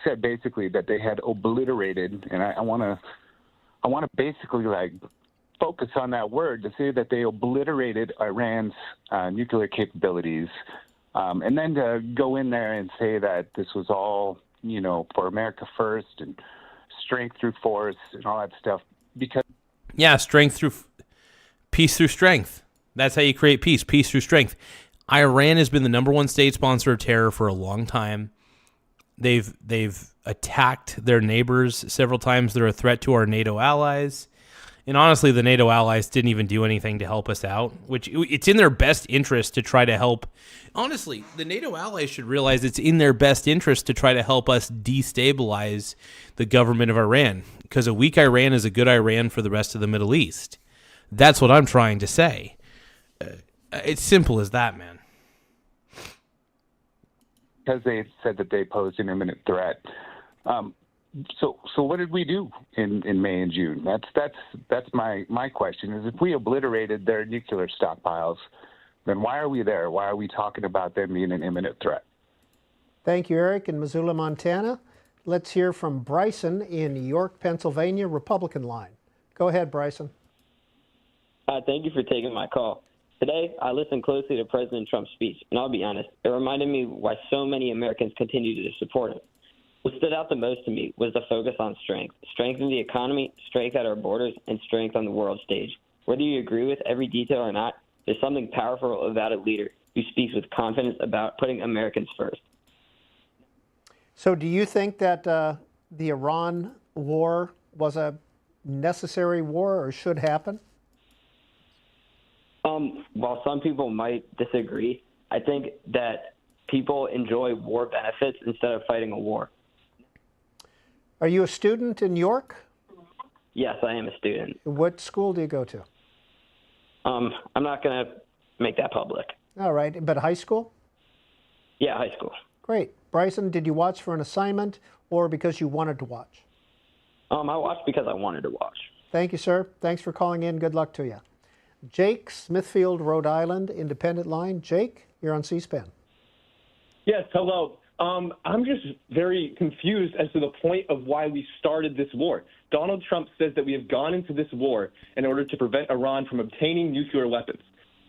said basically that they had obliterated, and I want to basically focus on that word, to say that they obliterated Iran's nuclear capabilities, and then to go in there and say that this was all, for America first and strength through force and all that stuff, because... Yeah, peace through strength. That's how you create peace. Peace through strength. Iran has been the number one state sponsor of terror for a long time. They've attacked their neighbors several times. They're a threat to our NATO allies. And honestly, the NATO allies didn't even do anything to help us out, which it's in their best interest to try to help. Honestly, the NATO allies should realize it's in their best interest to try to help us destabilize the government of Iran, because a weak Iran is a good Iran for the rest of the Middle East. That's what I'm trying to say. It's simple as that, man. Because they said that they posed an imminent threat. So what did we do in May and June? That's my question. Is if we obliterated their nuclear stockpiles, then why are we there? Why are we talking about them being an imminent threat? Thank you, Eric, in Missoula, Montana. Let's hear from Bryson in York, Pennsylvania, Republican line. Go ahead, Bryson. Thank you for taking my call. Today, I listened closely to President Trump's speech, and I'll be honest, it reminded me why so many Americans continue to support him. What stood out the most to me was the focus on strength. Strength in the economy, strength at our borders, and strength on the world stage. Whether you agree with every detail or not, there's something powerful about a leader who speaks with confidence about putting Americans first. So do you think that the Iran war was a necessary war or should happen? While some people might disagree, I think that people enjoy war benefits instead of fighting a war. Are you a student in York? Yes, I am a student. What school do you go to? I'm not going to make that public. All right, but high school? Yeah, high school. Great. Bryson, did you watch for an assignment or because you wanted to watch? I watched because I wanted to watch. Thank you, sir. Thanks for calling in. Good luck to you. Jake, Smithfield, Rhode Island, independent line. Jake, you're on C-SPAN. Yes, hello. I'm just very confused as to the point of why we started this war. Donald Trump says that we have gone into this war in order to prevent Iran from obtaining nuclear weapons.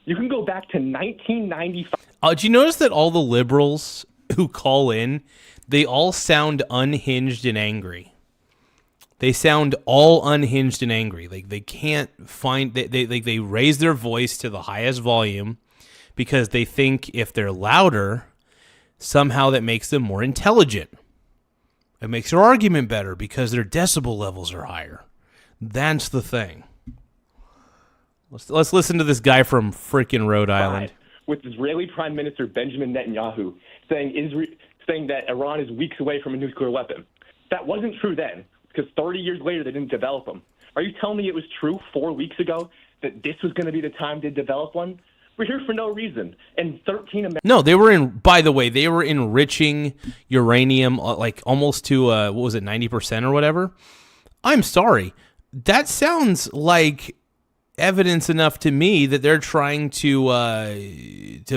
You can go back to 1995. Do you notice that all the liberals who call in, they all sound unhinged and angry? They sound all unhinged and angry. Like they can't find. They raise their voice to the highest volume because they think if they're louder, somehow that makes them more intelligent. It makes their argument better because their decibel levels are higher. That's the thing. Let's listen to this guy from frickin' Rhode Island. With Israeli Prime Minister Benjamin Netanyahu saying that Iran is weeks away from a nuclear weapon. That wasn't true then, because 30 years later they didn't develop them. Are you telling me it was true 4 weeks ago that this was going to be the time to develop one? We're here for no reason. And 13 Americans... No, by the way, they were enriching uranium like almost to, 90% or whatever? I'm sorry. That sounds like evidence enough to me that they're trying to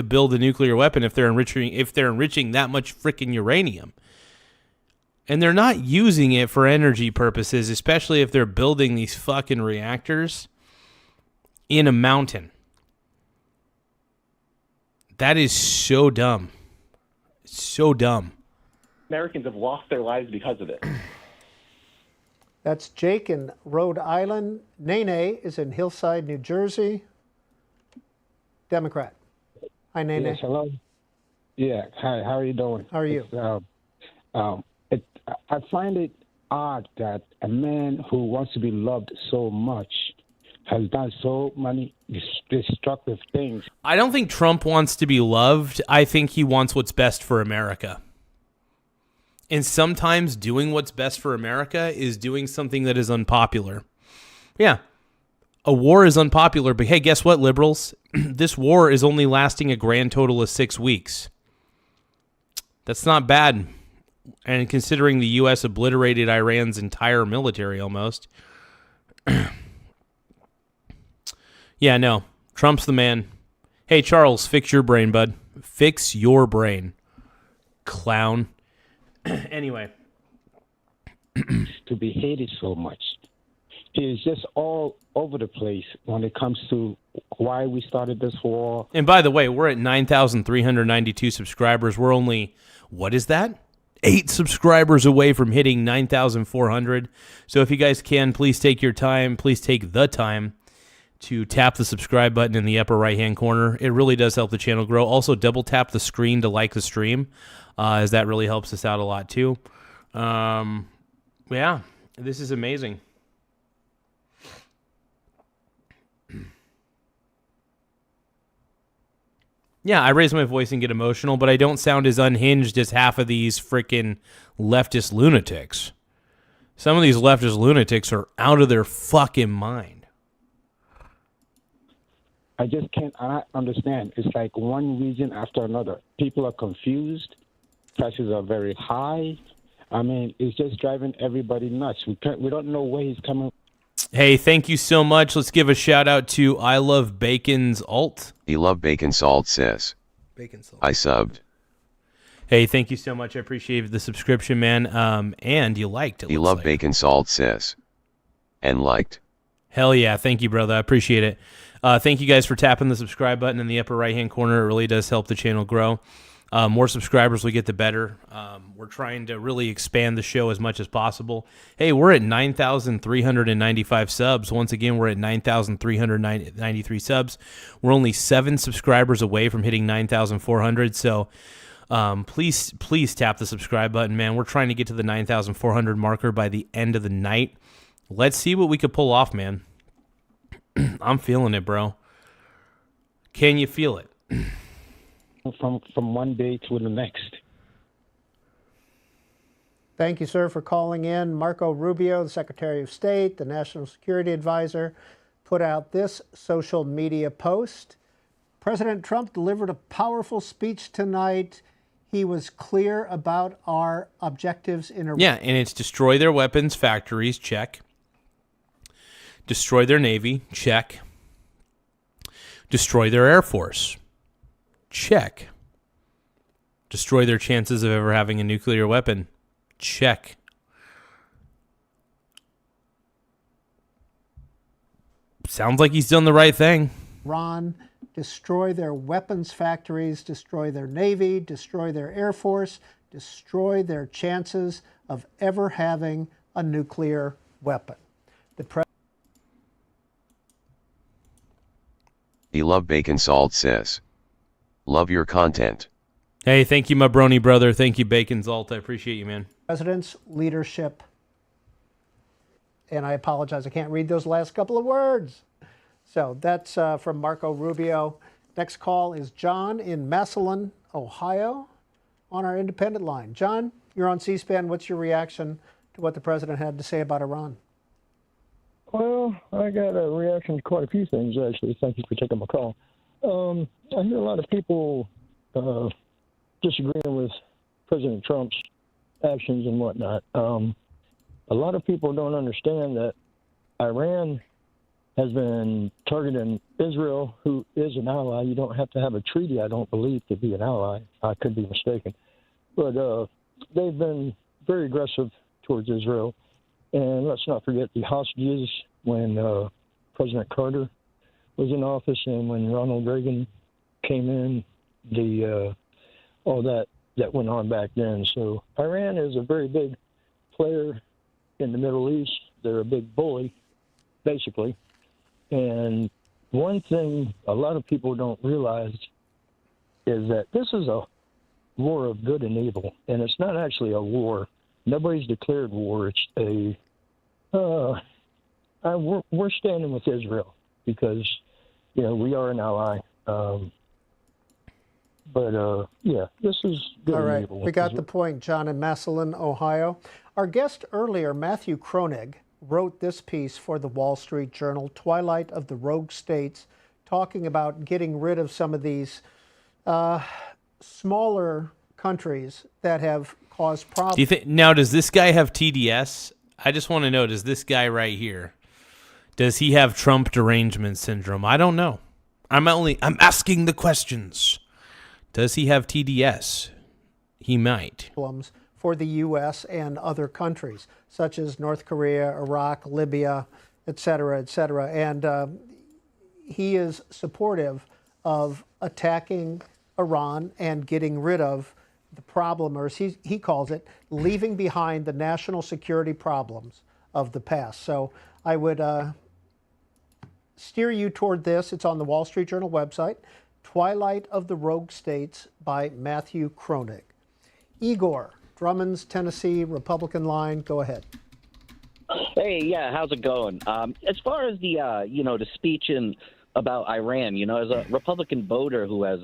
build a nuclear weapon if they're enriching that much freaking uranium. And they're not using it for energy purposes, especially if they're building these fucking reactors in a mountain. That is so dumb. So dumb. Americans have lost their lives because of it. That's Jake in Rhode Island. Nene is in Hillside, New Jersey. Democrat. Hi, Nene. Yes, hello. Yeah, hi, how are you doing? How are you? I find it odd that a man who wants to be loved so much has done so many destructive things. I don't think Trump wants to be loved. I think he wants what's best for America. And sometimes doing what's best for America is doing something that is unpopular. Yeah, a war is unpopular, but hey, guess what, liberals? This war is only lasting a grand total of 6 weeks. That's not bad. And considering the U.S. obliterated Iran's entire military almost. Yeah, no. Trump's the man. Hey, Charles, fix your brain, bud. Fix your brain. Clown. Anyway. To be hated so much. It is just all over the place when it comes to why we started this war. And by the way, we're at 9,392 subscribers. We're only, what is that? 8 subscribers away from hitting 9,400. So if you guys can, please take your time. Please take the time to tap the subscribe button in the upper right-hand corner. It really does help the channel grow. Also, double tap the screen to like the stream, as that really helps us out a lot too. Yeah, this is amazing. Yeah, I raise my voice and get emotional, but I don't sound as unhinged as half of these freaking leftist lunatics. Some of these leftist lunatics are out of their fucking mind. I just can't understand. It's like one region after another. People are confused. Prices are very high. I mean, it's just driving everybody nuts. We don't know where he's coming. Hey, thank you so much. Let's give a shout out to I Love Bacon's Alt. He Love Bacon Salt says. Bacon Salt. I subbed. Hey, thank you so much. I appreciate the subscription, man. And you liked it. He Love Bacon Salt says. And liked. Hell yeah. Thank you, brother. I appreciate it. Thank you guys for tapping the subscribe button in the upper right-hand corner. It really does help the channel grow. More subscribers we get, the better. We're trying to really expand the show as much as possible. Hey, we're at 9,395 subs. Once again, we're at 9,393 subs. We're only 7 subscribers away from hitting 9,400. So please tap the subscribe button, man. We're trying to get to the 9,400 marker by the end of the night. Let's see what we could pull off, man. I'm feeling it, bro. Can you feel it? From one day to the next. Thank you, sir, for calling in. Marco Rubio, the Secretary of State, the National Security Advisor, put out this social media post. President Trump delivered a powerful speech tonight. He was clear about our objectives in Iraq. Yeah, and it's destroy their weapons factories, check. Destroy their Navy, check. Destroy their Air Force, check. Destroy their chances of ever having a nuclear weapon, check. Sounds like he's done the right thing. Iran, destroy their weapons factories, destroy their Navy, destroy their Air Force, destroy their chances of ever having a nuclear weapon. He Love Bacon Salt says. Love your content. Hey, thank you, my brony brother. Thank you, Bacon Zalt. I appreciate you, man. President's leadership. And I apologize, I can't read those last couple of words. So that's from Marco Rubio. Next call is John in Massillon, Ohio, on our independent line. John, you're on C-SPAN. What's your reaction to what the president had to say about Iran? Well, I got a reaction to quite a few things, actually. Thank you for taking my call. I hear a lot of people disagreeing with President Trump's actions and whatnot. A lot of people don't understand that Iran has been targeting Israel, who is an ally. You don't have to have a treaty, I don't believe, to be an ally. I could be mistaken. But they've been very aggressive towards Israel. And let's not forget the hostages when President Carter was in office and when Ronald Reagan came in, all that went on back then. So Iran is a very big player in the Middle East. They're a big bully, basically. And one thing a lot of people don't realize is that this is a war of good and evil, and it's not actually a war. Nobody's declared war. It's a we're standing with Israel because we are an ally. Yeah, this is good All right, and evil. we got the point, John in Massillon, Ohio. Our guest earlier, Matthew Kroenig, wrote this piece for the Wall Street Journal, Twilight of the Rogue States, talking about getting rid of some of these smaller countries that have caused problems. Do you think now? Does this guy have TDS? I just want to know. Does this guy right here? Does he have Trump derangement syndrome? I don't know. I'm asking the questions. Does he have TDS? He might. For the U.S. and other countries, such as North Korea, Iraq, Libya, et cetera, et cetera. And he is supportive of attacking Iran and getting rid of the problem, or as he calls it, leaving behind the national security problems of the past. So I would steer you toward this. It's on the Wall Street Journal website, Twilight of the Rogue States by Matthew Kroenig. Igor, Drummond's Tennessee Republican line, go ahead. Hey, yeah, how's it going? As far as the, the speech about Iran, as a Republican voter who has,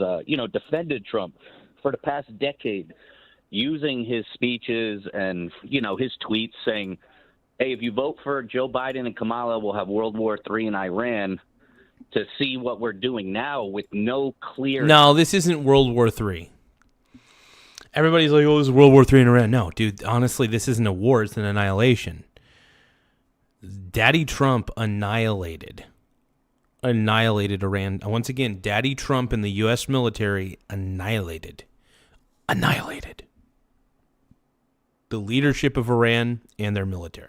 defended Trump for the past decade, using his speeches and, his tweets saying, hey, if you vote for Joe Biden and Kamala, we'll have World War III in Iran, to see what we're doing now with no clear... No, this isn't World War III. Everybody's like, oh, this is World War III in Iran. No, dude, honestly, this isn't a war. It's an annihilation. Daddy Trump annihilated Iran. Once again, Daddy Trump and the U.S. military annihilated the leadership of Iran and their military.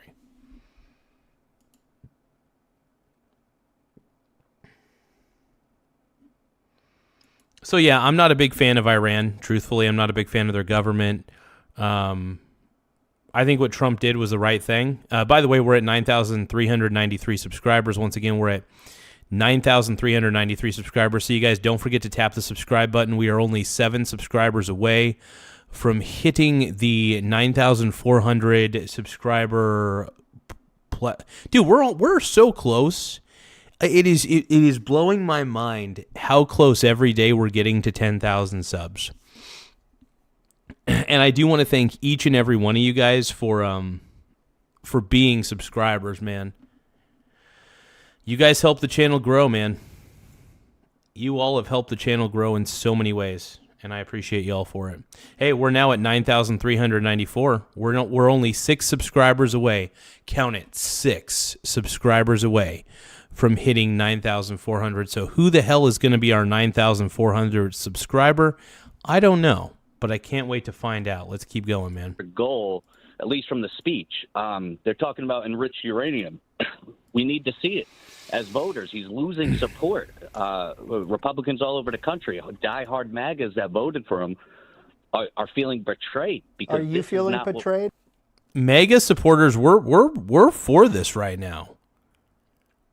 So, yeah, I'm not a big fan of Iran. Truthfully, I'm not a big fan of their government. I think what Trump did was the right thing. By the way, we're at 9,393 subscribers. Once again, we're at 9,393 subscribers. So you guys don't forget to tap the subscribe button. We are only 7 subscribers away from hitting the 9,400 subscriber. Dude, we're so close. It is blowing my mind how close every day we're getting to 10,000 subs. And I do want to thank each and every one of you guys for being subscribers, man. You guys help the channel grow, man. You all have helped the channel grow in so many ways, and I appreciate you all for it. Hey, we're now at 9,394. We're only 6 subscribers away. Count it, 6 subscribers away from hitting 9,400. So who the hell is going to be our 9,400 subscriber? I don't know, but I can't wait to find out. Let's keep going, man. Goal, at least from the speech, they're talking about enriched uranium. We need to see it. As voters, he's losing support. Republicans all over the country, diehard MAGAs that voted for him, are feeling betrayed. Because are you feeling betrayed? MAGA supporters, we're for this right now.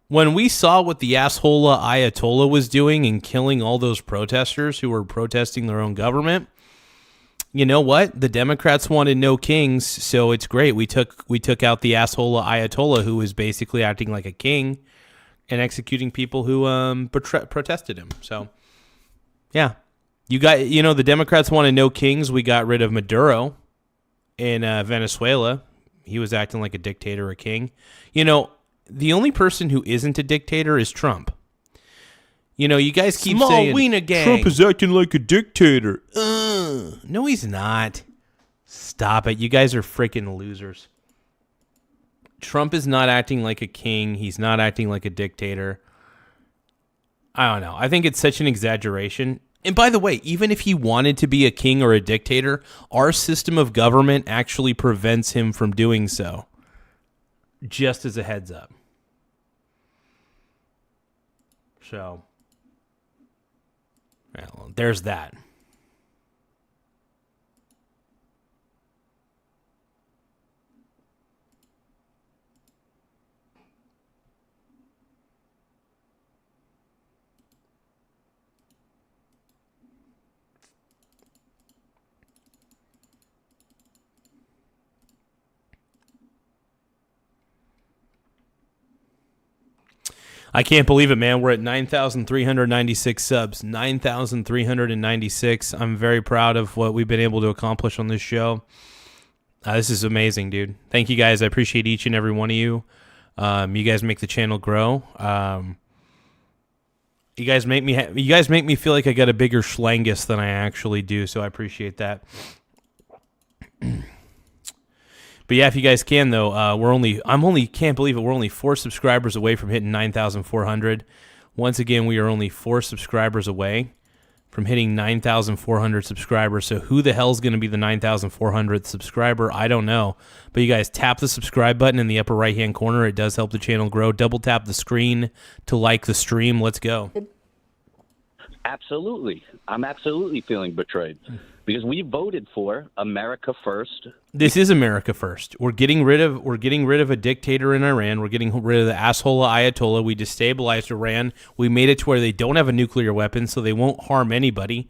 When we saw what the asshole Ayatollah was doing and killing all those protesters who were protesting their own government, you know what? The Democrats wanted no kings, so it's great. We took out the asshole Ayatollah, who was basically acting like a king and executing people who protested him. So, yeah, the Democrats wanted no kings. We got rid of Maduro in Venezuela. He was acting like a dictator or a king. The only person who isn't a dictator is Trump. You guys keep saying Wiener gang. Trump is acting like a dictator. No, he's not. Stop it. You guys are freaking losers. Trump is not acting like a king. He's not acting like a dictator. I don't know. I think it's such an exaggeration. And by the way, even if he wanted to be a king or a dictator, our system of government actually prevents him from doing so. Just as a heads up. So, well, there's that. I can't believe it, man. We're at 9,396 subs. 9,396. I'm very proud of what we've been able to accomplish on this show. This is amazing, dude. Thank you guys. I appreciate each and every one of you. You guys make the channel grow. You guys make me feel like I got a bigger schlangus than I actually do, so I appreciate that. But yeah, if you guys can though, can't believe it. We're only 4 subscribers away from hitting 9,400. Once again, we are only 4 subscribers away from hitting 9,400 subscribers. So who the hell is going to be the 9,400th subscriber? I don't know. But you guys tap the subscribe button in the upper right-hand corner. It does help the channel grow. Double tap the screen to like the stream. Let's go. Absolutely. I'm absolutely feeling betrayed because we voted for America first. This is America first. We're getting rid of a dictator in Iran. We're getting rid of the asshole Ayatollah. We destabilized Iran. We made it to where they don't have a nuclear weapon, so they won't harm anybody.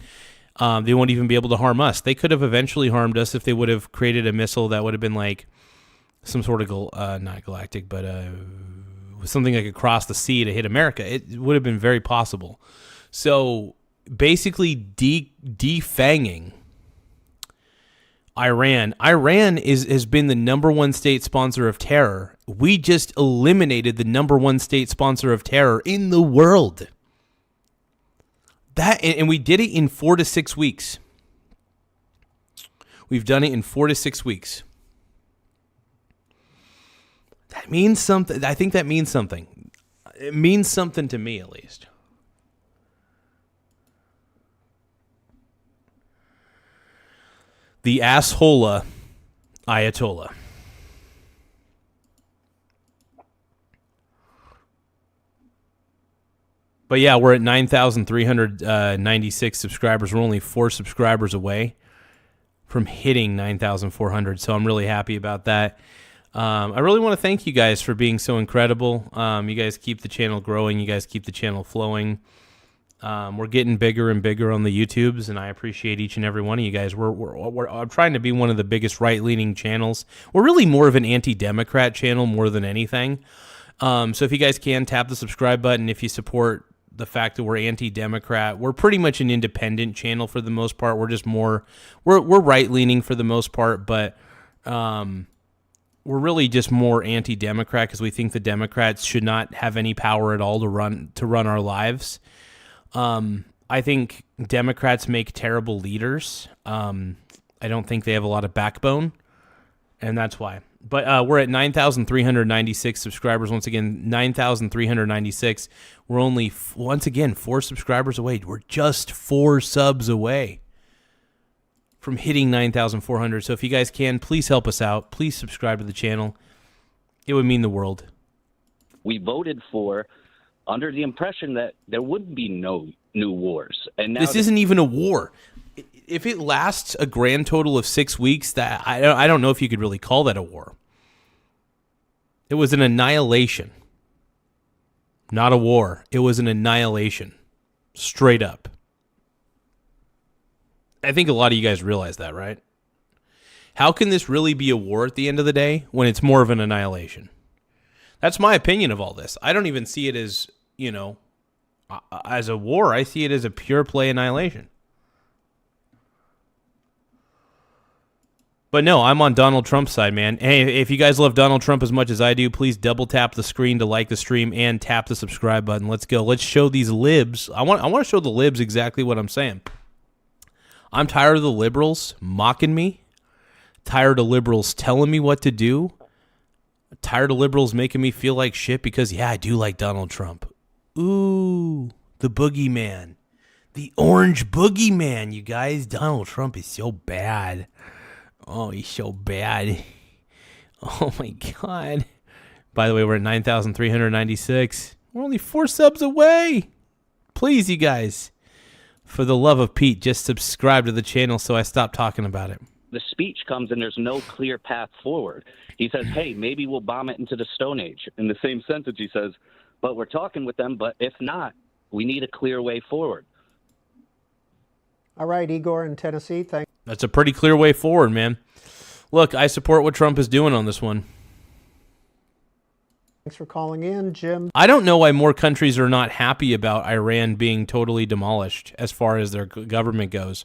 They won't even be able to harm us. They could have eventually harmed us if they would have created a missile that would have been like some sort of not galactic, but something like across the sea to hit America. It would have been very possible. So basically defanging Iran. Iran has been the number one state sponsor of terror. We just eliminated the number one state sponsor of terror in the world. And we did it in 4 to 6 weeks. We've done it in 4 to 6 weeks. That means something. I think that means something. It means something to me, at least. The asshole Ayatollah. But yeah, we're at 9,396 subscribers. We're only 4 subscribers away from hitting 9,400. So I'm really happy about that. I really want to thank you guys for being so incredible. You guys keep the channel growing. You guys keep the channel flowing. We're getting bigger and bigger on the YouTubes, and I appreciate each and every one of you guys. I'm trying to be one of the biggest right-leaning channels. We're really more of an anti-Democrat channel more than anything. So if you guys can, tap the subscribe button if you support the fact that we're anti-Democrat. We're pretty much an independent channel for the most part. We're just more, we're right-leaning for the most part, but we're really just more anti-Democrat because we think the Democrats should not have any power at all to run our lives. I think Democrats make terrible leaders. I don't think they have a lot of backbone, and that's why. But we're at 9,396 subscribers. Once again, 9,396. We're only, once again, 4 subscribers away. We're just 4 subs away from hitting 9,400. So if you guys can, please help us out. Please subscribe to the channel. It would mean the world. We voted for under the impression that there would be no new wars. And now this isn't even a war. If it lasts a grand total of 6 weeks, that I don't know if you could really call that a war. It was an annihilation. Not a war. It was an annihilation. Straight up. I think a lot of you guys realize that, right? How can this really be a war at the end of the day when it's more of an annihilation? That's my opinion of all this. I don't even see it as, as a war. I see it as a pure play annihilation. But no, I'm on Donald Trump's side, man. Hey, if you guys love Donald Trump as much as I do, please double tap the screen to like the stream and tap the subscribe button. Let's go. Let's show these libs. I want to show the libs exactly what I'm saying. I'm tired of the liberals mocking me. Tired of liberals telling me what to do. Tired of liberals making me feel like shit because, yeah, I do like Donald Trump. Ooh, the boogeyman. The orange boogeyman, you guys. Donald Trump is so bad. Oh, he's so bad. Oh, my God. By the way, we're at 9,396. We're only 4 subs away. Please, you guys, for the love of Pete, just subscribe to the channel so I stop talking about it. the speech comes and there's no clear path forward. He says, hey, maybe we'll bomb it into the Stone Age. In the same sentence, he says, but we're talking with them, but if not, we need a clear way forward. All right, Igor in Tennessee, thanks. That's a pretty clear way forward, man. Look, I support what Trump is doing on this one. Thanks for calling in, Jim. I don't know why more countries are not happy about Iran being totally demolished as far as their government goes.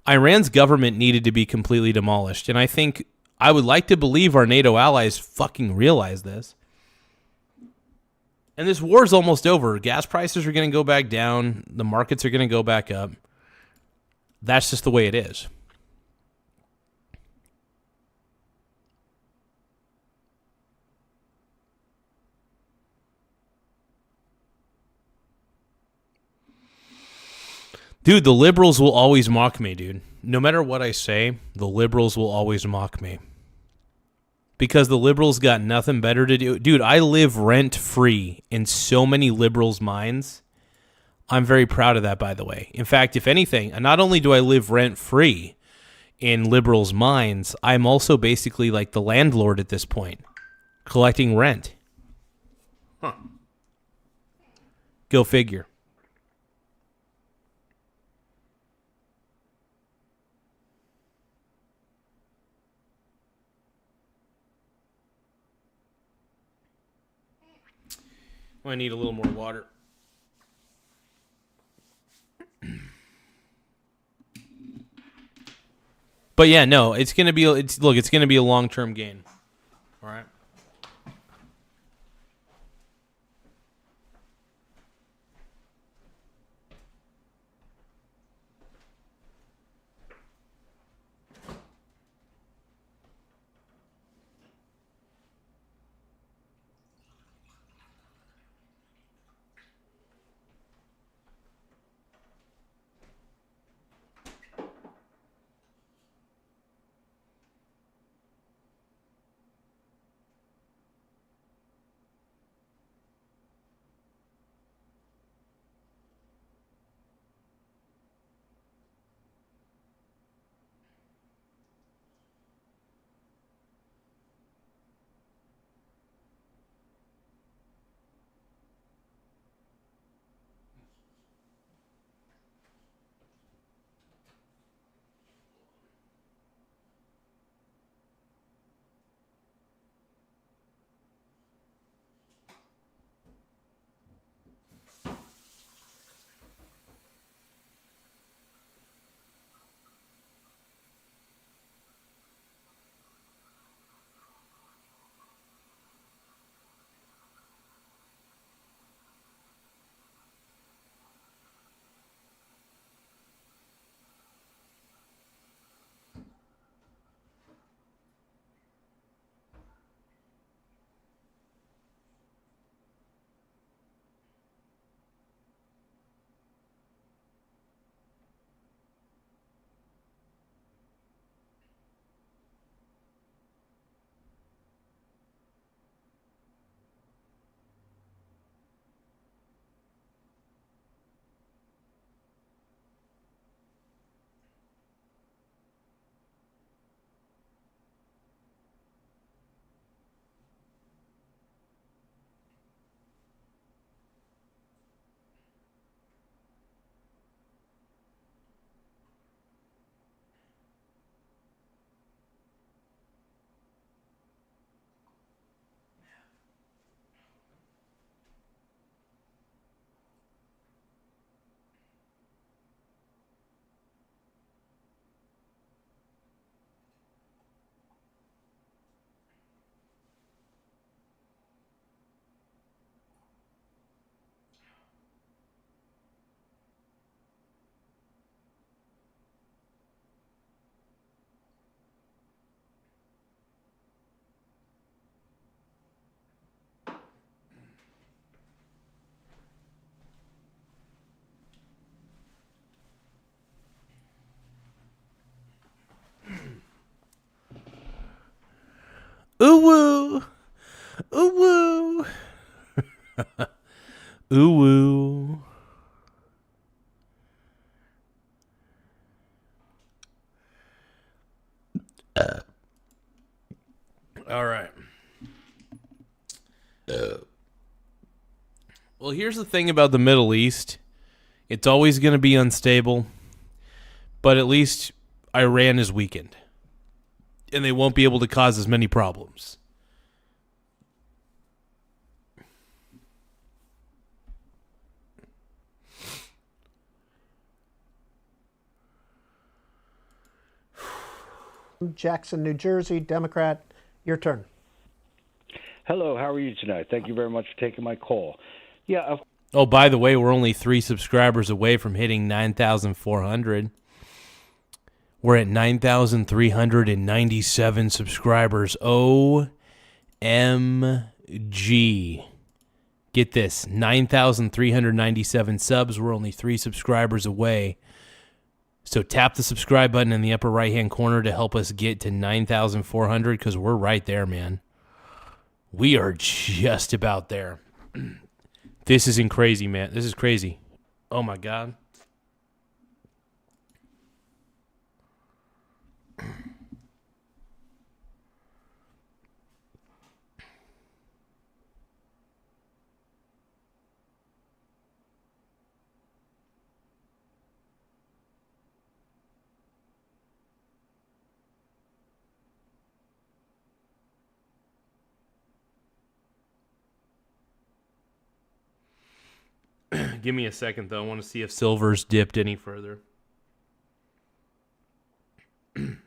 Iran's government needed to be completely demolished, and I would like to believe our NATO allies fucking realize this. And this war's almost over. Gas prices are going to go back down. The markets are going to go back up. That's just the way it is. Dude, the liberals will always mock me, dude. No matter what I say, the liberals will always mock me. Because the liberals got nothing better to do. Dude, I live rent-free in so many liberals' minds. I'm very proud of that, by the way. In fact, if anything, not only do I live rent-free in liberals' minds, I'm also basically like the landlord at this point, collecting rent. Huh. Go figure. I need a little more water. But yeah, no, it's gonna be it's gonna be a long-term gain. All right. Ooh woo. Ooh woo. Ooh woo. All right. Well, here's the thing about the Middle East. It's always going to be unstable, but at least Iran is weakened. And they won't be able to cause as many problems. Jackson, New Jersey, Democrat. Your turn. Hello, how are you tonight? Thank you very much for taking my call. Yeah. Oh, by the way, we're only 3 subscribers away from hitting 9,400. We're at 9,397 subscribers. OMG. Get this, 9,397 subs. We're only 3 subscribers away. So tap the subscribe button in the upper right-hand corner to help us get to 9,400 because we're right there, man. We are just about there. This isn't crazy, man. This is crazy. Oh my God. Give me a second, though. I want to see if silver's dipped any further.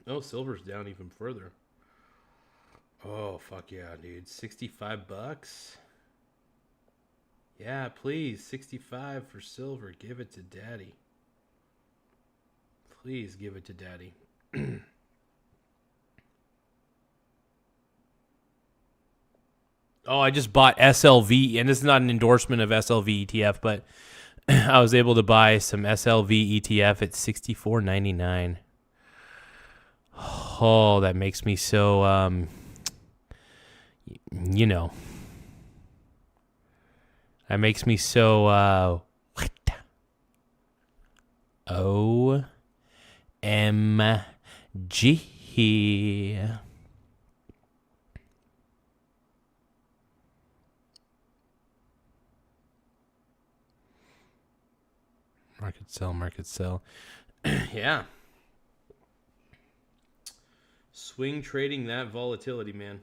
Oh, silver's down even further. Oh, fuck yeah, dude. $65? Yeah, please. 65 for silver. Give it to daddy. Please give it to daddy. Oh, I just bought SLV, and this is not an endorsement of SLV ETF, but I was able to buy some SLV ETF at $64.99. Oh, that makes me so, you know. That makes me so, what? OMG. Market sell. Yeah. Swing trading that volatility, man.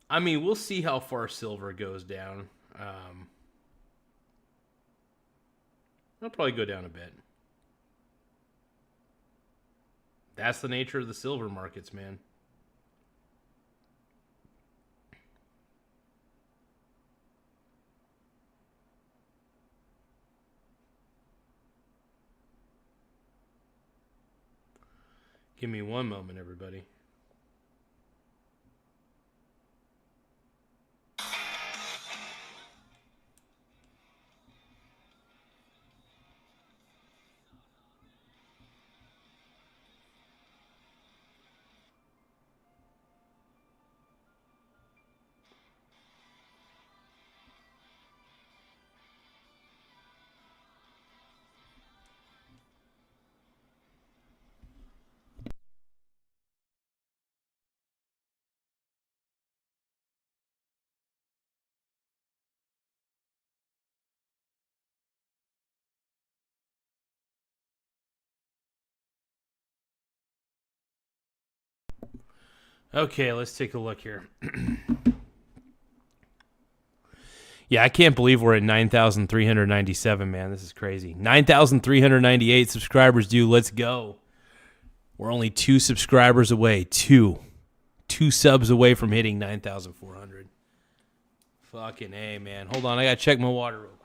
I mean, we'll see how far silver goes down. It'll probably go down a bit. That's the nature of the silver markets, man. Give me one moment, everybody. Okay, let's take a look here. Yeah, I can't believe we're at 9,397, man. This is crazy. 9,398 subscribers, dude. Let's go. We're only 2 subscribers away. 2 subs away from hitting 9,400. Fucking A, man. Hold on, I gotta check my water real quick.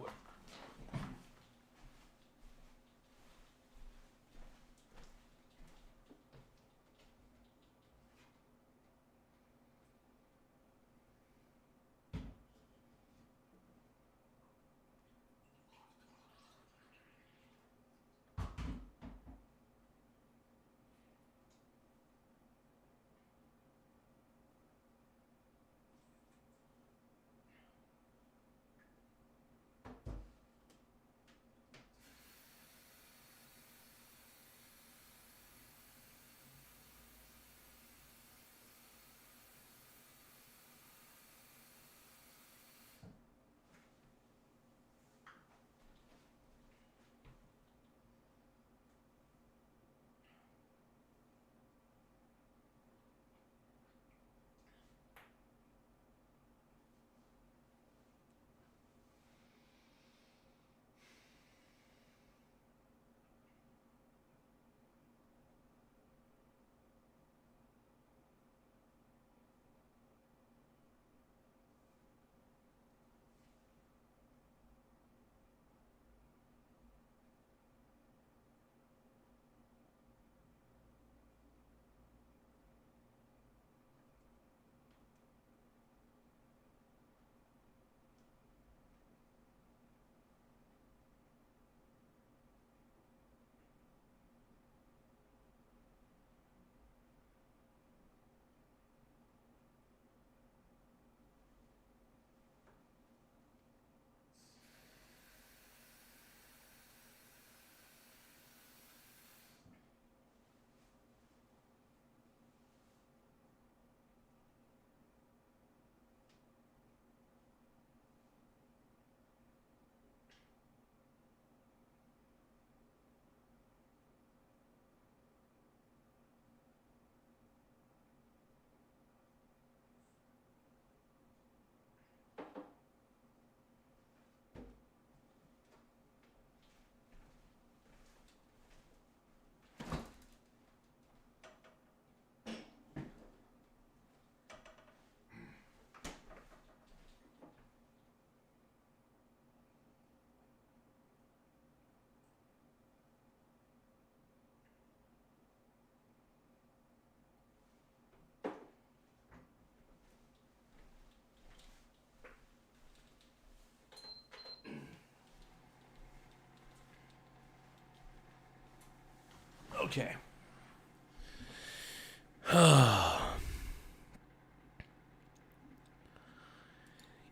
Okay.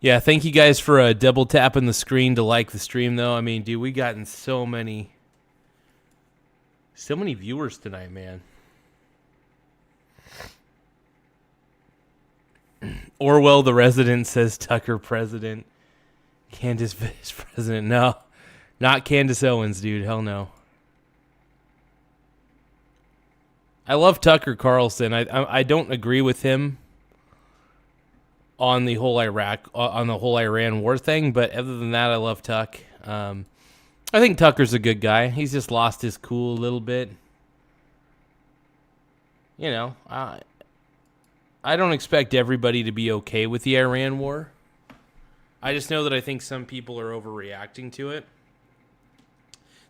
Yeah, thank you guys for double tapping the screen to like the stream, though. I mean, dude, we gotten so many viewers tonight, man. Orwell the Resident says Tucker president. Candace vice president. No, not Candace Owens, dude. Hell no. I love Tucker Carlson. I don't agree with him on the whole Iran war thing, but other than that, I love Tuck. I think Tucker's a good guy. He's just lost his cool a little bit. You know, I don't expect everybody to be okay with the Iran war. I just know that I think some people are overreacting to it.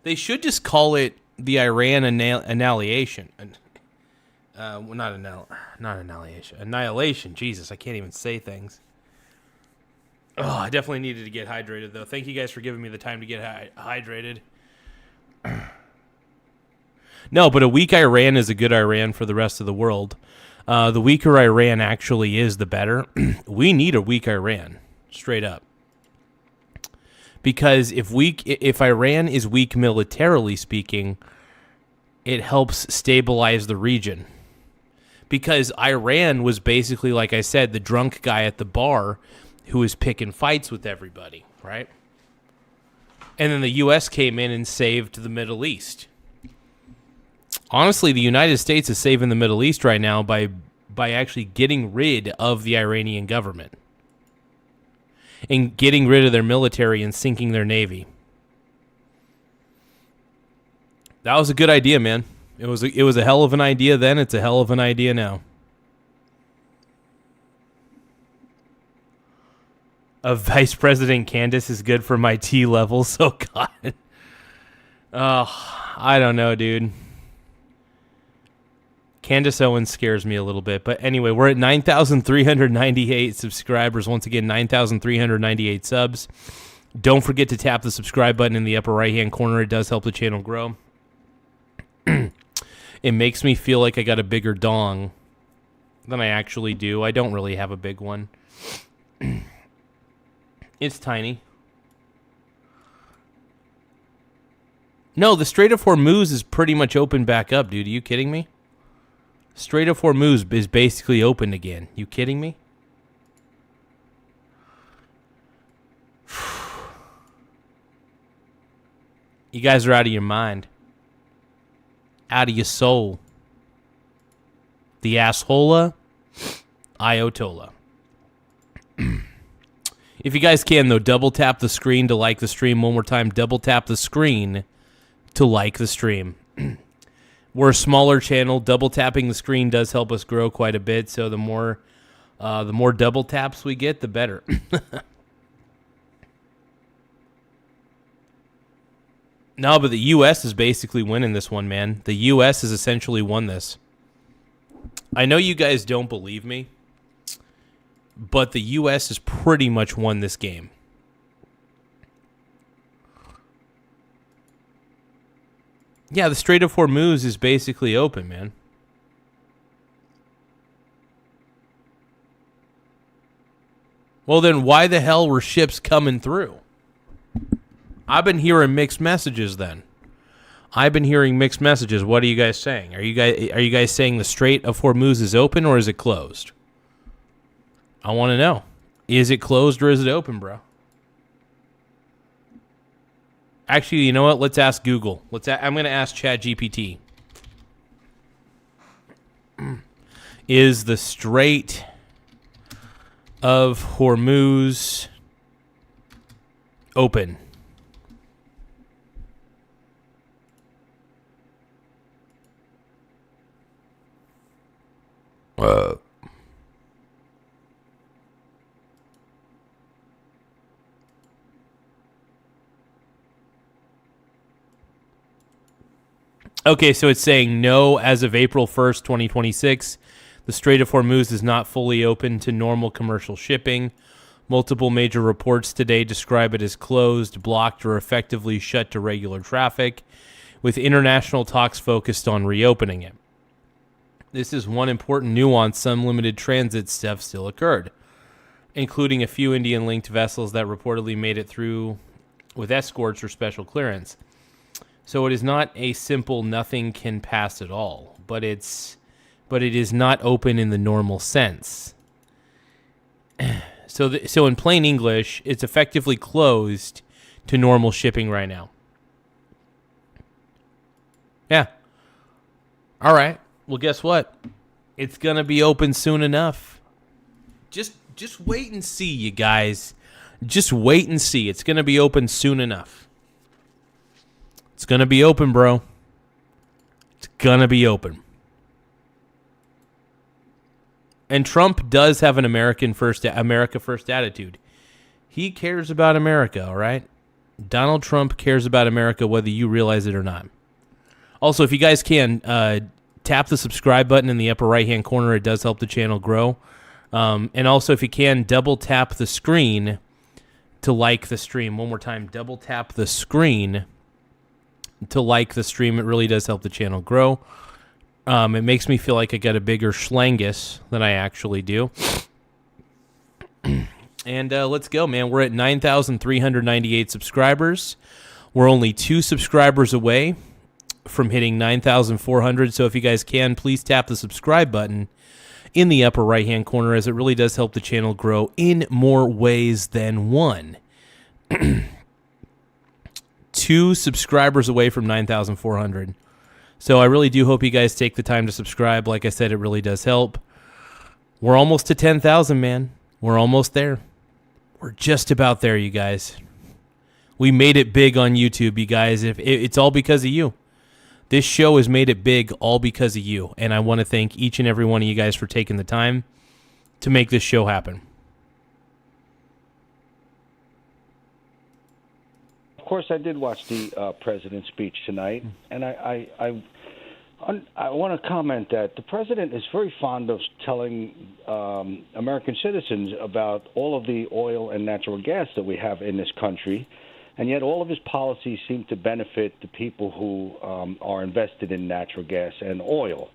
They should just call it the Iran annihilation. Not annihilation. Annihilation. Jesus, I can't even say things. Oh, I definitely needed to get hydrated, though. Thank you guys for giving me the time to get hydrated. No, but a weak Iran is a good Iran for the rest of the world. The weaker Iran actually is the better. We need a weak Iran, straight up. Because if Iran is weak militarily speaking, it helps stabilize the region. Because Iran was basically, like I said, the drunk guy at the bar who was picking fights with everybody, right? And then the U.S. came in and saved the Middle East. Honestly, the United States is saving the Middle East right now by actually getting rid of the Iranian government and getting rid of their military and sinking their navy. That was a good idea, man. It was a hell of an idea then. It's a hell of an idea now. Vice President Candace is good for my T levels. Oh, God. I don't know, dude. Candace Owens scares me a little bit. But anyway, we're at 9,398 subscribers. Once again, 9,398 subs. Don't forget to tap the subscribe button in the upper right-hand corner. It does help the channel grow. It makes me feel like I got a bigger dong than I actually do. I don't really have a big one. It's tiny. No, the Strait of Hormuz is pretty much open back up, dude. Are you kidding me? Strait of Hormuz is basically open again. You kidding me? You guys are out of your mind. Out of your soul. The asshola, Iotola. If you guys can, though, double tap the screen to like the stream. One more time, double tap the screen to like the stream. We're a smaller channel. Double tapping the screen does help us grow quite a bit. So the more double taps we get, the better. No, but the U.S. is basically winning this one, man. The U.S. has essentially won this. I know you guys don't believe me, but the U.S. has pretty much won this game. Yeah, the Strait of Hormuz is basically open, man. Well, then why the hell were ships coming through? I've been hearing mixed messages then. I've been hearing mixed messages. What are you guys saying? Are you guys saying the Strait of Hormuz is open or is it closed? I want to know. Is it closed or is it open, bro? Actually, you know what? Let's ask Google. I'm going to ask ChatGPT. Is the Strait of Hormuz open? Okay, so it's saying no as of April 1st, 2026. The Strait of Hormuz is not fully open to normal commercial shipping. Multiple major reports today describe it as closed, blocked, or effectively shut to regular traffic. with international talks focused on reopening it. This is one important nuance. Some limited transit stuff still occurred, including a few Indian-linked vessels that reportedly made it through with escorts or special clearance. So it is not a simple nothing can pass at all, but it is not open in the normal sense. So in plain English, it's effectively closed to normal shipping right now. Yeah. All right. Well, guess what? It's going to be open soon enough. Just wait and see, you guys. Just wait and see. It's going to be open soon enough. It's going to be open, bro. It's going to be open. And Trump does have an America first attitude. He cares about America, all right? Donald Trump cares about America whether you realize it or not. Also, if you guys can, tap the subscribe button in the upper right-hand corner. It does help the channel grow. And also, if you can, double tap the screen to like the stream. One more time, double tap the screen to like the stream. It really does help the channel grow. It makes me feel like I got a bigger schlangus than I actually do. And let's go, man. We're at 9,398 subscribers. We're only 2 subscribers away from hitting 9,400. So if you guys can, please tap the subscribe button in the upper right-hand corner, as it really does help the channel grow in more ways than one. 2 subscribers away from 9,400. So I really do hope you guys take the time to subscribe. Like I said, it really does help. We're almost to 10,000, man. We're almost there. We're just about there, you guys. We made it big on YouTube, you guys. It's all because of you. This show has made it big all because of you. And I want to thank each and every one of you guys for taking the time to make this show happen. Of course, I did watch the president's speech tonight, and I want to comment that the president is very fond of telling American citizens about all of the oil and natural gas that we have in this country, and yet all of his policies seem to benefit the people who are invested in natural gas and oil.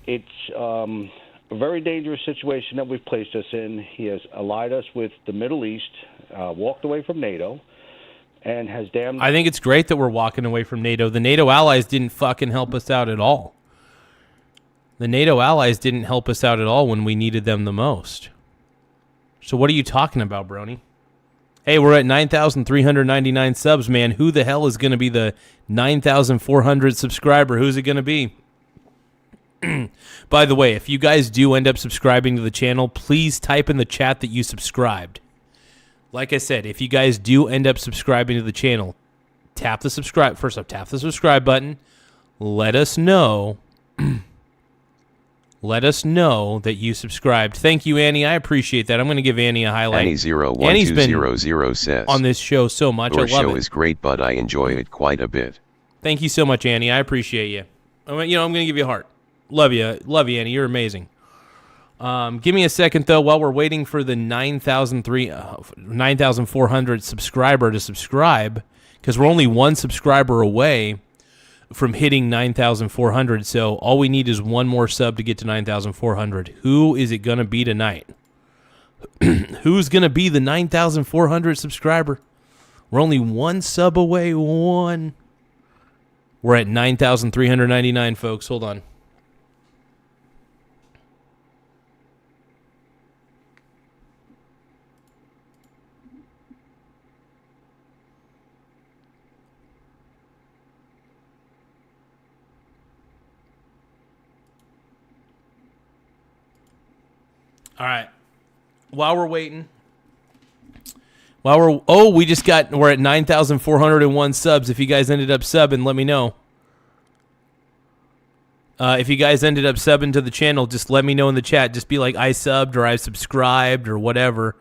It's a very dangerous situation that we've placed us in. He has allied us with the Middle East, walked away from NATO, and has damned... I think it's great that we're walking away from NATO. The NATO allies didn't fucking help us out at all. The NATO allies didn't help us out at all when we needed them the most. So what are you talking about, Brony? Hey, we're at 9,399 subs, man. Who the hell is going to be the 9,400 subscriber? Who's it going to be? By the way, if you guys do end up subscribing to the channel, please type in the chat that you subscribed. Like I said, if you guys do end up subscribing to the channel, tap the subscribe. First off, tap the subscribe button. Let us know. Let us know that you subscribed. Thank you, Annie. I appreciate that. I'm going to give Annie a highlight. Annie's been says, on this show so much. Your I love show it. is great, but I enjoy it quite a bit. Thank you so much, Annie. I appreciate you. I'm going to give you a heart. Love you, Annie. You're amazing. Give me a second, though, while we're waiting for the 9,400 subscriber to subscribe, because we're only 1 subscriber away from hitting 9,400. So all we need is 1 more sub to get to 9,400. Who is it going to be tonight? Who's going to be the 9,400 subscriber? We're only 1 sub away. 1. We're at 9,399, folks. Hold on. All right. While we're waiting, we're at 9,401 subs. If you guys ended up subbing, let me know. If you guys ended up subbing to the channel, just let me know in the chat. Just be like, I subbed or I subscribed or whatever,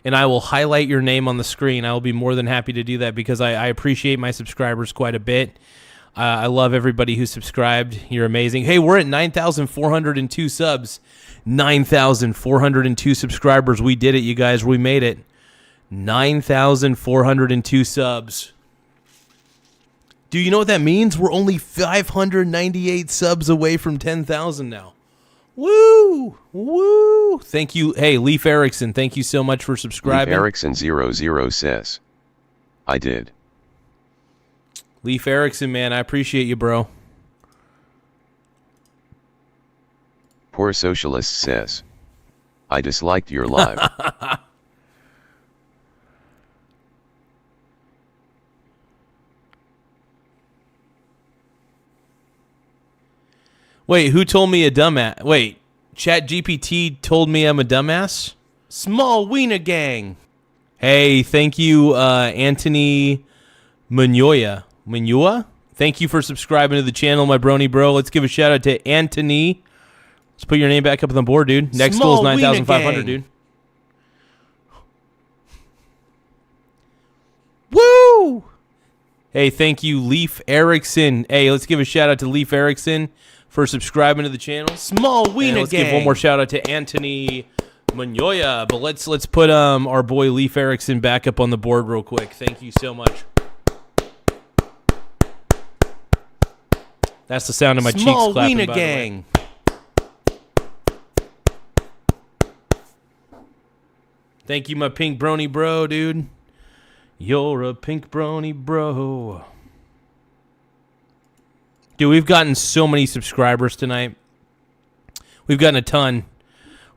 and I will highlight your name on the screen. I will be more than happy to do that because I appreciate my subscribers quite a bit. I love everybody who subscribed. You're amazing. Hey, we're at 9,402 subs. 9,402 subscribers. We did it, you guys. We made it. 9,402 subs. Do you know what that means? We're only 598 subs away from 10,000 now. Woo! Woo! Thank you. Hey, Leif Erickson, thank you so much for subscribing. Leif Erickson 00 says, I did. Leif Erickson, man, I appreciate you, bro. Poor Socialist says, I disliked your live. Wait, who told me a dumbass? Wait, ChatGPT told me I'm a dumbass? Small Wiener Gang. Hey, thank you, Anthony Munyoya. Munyoa? Thank you for subscribing to the channel, my brony bro. Let's give a shout out to Anthony. Let's put your name back up on the board, dude. Next goal is 9,500, dude. Woo! Hey, thank you, Leif Erickson. Hey, let's give a shout out to Leif Erickson for subscribing to the channel. Small Wiener Let's give one more shout out to Anthony Munyoya. But let's put our boy Leif Erickson back up on the board real quick. Thank you so much. That's the sound of my cheeks clapping, Wiener by Gang. The way. Thank you, my pink brony bro, dude. You're a pink brony bro. Dude, we've gotten so many subscribers tonight. We've gotten a ton.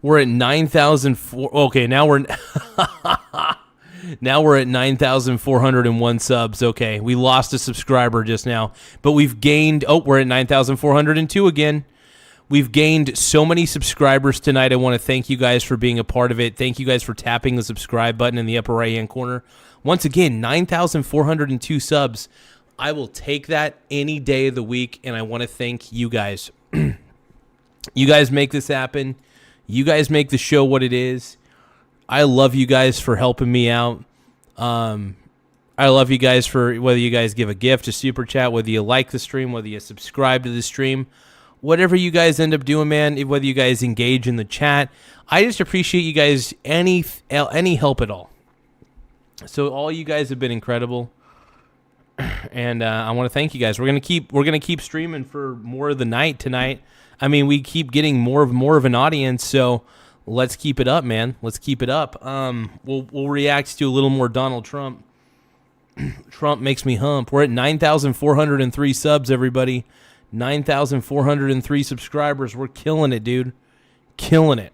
We're at 9,004. Okay, now we're at 9,401 subs. Okay, we lost a subscriber just now, but we've gained. Oh, we're at 9,402 again. We've gained so many subscribers tonight. I want to thank you guys for being a part of it. Thank you guys for tapping the subscribe button in the upper right-hand corner. Once again, 9,402 subs. I will take that any day of the week, and I want to thank you guys. You guys make this happen. You guys make the show what it is. I love you guys for helping me out. I love you guys for whether you guys give a gift, a super chat, whether you like the stream, whether you subscribe to the stream. Whatever you guys end up doing, man, whether you guys engage in the chat, I just appreciate you guys any help at all. So all you guys have been incredible, and I want to thank you guys. We're gonna keep streaming for more of the night tonight. I mean, we keep getting more of an audience, so let's keep it up, man. Let's keep it up. We'll react to a little more Donald Trump. Trump makes me hump. We're at 9,403 subs, everybody. 9,403 subscribers. We're killing it, dude. Killing it.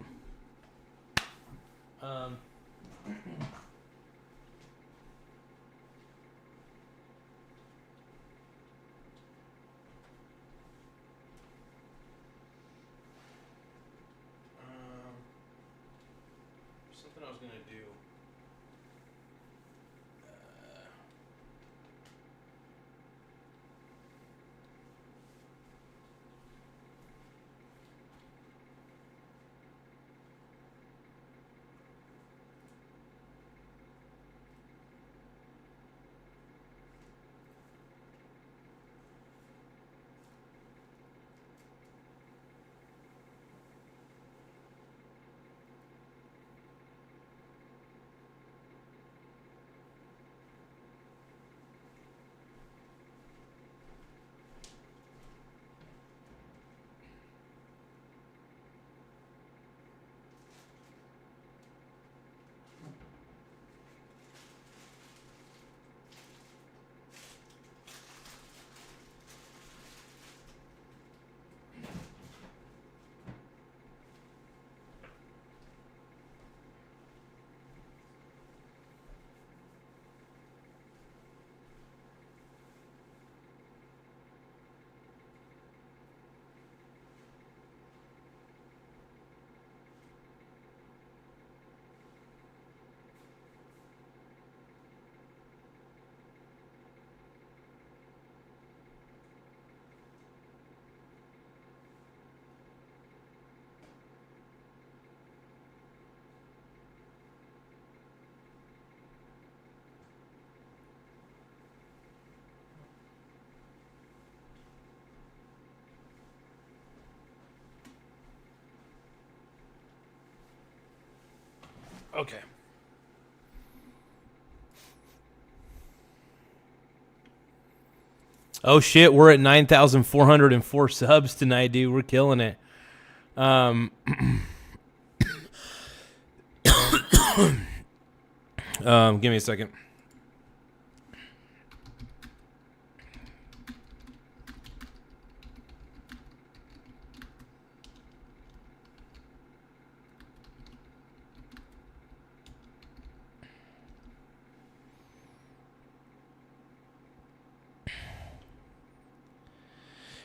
Something I was going to do. Okay. Oh shit, we're at 9,404 subs tonight, dude. We're killing it. Give me a second.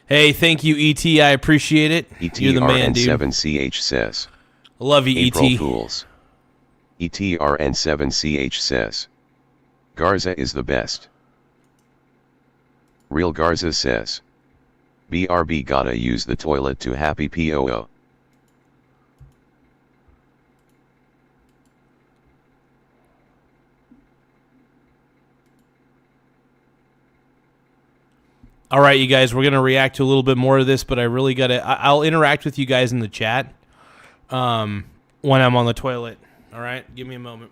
Hey, thank you, ET. I appreciate it. You're the man, dude. ETRN7CH says. I love you, April ET. Fools. ETRN7CH says. Garza is the best. Real Garza says. BRB gotta use the toilet to happy POO. All right, you guys, we're going to react to a little bit more of this, but I really got to... I'll interact with you guys in the chat when I'm on the toilet. All right? Give me a moment.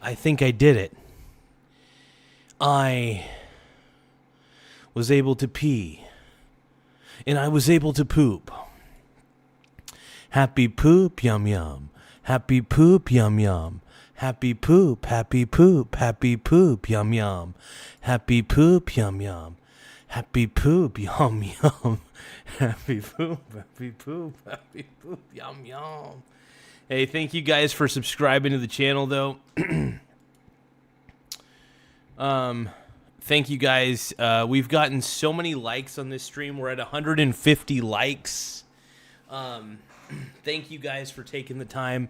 I think I did it. I was able to pee. And I was able to poop. Happy poop, yum yum. Happy poop, yum yum. Happy poop, happy poop, happy poop, yum yum. Happy poop, yum yum. Happy poop, yum yum. Happy poop, yum yum. Hey, thank you guys for subscribing to the channel, though. Thank you guys. We've gotten so many likes on this stream. We're at 150 likes. Thank you guys for taking the time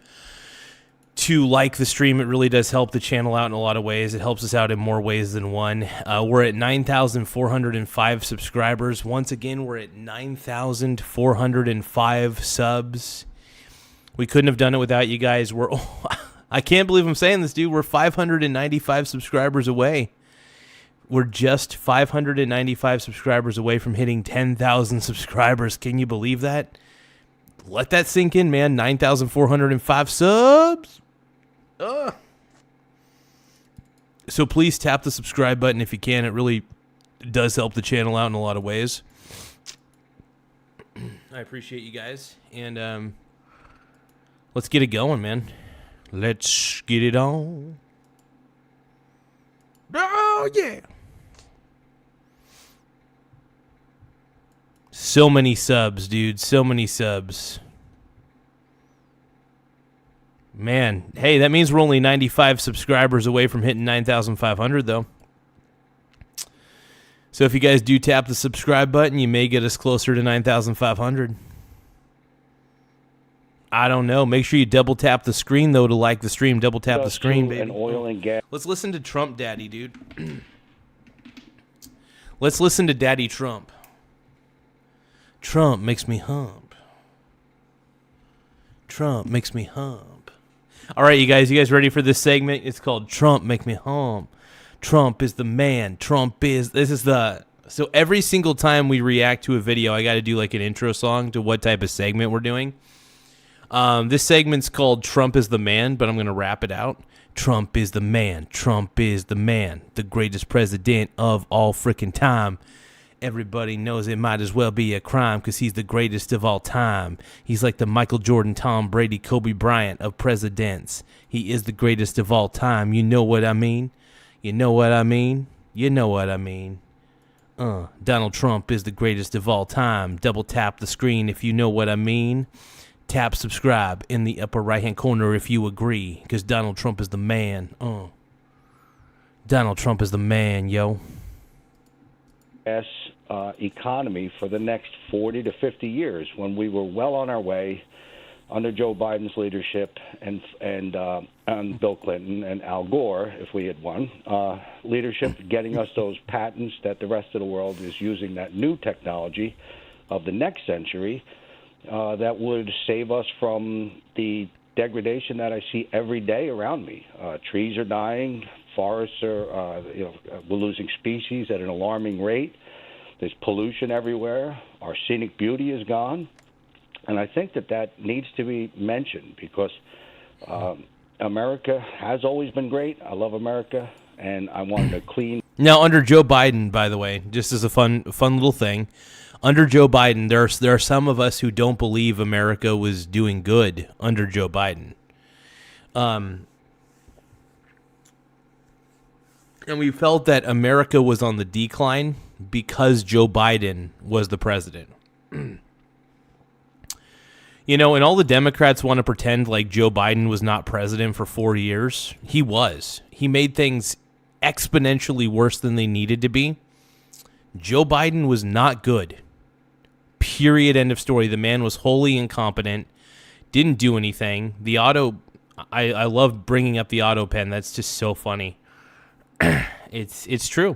to like the stream. It really does help the channel out in a lot of ways. It helps us out in more ways than one. We're at 9,405 subscribers. Once again, we're at 9,405 subs. We couldn't have done it without you guys. I can't believe I'm saying this, dude. We're 595 subscribers away. We're just 595 subscribers away from hitting 10,000 subscribers. Can you believe that? Let that sink in, man. 9,405 subs. So please tap the subscribe button if you can. It really does help the channel out in a lot of ways. I appreciate you guys. And let's get it going, man. Let's get it on. Oh, yeah. So many subs, dude. So many subs. Man, hey, that means we're only 95 subscribers away from hitting 9,500, though. So if you guys do tap the subscribe button, you may get us closer to 9,500. I don't know. Make sure you double tap the screen, though, to like the stream. Double tap the screen, baby. And oil and gas. Let's listen to Trump Daddy, dude. Let's listen to Daddy Trump. Trump makes me hump. Trump makes me hump. All right, you guys ready for this segment? It's called Trump Make Me Hump. Trump is the man. So every single time we react to a video, I got to do like an intro song to what type of segment we're doing. This segment's called Trump is the Man, but I'm going to rap it out. Trump is the man. Trump is the man. The greatest president of all freaking time. Everybody knows it might as well be a crime because he's the greatest of all time. He's like the Michael Jordan, Tom Brady, Kobe Bryant of presidents. He is the greatest of all time. You know what I mean? You know what I mean? You know what I mean? Donald Trump is the greatest of all time. Double tap the screen if you know what I mean. Tap subscribe in the upper right-hand corner if you agree, because Donald Trump is the man. Donald Trump is the man, yo. Economy for the next 40 to 50 years, when we were well on our way under Joe Biden's leadership and Bill Clinton and Al Gore, if we had won, leadership, getting us those patents that the rest of the world is using, that new technology of the next century that would save us from the degradation that I see every day around me. Trees are dying, forests are, we're losing species at an alarming rate. There's pollution everywhere. Our scenic beauty is gone. And I think that needs to be mentioned because America has always been great. I love America, and I wanted a clean. Now, under Joe Biden, by the way, just as a fun little thing, under Joe Biden, there are some of us who don't believe America was doing good under Joe Biden. And we felt that America was on the decline because Joe Biden was the president. You know, and all the Democrats want to pretend like Joe Biden was not president for 4 years. He was. He made things exponentially worse than they needed to be. Joe Biden was not good. Period. End of story. The man was wholly incompetent. Didn't do anything. The auto... I love bringing up the auto pen. That's just so funny. It's true.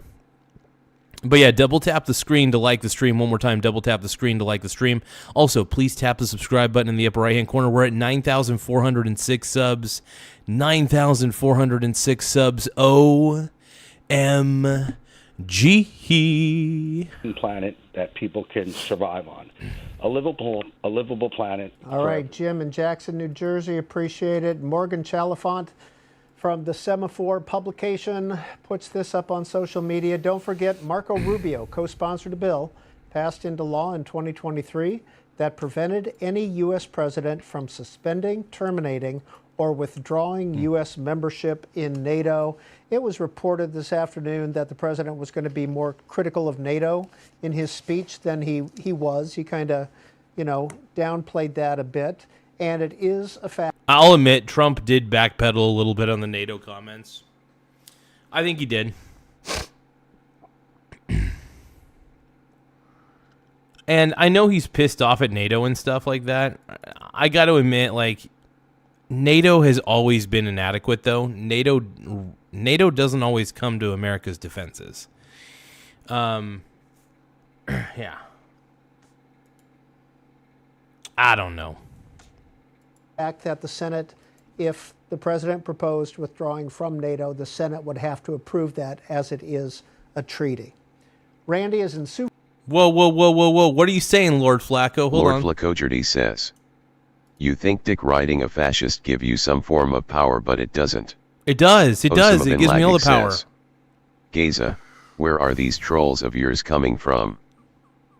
But yeah, double tap the screen to like the stream. One more time, double tap the screen to like the stream. Also, please tap the subscribe button in the upper right-hand corner. We're at 9,406 subs. 9,406 subs. OMG. Planet that people can survive on. A livable planet. All right, Jim in Jackson, New Jersey, appreciate it. Morgan Chalifant, from the Semaphore publication puts this up on social media. Don't forget, Marco Rubio co-sponsored a bill passed into law in 2023 that prevented any U.S. president from suspending, terminating, or withdrawing U.S. membership in NATO. It was reported this afternoon that the president was going to be more critical of NATO in his speech than he was. He kind of, downplayed that a bit. And it is a fact. I'll admit, Trump did backpedal a little bit on the NATO comments. I think he did. And I know he's pissed off at NATO and stuff like that. I got to admit, NATO has always been inadequate, though. NATO doesn't always come to America's defenses. Yeah. I don't know. Fact that the Senate, if the president proposed withdrawing from NATO, the Senate would have to approve that as it is a treaty. Randy is in Sioux. Whoa. What are you saying, Lord Flacco? Hold on. Lord Flacogerty says, you think dick riding a fascist give you some form of power, but it doesn't. It does. It does. It gives me all the power. Gaza, where are these trolls of yours coming from?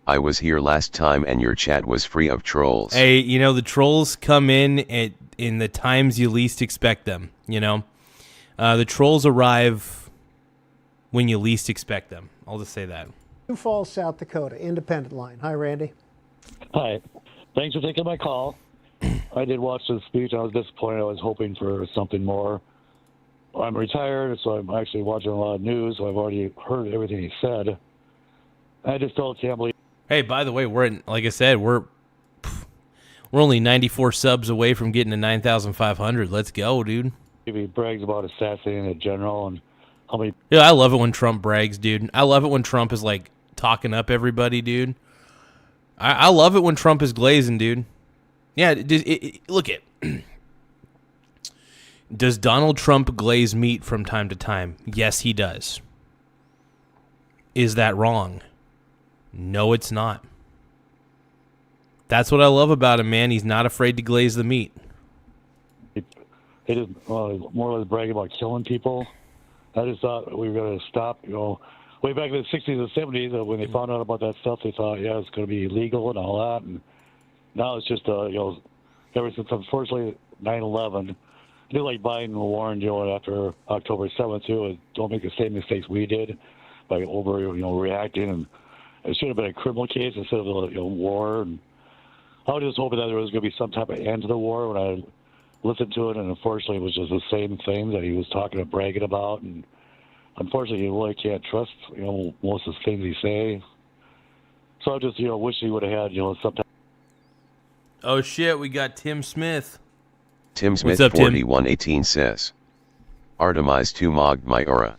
I was here last time and your chat was free of trolls. Hey, the trolls come in the times you least expect them, The trolls arrive when you least expect them. I'll just say that. Sioux Falls, South Dakota, independent line. Hi, Randy. Hi. Thanks for taking my call. I did watch the speech. I was disappointed. I was hoping for something more. I'm retired, so I'm actually watching a lot of news, so I've already heard everything he said. I just can't believe. Hey, by the way, like I said, we're only 94 subs away from getting to 9,500. Let's go, dude. He brags about assassinating a general and how many. Yeah, I love it when Trump brags, dude. I love it when Trump is talking up everybody, dude. I love it when Trump is glazing, dude. Yeah, look it. Does Donald Trump glaze meat from time to time? Yes, he does. Is that wrong? No, it's not. That's what I love about him, man. He's not afraid to glaze the meat. He just more or less bragging about killing people. I just thought we were going to stop, way back in the 60s and 70s, when they found out about that stuff, they thought, yeah, it's going to be illegal and all that. And now it's just, ever since, unfortunately, 9/11, I do like Biden and Warren doing after October 7th, too. Don't make the same mistakes we did by reacting. And it should have been a criminal case instead of a war. And I was just hoping that there was going to be some type of end to the war when I listened to it, and unfortunately it was just the same thing that he was talking and bragging about. And unfortunately, you really can't trust, most of the things he say. So I just, wish he would have had, some type. Oh, shit, we got Tim Smith. Tim Smith 4118 says, Artemis II mogged my aura.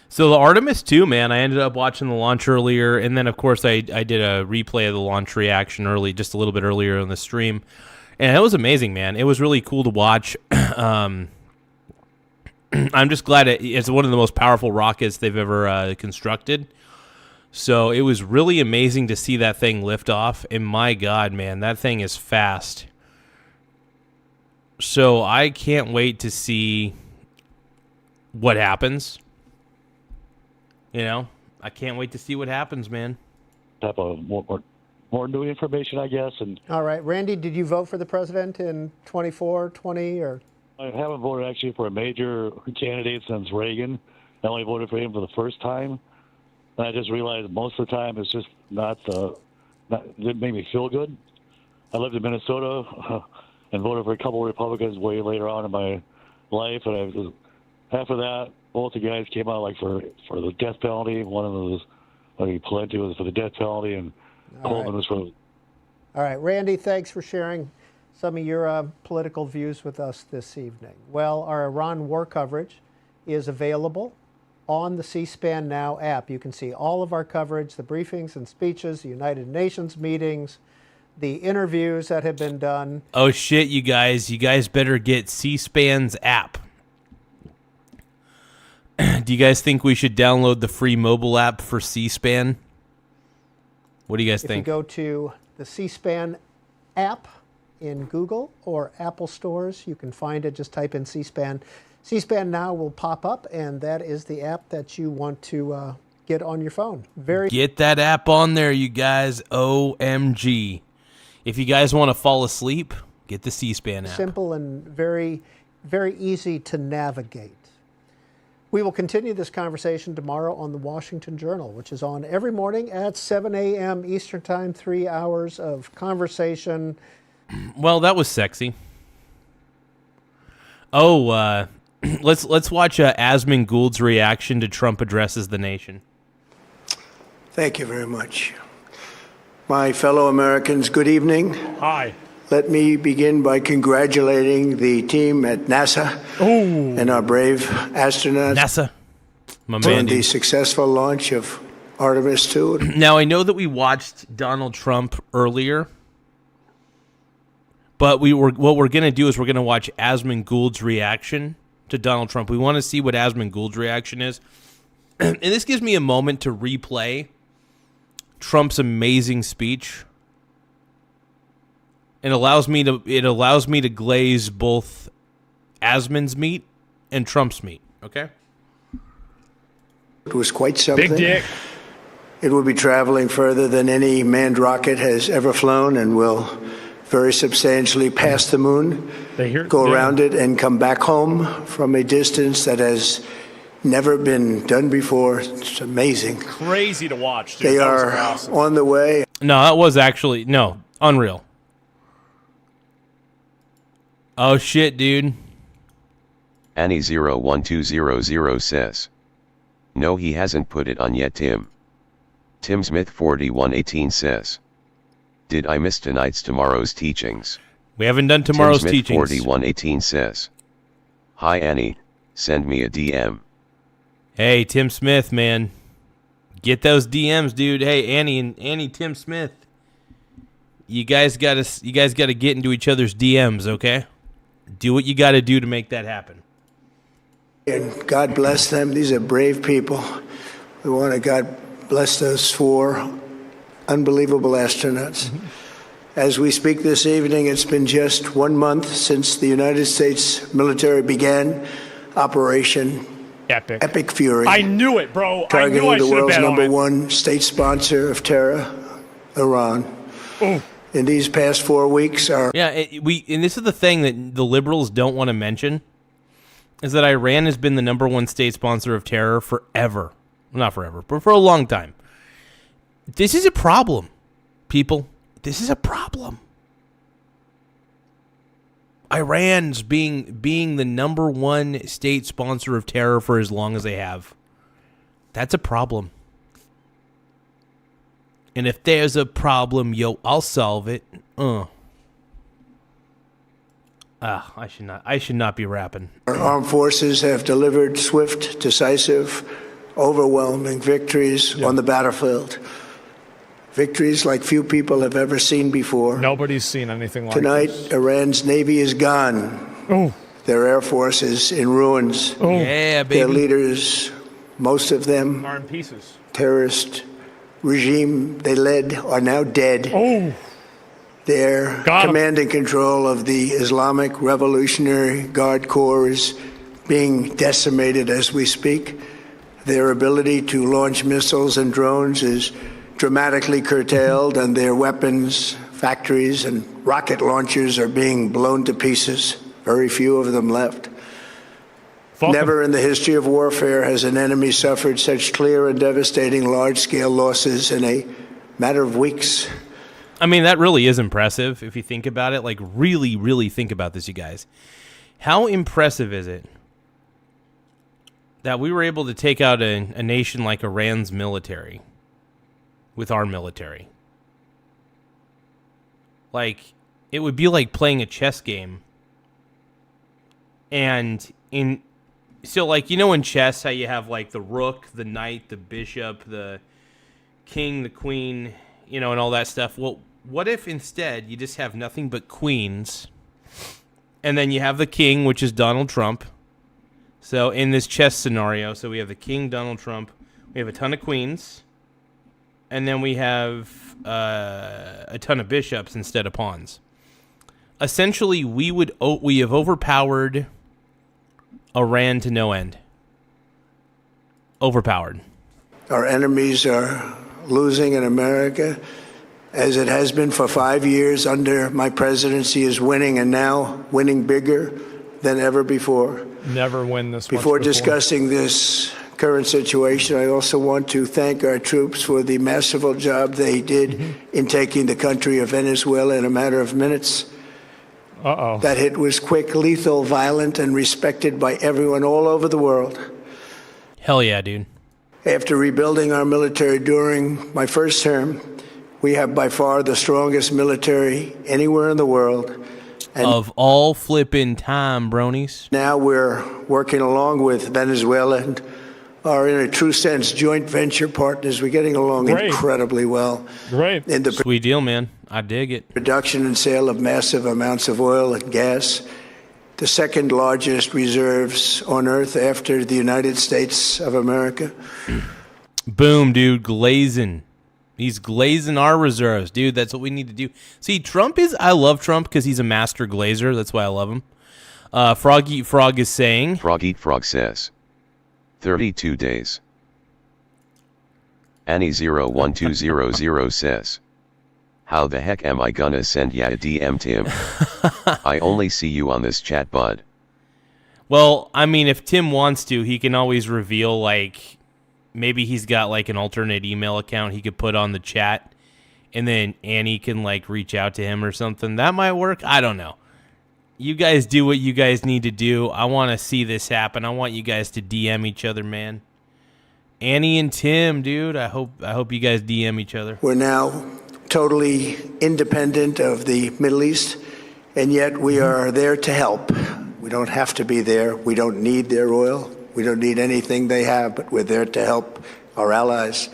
So the Artemis II, man, I ended up watching the launch earlier, and then, of course, I did a replay of the launch reaction just a little bit earlier on the stream, and it was amazing, man. It was really cool to watch. I'm just glad it's one of the most powerful rockets they've ever constructed. So it was really amazing to see that thing lift off, and my God, man, that thing is fast. So I can't wait to see what happens. I can't wait to see what happens, man. Type of more new information, I guess. And all right, Randy, did you vote for the president in 24, 20, or? I haven't voted actually for a major candidate since Reagan. I only voted for him for the first time. And I just realized most of the time it's just it didn't make me feel good. I lived in Minnesota and voted for a couple of Republicans way later on in my life. And after that, both the guys came out for the death penalty. One of them was, Palenti was for the death penalty, and Coleman was for. All right, Randy, thanks for sharing some of your political views with us this evening. Well, our Iran war coverage is available on the C-SPAN Now app. You can see all of our coverage, the briefings and speeches, the United Nations meetings, the interviews that have been done. Oh, shit, you guys. You guys better get C-SPAN's app. Do you guys think we should download the free mobile app for C-SPAN? What do you guys think? If you go to the C-SPAN app in Google or Apple stores. You can find it. Just type in C-SPAN. C-SPAN Now will pop up, and that is the app that you want to get on your phone. Get that app on there, you guys. OMG. If you guys want to fall asleep, get the C-SPAN app. Simple and very, very easy to navigate. We will continue this conversation tomorrow on the Washington Journal, which is on every morning at 7 a.m. Eastern Time, 3 hours of conversation. Well, that was sexy. Oh, let's watch Asmund Gould's reaction to Trump addresses the nation. Thank you very much. My fellow Americans, good evening. Hi. Let me begin by congratulating the team at NASA and our brave astronauts NASA. My on man, the dude. successful launch of Artemis II. Now, I know that we watched Donald Trump earlier, but what we're going to do is we're going to watch Asmund Gould's reaction to Donald Trump. We want to see what Asmund Gould's reaction is. And this gives me a moment to replay Trump's amazing speech. It allows me to glaze both Asmund's meat and Trump's meat. Okay. It was quite something. Big dick. It will be traveling further than any manned rocket has ever flown and will very substantially pass the moon, go around it, and come back home from a distance that has never been done before. It's amazing. Crazy to watch, dude. They That was are awesome. on the way. No, that was actually unreal. Oh shit, dude. Annie01200 says. No, he hasn't put it on yet, Tim. Tim Smith 4118 says. Did I miss tomorrow's teachings? We haven't done tomorrow's Tim Smith teachings. 4118 says. Hi Annie, send me a DM. Hey, Tim Smith, man. Get those DMs, dude. Hey, Annie, Tim Smith. You guys gotta get into each other's DMs, okay? Do what you gotta do to make that happen. And God bless them. These are brave people. We want to God bless those 4 unbelievable astronauts. As we speak this evening, it's been just 1 month since the United States military began Operation Epic Fury. I knew it, bro. I knew Targeting I the should have world's bet on number it. 1 state sponsor of terror, Iran. Ooh. In these past 4 weeks, our Yeah, and this is the thing that the liberals don't want to mention, is that Iran has been the number 1 state sponsor of terror forever. Not forever, but for a long time. This is a problem, people. This is a problem. Iran's being the number 1 state sponsor of terror for as long as they have. That's a problem. And if there's a problem, I'll solve it. I should not be rapping. Our armed forces have delivered swift, decisive, overwhelming victories on the battlefield. Victories like few people have ever seen before. Nobody's seen anything like Tonight, this. Iran's navy is gone. Their air force is in ruins. Yeah, baby. Their leaders, most of them, Are in pieces. terrorist regime they led, are now dead. Their command and control of the Islamic Revolutionary Guard Corps is being decimated as we speak. Their ability to launch missiles and drones is dramatically curtailed, and their weapons, factories, and rocket launchers are being blown to pieces. Very few of them left. Never in the history of warfare has an enemy suffered such clear and devastating large-scale losses in a matter of weeks. I mean, that really is impressive if you think about it. Like, really, really think about this, you guys. How impressive is it that we were able to take out a nation like Iran's military with our military? Like, it would be like playing a chess game. And so, like, you know in chess how you have, like, the rook, the knight, the bishop, the king, the queen, and all that stuff. Well, what if instead you just have nothing but queens, and then you have the king, which is Donald Trump. So in this chess scenario, so we have the king, Donald Trump, we have a ton of queens, and then we have a ton of bishops instead of pawns. essentially we have overpowered Iran to no end. Overpowered. Our enemies are losing in America, as it has been for 5 years under my presidency, is winning, and now winning bigger than ever before. Never win this much Before discussing this current situation, I also want to thank our troops for the masterful job they did in taking the country of Venezuela in a matter of minutes. Uh-oh. That hit was quick, lethal, violent, and respected by everyone all over the world. Hell yeah, dude. After rebuilding our military during my first term, we have by far the strongest military anywhere in the world. And of all flippin' time, bronies. Now we're working along with Venezuela and are in a true sense joint venture partners. We're getting along incredibly well. Great. In the sweet deal, man. I dig it. Production and sale of massive amounts of oil and gas, the second largest reserves on Earth after the United States of America. Boom, dude. Glazing. He's glazing our reserves, dude. That's what we need to do. See, I love Trump because he's a master glazer. That's why I love him. Frog Eat Frog is saying. Frog Eat Frog says 32 days. Annie01200 says, how the heck am I gonna send ya a DM, Tim? I only see you on this chat, bud. Well, I mean, if Tim wants to, he can always reveal, like, maybe he's got, like, an alternate email account he could put on the chat, and then Annie can, like, reach out to him or something. That might work. I don't know. You guys do what you guys need to do. I want to see this happen. I want you guys to DM each other, man. Annie and Tim, dude. I hope you guys DM each other. We're now totally independent of the Middle East, and yet we are there to help. We don't have to be there. We don't need their oil. We don't need anything they have, but we're there to help our allies.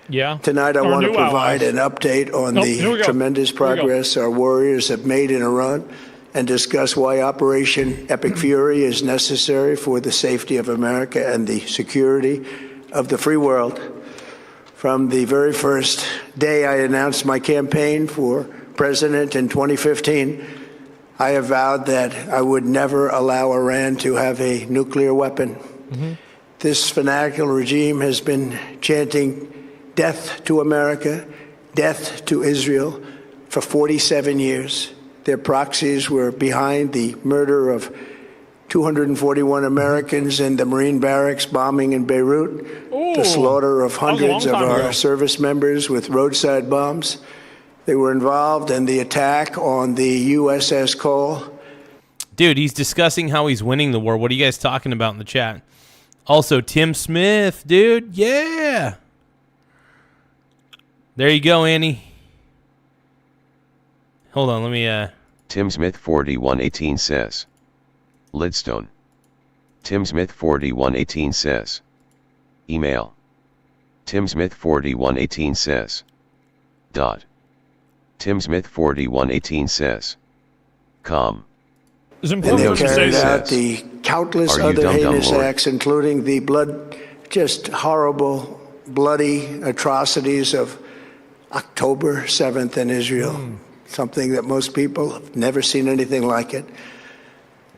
Yeah. Tonight I want to provide an update on the tremendous progress our warriors have made in Iran and discuss why Operation Epic Fury is necessary for the safety of America and the security of the free world. From the very first day I announced my campaign for president in 2015, I have vowed that I would never allow Iran to have a nuclear weapon. This fanatical regime has been chanting death to America, death to Israel for 47 years. Their proxies were behind the murder of 241 Americans in the Marine barracks bombing in Beirut, the slaughter of hundreds of our service members with roadside bombs. They were involved in the attack on the USS Cole. Dude, he's discussing how he's winning the war. What are you guys talking about in the chat? Also, Tim Smith, dude. Yeah. There you go, Annie. Hold on, let me... Tim Smith 4118 says. Lidstone. Tim Smith 4118 says. Email. Tim Smith 4118 says. Dot. Tim Smith 4118 says. Com. And they carried out the countless other heinous acts, including the just horrible, bloody atrocities of October 7th in Israel. Something that most people have never seen anything like it.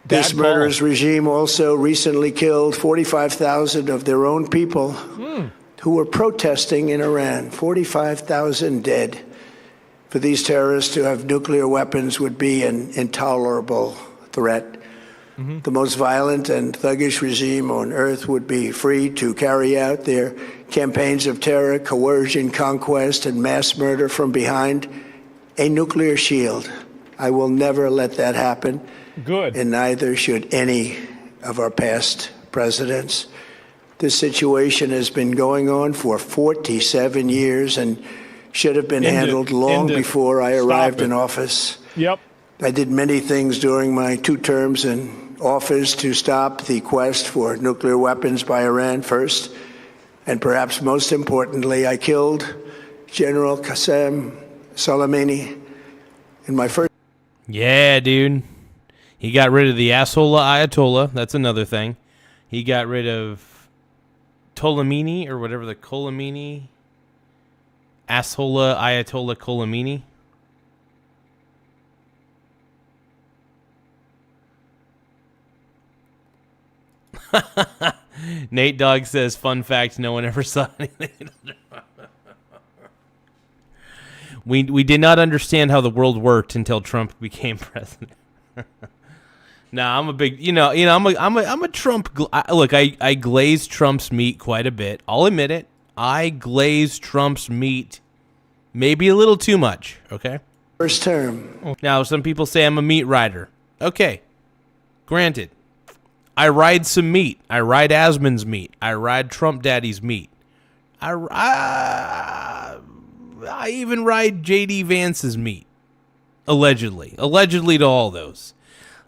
This murderous regime also recently killed 45,000 of their own people who were protesting in Iran. 45,000 dead. For these terrorists to have nuclear weapons would be an intolerable threat. The most violent and thuggish regime on earth would be free to carry out their campaigns of terror, coercion, conquest, and mass murder from behind a nuclear shield. I will never let that happen. Good. And neither should any of our past presidents. This situation has been going on for 47 years and should have been handled long before I arrived in office. Yep. I did many things during my 2 terms in office to stop the quest for nuclear weapons by Iran first. And perhaps most importantly, I killed General Qasem Soleimani in my first... Yeah, dude. He got rid of the asshole Ayatollah. That's another thing. He got rid of Ptolemini or whatever the Khomeini. Asshole Ayatollah Khomeini. Nate Dogg says, fun fact, no one ever saw anything. We did not understand how the world worked until Trump became president. Nah, I'm a big, I'm a Trump. Look, I glaze Trump's meat quite a bit. I'll admit it. I glaze Trump's meat maybe a little too much. Okay. First term. Now, some people say I'm a meat rider. Okay. Granted. I ride some meat. I ride Asmund's meat. I ride Trump Daddy's meat. I even ride J.D. Vance's meat. Allegedly. Allegedly to all those.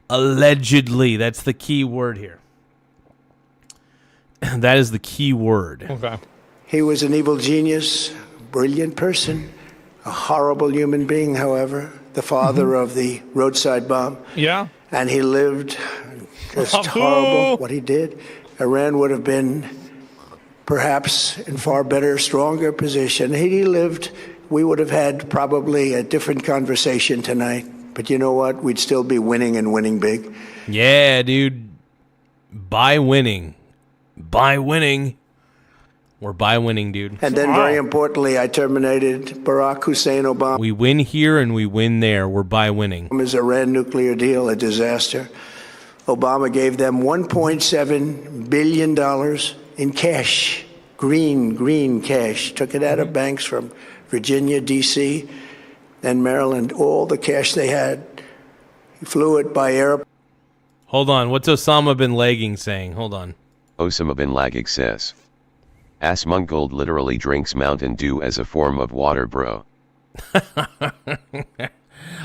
Allegedly. That's the key word here. That is the key word. Okay. He was an evil genius, brilliant person, a horrible human being, however, the father of the roadside bomb. Yeah. And he lived just horrible what he did. Iran would have been perhaps in far better, stronger position. He lived, we would have had probably a different conversation tonight. But you know what? We'd still be winning and winning big. Yeah, dude. By winning. By winning. We're by winning, dude. And then, very importantly, I terminated Barack Hussein Obama. We win here and we win there. We're by winning. His Iran nuclear deal, a disaster. Obama gave them $1.7 billion in cash, green cash. Took it out of banks from Virginia, D.C., and Maryland, all the cash they had. He flew it by air. Hold on. What's Osama bin Laden saying? Hold on. Osama bin Laden says, Asmongold literally drinks Mountain Dew as a form of water, bro.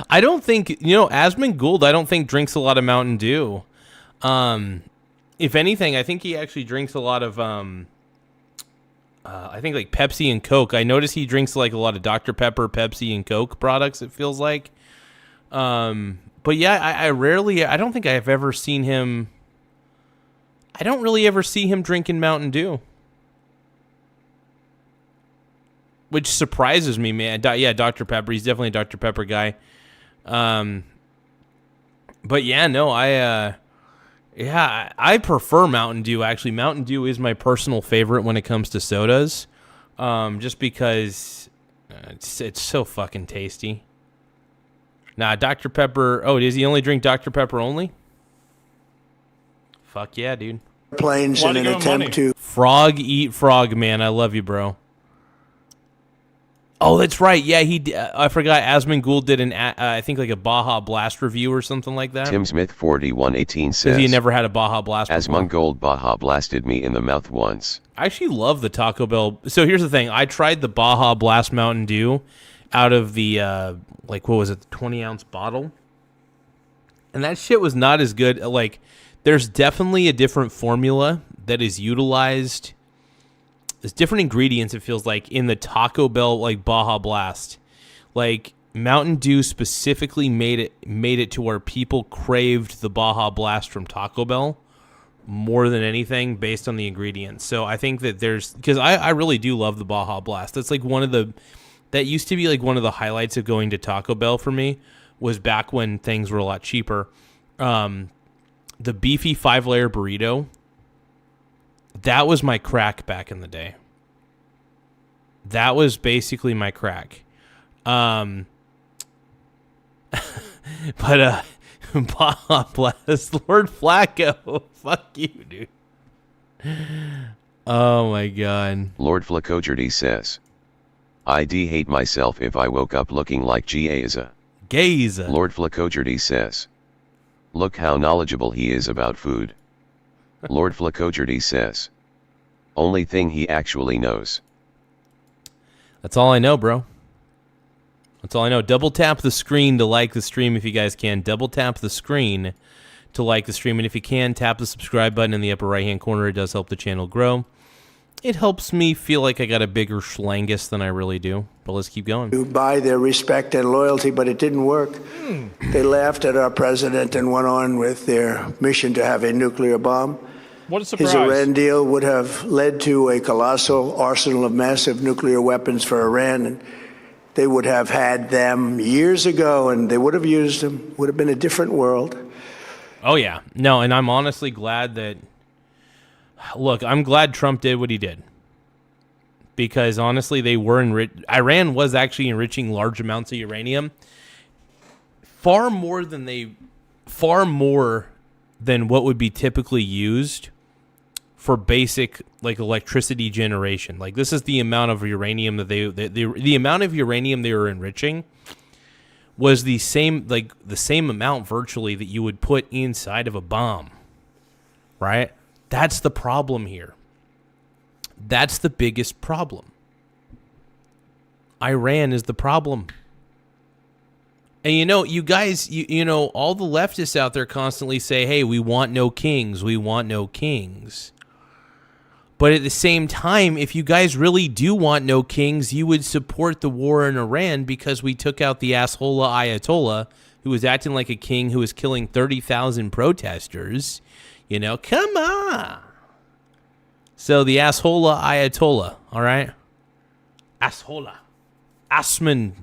I don't think, Asmongold, I don't think drinks a lot of Mountain Dew. If anything, I think he actually drinks a lot of, I think like Pepsi and Coke. I notice he drinks like a lot of Dr. Pepper, Pepsi, and Coke products, it feels like. But yeah, I don't think I've ever seen him. I don't really ever see him drinking Mountain Dew. Which surprises me, man. Yeah, Dr. Pepper. He's definitely a Dr. Pepper guy. But yeah, no, I prefer Mountain Dew, actually. Mountain Dew is my personal favorite when it comes to sodas. Just because it's so fucking tasty. Nah, Dr. Pepper. Oh, does he only drink Dr. Pepper only? Fuck yeah, dude. Planes in an attempt to frog eat frog, man. I love you, bro. Oh, that's right. Yeah, I forgot. Asmongold did I think like a Baja Blast review or something like that. Tim Smith 4118 says, he never had a Baja Blast before. Asmongold Baja blasted me in the mouth once. I actually love the Taco Bell. So here's the thing. I tried the Baja Blast Mountain Dew out of the, what was it, the 20-ounce bottle. And that shit was not as good. Like, there's definitely a different formula that is utilized. There's different ingredients, it feels like, in the Taco Bell, like, Baja Blast. Like, Mountain Dew specifically made it to where people craved the Baja Blast from Taco Bell more than anything based on the ingredients. So I think that because I really do love the Baja Blast. That's like that used to be like one of the highlights of going to Taco Bell for me, was back when things were a lot cheaper. The beefy 5-layer burrito, that was my crack back in the day. That was basically my crack. But Baja Blast, Lord Flacco, fuck you, dude. Oh my god. Lord Flacogerty says, I'd hate myself if I woke up looking like Gaza. Gaza. Lord Flacogerty says, look how knowledgeable he is about food. Lord Flacogerty says, only thing he actually knows. That's all I know, bro. That's all I know. Double tap the screen to like the stream if you guys can. Double tap the screen to like the stream. And if you can, tap the subscribe button in the upper right-hand corner. It does help the channel grow. It helps me feel like I got a bigger schlangus than I really do. But let's keep going. To buy their respect and loyalty, but it didn't work. They laughed at our president and went on with their mission to have a nuclear bomb. What a surprise. His Iran deal would have led to a colossal arsenal of massive nuclear weapons for Iran, and they would have had them years ago, and they would have used them. Would have been a different world. Oh, yeah. No, and I'm honestly glad that Look, I'm glad Trump did what he did. Because honestly, Iran was actually enriching large amounts of uranium. Far more than what would be typically used for basic like electricity generation. Like this is the amount of uranium that the amount of uranium they were enriching was the same amount virtually that you would put inside of a bomb. Right? That's the problem here. That's the biggest problem. Iran is the problem. And you guys, all the leftists out there constantly say, hey, we want no kings. We want no kings. But at the same time, if you guys really do want no kings, you would support the war in Iran because we took out the asshole Ayatollah who was acting like a king who was killing 30,000 protesters. Come on. So the asshole Ayatollah, all right? Asshole. Asman.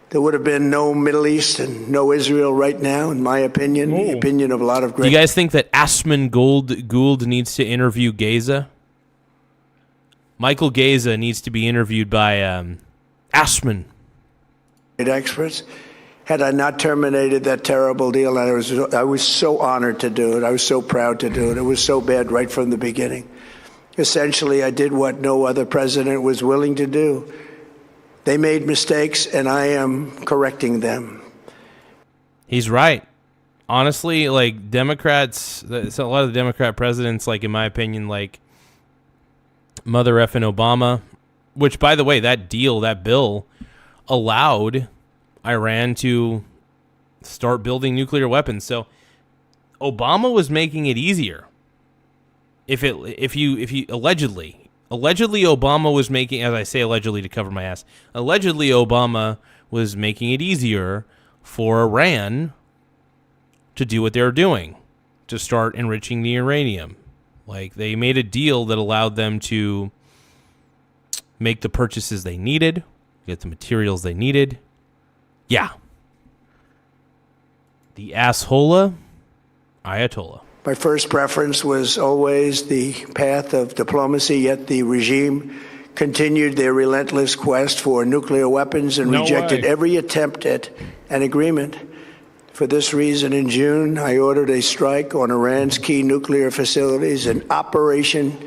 There would have been no Middle East and no Israel right now, in my opinion. The opinion of a lot of great... Do you guys think that Asman Gould needs to interview Garza? Michael Garza needs to be interviewed by Asman. Experts. Had I not terminated that terrible deal, I was so honored to do it. I was so proud to do it. It was so bad right from the beginning. Essentially, I did what no other president was willing to do. They made mistakes, and I am correcting them. He's right. Honestly, like Democrats, a lot of the Democrat presidents, like in my opinion, like Mother effing Obama, which, by the way, that bill allowed Iran to start building nuclear weapons. So Obama was making it easier. If you allegedly Obama was making, as I say allegedly to cover my ass, allegedly Obama was making it easier for Iran to do what they were doing, to start enriching the uranium. Like they made a deal that allowed them to make the purchases they needed, get the materials they needed. Yeah. The asshole Ayatollah. My first preference was always the path of diplomacy, yet the regime continued their relentless quest for nuclear weapons and rejected every attempt at an agreement. For this reason, in June, I ordered a strike on Iran's key nuclear facilities, an Operation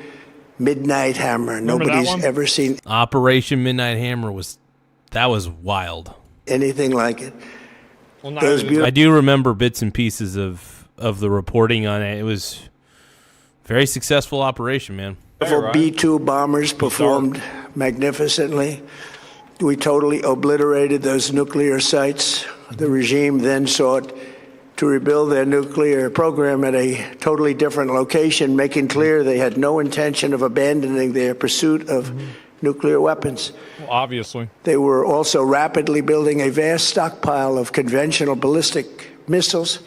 Midnight Hammer. Nobody's ever seen Operation Midnight Hammer was wild. Anything like it. Well, I do remember bits and pieces of the reporting on it. It was a very successful operation, man. B-2 bombers performed magnificently. We totally obliterated those nuclear sites. The regime then sought to rebuild their nuclear program at a totally different location, making clear they had no intention of abandoning their pursuit of nuclear weapons. Well, obviously. They were also rapidly building a vast stockpile of conventional ballistic missiles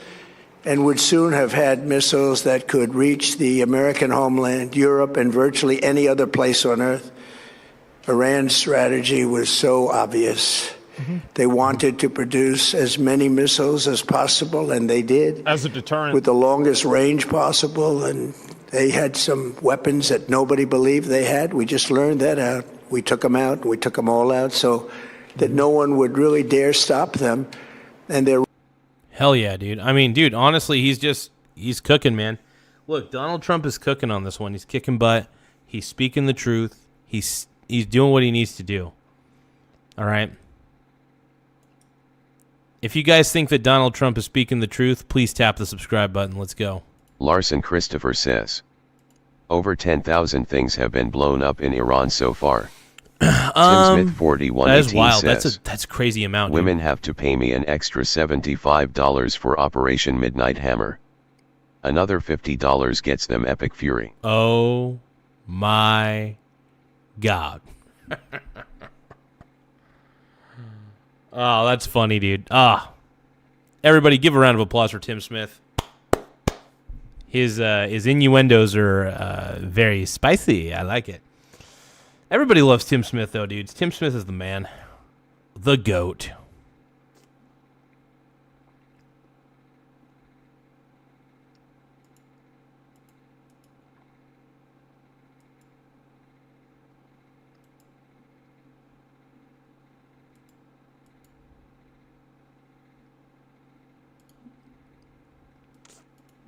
and would soon have had missiles that could reach the American homeland, Europe, and virtually any other place on Earth. Iran's strategy was so obvious. They wanted to produce as many missiles as possible, and they did. As a deterrent. With the longest range possible, and they had some weapons that nobody believed they had. We just learned that out. We took them out. We took them all out so that no one would really dare stop them. And they're... Hell yeah, dude. I mean, dude, honestly, he's cooking, man. Look, Donald Trump is cooking on this one. He's kicking butt. He's speaking the truth. He's doing what he needs to do. All right? If you guys think that Donald Trump is speaking the truth, please tap the subscribe button. Let's go. Larson Christopher says, over 10,000 things have been blown up in Iran so far. Tim Smith 4118 that is wild. says, that's a crazy amount. Women have to pay me an extra $75 for Operation Midnight Hammer. Another $50 gets them Epic Fury. Oh my God. Oh, that's funny, dude. Everybody give a round of applause for Tim Smith. His innuendos are very spicy. I like it. Everybody loves Tim Smith, though, dudes. Tim Smith is the man. The GOAT.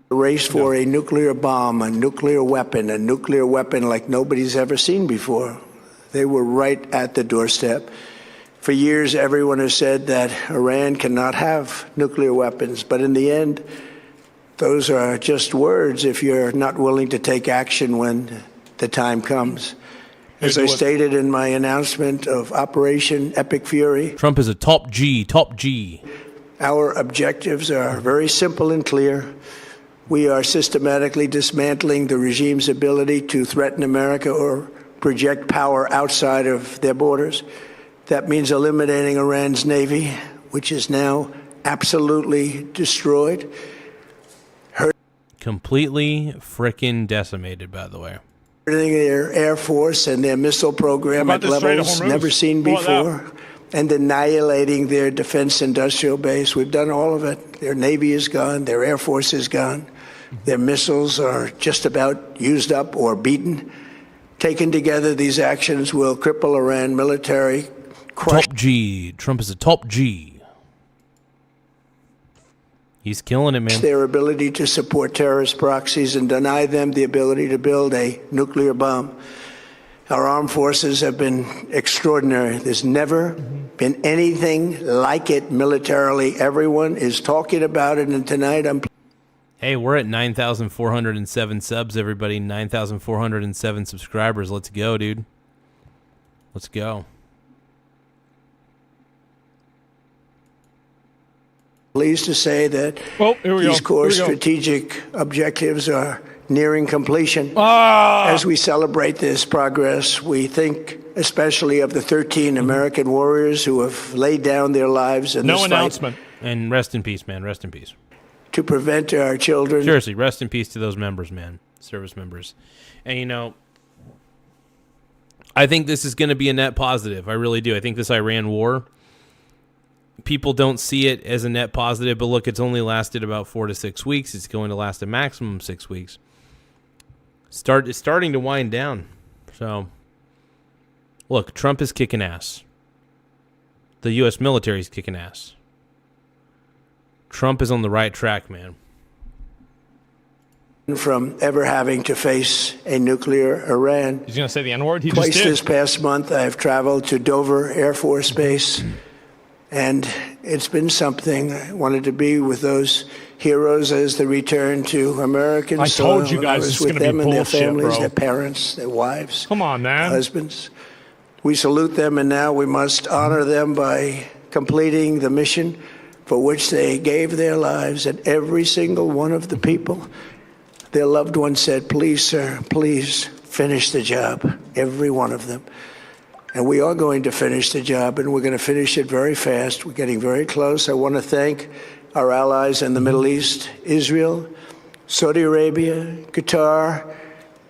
A race for a nuclear bomb, a nuclear weapon like nobody's ever seen before. They were right at the doorstep. For years, everyone has said that Iran cannot have nuclear weapons, but in the end, those are just words if you're not willing to take action when the time comes. As I stated in my announcement of Operation Epic Fury, Trump is a top G. Our objectives are very simple and clear. We are systematically dismantling the regime's ability to threaten America or project power outside of their borders. That means eliminating Iran's navy, which is now absolutely destroyed. Completely frickin' decimated, by the way. Their air force and their missile program at levels never seen before, and annihilating their defense industrial base. We've done all of it. Their navy is gone. Their air force is gone. Their missiles are just about used up or beaten. Taken together, these actions will cripple Iran military. Top G. Trump is a top G. He's killing it, man. Their ability to support terrorist proxies and deny them the ability to build a nuclear bomb. Our armed forces have been extraordinary. There's never been anything like it militarily. Everyone is talking about it, and tonight I'm... Hey, we're at 9,407 subs, everybody. 9,407 subscribers. Let's go, dude. Let's go. Pleased to say that these core strategic objectives are nearing completion. As we celebrate this progress, we think especially of the 13 American warriors who have laid down their lives in this announcement. And rest in peace, man. Rest in peace. To prevent our children. Seriously, rest in peace to those members, man. Service members. And, you know, I think this is going to be a net positive. I really do. I think this Iran war, people don't see it as a net positive, but look, it's only lasted about 4 to 6 weeks. It's going to last a maximum 6 weeks. It's starting to wind down. So, look, Trump is kicking ass. The U.S. military is kicking ass. Trump is on the right track, man. From ever having to face a nuclear Iran. He's going to say the N-word? He Twice just did. This past month, I've traveled to Dover Air Force Base, and it's been something. I wanted to be with those heroes as they return to American soil. I told you guys it's with going to them be and their bullshit, families, bro. their parents, their wives. Come on, man. Husbands. We salute them, and now we must honor them by completing the mission for which they gave their lives, and every single one of the people, their loved ones said, please, sir, please finish the job, every one of them. And we are going to finish the job, and we're going to finish it very fast. We're getting very close. I want to thank our allies in the Middle East, Israel, Saudi Arabia, Qatar,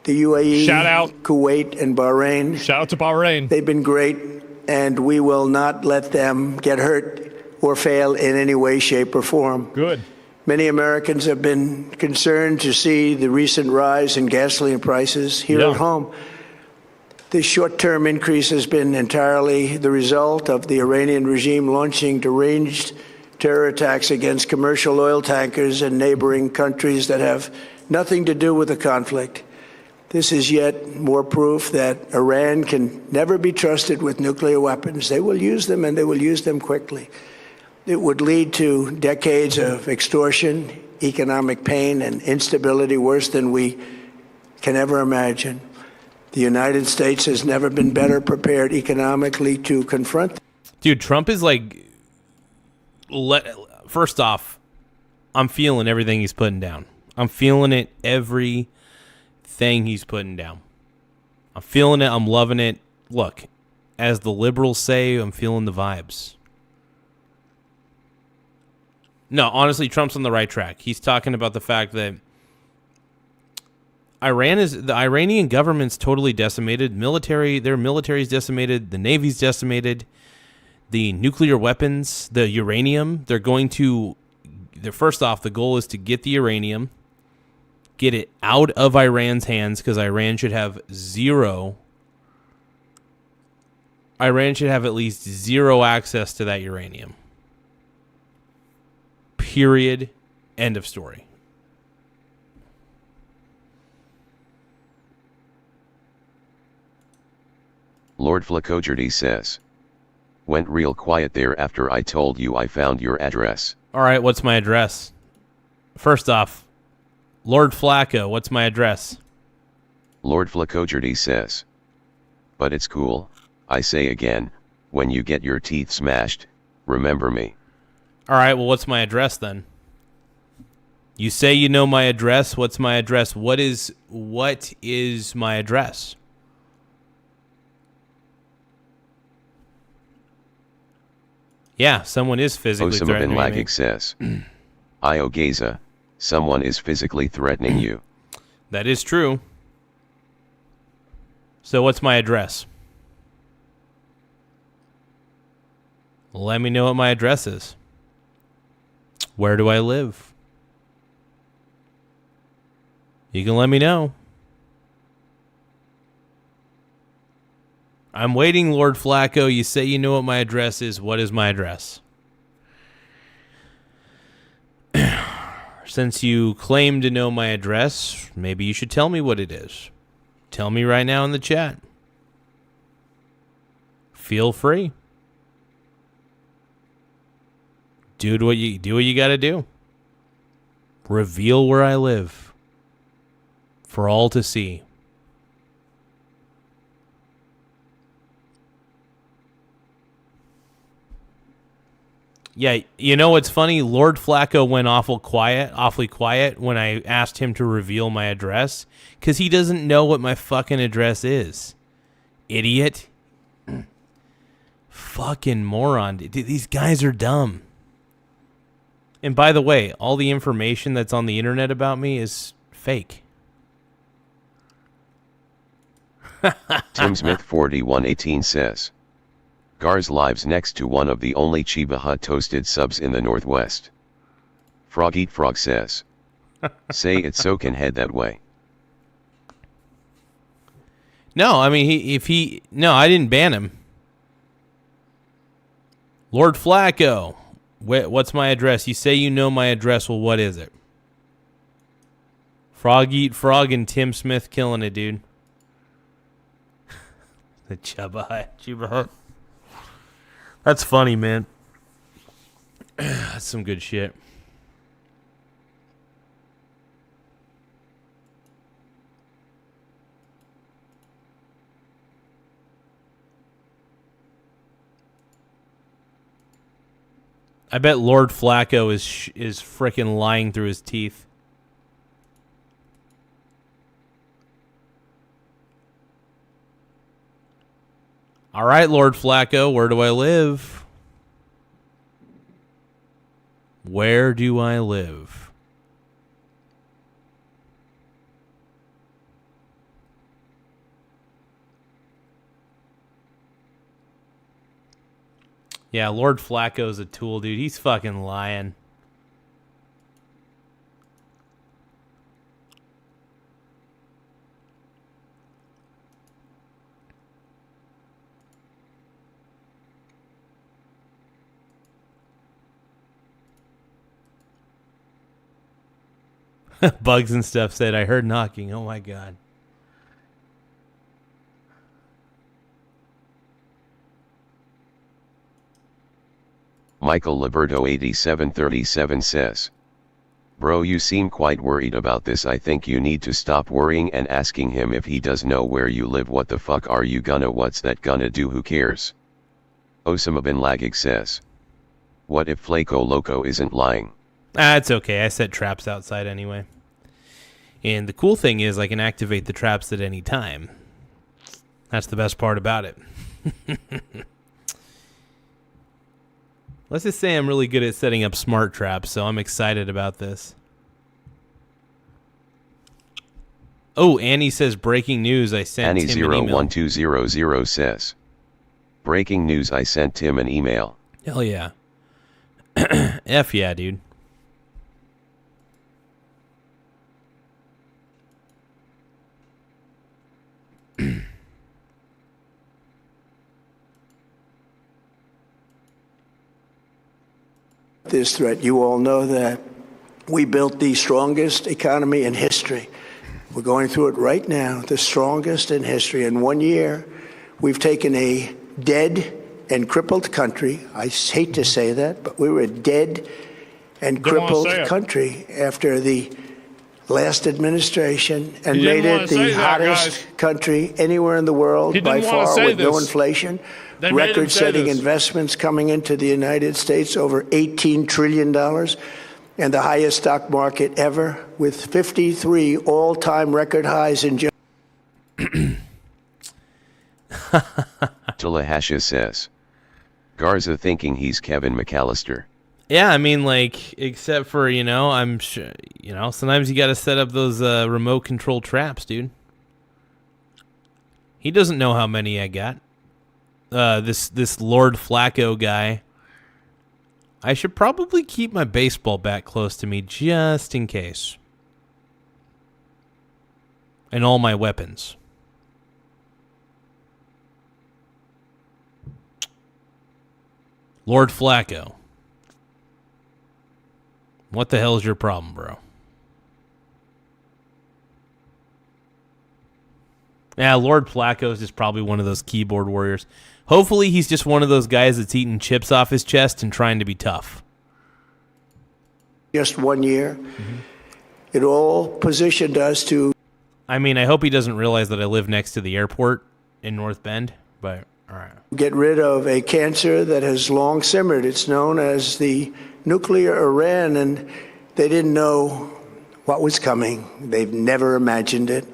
the UAE, Shout out. Kuwait, and Bahrain. Shout out to Bahrain. They've been great, and we will not let them get hurt or fail in any way, shape, or form. Good. Many Americans have been concerned to see the recent rise in gasoline prices here at home. This short-term increase has been entirely the result of the Iranian regime launching deranged terror attacks against commercial oil tankers in neighboring countries that have nothing to do with the conflict. This is yet more proof that Iran can never be trusted with nuclear weapons. They will use them, and they will use them quickly. It would lead to decades of extortion, economic pain, and instability worse than we can ever imagine. The United States has never been better prepared economically to confront. Dude, Trump is like, first off, I'm feeling everything he's putting down. I'm feeling it, everything he's putting down. I'm feeling it. I'm loving it. Look, as the liberals say, I'm feeling the vibes. No, honestly, Trump's on the right track. He's talking about the fact that the Iranian government's totally decimated. Their military's decimated. The Navy's decimated. The nuclear weapons, the uranium, first off, the goal is to get the uranium, get it out of Iran's hands, because Iran should have at least zero access to that uranium. Period. End of story. Lord Flacogerty says. Went real quiet there after I told you I found your address. All right, what's my address? First off, Lord Flacco, what's my address? Lord Flacogerty says. But it's cool, I say again, when you get your teeth smashed, remember me. All right, well, what's my address then? You say you know my address. What's my address? What is my address? Yeah, someone is physically Osama threatening bin me. Laden says. Io Gaza, someone is physically threatening you. That is true. So what's my address? Let me know what my address is. Where do I live? You can let me know. I'm waiting, Lord Flacco. You say you know what my address is. What is my address? Since you claim to know my address, maybe you should tell me what it is. Tell me right now in the chat. Feel free. Do what you got to do. Reveal where I live for all to see. Yeah, you know what's funny? Lord Flacco went awfully quiet when I asked him to reveal my address because he doesn't know what my fucking address is. Idiot. Fucking moron. These guys are dumb. And by the way, all the information that's on the internet about me is fake. Tim Smith 4118 says. Garza lives next to one of the only Chiba Hut toasted subs in the Northwest. Frog Eat Frog says. Say it so can head that way. No, I mean, no, I didn't ban him. Lord Flacco, what's my address? You say you know my address. Well, what is it? Frog Eat Frog and Tim Smith killing it, dude. The Chiba Hut. That's funny, man. That's some good shit. I bet Lord Flacco is frickin' lying through his teeth. All right, Lord Flacco, where do I live? Where do I live? Yeah, Lord Flacco's a tool, dude. He's fucking lying. Bugs and stuff said, I heard knocking. Oh my God. Michael Liberto 8737 says. Bro, you seem quite worried about this. I think you need to stop worrying and asking him if he does know where you live. What the fuck are you gonna, what's that gonna do? Who cares? Osama bin Laden says. What if Flaco Loco isn't lying? It's okay. I set traps outside anyway. And the cool thing is I can activate the traps at any time. That's the best part about it. Let's just say I'm really good at setting up smart traps, so I'm excited about this. Oh, Annie says breaking news. I sent Tim an email. Annie01200 says. Breaking news. I sent Tim an email. Hell yeah. F yeah, dude. This threat, you all know that we built the strongest economy in history. We're going through it right now, the strongest in history. In 1 year, We've taken a dead and crippled country. I hate to say that, but we were a dead and crippled country after the last administration and made it the hottest country anywhere in the world by far with no inflation, record-setting investments coming into the United States, over $18 trillion, and the highest stock market ever with 53 all-time record highs in Tallahassee says, Garza thinking he's Kevin McAllister. Yeah, I mean, like, except for, I'm sure, sometimes you got to set up those remote control traps, dude. He doesn't know how many I got. This Lord Flacco guy. I should probably keep my baseball bat close to me just in case. And all my weapons. Lord Flacco. What the hell is your problem, bro? Yeah, Lord Flacco is just probably one of those keyboard warriors. Hopefully he's just one of those guys that's eating chips off his chest and trying to be tough. Just 1 year. It all positioned us to... I mean, I hope he doesn't realize that I live next to the airport in North Bend, but all right. Get rid of a cancer that has long simmered. It's known as the nuclear Iran, and they didn't know what was coming. They've never imagined it.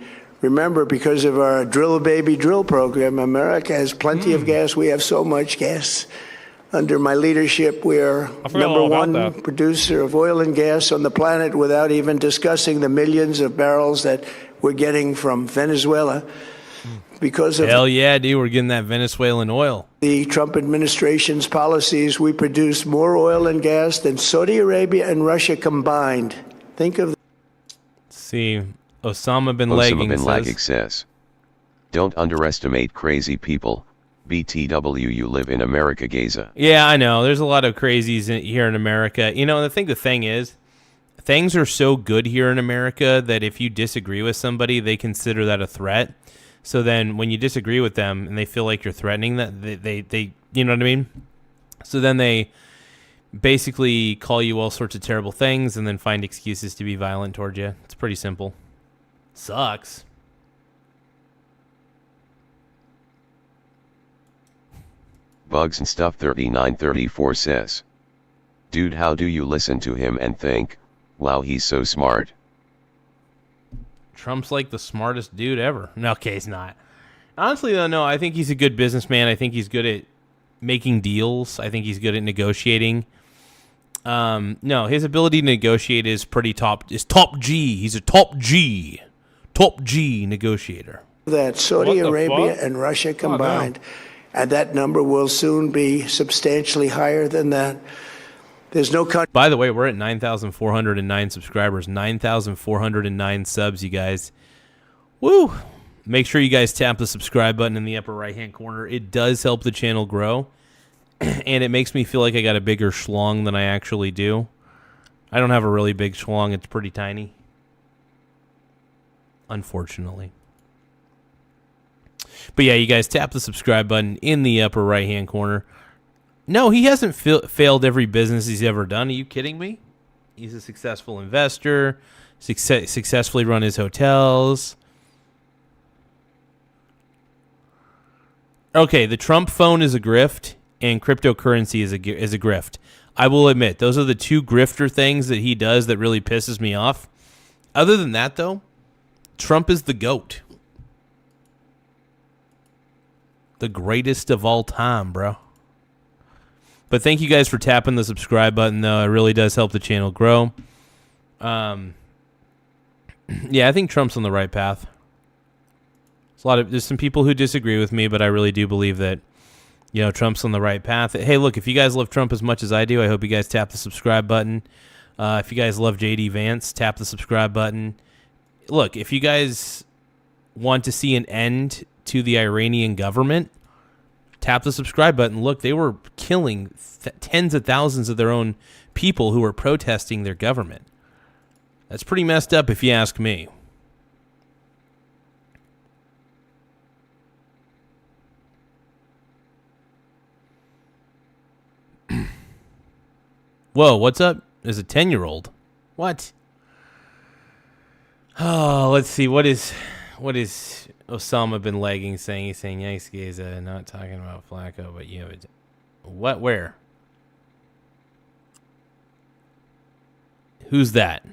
Remember, because of our Drill Baby Drill program, America has plenty of gas. We have so much gas. Under my leadership, we are number one producer of oil and gas on the planet without even discussing the millions of barrels that we're getting from Venezuela. Because of hell yeah, dude, we're getting that Venezuelan oil. The Trump administration's policies, we produce more oil and gas than Saudi Arabia and Russia combined. Think of... See, Osama bin Laden says, don't underestimate crazy people. BTW, you live in America, Gaza. Yeah, I know. There's a lot of crazies here in America. And the thing is, things are so good here in America that if you disagree with somebody, they consider that a threat. So then when you disagree with them and they feel like you're threatening that, they you know what I mean? So then they basically call you all sorts of terrible things and then find excuses to be violent towards you. It's pretty simple. Sucks. Bugs and Stuff 3934 says, dude, how do you listen to him and think, wow, he's so smart? Trump's like the smartest dude ever. No, okay, he's not. Honestly, though, no, I think he's a good businessman. I think he's good at making deals. I think he's good at negotiating. No, his ability to negotiate is pretty top. Is top G. He's a top G negotiator. That Saudi Arabia and Russia combined, and that number will soon be substantially higher than that. There's no country. By the way, we're at 9,409 subscribers, 9,409 subs, you guys. Woo! Make sure you guys tap the subscribe button in the upper right-hand corner. It does help the channel grow, and it makes me feel like I got a bigger schlong than I actually do. I don't have a really big schlong. It's pretty tiny, unfortunately. But yeah, you guys tap the subscribe button in the upper right-hand corner. No, he hasn't failed every business he's ever done. Are you kidding me? He's a successful investor, successfully run his hotels. Okay, the Trump phone is a grift, and cryptocurrency is a grift. I will admit, those are the two grifter things that he does that really pisses me off. Other than that, though, Trump is the GOAT. The greatest of all time, bro. But thank you guys for tapping the subscribe button, though. It really does help the channel grow. Yeah, I think Trump's on the right path. There's some people who disagree with me, but I really do believe that, Trump's on the right path. Hey, look, if you guys love Trump as much as I do, I hope you guys tap the subscribe button. If you guys love J.D. Vance, tap the subscribe button. Look, if you guys want to see an end to the Iranian government, tap the subscribe button. Look, they were killing tens of thousands of their own people who were protesting their government. That's pretty messed up if you ask me. Whoa, what's up? There's a 10-year-old. What? Oh, let's see. What is Osama bin Laden saying? He's saying, "Yikes, Gaza, not talking about Flacco, but you have it." What? Where? Who's that?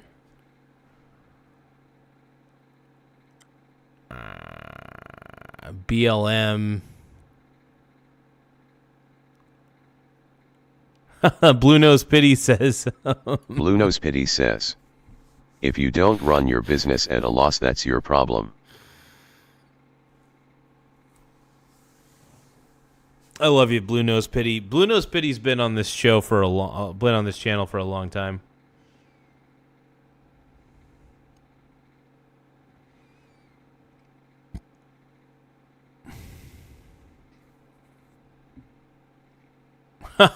BLM. Blue Nose Pity says. Blue Nose Pity says, if you don't run your business at a loss, that's your problem. I love you, Blue Nose Pity. Blue Nose Pity's been on this show for been on this channel for a long time.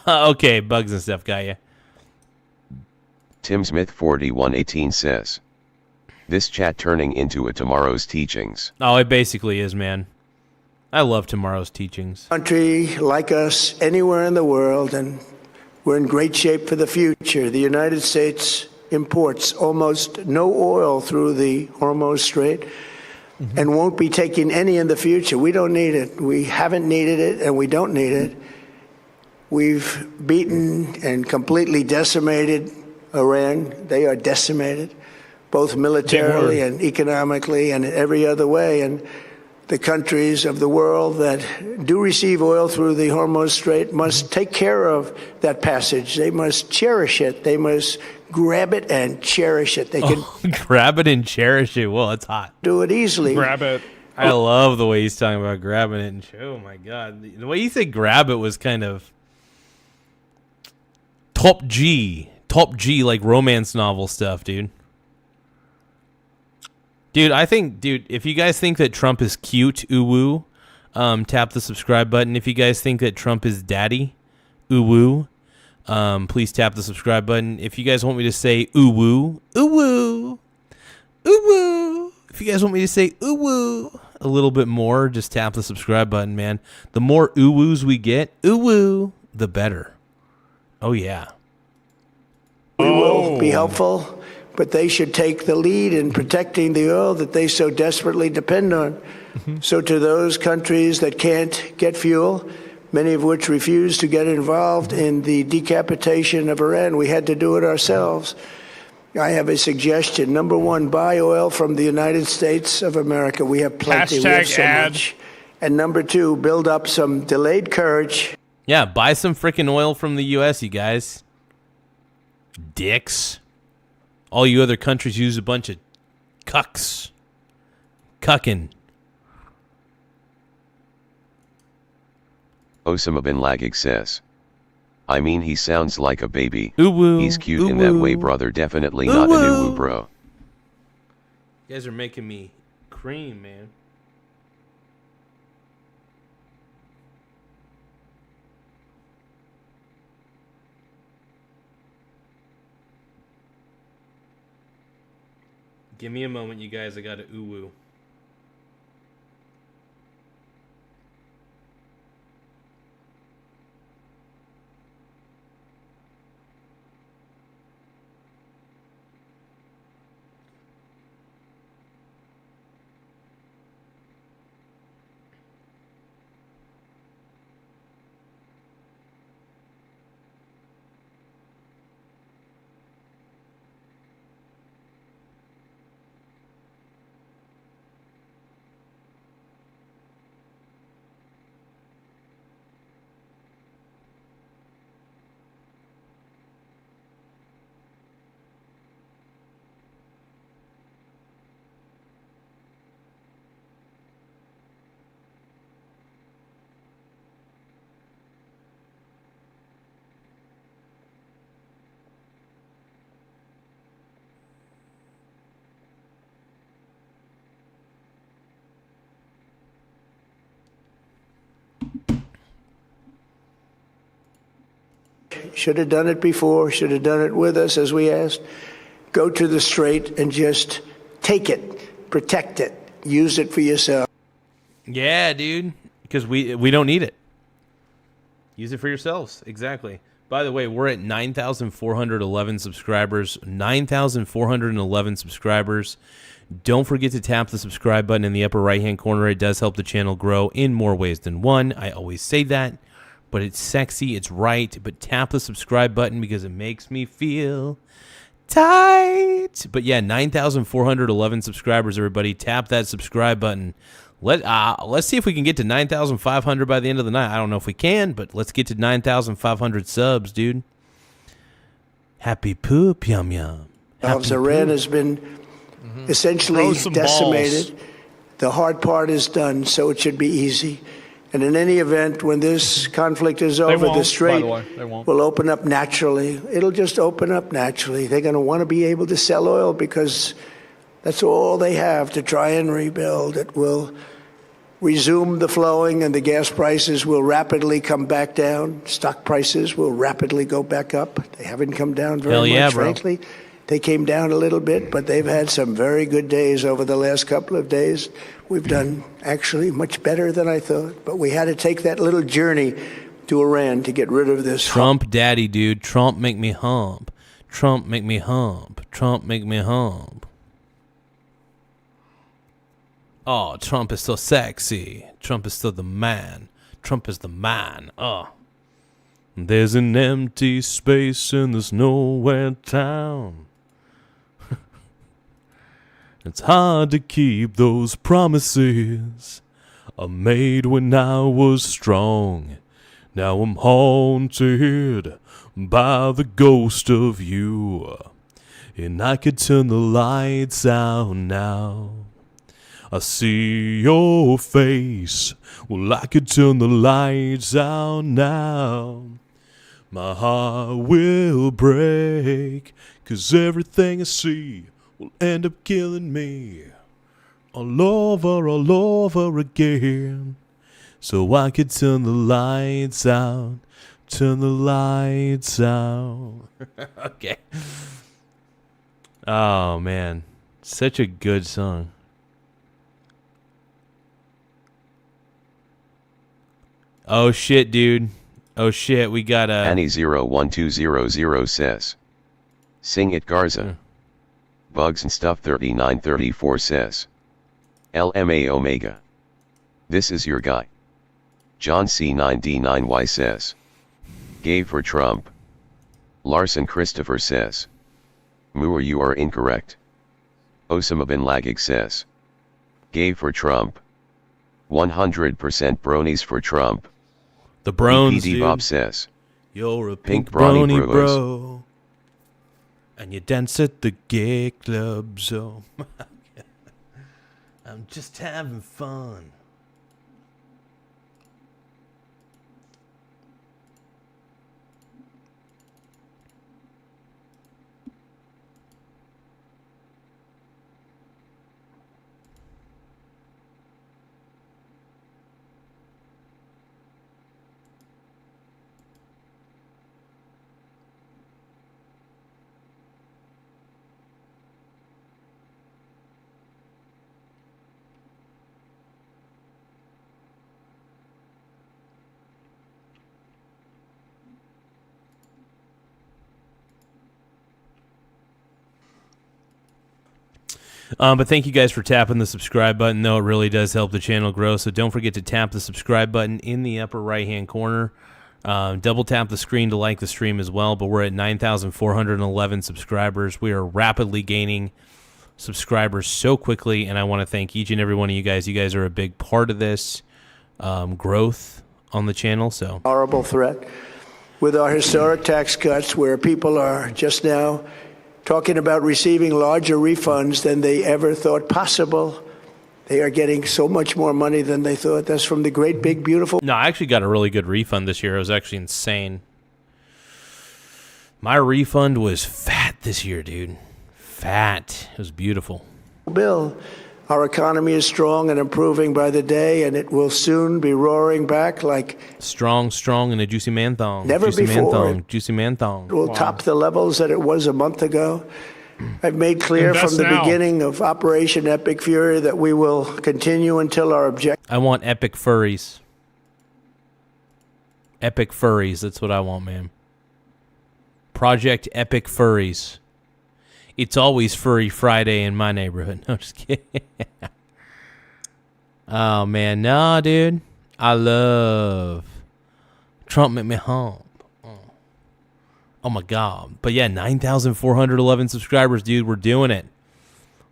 Okay, bugs and stuff, got ya. Tim Smith 4118 says, this chat turning into a tomorrow's teachings. Oh, it basically is, man. I love tomorrow's teachings. Country like us anywhere in the world, and we're in great shape for the future. The United States imports almost no oil through the Hormuz Strait and won't be taking any in the future. We don't need it. We haven't needed it, and we don't need it. We've beaten and completely decimated Iran. They are decimated, both militarily and economically and in every other way. And the countries of the world that do receive oil through the Hormuz Strait must take care of that passage. They must cherish it. They must grab it and cherish it. They can grab it and cherish it. Well, it's hot. Do it easily. Grab it. I love the way he's talking about grabbing it. And oh, my God. The way you said grab it was kind of top G, like romance novel stuff, dude. Dude, if you guys think that Trump is cute, ooh woo, tap the subscribe button. If you guys think that Trump is daddy, ooh woo, please tap the subscribe button. If you guys want me to say ooh woo, ooh woo, ooh woo, if you guys want me to say ooh woo a little bit more, just tap the subscribe button, man. The more ooh woos we get, ooh woo, the better. Oh, yeah. We will be helpful, but they should take the lead in protecting the oil that they so desperately depend on. So to those countries that can't get fuel, many of which refuse to get involved in the decapitation of Iran, we had to do it ourselves. I have a suggestion. Number one, buy oil from the United States of America. We have plenty. We have so much. And number two, build up some delayed courage. Yeah, buy some freaking oil from the U.S., you guys. Dicks. All you other countries use a bunch of cucks. Cucking. Osama bin Laden says, I mean, he sounds like a baby. Ooh-woo. He's cute in that way, brother. Definitely not an ooh-woo, bro. You guys are making me cream, man. Give me a moment, you guys. I got to ooh-woo. Should have done it before, should have done it with us as we asked. Go to the strait and just take it, protect it, use it for yourself. Yeah, dude, because we don't need it. Use it for yourselves, exactly. By the way, we're at 9,411 subscribers. 9,411 subscribers. Don't forget to tap the subscribe button in the upper right-hand corner. It does help the channel grow in more ways than one. I always say that, but it's sexy, it's right. But tap the subscribe button because it makes me feel tight. But yeah, 9,411 subscribers, everybody. Tap that subscribe button. Let's see if we can get to 9,500 by the end of the night. I don't know if we can, but let's get to 9,500 subs, dude. Happy poop, yum yum. Iran has been essentially decimated. Balls. The hard part is done, so it should be easy. And in any event, when this conflict is over, the strait will open up naturally. It'll just open up naturally. They're going to want to be able to sell oil because that's all they have to try and rebuild. It will resume the flowing, and the gas prices will rapidly come back down. Stock prices will rapidly go back up. They haven't come down very much, frankly. They came down a little bit, but they've had some very good days over the last couple of days. We've done actually much better than I thought, but we had to take that little journey to Iran to get rid of this. Trump daddy, dude. Trump make me hump. Trump make me hump. Trump make me hump. Oh, Trump is so sexy. Trump is still the man. Trump is the man. Oh. There's an empty space in this nowhere town. It's hard to keep those promises I made when I was strong. Now I'm haunted by the ghost of you, and I could turn the lights out now. I see your face. Well, I could turn the lights out now. My heart will break, 'cause everything I see will end up killing me all over again. So I could turn the lights out, turn the lights out. Okay. Oh, man. Such a good song. Oh, shit, dude. Oh, shit, we got a... Annie01200 says, sing it, Garza. Bugs and Stuff 3934 says, LMA Omega. This is your guy. John C9D9Y says, gave for Trump. Larson Christopher says, Moore, you are incorrect. Osama bin Laden says, gave for Trump. 100% bronies for Trump. The Brones, BPD Bob says, you're a pink brony bros. bro. And you dance at the gay club, so I'm just having fun. But thank you guys for tapping the subscribe button, though. It really does help the channel grow. So don't forget to tap the subscribe button in the upper right-hand corner. Double tap the screen to like the stream as well. But we're at 9,411 subscribers. We are rapidly gaining subscribers so quickly, and I want to thank each and every one of you guys. You guys are a big part of this growth on the channel. So horrible threat with our historic tax cuts, where people are just now talking about receiving larger refunds than they ever thought possible. They are getting so much more money than they thought. That's from the great, big, beautiful... No, I actually got a really good refund this year. It was actually insane. My refund was fat this year, dude. Fat. It was beautiful. Bill, our economy is strong and improving by the day, and it will soon be roaring back like... Strong in a juicy man thong. Never juicy before. Man thong. Juicy man thong. It will top the levels that it was a month ago. I've made clear from the beginning of Operation Epic Fury that we will continue until our objective... I want epic furries. Epic furries. That's what I want, man. Project Epic Furries. It's always Furry Friday in my neighborhood. No, just kidding. Oh, man. Nah, dude. I love Trump make me hump. Oh, my God. But, yeah, 9,411 subscribers, dude. We're doing it.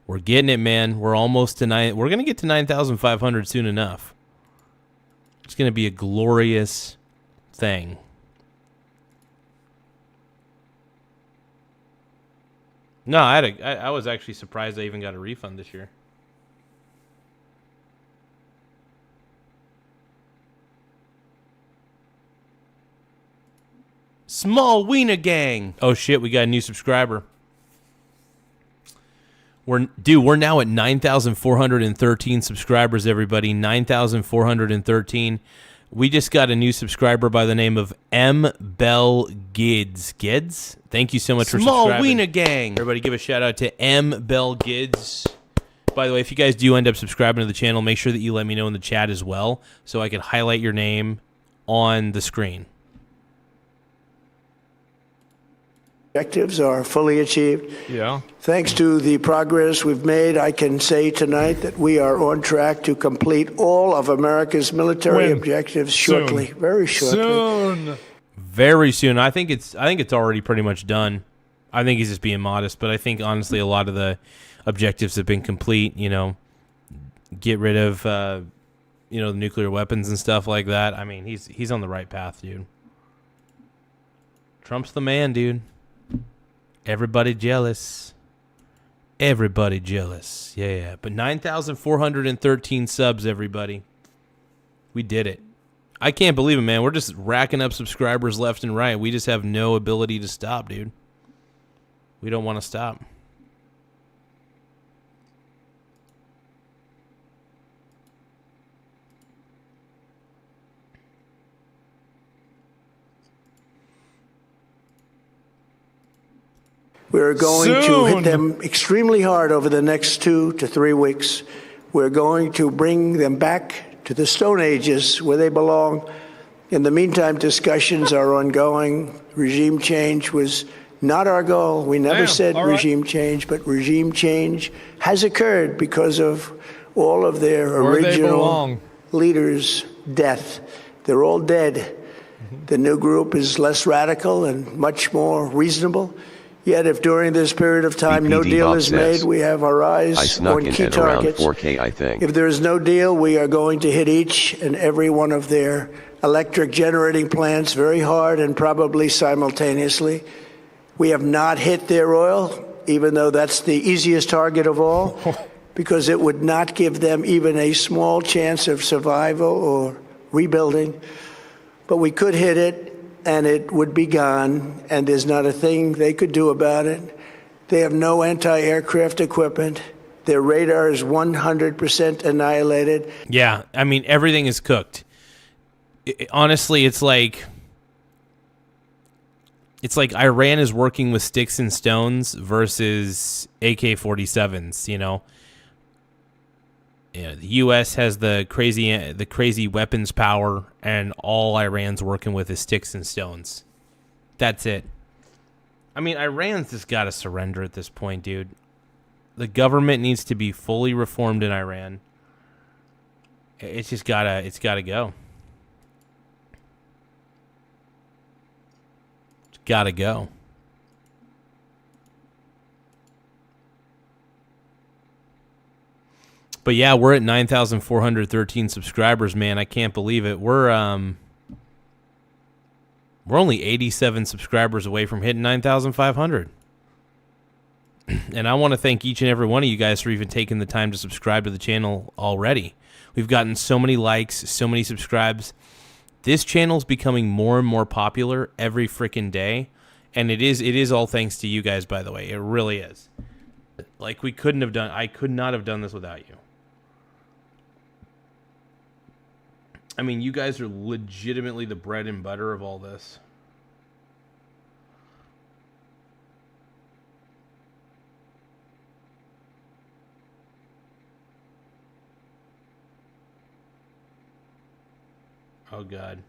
We're getting it, man. We're almost to 9. We're going to get to 9,500 soon enough. It's going to be a glorious thing. No, I was actually surprised I even got a refund this year. Small Wiener Gang. Oh shit, we got a new subscriber. We're now at 9,413 subscribers, everybody. 9,413. We just got a new subscriber by the name of M. Bell Gids. Gids? Thank you so much for subscribing. Small Wiener Gang. Everybody give a shout out to M. Bell Gids. By the way, if you guys do end up subscribing to the channel, make sure that you let me know in the chat as well so I can highlight your name on the screen. Objectives are fully achieved. Yeah. Thanks to the progress we've made, I can say tonight that we are on track to complete all of America's military objectives shortly. Soon. Very shortly. Soon. Very soon. I think it's already pretty much done. I think he's just being modest, but I think honestly a lot of the objectives have been complete. You know, get rid of the nuclear weapons and stuff like that. I mean, he's on the right path, dude. Trump's the man, dude. Everybody jealous. Everybody jealous. Yeah. But 9,413 subs, everybody. We did it. I can't believe it, man. We're just racking up subscribers left and right. We just have no ability to stop, dude. We don't want to stop. We're going to hit them extremely hard over the next 2 to 3 weeks. We're going to bring them back to the Stone Ages where they belong. In the meantime, discussions are ongoing. Regime change was not our goal. We never said regime change, but regime change has occurred because of all of their original leaders' death. They're all dead. The new group is less radical and much more reasonable. Yet if during this period of time no deal is made, we have our eyes on key targets. 4K, I think. If there is no deal, we are going to hit each and every one of their electric generating plants very hard and probably simultaneously. We have not hit their oil, even though that's the easiest target of all, because it would not give them even a small chance of survival or rebuilding. But we could hit it, and it would be gone, and there's not a thing they could do about it. They have no anti-aircraft equipment. Their radar is 100% annihilated. Yeah, I mean, everything is cooked. Honestly, it's like Iran is working with sticks and stones versus AK-47s, you know? Yeah, the U.S. has the crazy weapons power, and all Iran's working with is sticks and stones. That's it. I mean, Iran's just got to surrender at this point, dude. The government needs to be fully reformed in Iran. It's just gotta go. It's gotta go. But yeah, we're at 9,413 subscribers, man. I can't believe it. We're only 87 subscribers away from hitting 9,500. And I want to thank each and every one of you guys for even taking the time to subscribe to the channel already. We've gotten so many likes, so many subscribes. This channel's becoming more and more popular every freaking day, and it is all thanks to you guys, by the way. It really is. Like, I could not have done this without you. I mean, you guys are legitimately the bread and butter of all this. Oh, God.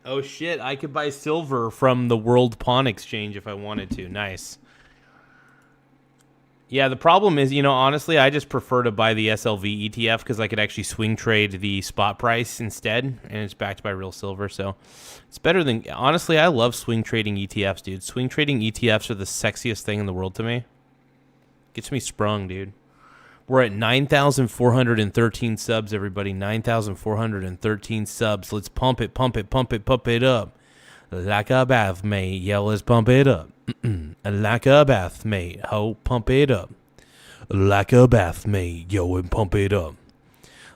Oh shit, I could buy silver from the World Pawn Exchange if I wanted to. Nice. Yeah, the problem is, honestly, I just prefer to buy the SLV ETF because I could actually swing trade the spot price instead, and it's backed by real silver, so it's better than... Honestly, I love swing trading ETFs, dude. Swing trading ETFs are the sexiest thing in the world to me. Gets me sprung, dude. We're at 9,413 subs, everybody. 9,413 subs. Let's pump it, pump it, pump it, pump it up. Like a bath, mate. Yo, let's pump it up. Like a bath, mate. Ho, pump it up. Like a bath, mate. Yo, and pump it up.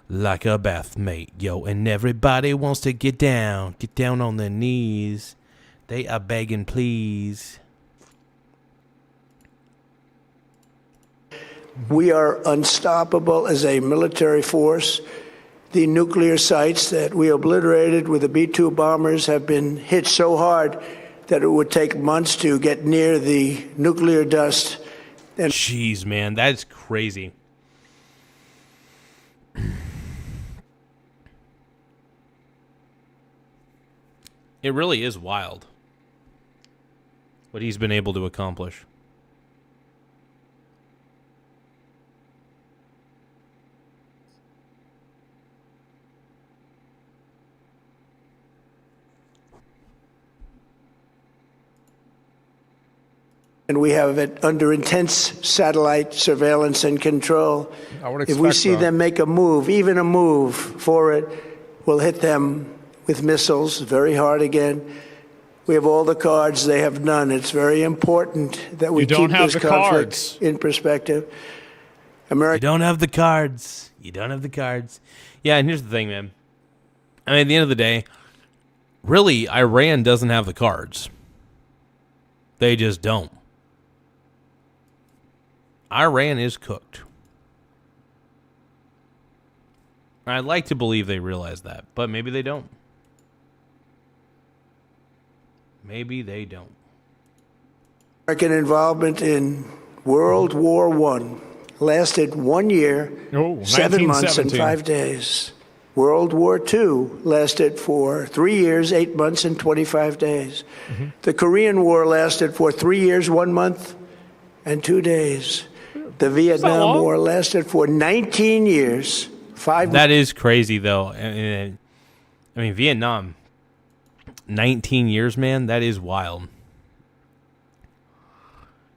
Like a bath, mate. Yo, and everybody wants to get down. Get down on their knees. They are begging, please. We are unstoppable as a military force. The nuclear sites that we obliterated with the B-2 bombers have been hit so hard that it would take months to get near the nuclear dust. And jeez, man, that's crazy. It really is wild what he's been able to accomplish. And we have it under intense satellite surveillance and control. If we see them make a move, even a move for it, we'll hit them with missiles very hard again. We have all the cards. They have none. It's very important that we keep this conflict in perspective. You don't have the cards. You don't have the cards. Yeah, and here's the thing, man. I mean, at the end of the day, really, Iran doesn't have the cards. They just don't. Iran is cooked. I'd like to believe they realize that, but maybe they don't. Maybe they don't. American involvement in World War I lasted 1 year, 7 months, and 5 days. World War II lasted for 3 years, 8 months, and 25 days. Mm-hmm. The Korean War lasted for 3 years, 1 month, and 2 days. The Vietnam War lasted for 19 years, 5 months. That is crazy, though. I mean, Vietnam, 19 years, man. That is wild.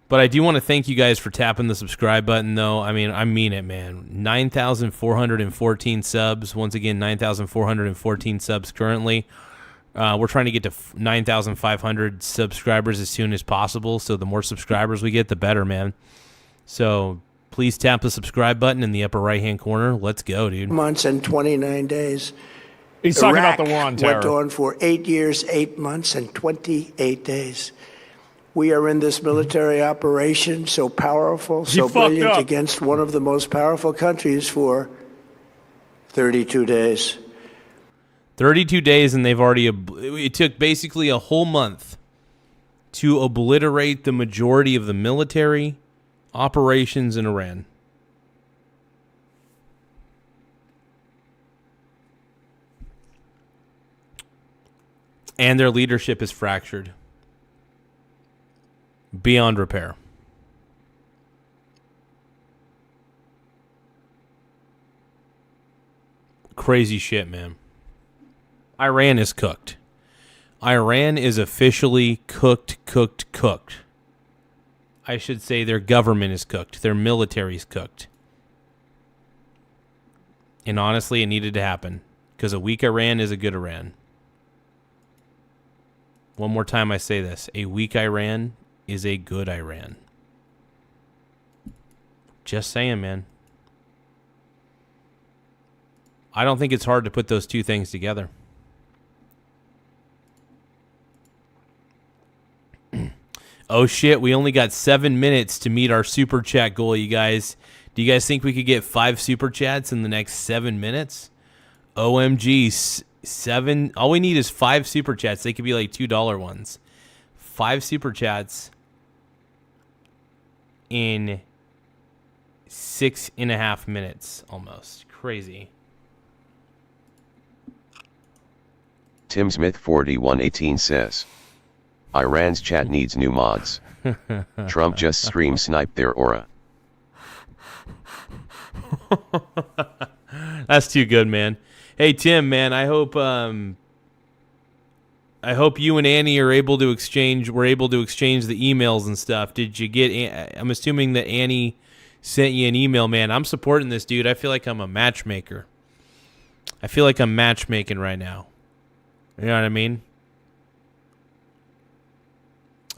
But I do want to thank you guys for tapping the subscribe button, though. I mean it, man. 9,414 subs. Once again, 9,414 subs currently. We're trying to get to 9,500 subscribers as soon as possible. So the more subscribers we get, the better, man. So please tap the subscribe button in the upper right-hand corner. Let's go, dude. Months and 29 days. He's talking about Iraq the war on terror. went on for 8 years, 8 months, and 28 days. We are in this military operation so powerful, so brilliant against one of the most powerful countries for 32 days. 32 days, and they've already... It took basically a whole month to obliterate the majority of the military operations in Iran. And their leadership is fractured beyond repair. Crazy shit, man. Iran is cooked. Iran is officially cooked. I should say their government is cooked. Their military is cooked. And honestly, it needed to happen. Because a weak Iran is a good Iran. One more time I say this. A weak Iran is a good Iran. Just saying, man. I don't think it's hard to put those two things together. Oh shit, we only got 7 minutes to meet our super chat goal, you guys. Do you guys think we could get 5 super chats in the next 7 minutes? OMG, 7. All we need is 5 super chats. They could be like $2 ones. 5 super chats in 6.5 minutes almost. Crazy. Tim Smith 4118 says, Iran's chat needs new mods. Trump just stream sniped their aura. That's too good, man. Hey Tim, man, I hope you and Annie are able to exchange. Were able to exchange the emails and stuff. Did you get? I'm assuming that Annie sent you an email, man. I'm supporting this dude. I feel like I'm a matchmaker. I feel like I'm matchmaking right now. You know what I mean?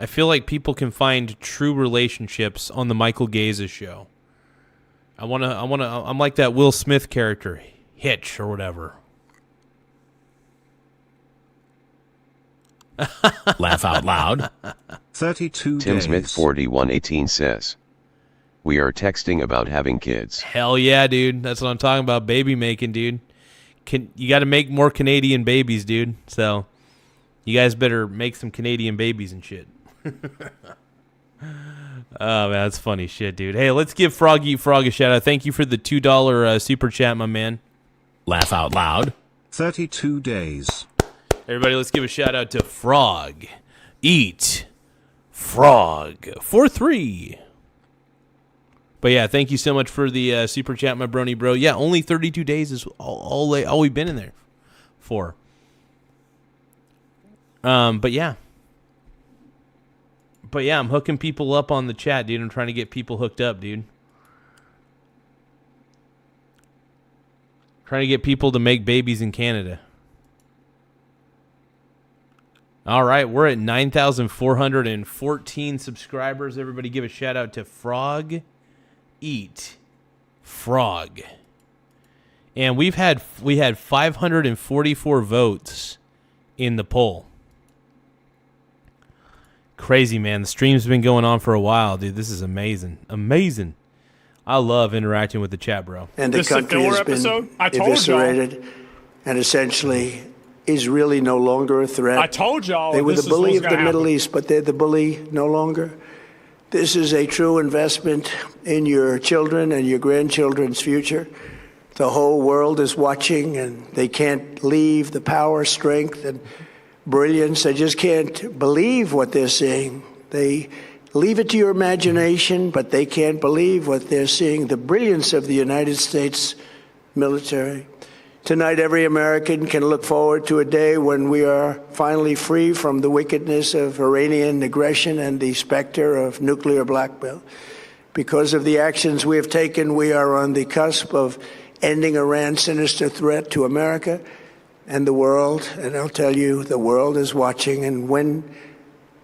I feel like people can find true relationships on the Michael Garza show. I'm like that Will Smith character, Hitch or whatever. Laugh out loud. 32 Tim days. Smith 4118 says, we are texting about having kids. Hell yeah, dude. That's what I'm talking about. Baby making, dude. You got to make more Canadian babies, dude. So you guys better make some Canadian babies and shit. Oh, man, that's funny shit, dude. Hey, let's give Frog Eat Frog a shout out. Thank you for the $2 super chat, my man. Laugh out loud. 32 days. Everybody, let's give a shout out to Frog Eat Frog 43. But yeah, thank you so much for the super chat, my brony bro. Yeah, only 32 days is all we've been in there for. But yeah, I'm hooking people up on the chat, dude. I'm trying to get people hooked up, dude. Trying to get people to make babies in Canada. All right, we're at 9,414 subscribers. Everybody give a shout out to Frog Eat Frog. And we had 544 votes in the poll. Crazy, man. The stream's been going on for a while, dude. This is amazing. Amazing. I love interacting with the chat, bro. And the country has been eviscerated and essentially is really no longer a threat. I told y'all they were this the bully is of what's the gonna Middle happen. East, but they're the bully no longer. This is a true investment in your children and your grandchildren's future. The whole world is watching, and they can't leave the power, strength, and brilliance. They just can't believe what they're seeing. They leave it to your imagination, but they can't believe what they're seeing. The brilliance of the United States military. Tonight, every American can look forward to a day when we are finally free from the wickedness of Iranian aggression and the specter of nuclear blackmail. Because of the actions we have taken, we are on the cusp of ending Iran's sinister threat to America and the world. And I'll tell you, the world is watching. And when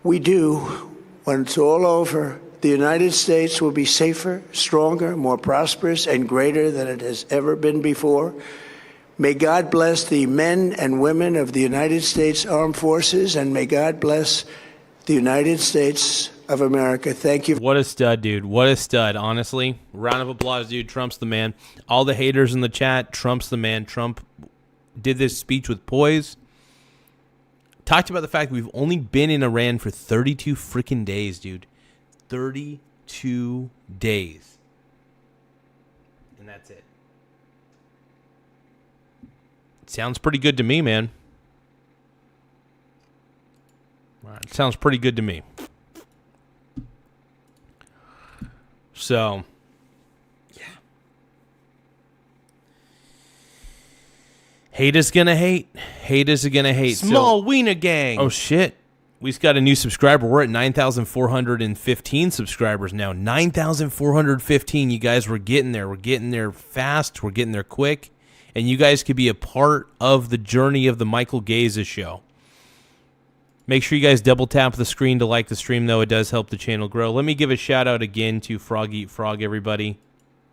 we do, when it's all over, the United States will be safer, stronger, more prosperous, and greater than it has ever been before. May God bless the men and women of the United States Armed Forces, and may God bless the United States of America. Thank you. What a stud, dude. What a stud, honestly. Round of applause, dude. Trump's the man. All the haters in the chat, Trump's the man. Trump did this speech with poise. Talked about the fact that we've only been in Iran for 32 freaking days, dude. 32 days. And that's it. Sounds pretty good to me, man. All right, sounds pretty good to me. So, yeah. Haters gonna hate. Haters are gonna hate. Small wiener gang. Oh, shit. We just got a new subscriber. We're at 9,415 subscribers now. 9,415. You guys, we're getting there. We're getting there fast. We're getting there quick. And you guys could be a part of the journey of the Michael Garza show. Make sure you guys double tap the screen to like the stream, though. It does help the channel grow. Let me give a shout out again to Frog Eat Frog, everybody.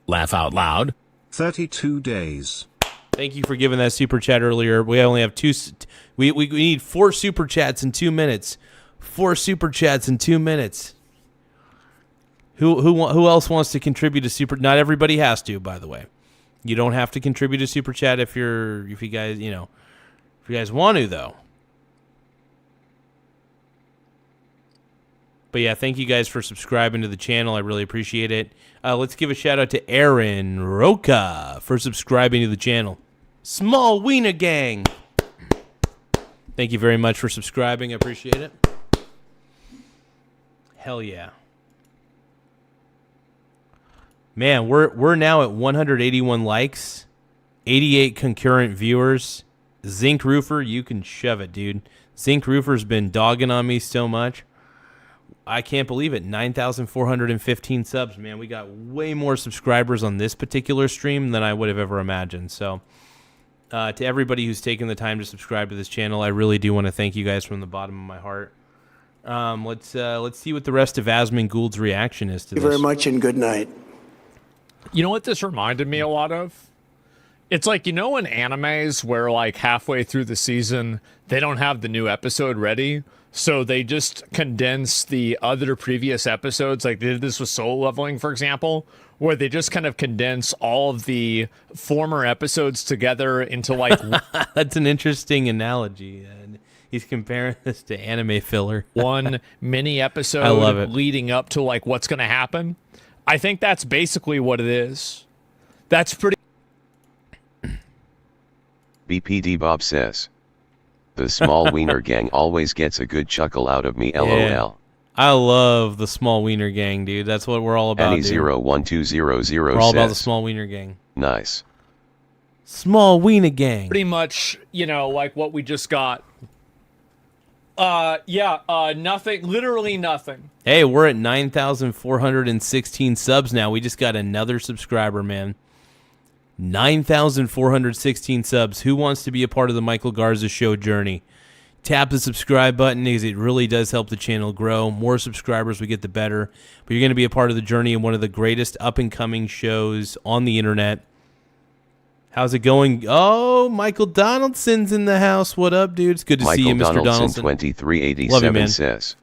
Laugh out loud. 32 days. Thank you for giving that super chat earlier. We only have two. We need 4 super chats in 2 minutes. 4 super chats in 2 minutes. Who else wants to contribute to super? Not everybody has to, by the way. You don't have to contribute to super chat if you guys want to, though. But yeah, thank you guys for subscribing to the channel. I really appreciate it. Let's give a shout out to Aaron Roca for subscribing to the channel. Small Wiener Gang. Thank you very much for subscribing. I appreciate it. Hell yeah. Man, we're now at 181 likes, 88 concurrent viewers. Zinc Roofer, you can shove it, dude. Zinc Roofer's been dogging on me so much. I can't believe it. 9,415 subs, man. We got way more subscribers on this particular stream than I would have ever imagined. So, to everybody who's taken the time to subscribe to this channel, I really do want to thank you guys from the bottom of my heart. Let's see what the rest of Asmin Gould's reaction is to this. Thank you very much, and good night. You know what this reminded me a lot of? It's like, in animes where like halfway through the season, they don't have the new episode ready. So they just condense the other previous episodes. Like they did this with Soul Leveling, for example, where they just kind of condense all of the former episodes together into like... That's an interesting analogy. He's comparing this to anime filler. One mini episode. I love it. Leading up to like what's going to happen. I think that's basically what it is. That's pretty... BPD Bob says, the small wiener gang always gets a good chuckle out of me, LOL. Yeah. I love the small wiener gang, dude. That's what we're all about, dude. Annie01200 We're all about the small wiener gang. Nice. Small wiener gang. Pretty much, like what we just got. Nothing, literally nothing. Hey, we're at 9,416 subs now. We just got another subscriber, man. 9,416 subs. Who wants to be a part of the Michael Garza show journey? Tap the subscribe button because it really does help the channel grow. More subscribers we get, the better. But you're going to be a part of the journey in one of the greatest up-and-coming shows on the internet. How's it going? Oh, Michael Donaldson's in the house. What up, dude? It's good to see you, Mr. Donaldson. 2387 says,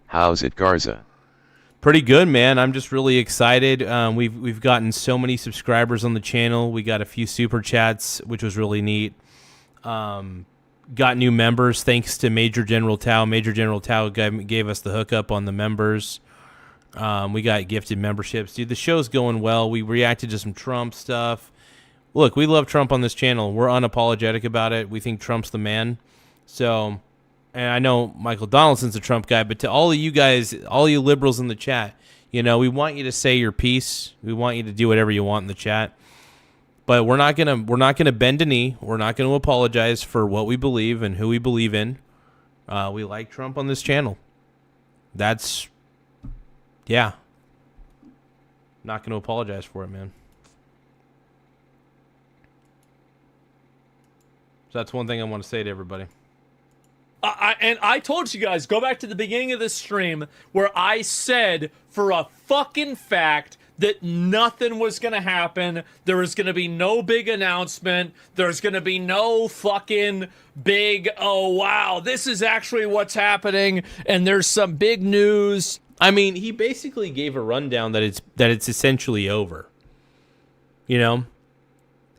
how's it, Garza? Pretty good, man. I'm just really excited. We've gotten so many subscribers on the channel. We got a few super chats, which was really neat. Got new members thanks to Major General Tao. Major General Tao gave us the hookup on the members. We got gifted memberships. Dude, the show's going well. We reacted to some Trump stuff. Look, we love Trump on this channel. We're unapologetic about it. We think Trump's the man. So, and I know Michael Donaldson's a Trump guy, but to all of you guys, all you liberals in the chat, we want you to say your piece. We want you to do whatever you want in the chat. But we're not gonna bend a knee. We're not gonna apologize for what we believe and who we believe in. We like Trump on this channel. That's, yeah. Not gonna apologize for it, man. So that's one thing I want to say to everybody. And I told you guys, go back to the beginning of this stream where I said for a fucking fact that nothing was going to happen. There was going to be no big announcement. There's going to be no fucking big, oh, wow, this is actually what's happening, and there's some big news. I mean, he basically gave a rundown that it's essentially over. You know?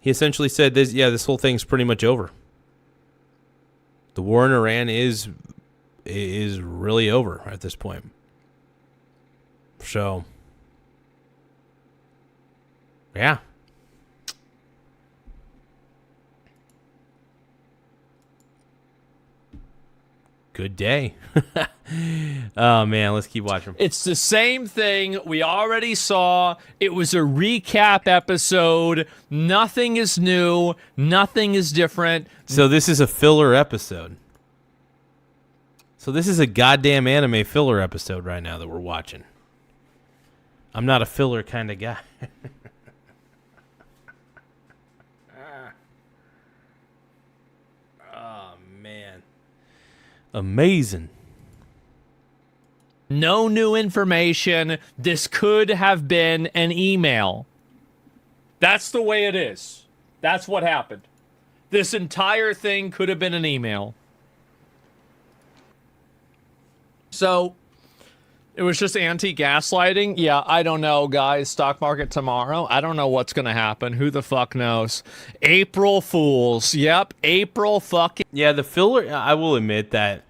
He essentially said, this whole thing's pretty much over. The war in Iran is really over at this point. So, yeah. Good day. Oh, man, let's keep watching. It's the same thing we already saw. It was a recap episode. Nothing is new. Nothing is different. So this is a filler episode. So this is a goddamn anime filler episode right now that we're watching. I'm not a filler kind of guy. Oh, man. Amazing. No new information. This could have been an email. That's the way it is. That's what happened. This entire thing could have been an email. So, it was just anti-gaslighting? Yeah, I don't know, guys. Stock market tomorrow. I don't know what's going to happen. Who the fuck knows? April Fools. Yep, April fucking... Yeah, the filler, I will admit that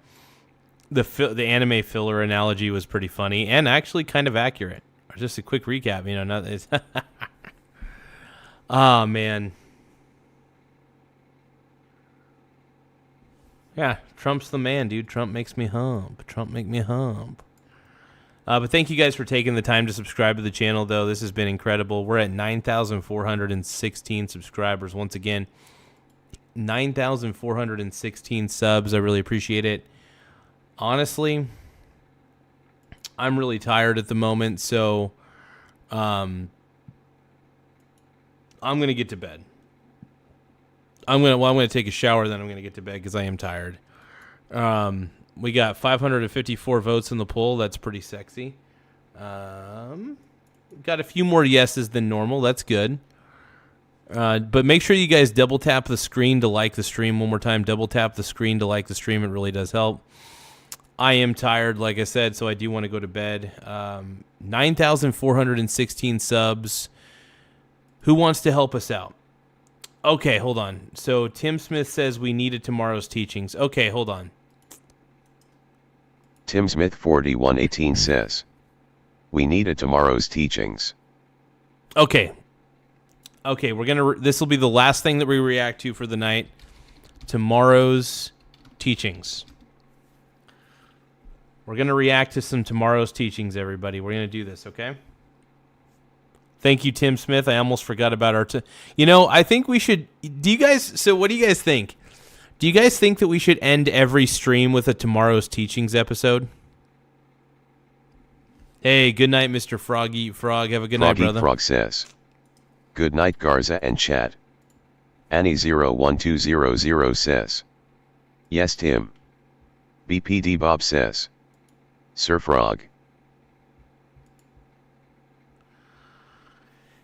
the anime filler analogy was pretty funny and actually kind of accurate. Just a quick recap, you know. Oh, man. Yeah, Trump's the man, dude. Trump makes me hump. Trump make me hump. But thank you guys for taking the time to subscribe to the channel, though. This has been incredible. We're at 9,416 subscribers. Once again, 9,416 subs. I really appreciate it. Honestly, I'm really tired at the moment, so I'm going to get to bed. I'm going to take a shower, then I'm going to get to bed because I am tired. We got 554 votes in the poll. That's pretty sexy. Got a few more yeses than normal. That's good. But make sure you guys double tap the screen to like the stream one more time. Double tap the screen to like the stream. It really does help. I am tired, like I said, so I do want to go to bed. 9,416 subs. Who wants to help us out? Okay, hold on. So Tim Smith says we needed tomorrow's teachings. Okay, hold on. Tim Smith 4118 says, we needed tomorrow's teachings. Okay, this will be the last thing that we react to for the night. Tomorrow's teachings. We're going to react to some tomorrow's teachings, everybody. We're going to do this, okay? Thank you, Tim Smith. I almost forgot about our... I think we should... So what do you guys think? Do you guys think that we should end every stream with a tomorrow's teachings episode? Hey, good night, Mr. Froggy Frog. Have a good night, brother. Frog says, good night, Garza and Chad. Annie01200 says, yes, Tim. BPD Bob says, Sir Frog.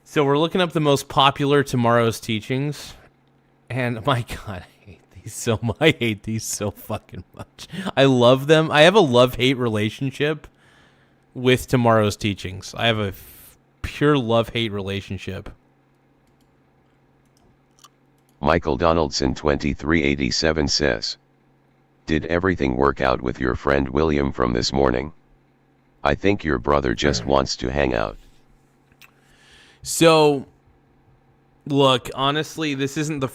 So we're looking up the most popular tomorrow's teachings, and my God, I hate these so fucking much. I love them. I have a love-hate relationship with tomorrow's teachings. I have a pure love-hate relationship. Michael Donaldson 2387 says, did everything work out with your friend William from this morning? I think your brother just wants to hang out. So, look, honestly, this isn't the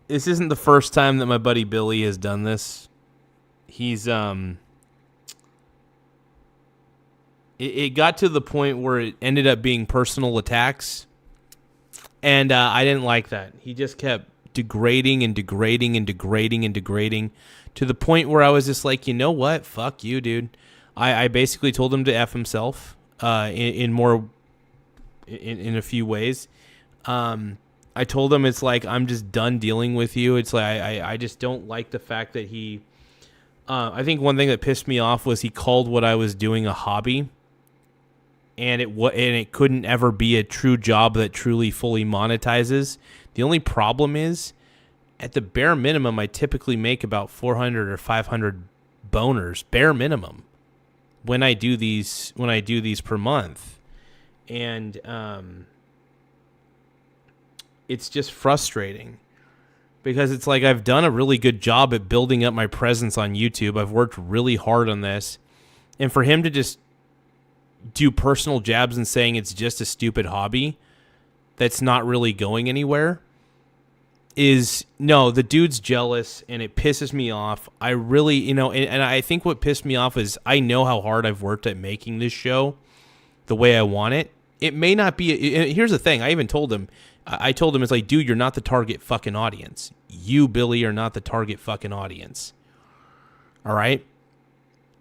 this isn't the first time that my buddy Billy has done this. He's it got to the point where it ended up being personal attacks, and I didn't like that. He just kept degrading and degrading and degrading and degrading to the point where I was just like, you know what? Fuck you, dude. I basically told him to F himself in a few ways. I told him it's like, I'm just done dealing with you. It's like, I just don't like the fact that he, I think one thing that pissed me off was he called what I was doing a hobby. and it couldn't ever be a true job that truly fully monetizes. The only problem is, at the bare minimum, I typically make about 400 or 500 boners, bare minimum, when I do these per month. And it's just frustrating because it's like I've done a really good job at building up my presence on YouTube. I've worked really hard on this. And for him to just do personal jabs and saying it's just a stupid hobby that's not really going anywhere the dude's jealous, and it pisses me off. I really, and I think what pissed me off is I know how hard I've worked at making this show the way I want it. It may not be, here's the thing, I even told him, it's like, dude, you're not the target fucking audience. You, Billy, are not the target fucking audience. All right?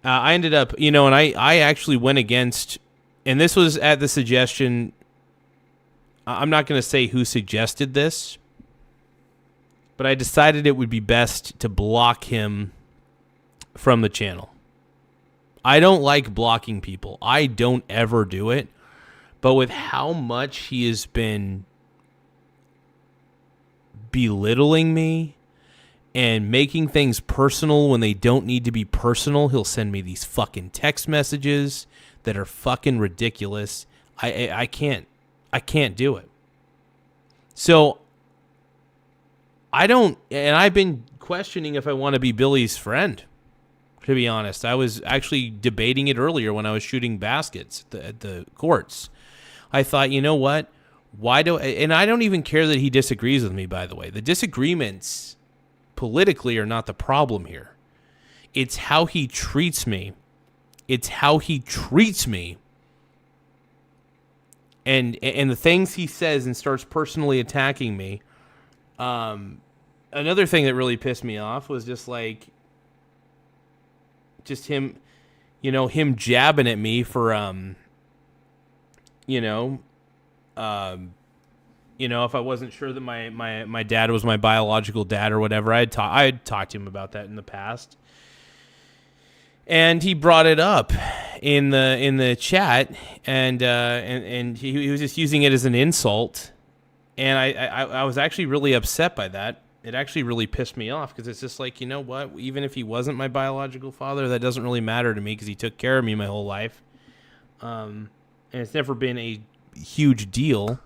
I ended up, and I actually went against, and this was at the suggestion, I'm not going to say who suggested this, but I decided it would be best to block him from the channel. I don't like blocking people. I don't ever do it. But with how much he has been belittling me and making things personal when they don't need to be personal, he'll send me these fucking text messages that are fucking ridiculous. I can't do it. So I've been questioning if I want to be Billy's friend, to be honest. I was actually debating it earlier when I was shooting baskets at the courts. I thought, you know what? And I don't even care that he disagrees with me, by the way. The disagreements politically are not the problem here. It's how he treats me. And the things he says and starts personally attacking me. Another thing that really pissed me off was just him, him jabbing at me for, if I wasn't sure that my dad was my biological dad or whatever. I had talked to him about that in the past. And he brought it up in the chat, and he was just using it as an insult. And I was actually really upset by that. It actually really pissed me off because it's just like, you know what? Even if he wasn't my biological father, that doesn't really matter to me because he took care of me my whole life. And it's never been a huge deal.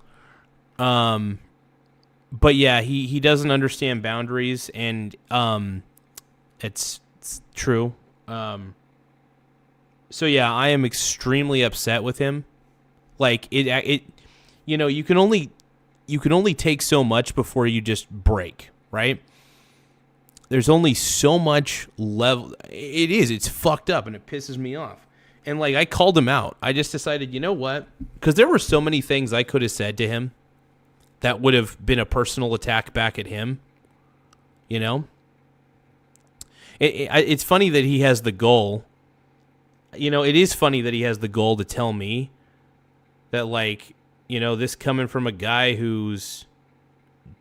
But yeah, he doesn't understand boundaries, and it's true. So yeah, I am extremely upset with him. Like it you can only take so much before you just break, right? There's only so much level. It's fucked up and it pisses me off. And like I called him out. I just decided, you know what? Because there were so many things I could have said to him that would have been a personal attack back at him. It's funny that he has the goal. It is funny that he has the goal to tell me that, like, this coming from a guy whose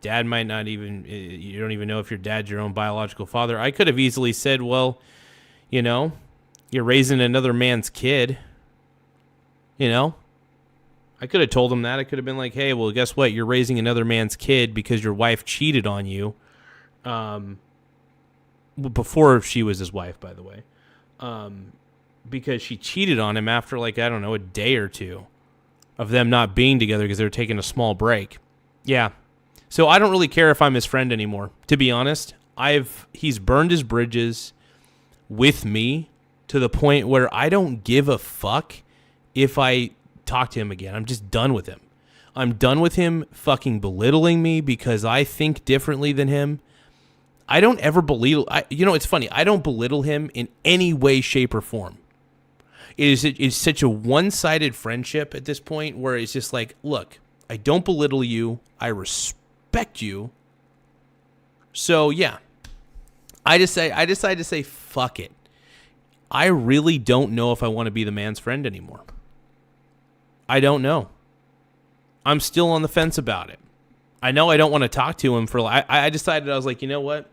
dad might not even, you don't even know if your dad's your own biological father. I could have easily said, well, you're raising another man's kid. I could have told him that. I could have been like, hey, well, guess what? You're raising another man's kid because your wife cheated on you. Before she was his wife, by the way. Because she cheated on him after, like, I don't know, a day or two of them not being together because they were taking a small break. Yeah. So I don't really care if I'm his friend anymore. To be honest, he's burned his bridges with me to the point where I don't give a fuck if I talk to him again. I'm just done with him. I'm done with him fucking belittling me because I think differently than him. I don't ever belittle. It's funny. I don't belittle him in any way, shape, or form. It's such a one-sided friendship at this point where it's just like, look, I don't belittle you. I respect you. So yeah, I decided to say fuck it. I really don't know if I want to be the man's friend anymore. I don't know. I'm still on the fence about it. I know I don't want to talk to him for. I decided, I was like, you know what?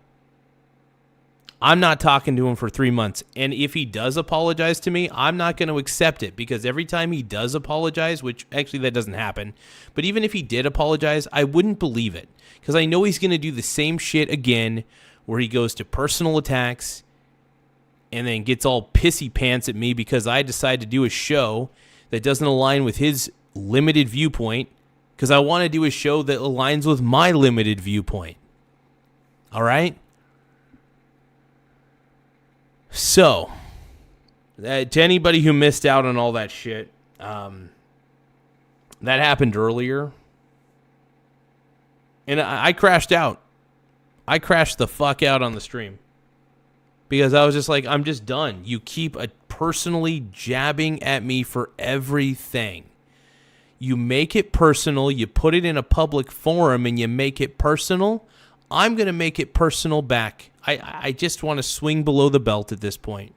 I'm not talking to him for 3 months. And if he does apologize to me, I'm not going to accept it, because every time he does apologize, which actually that doesn't happen, but even if he did apologize, I wouldn't believe it, because I know he's going to do the same shit again, where he goes to personal attacks and then gets all pissy pants at me because I decide to do a show that doesn't align with his limited viewpoint, because I want to do a show that aligns with my limited viewpoint. All right? So, to anybody who missed out on all that shit, that happened earlier. And I crashed out. I crashed the fuck out on the stream. Because I was just like, I'm just done. You keep personally jabbing at me for everything. You make it personal, you put it in a public forum, and you make it personal. I'm going to make it personal back. I just want to swing below the belt at this point.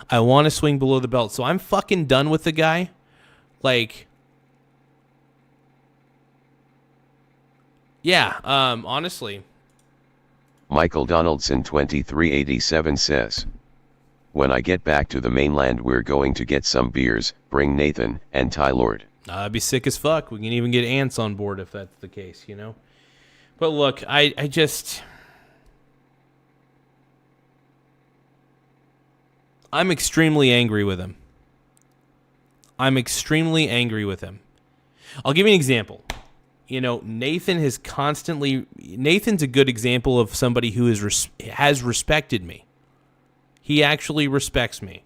I want to swing below the belt. So I'm fucking done with the guy. Like, yeah, honestly. Michael Donaldson 2387 says, when I get back to the mainland, we're going to get some beers, bring Nathan and Ty Lord. I'd be sick as fuck. We can even get ants on board if that's the case, you know? But look, I just... I'm extremely angry with him. I'm extremely angry with him. I'll give you an example. You know, Nathan's a good example of somebody who has respected me. He actually respects me.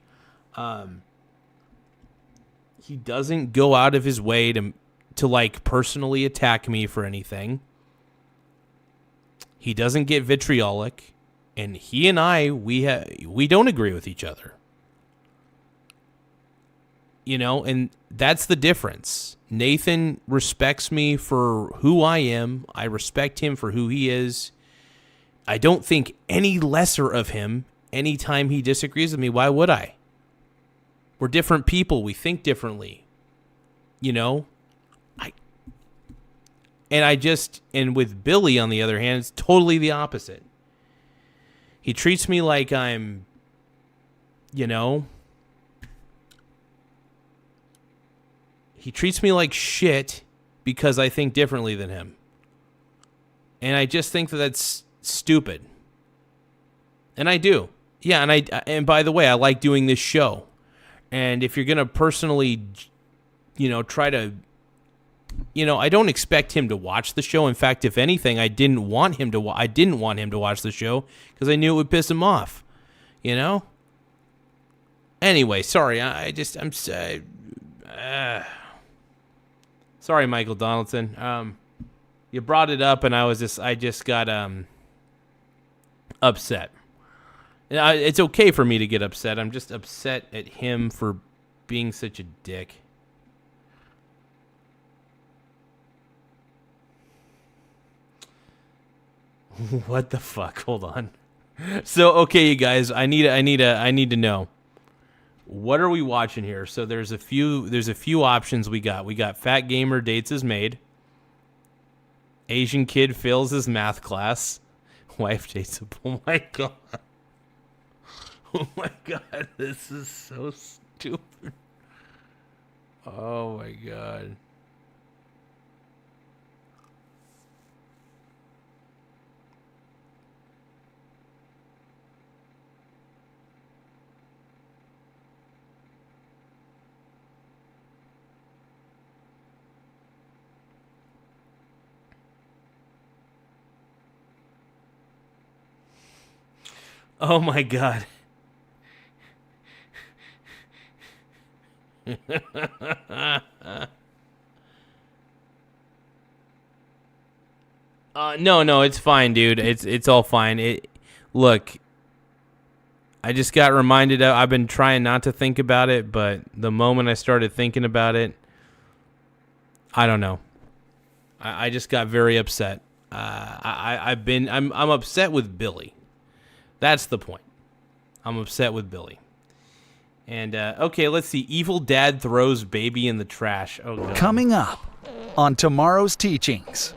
He doesn't go out of his way to like personally attack me for anything. He doesn't get vitriolic, and he and I, we don't agree with each other. You know, and that's the difference. Nathan respects me for who I am. I respect him for who he is. I don't think any lesser of him anytime he disagrees with me. Why would I? We're different people. We think differently. You know? And with Billy, on the other hand, it's totally the opposite. He treats me like I'm, you know... He treats me like shit because I think differently than him. And I just think that that's stupid. And I do. Yeah, and by the way, I like doing this show. And if you're going to personally, you know, try to, you know, I don't expect him to watch the show. In fact, if anything, I didn't want him to watch the show because I knew it would piss him off, you know? Anyway, sorry. Sorry, Michael Donaldson. You brought it up, and I just got upset. It's okay for me to get upset. I'm just upset at him for being such a dick. What the fuck? Hold on. So, okay, you guys, I need to know. What are we watching here? So there's a few options we got. We got Fat Gamer dates his maid. Asian kid fails his math class. Wife dates a... Oh my god. Oh my god, this is so stupid. Oh my god. Oh my god. No, it's fine, dude. It's all fine. Look, I just got reminded of, I've been trying not to think about it, but the moment I started thinking about it, I don't know. I just got very upset. I'm upset with Billy. That's the point. I'm upset with Billy. And, okay, let's see. Evil dad throws baby in the trash. Oh, God. Coming up on tomorrow's teachings.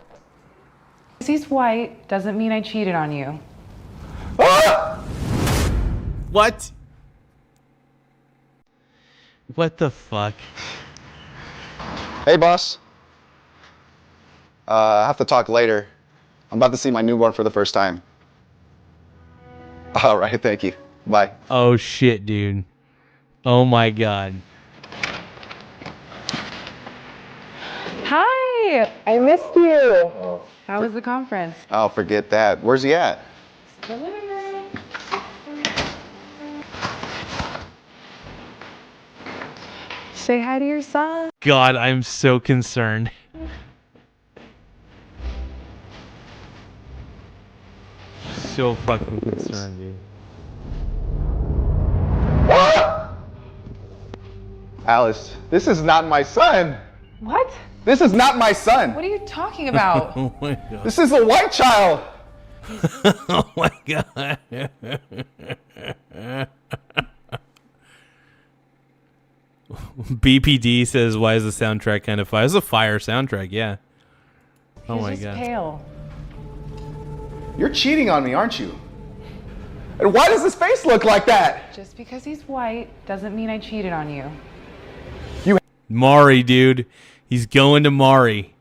He's white doesn't mean I cheated on you. What? What the fuck? Hey, boss. I have to talk later. I'm about to see my newborn for the first time. All right, thank you. Bye. Oh shit, dude. Oh my god. Hi, I missed you. How was the conference? Oh, forget that. Where's he at? The living room. Say hi to your son. God, I'm so concerned. So fucking concerned, dude. Alice, this is not my son. What? This is not my son. What are you talking about? Oh my god. This is a white child. Oh my god. BPD says, why is the soundtrack kind of fire? It's a fire soundtrack, yeah. Oh my god. Pale. You're cheating on me, aren't you? And why does his face look like that? Just because he's white doesn't mean I cheated on you. Mari, dude. He's going to Mari.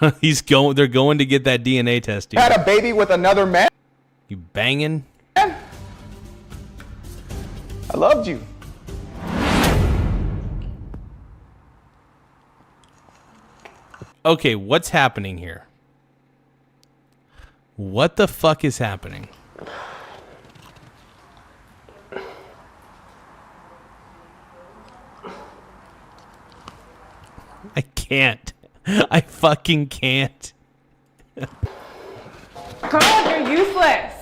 They're going to get that DNA test, dude. Had a baby with another man? You banging? I loved you. Okay, what's happening here? What the fuck is happening? I can't. I fucking can't. Come on, you're useless.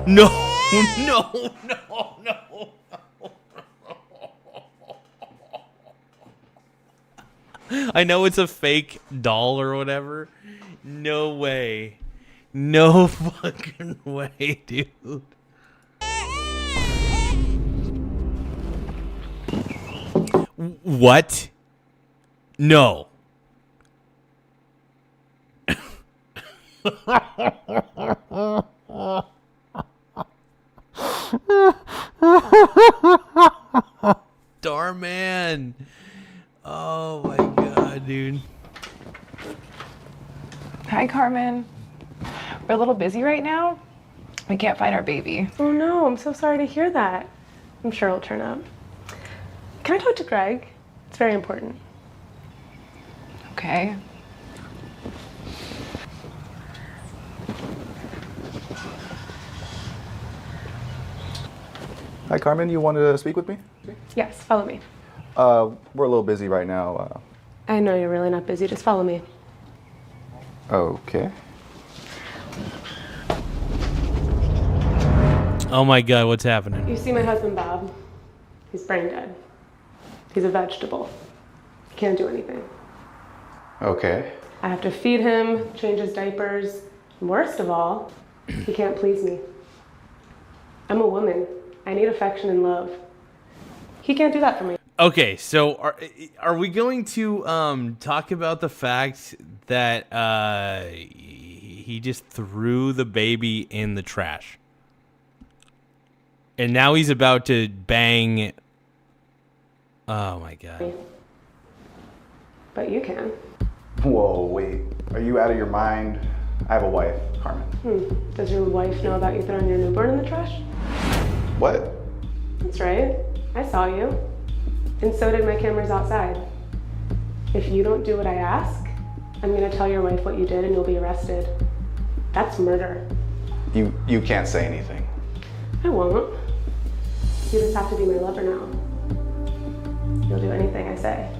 No, no, no, no. I know it's a fake doll or whatever. No way. No fucking way, dude. What? No. Starman. Oh my god, dude. Hi, Carmen. We're a little busy right now. We can't find our baby. Oh no, I'm so sorry to hear that. I'm sure it'll turn up. Can I talk to Greg? It's very important. Okay. Hi, Carmen. You wanted to speak with me? Yes, follow me. We're a little busy right now. I know you're really not busy, just follow me. Okay. Oh my god, what's happening? You see my husband, Bob. He's brain dead. He's a vegetable. He can't do anything. Okay. I have to feed him, change his diapers, and worst of all, he can't please me. I'm a woman. I need affection and love. He can't do that for me. Okay, so are we going to talk about the fact that he just threw the baby in the trash? And now he's about to bang. Oh my god. But you can. Whoa, wait. Are you out of your mind? I have a wife, Carmen. Does your wife know about you throwing your newborn in the trash? What? That's right. I saw you. And so did my cameras outside. If you don't do what I ask, I'm gonna tell your wife what you did and you'll be arrested. That's murder. You can't say anything. I won't. You just have to be my lover now. You'll do anything I say.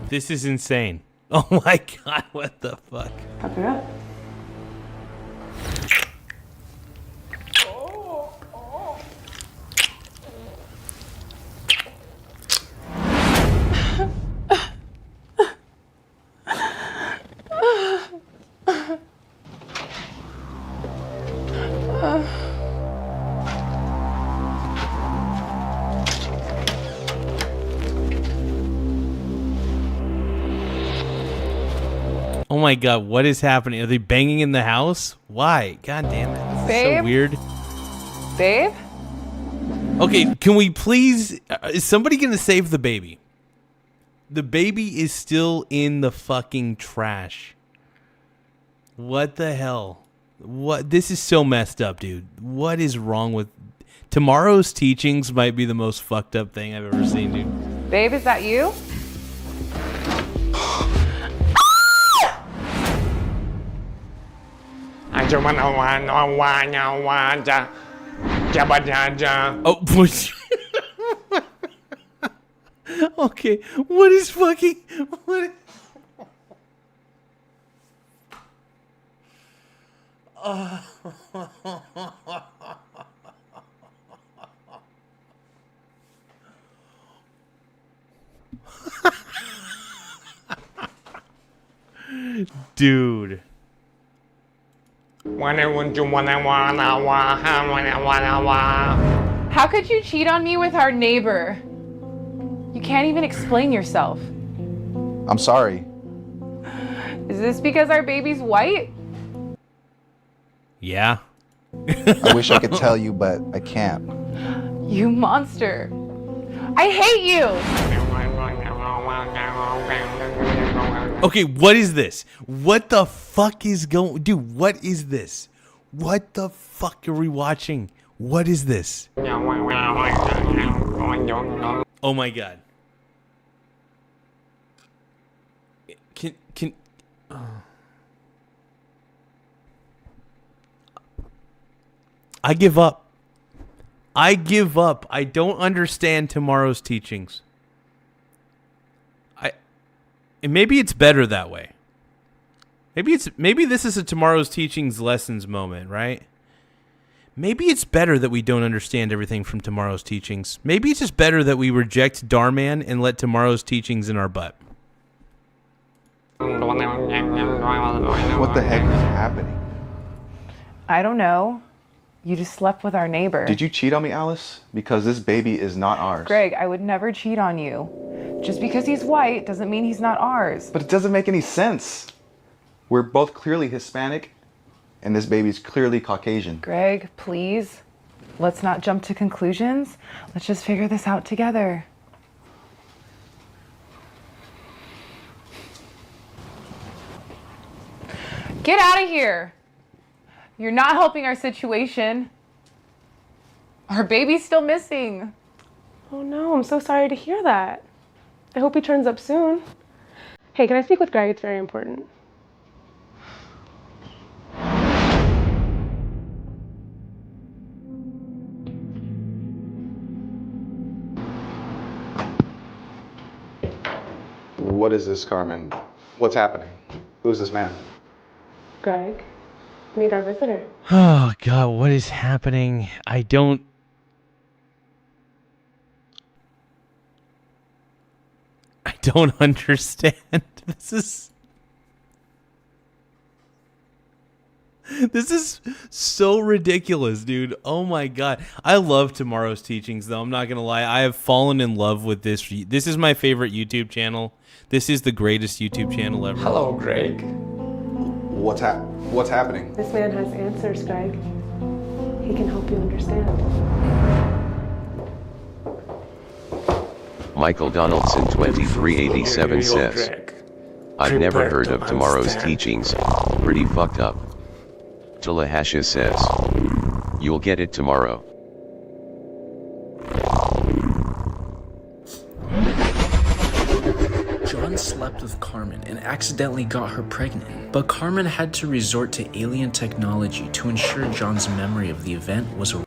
This is insane. Oh my god, what the fuck? Fuck her up. my God, what is happening? Are they banging in the house? Why? God damn it. This is so Babe? weird. Babe? Okay, can we please... is somebody going to save the baby? The baby is still in the fucking trash. What the hell? What? This is so messed up, dude. What is wrong with... Tomorrow's teachings might be the most fucked up thing I've ever seen, dude. Babe, is that you? Oh, okay. What is fucking... What? Dude. How could you cheat on me with our neighbor? You can't even explain yourself. I'm sorry. Is this because our baby's white? Yeah. I wish I could tell you, but I can't. You monster. I hate you! Okay, what is this? What the fuck is going... Dude, what is this? What the fuck are we watching? What is this? Oh my God. Can... I give up. I give up. I don't understand tomorrow's teachings. And maybe it's better that way. Maybe this is a tomorrow's teachings lessons moment, right? Maybe it's better that we don't understand everything from tomorrow's teachings. Maybe it's just better that we reject Darman and let tomorrow's teachings in our butt. What the heck is happening? I don't know. You just slept with our neighbor. Did you cheat on me, Alice? Because this baby is not ours. Greg, I would never cheat on you. Just because he's white doesn't mean he's not ours. But it doesn't make any sense. We're both clearly Hispanic, and this baby's clearly Caucasian. Greg, please. Let's not jump to conclusions. Let's just figure this out together. Get out of here. You're not helping our situation. Our baby's still missing. Oh no, I'm so sorry to hear that. I hope he turns up soon. Hey, can I speak with Greg? It's very important. What is this, Carmen? What's happening? Who's this man? Greg, meet our visitor. Oh, God, what is happening? I don't understand. This is so ridiculous, dude. Oh my God. I love tomorrow's teachings, though. I'm not going to lie. I have fallen in love with this. This is my favorite YouTube channel. This is the greatest YouTube channel ever. Hello, Greg. What's happening? This man has answers, Greg. He can help you understand. Michael Donaldson 2387 says, I've never heard of tomorrow's teachings. Pretty fucked up. Talahasha says, you'll get it tomorrow. John slept with Carmen and accidentally got her pregnant, but Carmen had to resort to alien technology to ensure John's memory of the event was a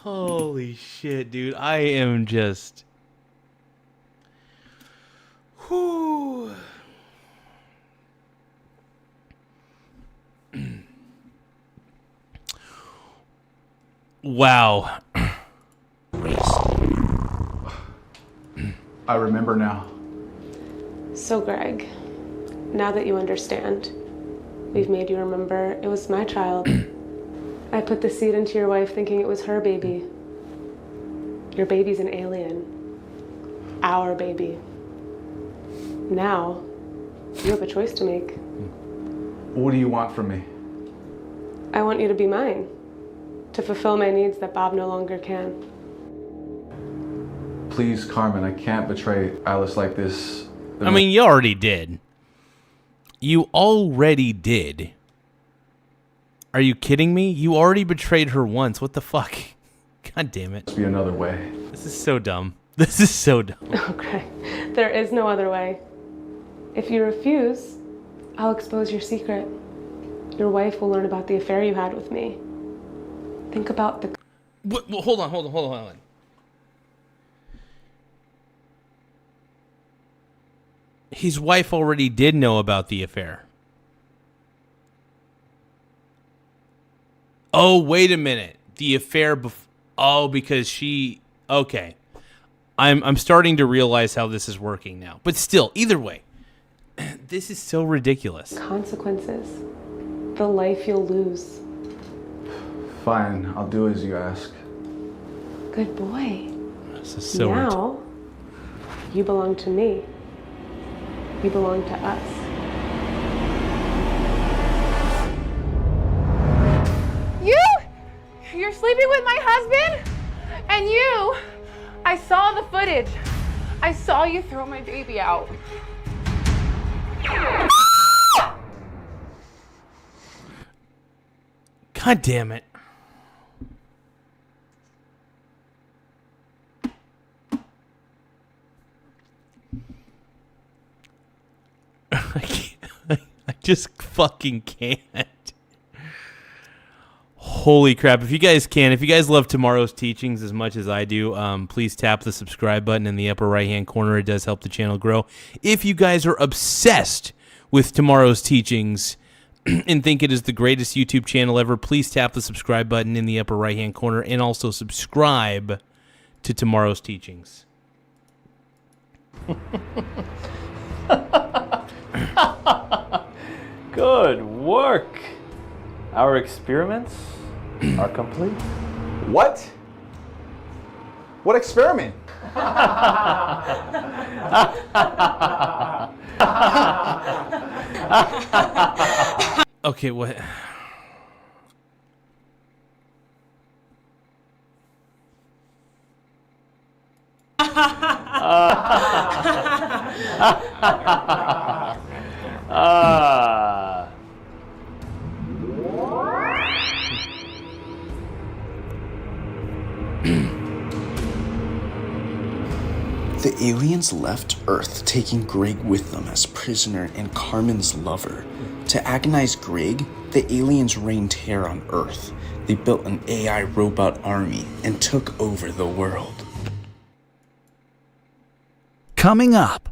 Holy shit, dude. I am just... Whew. Wow. I remember now. So, Greg, now that you understand, we've made you remember it was my child. I put the seed into your wife thinking it was her baby. Your baby's an alien. Our baby. Now, you have a choice to make. What do you want from me? I want you to be mine, to fulfill my needs that Bob no longer can. Please, Carmen, I can't betray Alice like this. I mean, you already did. You already did. Are you kidding me? You already betrayed her once. What the fuck? God damn it. Must be another way. This is so dumb. This is so dumb. Okay, there is no other way. If you refuse, I'll expose your secret. Your wife will learn about the affair you had with me. Think about the... Well, hold on. His wife already did know about the affair. Oh, wait a minute. The affair because she... Okay. I'm starting to realize how this is working now. But still, either way, this is so ridiculous. Consequences. The life you'll lose. Fine, I'll do as you ask. Good boy. This is so now, you belong to me. You belong to us. You're sleeping with my husband? And you, I saw the footage. I saw you throw my baby out. God damn it. I just fucking can't. Holy crap. If you guys love tomorrow's teachings as much as I do, please tap the subscribe button in the upper right-hand corner. It does help the channel grow. If you guys are obsessed with tomorrow's teachings and think it is the greatest YouTube channel ever, please tap the subscribe button in the upper right-hand corner and also subscribe to tomorrow's teachings. Good work. Our experiments are complete. What? What experiment? Okay, what? The aliens left Earth, taking Greg with them as prisoner and Carmen's lover. To agonize Greg, the aliens rained terror on Earth. They built an AI robot army and took over the world. Coming up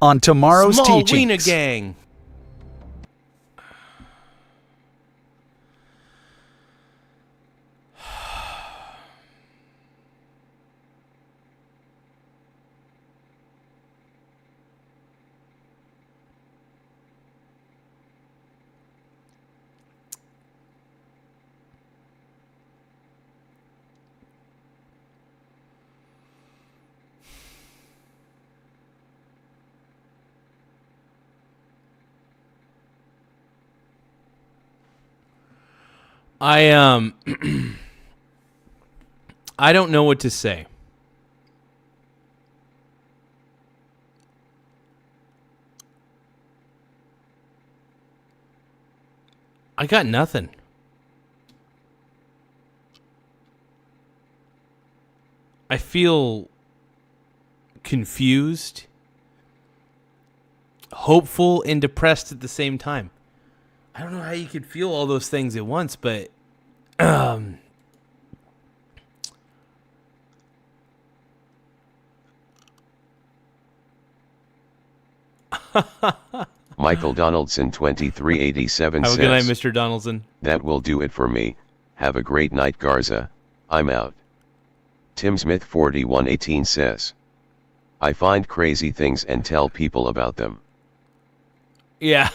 on tomorrow's Small teachings. Wiener Gang. I don't know what to say. I got nothing. I feel confused, hopeful, and depressed at the same time. I don't know how you could feel all those things at once, but Michael Donaldson 2387 Have a says, good night, Mr. Donaldson. That will do it for me. Have a great night, Garza. I'm out. Tim Smith 4118 says, I find crazy things and tell people about them. Yeah.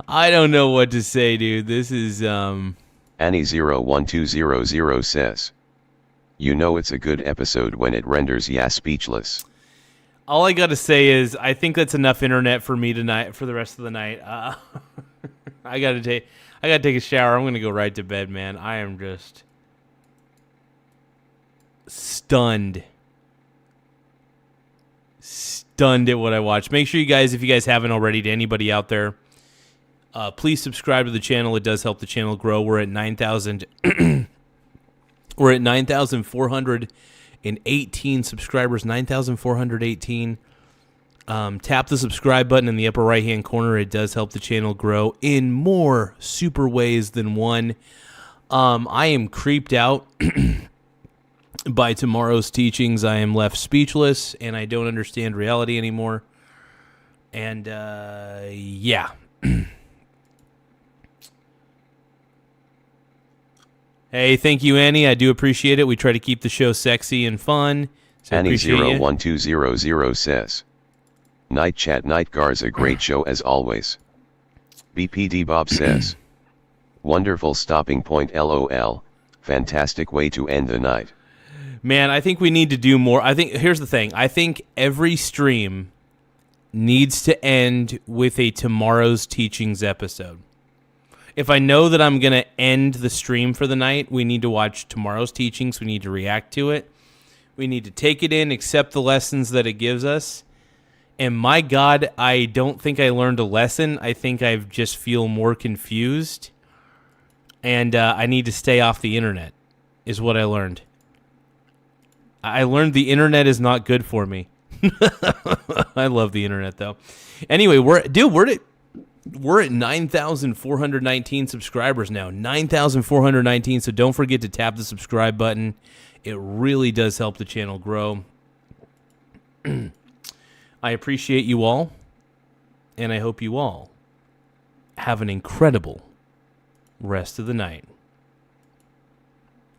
I don't know what to say, dude. This is Annie01200 says, you know it's a good episode when it renders ya speechless. all I got to say is I think that's enough internet for me tonight for the rest of the night. I got to take a shower. I'm going to go right to bed, man. I am just stunned at what I watched. Make sure you guys, if you guys haven't already, to anybody out there, please subscribe to the channel. It does help the channel grow. We're at 9,000. We're at 9,418 subscribers. 9,418. Tap the subscribe button in the upper right hand corner. It does help the channel grow in more super ways than one. I am creeped out by tomorrow's teachings. I am left speechless, and I don't understand reality anymore. And yeah. Hey, thank you, Annie. I do appreciate it. We try to keep the show sexy and fun. So Annie01200 says, Night chat, night Garza, great show as always. BPD Bob says, wonderful stopping point, LOL. Fantastic way to end the night. Man, I think we need to do more. Here's the thing. I think every stream needs to end with a tomorrow's teachings episode. If I know that I'm going to end the stream for the night, we need to watch tomorrow's teachings. We need to react to it. We need to take it in, accept the lessons that it gives us. And my God, I don't think I learned a lesson. I think I just feel more confused. And I need to stay off the internet, is what I learned. I learned the internet is not good for me. I love the internet, though. Anyway, we're at 9,419 subscribers now. 9,419, so don't forget to tap the subscribe button. It really does help the channel grow. I appreciate you all, and I hope you all have an incredible rest of the night.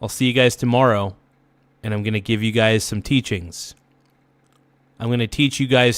I'll see you guys tomorrow, and I'm going to give you guys some teachings. I'm going to teach you guys